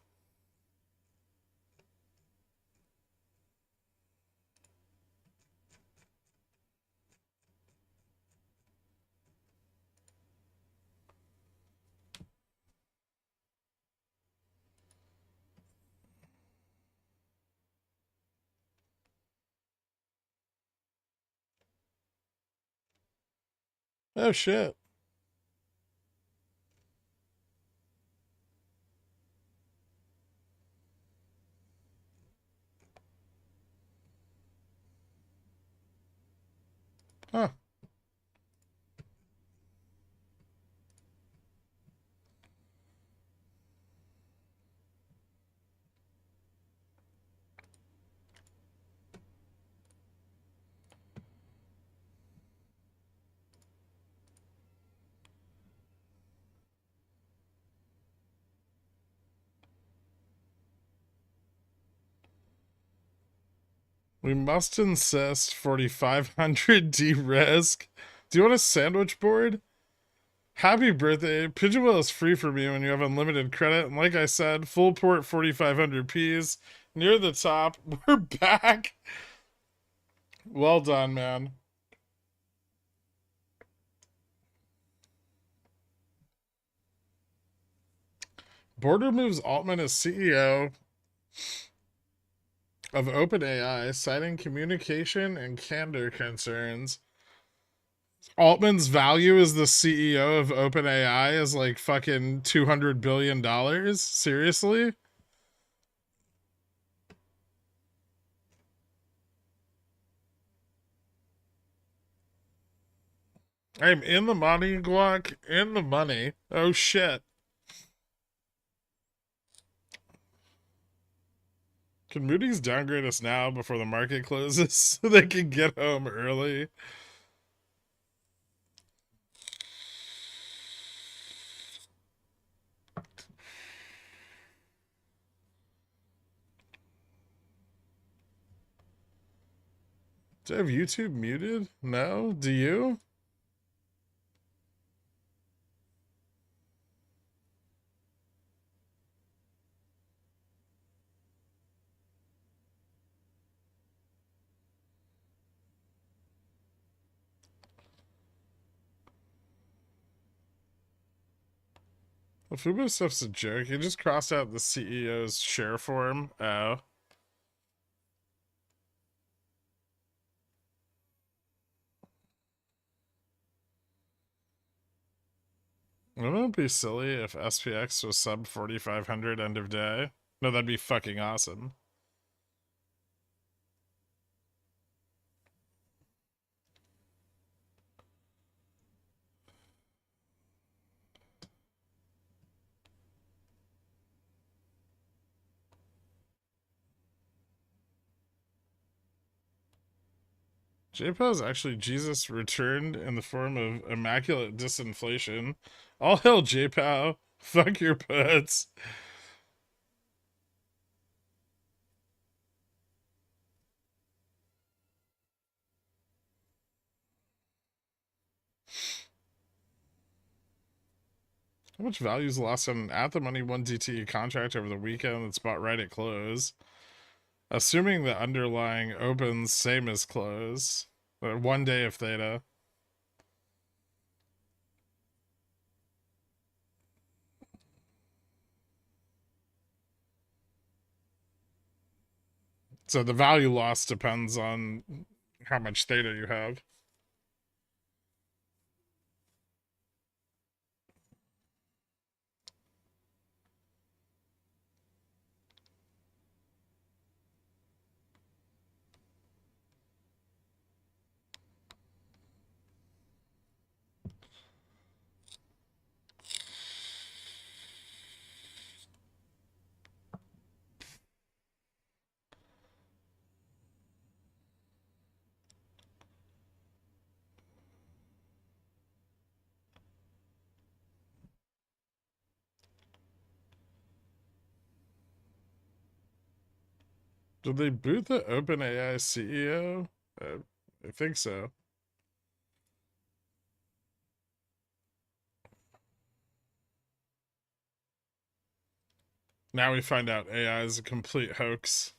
Oh shit. Huh. We must insist 4,500 de-risk. Do you want a sandwich board? Happy birthday. Pigeonwell is free for me when you have unlimited credit. And like I said, full port 4,500 Ps. Near the top. We're back. Well done, man. Border moves Altman as CEO of OpenAI, citing communication and candor concerns. Altman's value as the CEO of OpenAI is like fucking $200 billion? Seriously? I'm in the money, Guac. In the money. Oh shit. Can Moody's downgrade us now before the market closes so they can get home early? Do I have YouTube muted? No? Do you? The Fubo stuff's a joke. You just crossed out the CEO's share form. Oh. Wouldn't it be silly if SPX was sub 4,500 end of day? No, that'd be fucking awesome. JPO's actually Jesus returned in the form of immaculate disinflation. All hail JPO. Fuck your puts. How much value is lost on an at the money 1DT contract over the weekend that's bought right at close? Assuming the underlying opens same as close. 1 day of theta. So the value loss depends on how much theta you have. Did they boot the OpenAI CEO? I think so. Now we find out AI is a complete hoax.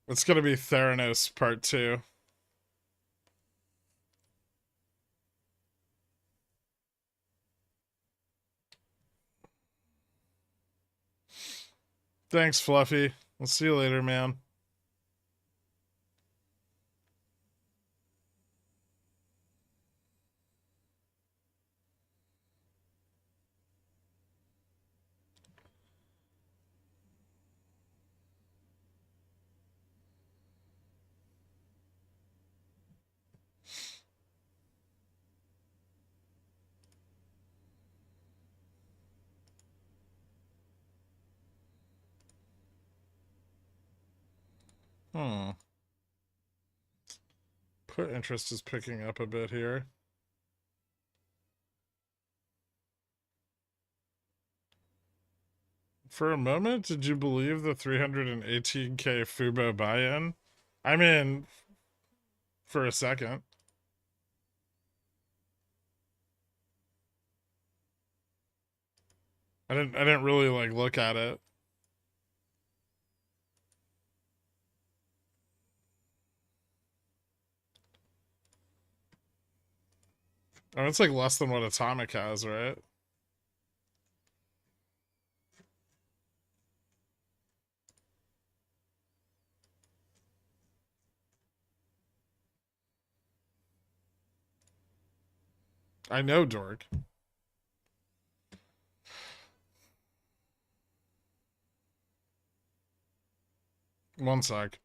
It's gonna be Theranos Part 2. Thanks, Fluffy. We'll see you later, man. Hmm. Put interest is picking up a bit here. For a moment, did you believe the 318K Fubo buy-in? I'm in for a second. I didn't really like look at it. Oh, it's like less than what Atomic has, right? I know, Dork. One sec.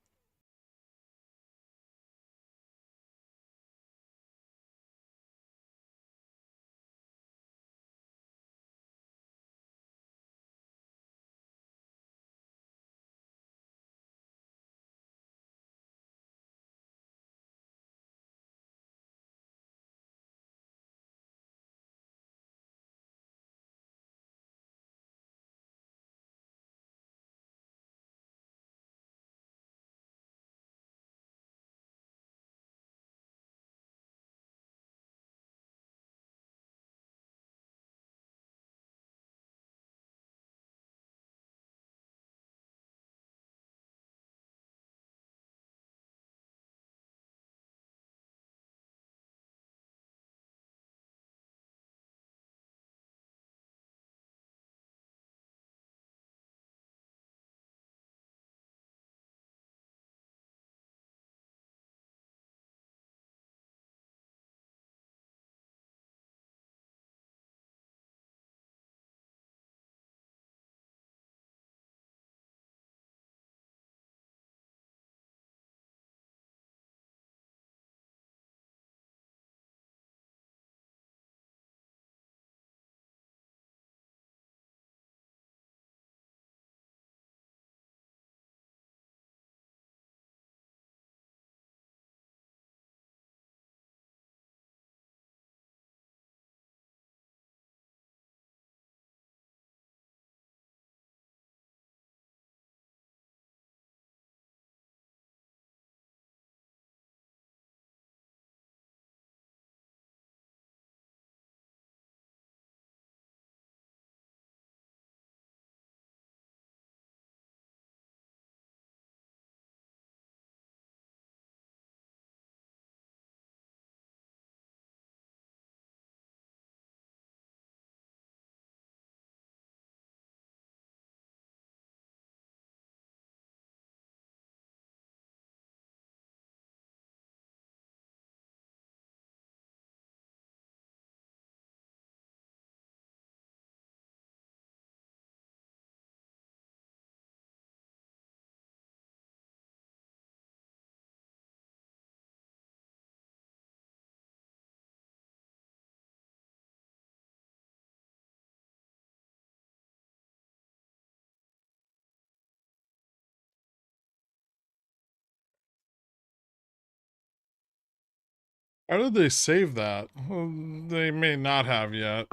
How did they save that? Well, they may not have yet.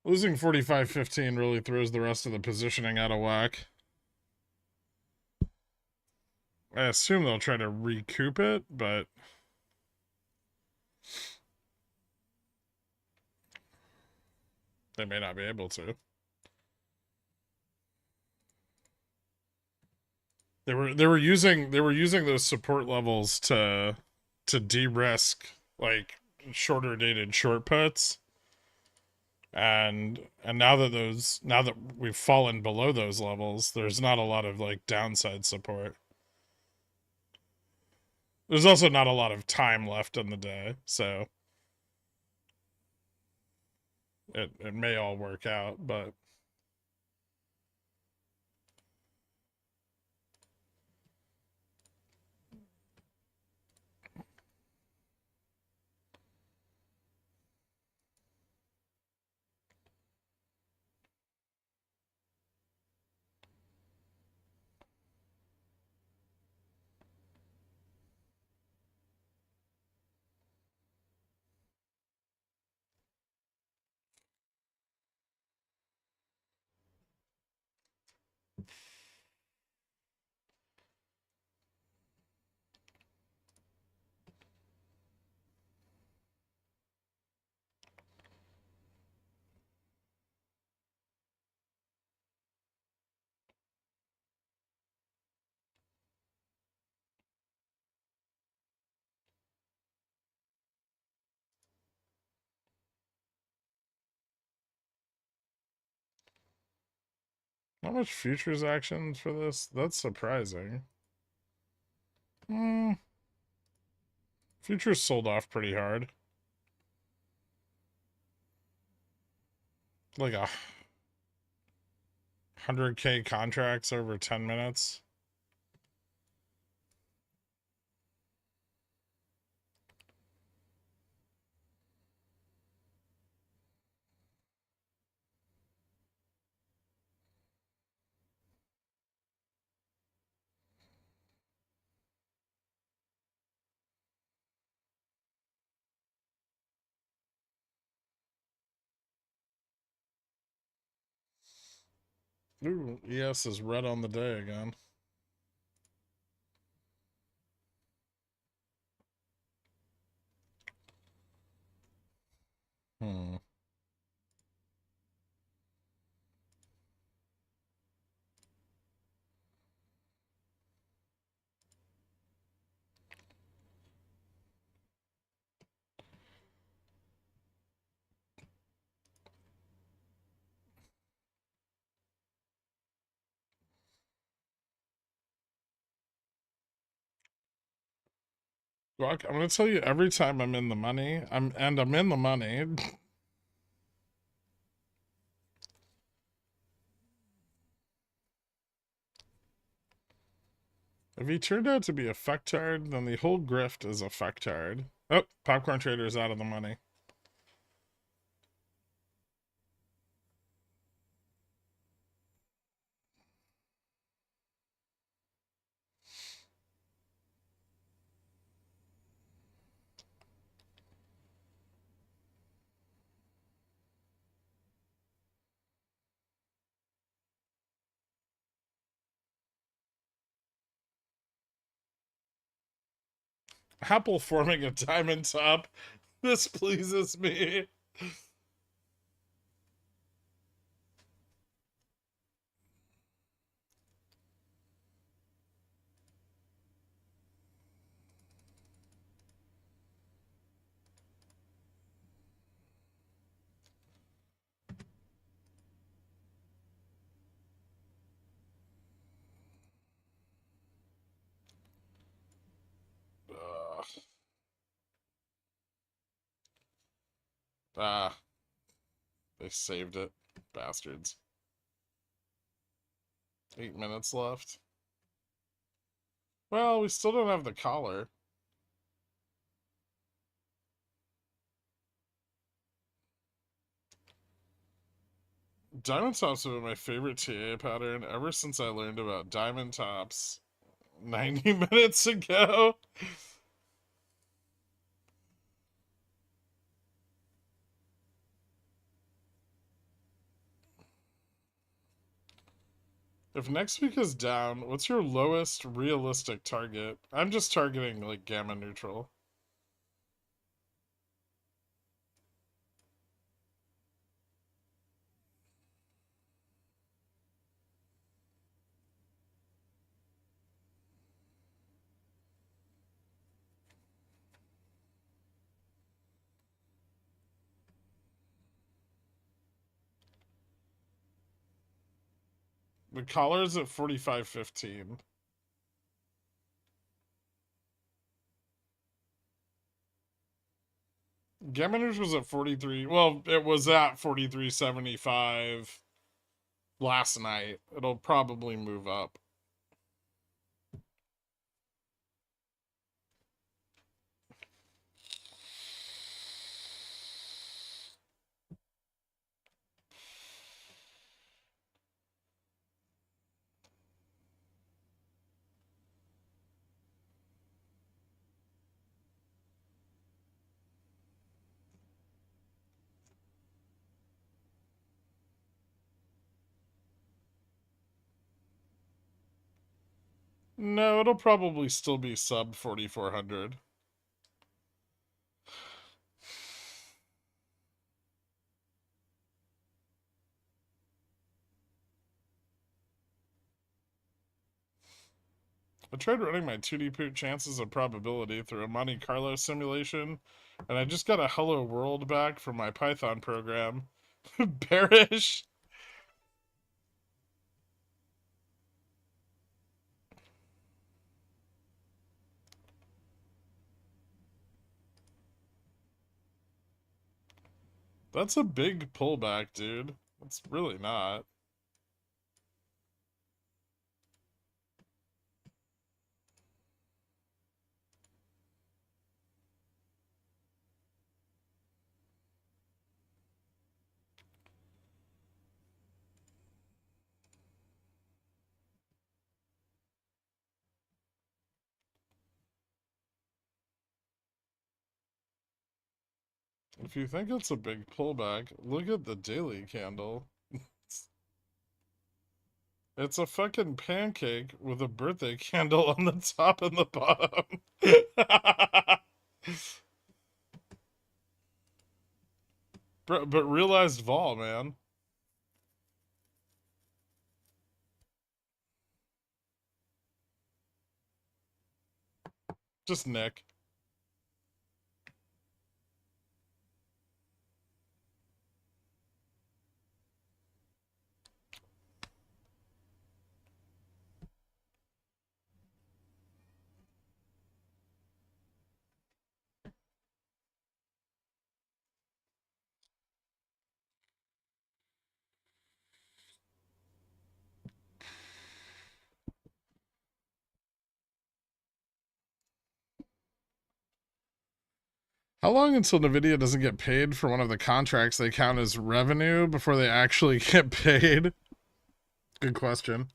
Losing 45.15 really throws the rest of the positioning out of whack. I assume they'll try to recoup it, but they may not be able to. They were using those support levels to de-risk like shorter dated short puts. And now that we've fallen below those levels, there's not a lot of like downside support. There's also not a lot of time left in the day, so it may all work out, but not much futures action for this. That's surprising. Futures sold off pretty hard. Like 100K contracts over 10 minutes. Ooh, ES is red on the day again. Hmm. Well, I'm gonna tell you every time I'm in the money. I'm in the money. If he turned out to be a fucktard, then the whole grift is a fucktard. Oh, Popcorn Trader's out of the money. Apple forming a diamond top. This pleases me. Ugh. Ah, they saved it. Bastards. 8 minutes left. Well, we still don't have the collar. Diamond tops have been my favorite TA pattern ever since I learned about diamond tops 90 minutes ago. If next week is down, what's your lowest realistic target? I'm just targeting like gamma neutral. The collar's at 45.15. Gamma neutral's at 43. Well, it was at 43.75 last night. It'll probably move up. No, it'll probably still be sub 4,400. I tried running my 2D poot chances of probability through a Monte Carlo simulation, and I just got a hello world back from my Python program. Bearish. That's a big pullback, dude. It's really not. If you think it's a big pullback, look at the daily candle. It's a fucking pancake with a birthday candle on the top and the bottom. But realized vol, man. Just Nick. How long until NVIDIA doesn't get paid for one of the contracts they count as revenue before they actually get paid? Good question.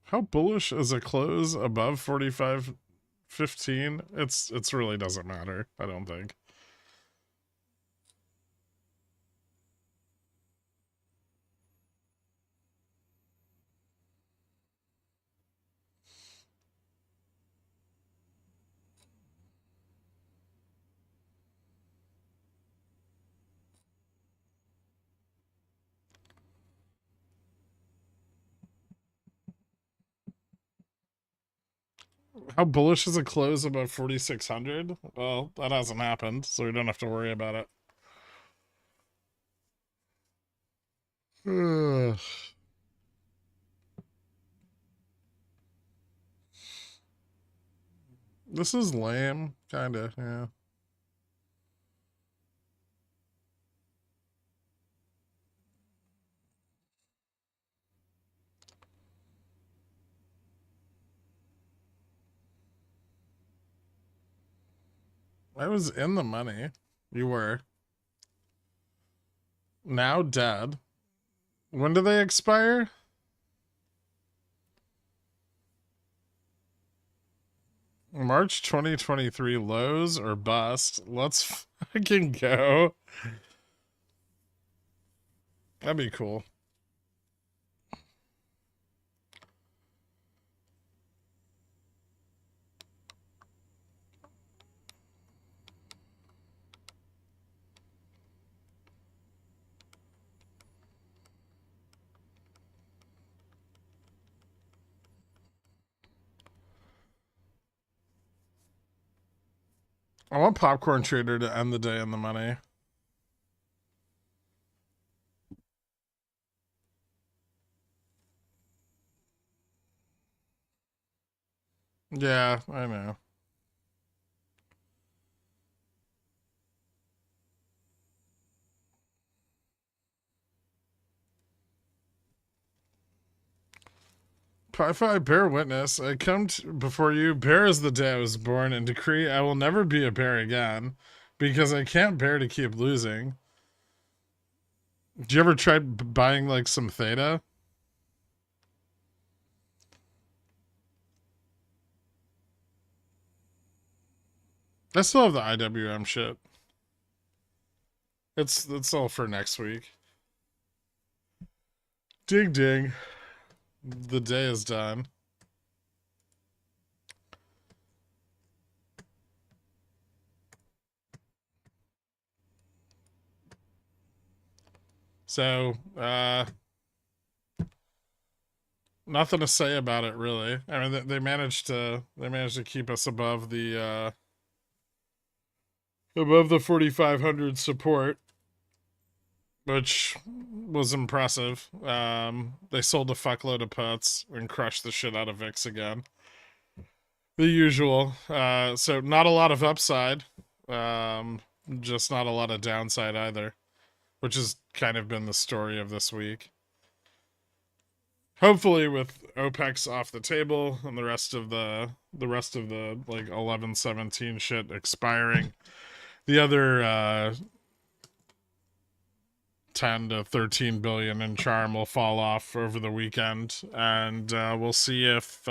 How bullish is a close above 45.15? It's really doesn't matter, I don't think. How bullish is a close above 4,600? Well, that hasn't happened, so we don't have to worry about it. This is lame, kinda, yeah. I was in the money. You were. Now dead. When do they expire? March 2023 lows or bust. Let's fucking go. That'd be cool. I want Popcorn Trader to end the day in the money. Yeah, I know. Pi bear witness. I come before you, bear is the day I was born, and decree I will never be a bear again, because I can't bear to keep losing. Did you ever try buying like some theta? I still have the IWM shit. It's all for next week. Ding ding. The day is done. So, nothing to say about it really. I mean, they managed to keep us above the 4,500 support, which was impressive. They sold a fuckload of puts and crushed the shit out of VIX again. The usual. So not a lot of upside. Just not a lot of downside either, which has kind of been the story of this week. Hopefully, with OPEC's off the table and the rest of the like 11-17 shit expiring, the other 10 to 13 billion in charm will fall off over the weekend, and we'll see if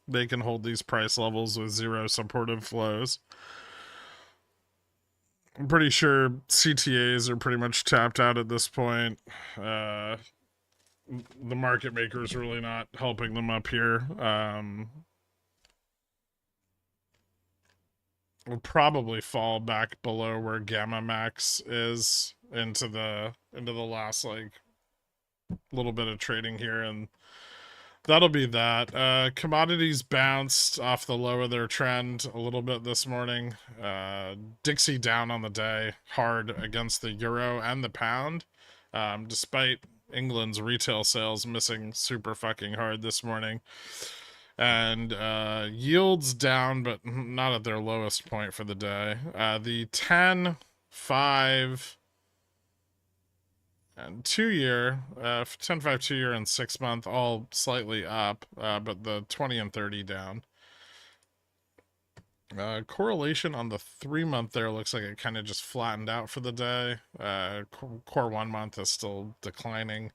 they can hold these price levels with zero supportive flows. I'm pretty sure CTAs are pretty much tapped out at this point. The market makers really not helping them up here. Will probably fall back below where Gamma Max is into the last like little bit of trading here, and that'll be that. Commodities bounced off the low of their trend a little bit this morning. Dixie down on the day hard against the euro and the pound, despite England's retail sales missing super fucking hard this morning. And yields down, but not at their lowest point for the day. The 10, 5, and 2-year, 10, 5, 2-year, and 6-month all slightly up, but the 20 and 30 down. Correlation on the 3-month there looks like it kind of just flattened out for the day. Core 1 month is still declining.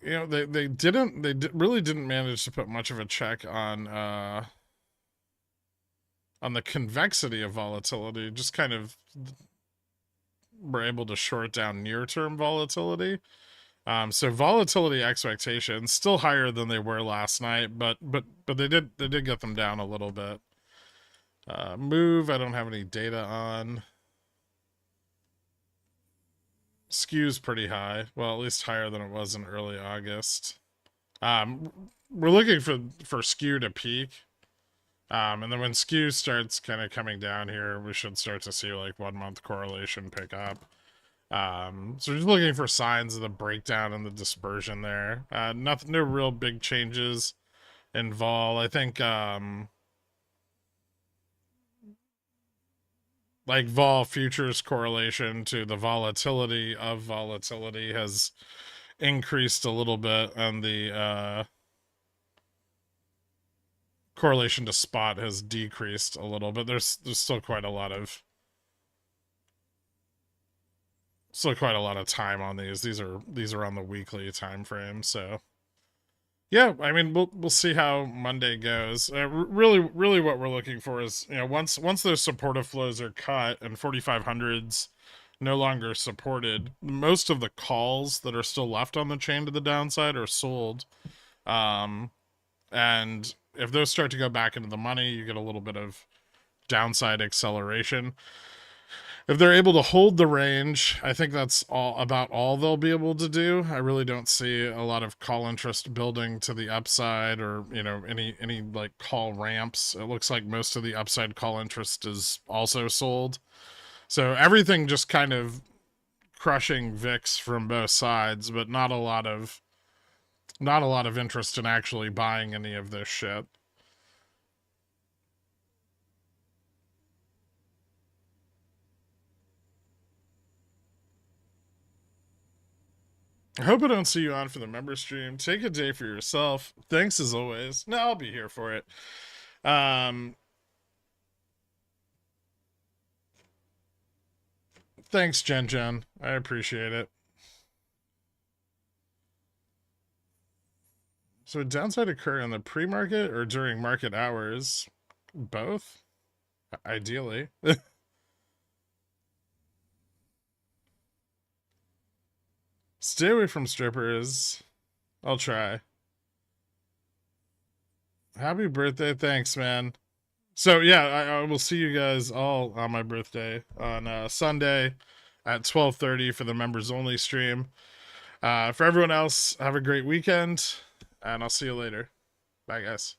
You know, they really didn't manage to put much of a check on the convexity of volatility. Just kind of were able to short down near-term volatility. So volatility expectations still higher than they were last night, but they did get them down a little bit. Move, I don't have any data on. Skew's pretty high. Well, at least higher than it was in early August. We're looking for skew to peak. And then when skew starts kind of coming down here, we should start to see like 1-month correlation pick up. So we're just looking for signs of the breakdown and the dispersion there. Nothing, no real big changes in vol. I think like vol futures correlation to the volatility of volatility has increased a little bit, and the correlation to spot has decreased a little, but there's still quite a lot of time on these. These are on the weekly time frame, so yeah, I mean, we'll see how Monday goes. Really, what we're looking for is, you know, once those supportive flows are cut and 4500s no longer supported, most of the calls that are still left on the chain to the downside are sold. And if those start to go back into the money, you get a little bit of downside acceleration. If they're able to hold the range, I think that's about all they'll be able to do. I really don't see a lot of call interest building to the upside, or, you know, any like call ramps. It looks like most of the upside call interest is also sold. So everything just kind of crushing VIX from both sides, but not a lot of interest in actually buying any of this shit. I hope I don't see you on for the member stream. Take a day for yourself. Thanks as always. No, I'll be here for it. Thanks, Jen. I appreciate it. So would downside occur in the pre-market or during market hours? Both, ideally. Stay away from strippers. I'll try. Happy birthday. Thanks, man. So yeah, I will see you guys all on my birthday on Sunday at 12:30 for the members only stream. For everyone else, have a great weekend, and I'll see you later. Bye, guys.